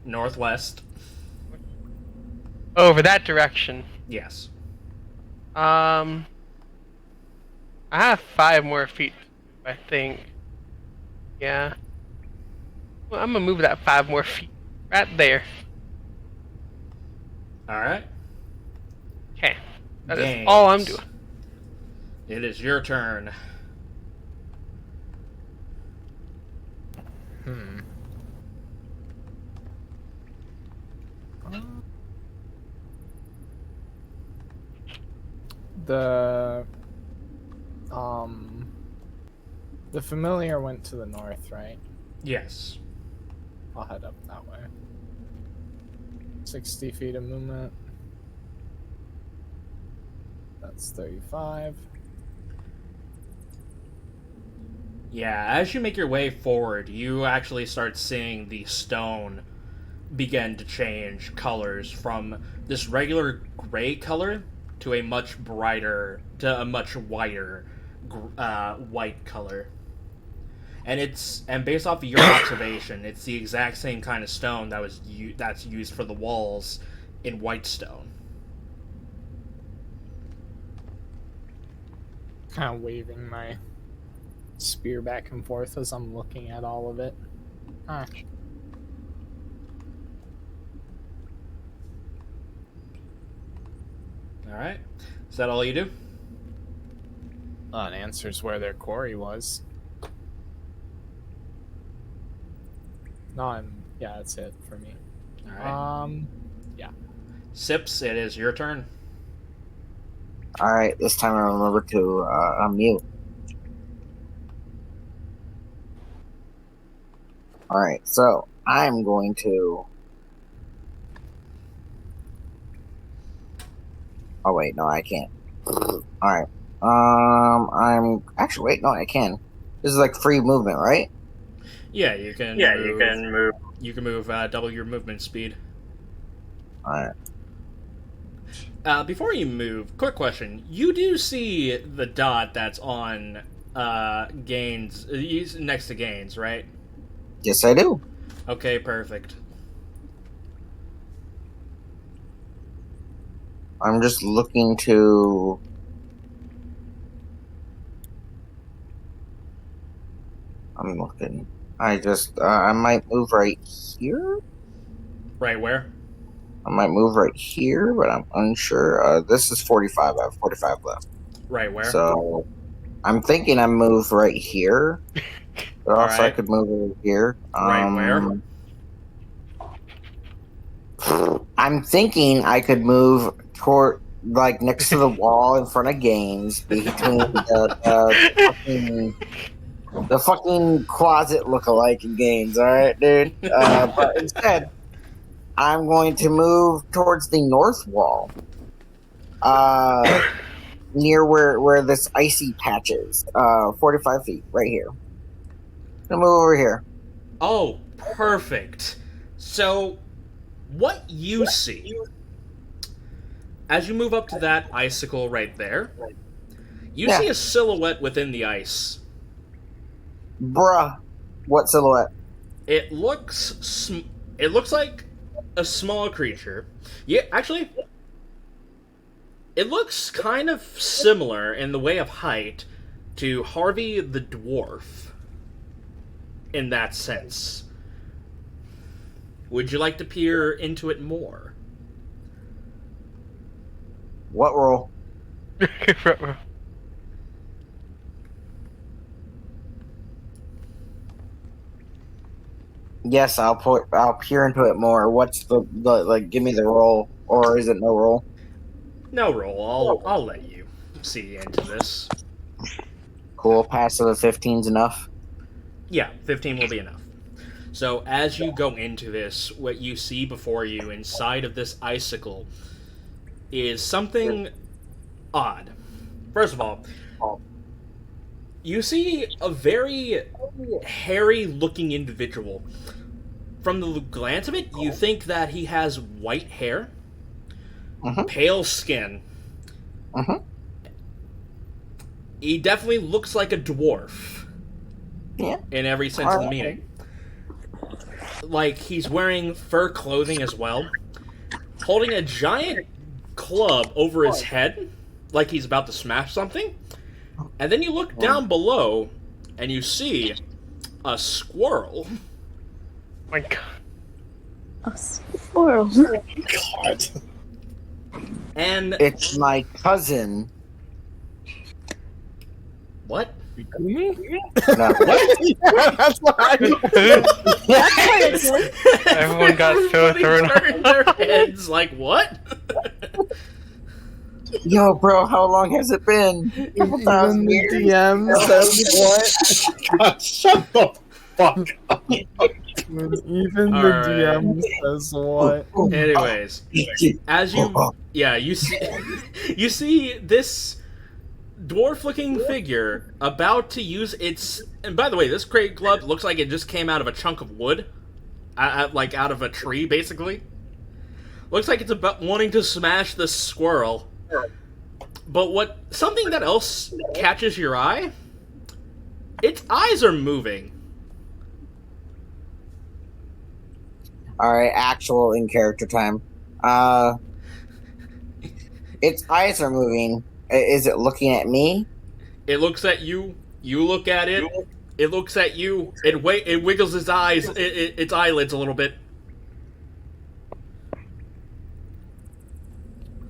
Northwest. Over that direction. Yes. I have 5 more feet, I think. Yeah. Well, I'm gonna move that 5 more feet. Right there. Alright. Okay. That is all I'm doing. It is your turn. The familiar went to the north, right? Yes. I'll head up that way. 60 feet of movement. That's 35. Yeah, as you make your way forward, you actually start seeing the stone begin to change colors from this regular gray color to a much brighter, to a much whiter white color. And based off of your observation, it's the exact same kind of stone that's used for the walls in Whitestone. Kind of waving my spear back and forth as I'm looking at all of it. Ah. Alright. Is that all you do? It answers where their quarry was. No, yeah, that's it for me. Alright. Yeah. Sips, it is your turn. Alright, this time I remember to unmute. Alright, so I'm going to... Oh wait, no, I can't. Alright. I'm... Actually, wait, no, I can. This is like free movement, right? Yeah, you can move. You can move double your movement speed. Alright. Before you move, quick question. You do see the dot that's on Gaines, next to Gaines, right? Yes, I do. Okay, perfect. I'm just looking to... I'm looking. I might move right here? Right where? I might move right here, but I'm unsure. This is 45. I have 45 left. Right where? So, I'm thinking I move right here. But also right. I could move over here. Right where? I'm thinking I could move toward, like, next to the wall in front of Gaines, between the fucking closet look-alike in Gaines, alright, dude? But instead, I'm going to move towards the north wall. Near where this icy patch is. 45 feet, right here. I'm gonna move over here. Oh, perfect. So, what you see, as you move up to that icicle right there, you see a silhouette within the ice. Bruh. What silhouette? It looks like a small creature. Yeah, actually, it looks kind of similar in the way of height to Harvey the Dwarf. In that sense. Would you like to peer into it more? What roll? Yes, I'll peer into it more. What's the like? Give me the roll, or is it no roll? No roll. I'll let you see into this. Cool. Passive of 15's enough. Yeah, 15 will be enough. So as you go into this, what you see before you inside of this icicle is something odd. First of all, you see a very hairy-looking individual. From the glance of it, you think that he has white hair, pale skin, he definitely looks like a dwarf. Yeah. In every sense of the meaning. Like, he's wearing fur clothing as well, holding a giant club over his head, like he's about to smash something. And then you look down below, and you see a squirrel. My God. A squirrel. God. And It's my cousin. what? No. That's what I Everyone got so Everybody thrown turned their heads like, what? Yo, bro, how long has it been? Even the DM says what? God, shut the fuck up. Even the Alright. DM says what? Anyways, as you see this dwarf-looking figure about to use its. And by the way, this crate club looks like it just came out of a chunk of wood, like out of a tree, basically. Looks like it's about wanting to smash the squirrel. But something that else catches your eye? Its eyes are moving. Alright, actual in character time. Its eyes are moving. Is it looking at me? It looks at you. You look at it. It looks at you. It wiggles its eyes, its eyelids a little bit.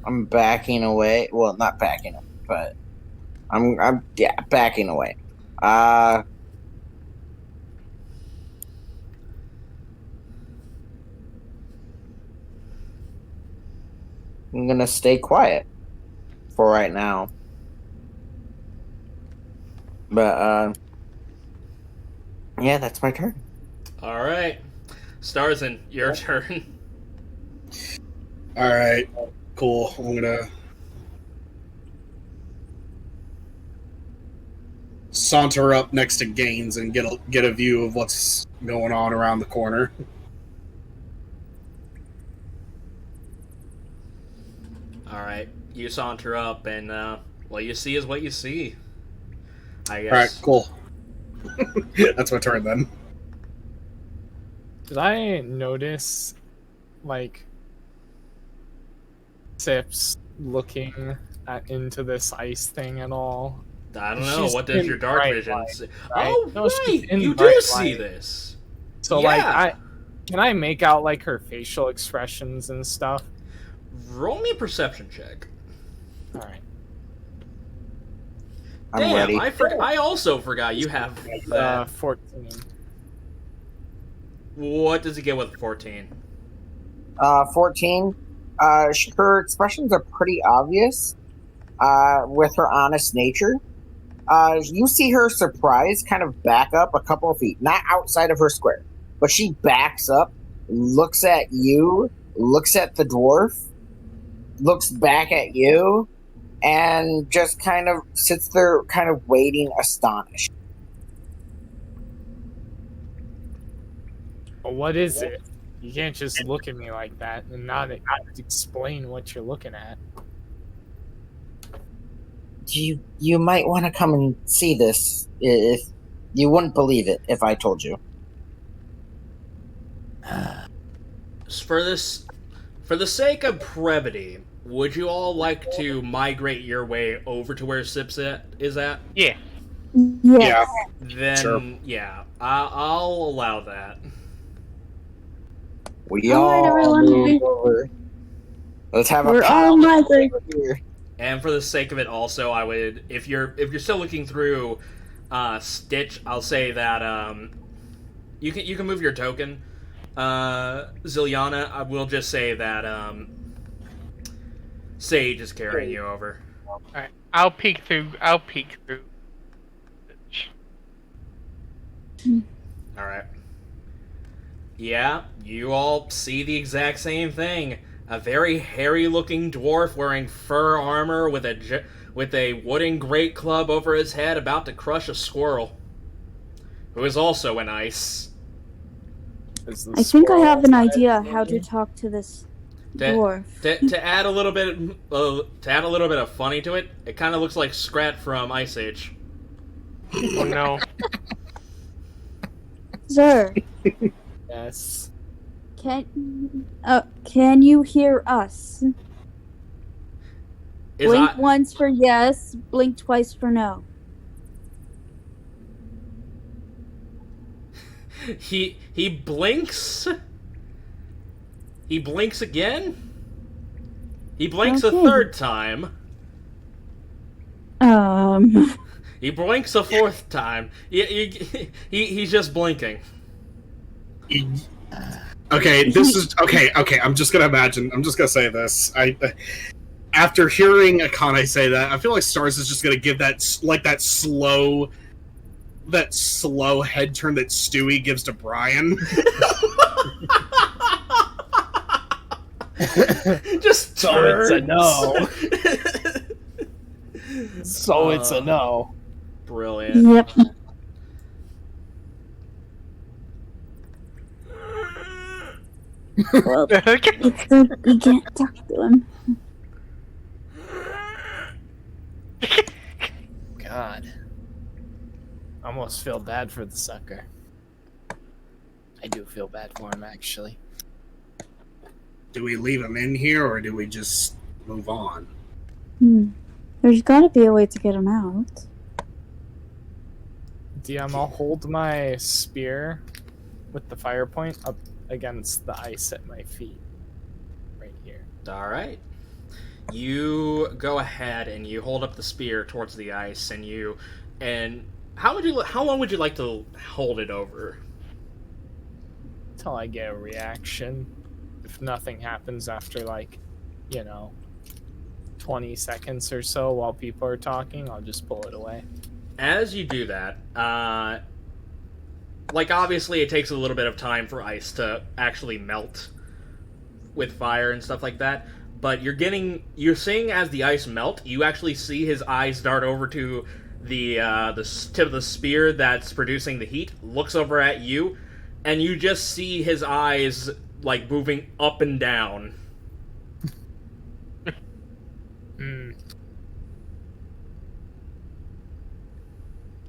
I'm backing away. Well, not backing up, but I'm backing away. I'm gonna stay quiet for right now. But yeah, that's my turn. All right, Starzin, your turn. All right, cool. I'm gonna saunter up next to Gaines and get a view of what's going on around the corner. All right, you saunter up, and what you see is what you see. I guess. All right, cool. That's my turn then. Did I notice, like, Sips looking into this ice thing at all? I don't know. She's What does in your dark bright vision light, see? right? Oh, No, she's right! in You bright do see light. this. So, Yeah. can I make out, like, her facial expressions and stuff? Roll me a perception check. Alright. I'm Damn, ready. I also forgot you have that. 14. What does he get with 14? 14. Her expressions are pretty obvious. With her honest nature. You see her surprised kind of back up a couple of feet, not outside of her square, but she backs up, looks at you, looks at the dwarf, looks back at you, and just kind of sits there kind of waiting, astonished. What is it? You can't just look at me like that and not explain what you're looking at. You might want to come and see this. If you wouldn't believe it if I told you. For the sake of brevity, would you all like to migrate your way over to where Sips is at? Yeah. Yes. Then, Sure. yeah, I'll allow that. We All right, all everyone, move over. Let's have a We're all migrating. here. And for the sake of it, also, I would, if you're still looking through Stitch, I'll say that you can move your token. Zilyana, I will just say that Sage is carrying you over. Alright. I'll peek through. All right. Yeah, you all see the exact same thing. A very hairy-looking dwarf wearing fur armor with a wooden great club over his head, about to crush a squirrel, who is also in ice. Is the I think I squirrel have an outside idea of how to me? talk to this dwarf. To add a little bit of funny to it, it kind of looks like Scrat from Ice Age. Oh no. Sir, Yes. can you hear us? Blink once for yes, blink twice for no. He blinks. He blinks again. He blinks a third time. He blinks a fourth time. He's just blinking. Okay, this is okay. I'm just gonna say this. After hearing Akane say that, I feel like Stars is just gonna give that slow head turn that Stewie gives to Brian. Just so turns. it's a no. So it's a no. Brilliant. Yep. Well, you can't talk to him. God. Almost feel bad for the sucker. I do feel bad for him, actually. Do we leave him in here, or do we just move on? There's gotta be a way to get him out. DM, I'll hold my spear with the fire point up against the ice at my feet. Right here. Alright. You go ahead and you hold up the spear towards the ice, and how long would you like to hold it over? Till I get a reaction. If nothing happens after 20 seconds or so while people are talking, I'll just pull it away. As you do that, obviously it takes a little bit of time for ice to actually melt with fire and stuff like that, but you're seeing as the ice melt, you actually see his eyes dart over to the tip of the spear that's producing the heat, looks over at you, and you just see his eyes moving up and down.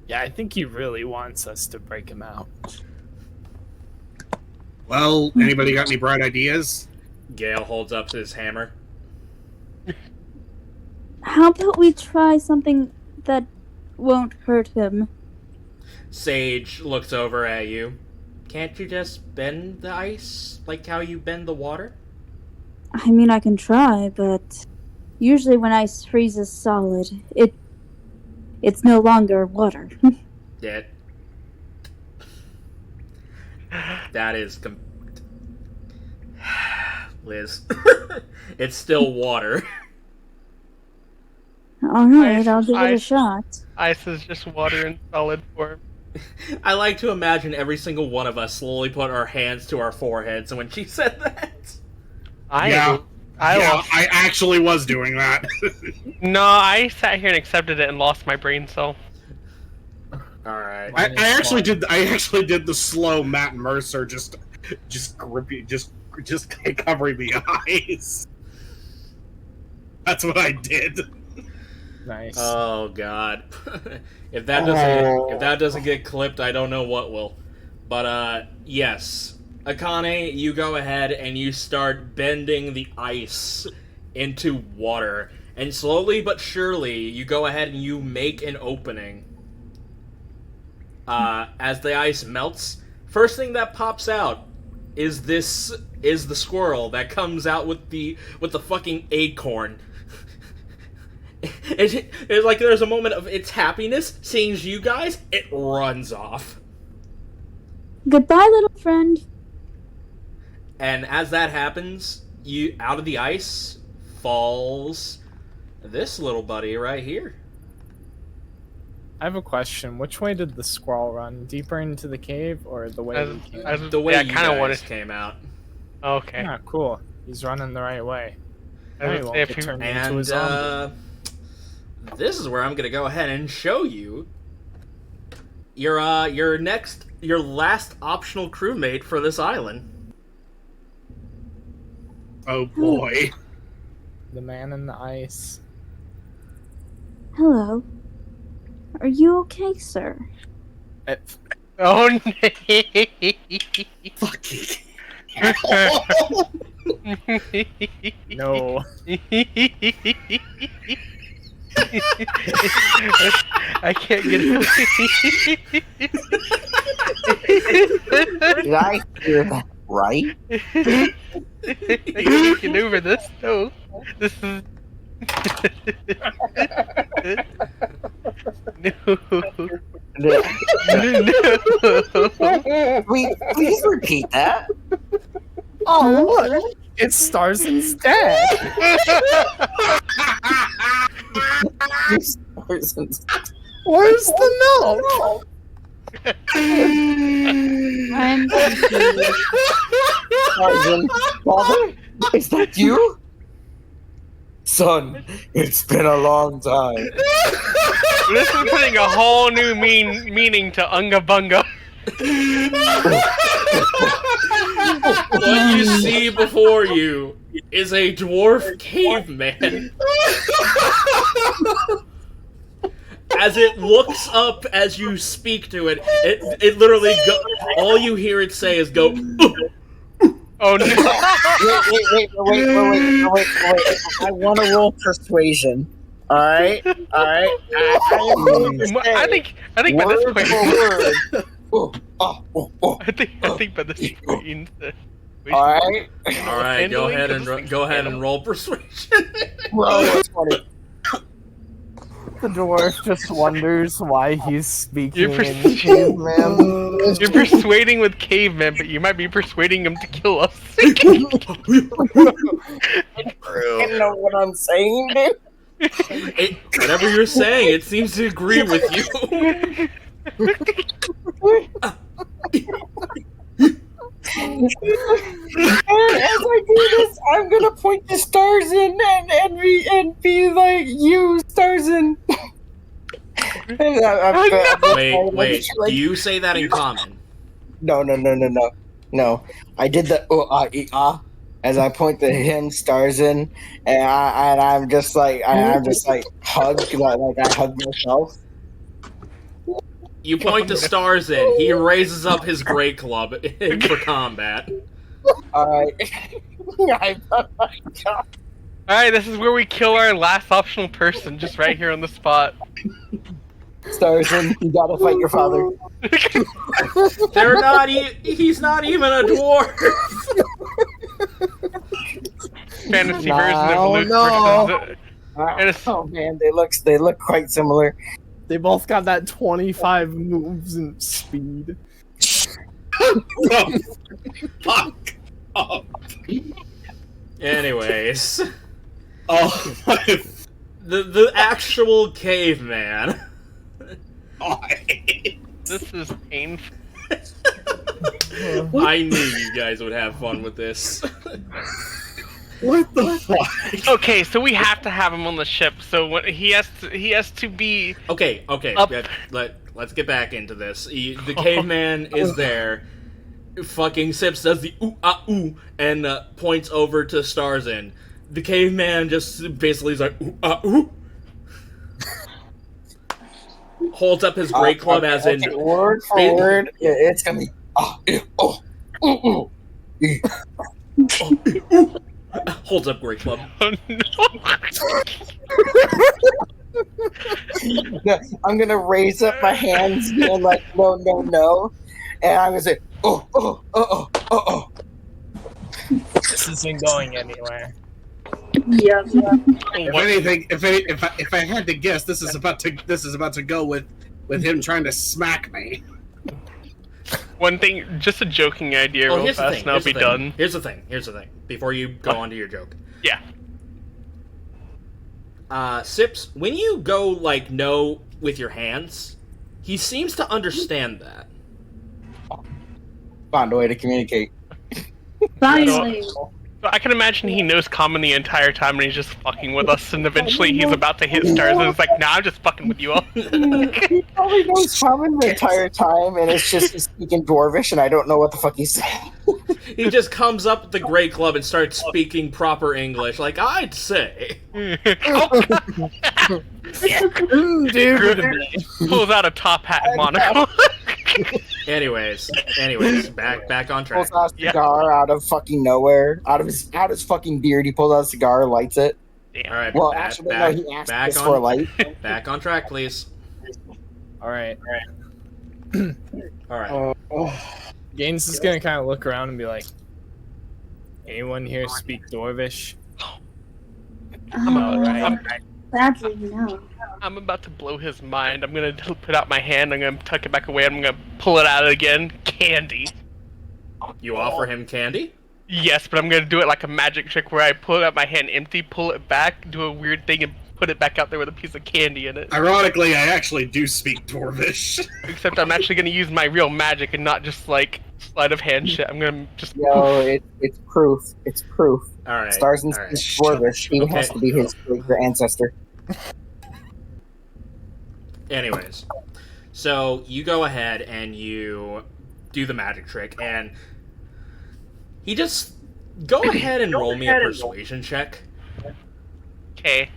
Yeah, I think he really wants us to break him out. Well, anybody got any bright ideas? Gale holds up his hammer. How about we try something that won't hurt him? Sage looks over at you. Can't you just bend the ice like how you bend the water? I mean, I can try, but usually when ice freezes solid, it's no longer water. Yeah. That is... Liz. It's still water. Alright, I'll give it a shot. Ice is just water in solid form. I like to imagine every single one of us slowly put our hands to our foreheads when she said that. I actually was doing that. No, I sat here and accepted it and lost my brain cell. Alright. I actually did the slow Matt Mercer just grippy, just covering the eyes. That's what I did. Nice. Oh god. If that doesn't get clipped, I don't know what will. But yes. Akane, you go ahead and you start bending the ice into water. And slowly but surely, you go ahead and you make an opening. As the ice melts, first thing that pops out is the squirrel that comes out with the fucking acorn. It's like there's a moment of its happiness, seeing you guys, it runs off. Goodbye, little friend. And as that happens, out of the ice falls this little buddy right here. I have a question. Which way did the squirrel run? Deeper into the cave or the way he came? The way you guys came out. Okay. Yeah, cool. He's running the right way. I He won't get turned into a zombie. This is where I'm gonna go ahead and show you your last optional crewmate for this island. Oh boy. The man in the ice. Hello. Are you okay, sir? Oh no! Fucking No. I can't get it. Did I hear that right? I can't get over this. No. This is. No. Please repeat that. Oh, look! It's Starzin's dad! Where's the milk? I'm confused. Starzin, father, is that you? Son, it's been a long time. This is putting a whole new meaning to Unga Bunga. What you see before you is a dwarf caveman. As it looks up as you speak to it, it literally all you hear it say is go. Oh no! Wait. I want to roll persuasion. Alright. I think by this point. I think by this point. Alright. Go ahead and roll persuasion. Roll 20. The dwarf just wonders why he's speaking You're in caveman. You're persuading with cavemen, but you might be persuading them to kill us. You know what I'm saying, dude? Whatever you're saying, it seems to agree with you. As I do this, I'm gonna point to Starzin and be like, "You, Starzin." Wait. Do you say that in common? No. I did the as I point to him, Starzin, and I'm just like hug, like I hug myself. You point to Starzin. He raises up his great club for combat. Alright. Alright, this is where we kill our last optional person, just right here on the spot. Starzin, you gotta fight your father. He's not even a dwarf. Fantasy version of Luke versus Oh man, they look quite similar. They both got that 25 moves and speed. Fuck. Oh. Anyways. Oh. The actual caveman. This is painful. I knew you guys would have fun with this. What the fuck? Okay, so we have to have him on the ship. So when he has to be Okay. Up. Let's get back into this. The caveman is there. Fucking Sips does the ooh and points over to Starzin. The caveman just basically is like ooh. Holds up his great club as in word for word. Yeah, it's gonna be holds up great club. Oh Yeah, I'm gonna raise up my hands and like no, and I'm gonna say oh. This isn't going anywhere. Yeah. If anything, if I had to guess, this is about to go with him trying to smack me. One thing, just a joking idea real fast, and I'll be done. Here's the thing. Before you go on to your joke. Yeah. Sips, when you go like no with your hands, he seems to understand that. Found a way to communicate. Finally. So I can imagine he knows common the entire time, and he's just fucking with us, and eventually he's about to hit stars, and it's like, nah, I'm just fucking with you all. He probably knows common the entire time, and it's just he's speaking Dwarvish, and I don't know what the fuck he's saying. He just comes up at the Great Club and starts speaking proper English, like I'd say. Pulls out a top hat and monocle. Anyways, back on track. Pulls out a cigar out of fucking nowhere, out of his fucking beard. He pulls out a cigar, lights it. All right. Well, actually, no, he asked us for a light. Back on track, please. All right. All right. Gaines is gonna kind of look around and be like, "Anyone here speak Dwarvish?" Sadly, no. I'm about to blow his mind. I'm gonna put out my hand. I'm gonna tuck it back away. I'm gonna pull it out again. Candy. You offer him candy? Yes, but I'm gonna do it like a magic trick where I pull out my hand empty, pull it back, do a weird thing, and put it back out there with a piece of candy in it. Ironically, I actually do speak Dwarvish. Except I'm actually gonna use my real magic and not just like sleight of hand shit. I'm gonna just. Yo, it's proof. It's proof. All right. Starzin's all right. Dwarvish. He has to be his ancestor. Anyways, so you go ahead and you do the magic trick, and he just go ahead and roll me a persuasion check. Okay.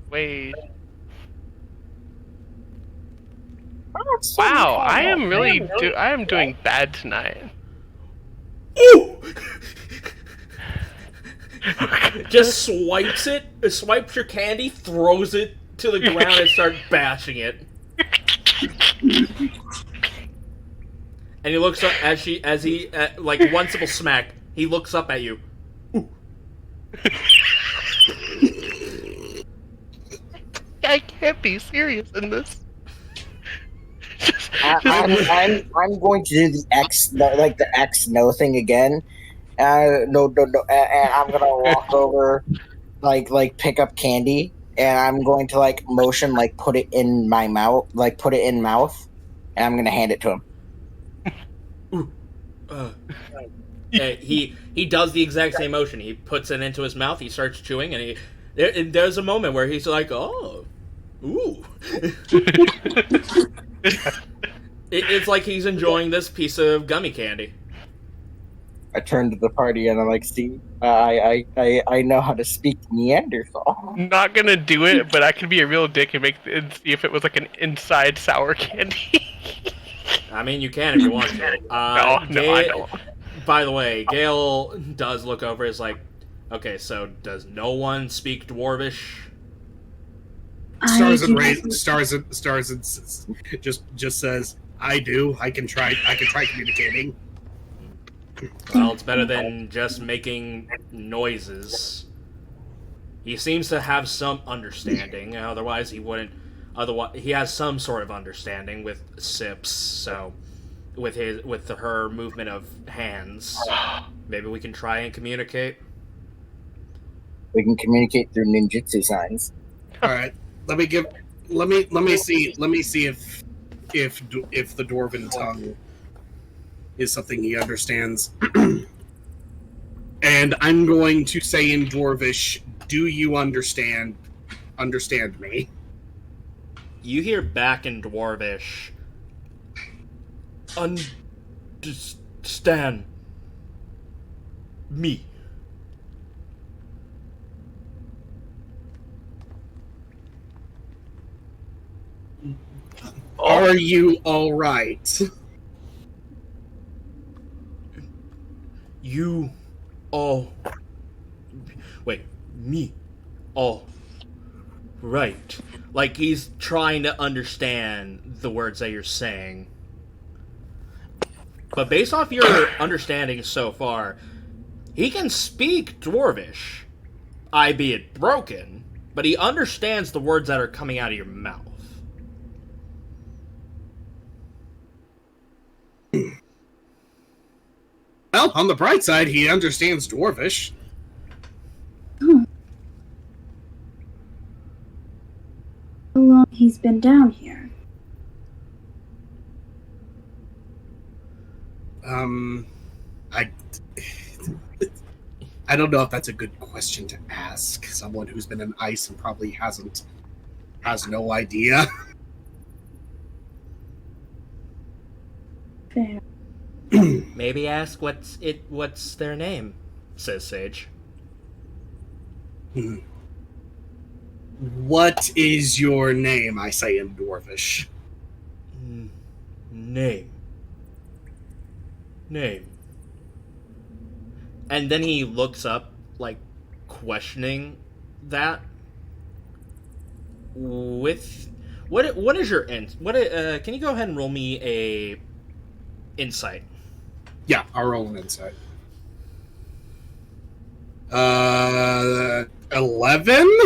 Wait. Wow, I am really I am doing bad tonight. Ooh! Just swipes your candy, throws it to the ground, and starts bashing it. And he looks up as he like one simple smack. He looks up at you. Ooh. I can't be serious in this. I'm going to do the X no thing again. No. And I'm gonna walk over, like pick up candy, and I'm going to like motion, like put it in my mouth, and I'm gonna hand it to him. He does the exact same motion. He puts it into his mouth. He starts chewing, and there's a moment where he's like, "Oh, ooh." It's like he's enjoying this piece of gummy candy. I turn to the party and I'm like, "Steve, I know how to speak Neanderthal." Not gonna do it, but I could be a real dick and see if it was like an inside sour candy. I mean, you can if you want to. No, I don't. By the way, Gale does look over. Is like, okay, so does no one speak Dwarvish? Starzin just says, "I do. I can try communicating." Well, it's better than just making noises. He seems to have some understanding. Otherwise, he wouldn't. Otherwise, he has some sort of understanding with sips. So, with her movement of hands, maybe we can try and communicate. We can communicate through ninjutsu signs. All right. Let me see if the dwarven tongue is something he understands. And I'm going to say in Dwarvish, "Do you understand me?" You hear back in Dwarvish, "Understand me." Are you all right? You all... Wait, me all right. Like he's trying to understand the words that you're saying. But based off your understanding so far, he can speak Dwarvish, albeit broken, but he understands the words that are coming out of your mouth. Well, on the bright side, he understands Dwarvish. How long he's been down here? I don't know if that's a good question to ask someone who's been in ice and probably has no idea. Fair. Maybe Maybe ask what's their name, says Sage. What is your name? I say in Dwarvish. Name. And then he looks up, like, questioning that. With what is your can you go ahead and roll me a insight? Yeah, I'll roll an insight. 11?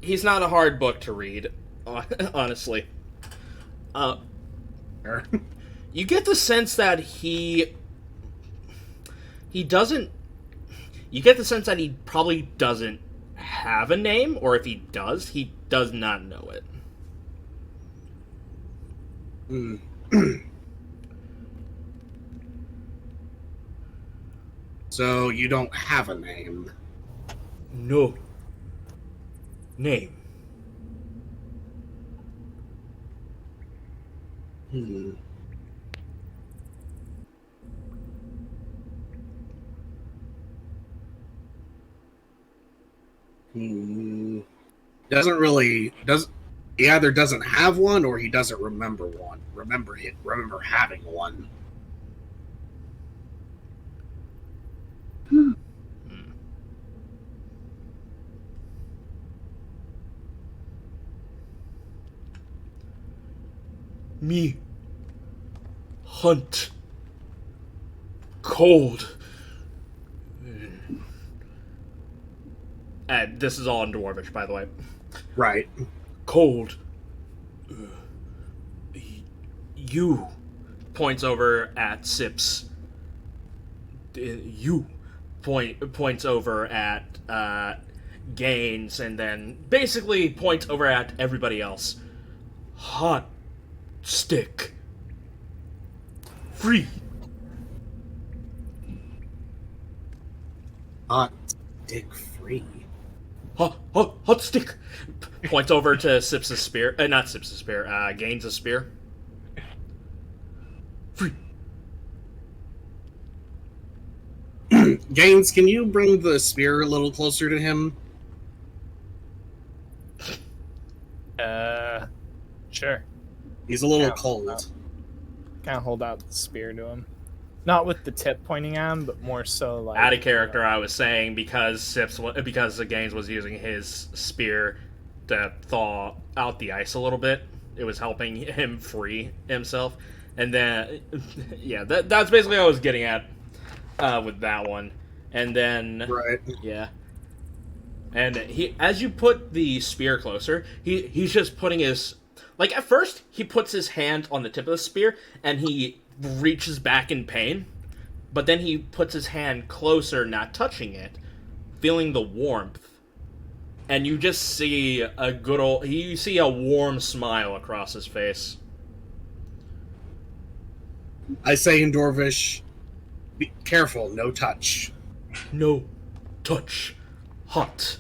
He's not a hard book to read, honestly. You get the sense that he doesn't. You get the sense that he probably doesn't have a name, or if he does not know it. So you don't have a name? No. Name. He either doesn't have one or he doesn't remember one. Remember having one. Me. Hunt. Cold. And this is all in Dwarvish, by the way. Right. Cold. You. Points over at Sips. You. Points over at Gaines, and then basically points over at everybody else. Hot stick. Free. Hot stick free. Hot stick. Points over to Sips' spear. Not Sips' spear. Gaines' spear. Free. Gaines, can you bring the spear a little closer to him? Sure. He's a little cold. Kind of hold out the spear to him. Not with the tip pointing at him, but more so like... Out of character, I was saying, because Gaines was using his spear to thaw out the ice a little bit, it was helping him free himself. And then, yeah, that's basically what I was getting at with that one. And then... Right. Yeah. And as you put the spear closer, he's just putting his... Like, at first, he puts his hand on the tip of the spear, and he reaches back in pain. But then he puts his hand closer, not touching it, feeling the warmth. And you just see you see a warm smile across his face. I say in Dwarvish, be careful, no touch. No touch. Hot.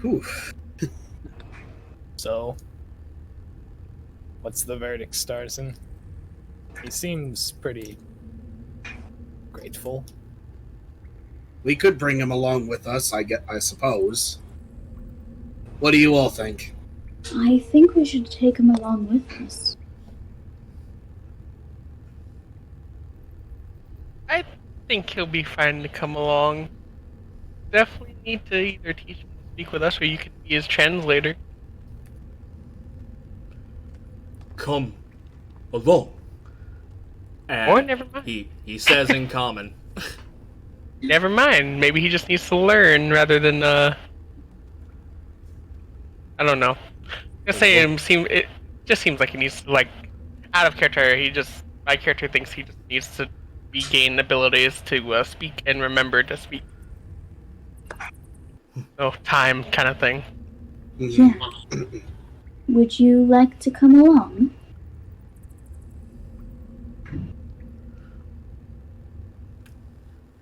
Whew. So, what's the verdict, Starzin? He seems pretty grateful. We could bring him along with us, I suppose. What do you all think? I think we should take him along with us. I think he'll be fine to come along. Definitely need to either teach him to speak with us, or you could be his translator. Come along. And Or never mind. He says in common. Never mind. Maybe he just needs to learn rather than I don't know. I say it just seems like he needs to, like, out of character. My character thinks he just needs to regain abilities to speak and remember to speak. So time kind of thing. Yeah. Would you like to come along?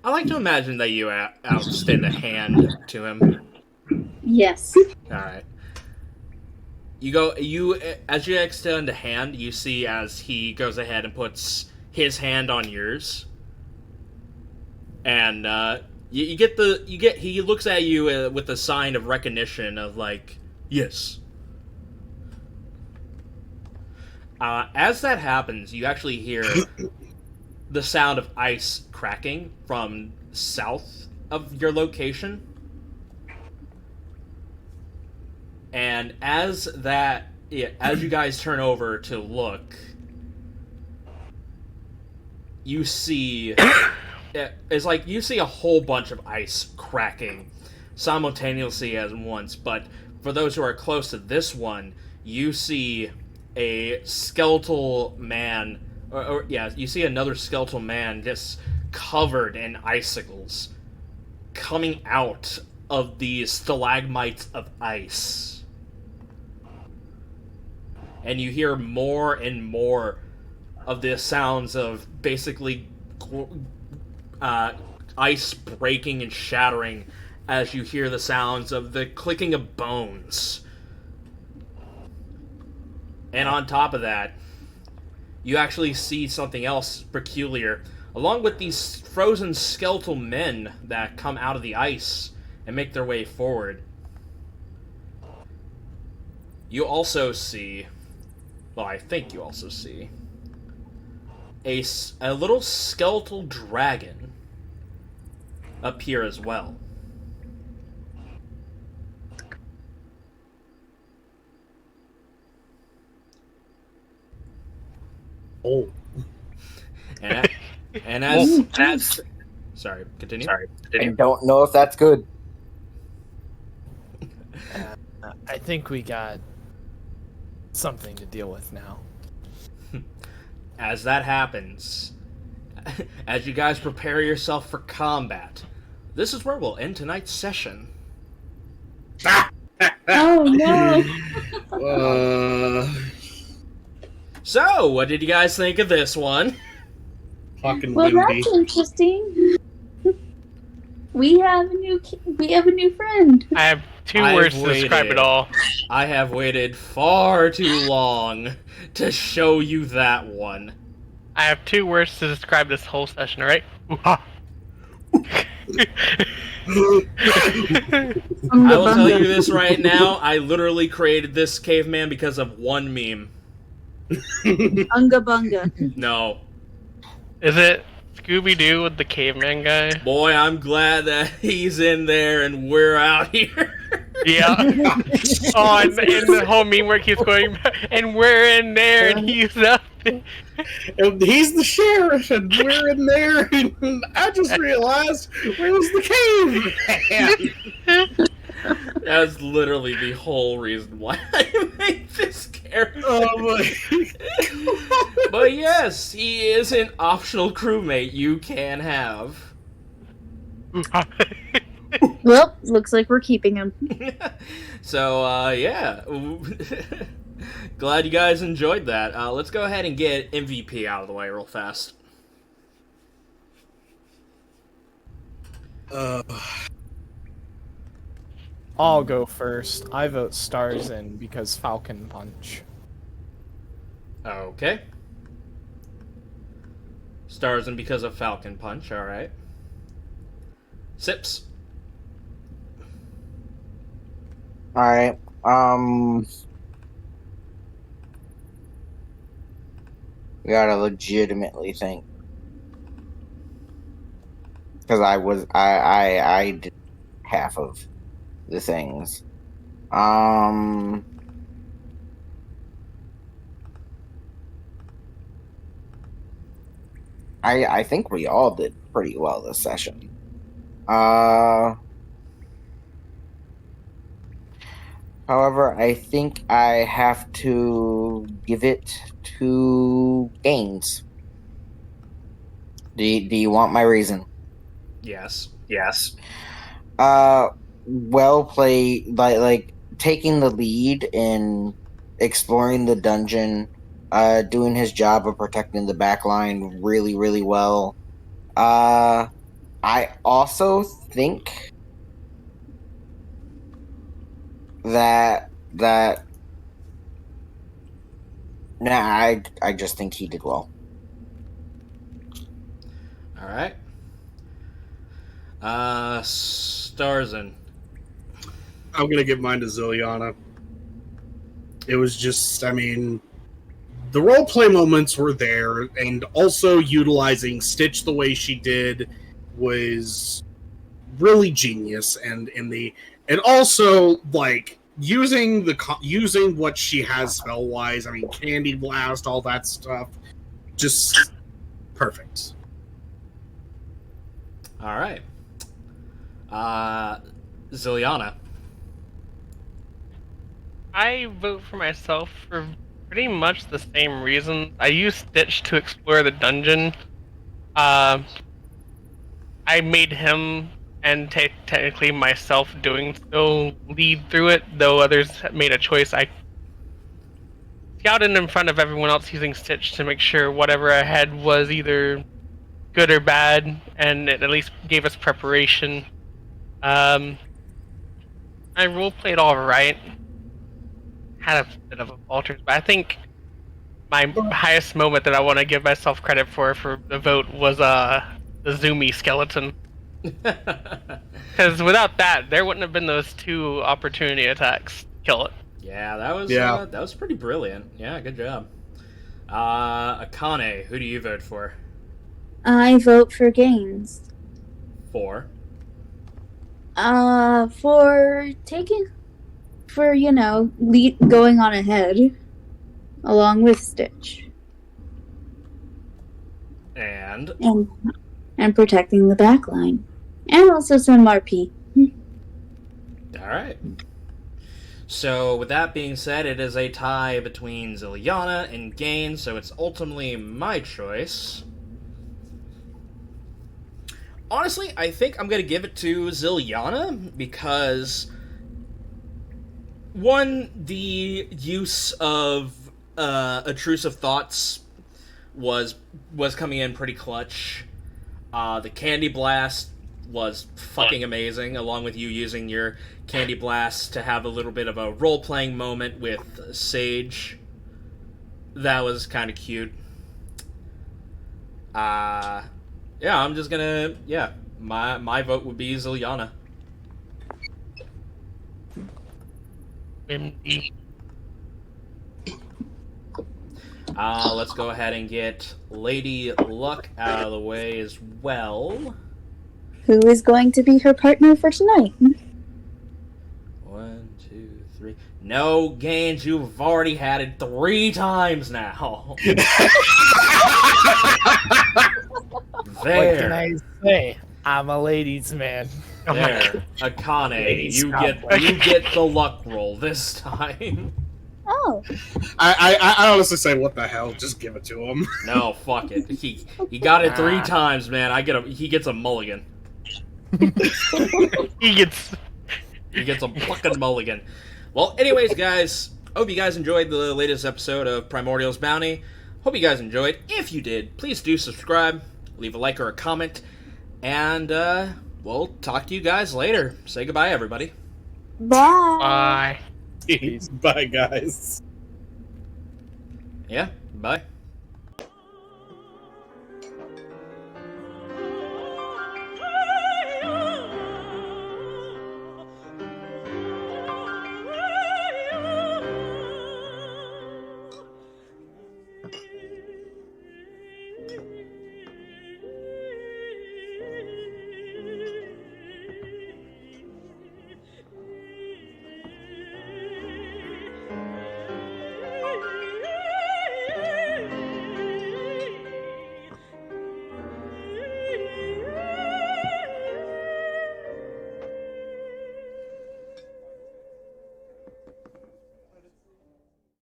I like to imagine that you extend a hand to him. Yes. All right. As you extend a hand, you see as he goes ahead and puts his hand on yours, and he looks at you with a sign of recognition of like, yes. As that happens, you actually hear the sound of ice cracking from south of your location. And as you guys turn over to look, you see it's like you see a whole bunch of ice cracking simultaneously as once. But for those who are close to this one, you see a skeletal man, you see another skeletal man just covered in icicles coming out of these stalagmites of ice. And you hear more and more of the sounds of basically ice breaking and shattering as you hear the sounds of the clicking of bones. And on top of that, you actually see something else peculiar. Along with these frozen skeletal men that come out of the ice and make their way forward, you also see... Well, I think you also see a little skeletal dragon appear as well. Oh. And as sorry, continue. I don't know if that's good. I think we got something to deal with now. As that happens, as you guys prepare yourself for combat, this is where we'll end tonight's session. Oh no! So, what did you guys think of this one? Fucking Well, windy. that's interesting. We have a new friend. I have two words to describe it all. I have waited far too long to show you that one. I have two words to describe this whole session, alright? I will tell you this right now, I literally created this caveman because of one meme. Unga bunga. No. Is it Scooby-Doo with the caveman guy? Boy, I'm glad that he's in there and we're out here. Yeah. Oh, and the whole meme where he's going, and we're in there, and he's up. He's the sheriff, and we're in there, and I just realized where's the cave? That's literally the whole reason why I made this character. Oh my. But yes, he is an optional crewmate you can have. Well, looks like we're keeping him. So, yeah. Glad you guys enjoyed that. Let's go ahead and get MVP out of the way real fast. I'll go first. I vote Starzin because Falcon Punch. Okay. Starzin because of Falcon Punch, alright. Sips. Alright, we gotta legitimately think. Because I did half of the things. I think we all did pretty well this session. However, I think I have to give it to Gaines. Do you want my reason? Yes. Well played, like taking the lead in exploring the dungeon, doing his job of protecting the back line really, really well. I I also think that I just think he did well. All right. Starzin. I'm gonna give mine to Zilyana. It was just, I mean, the roleplay moments were there, and also utilizing Stitch the way she did was really genius. And also like using what she has spell wise. I mean, Candy Blast, all that stuff, just perfect. All right. Zilyana. I vote for myself for pretty much the same reason. I used Stitch to explore the dungeon. I made him, and technically myself doing so, lead through it, though others made a choice. I scouted in front of everyone else using Stitch to make sure whatever I had was either good or bad, and it at least gave us preparation. I roleplayed alright. Had a bit of a falters, but I think my highest moment that I want to give myself credit for the vote was the Zoomy skeleton. Because without that, there wouldn't have been those 2 opportunity attacks to kill it. Yeah, that was pretty brilliant. Yeah, good job. Akane, who do you vote for? I vote for Gaines. For going on ahead, along with Stitch, and protecting the back line, and also some RP. All right. So with that being said, it is a tie between Zilyana and Gaines, so it's ultimately my choice. Honestly, I think I'm going to give it to Zilyana because, one, the use of intrusive thoughts was coming in pretty clutch. The Candy Blast was fucking amazing, along with you using your Candy Blast to have a little bit of a role-playing moment with Sage. That was kind of cute. Yeah, I'm just gonna... Yeah, my vote would be Zilyana. Let's go ahead and get Lady Luck out of the way as well. Who is going to be her partner for tonight? 1, 2, 3. No, Gaines, you've already had it 3 times now. There. What can I say? I'm a ladies' man. There, Akane, you get the luck roll this time. Oh. I honestly say, what the hell? Just give it to him. No, fuck it. He got it 3 times, man. He gets a mulligan. He gets a fucking mulligan. Well, anyways, guys, hope you guys enjoyed the latest episode of Primordial's Bounty. Hope you guys enjoyed. If you did, please do subscribe, leave a like or a comment, and we'll talk to you guys later. Say goodbye, everybody. Bye. Bye. Bye, guys. Yeah, bye.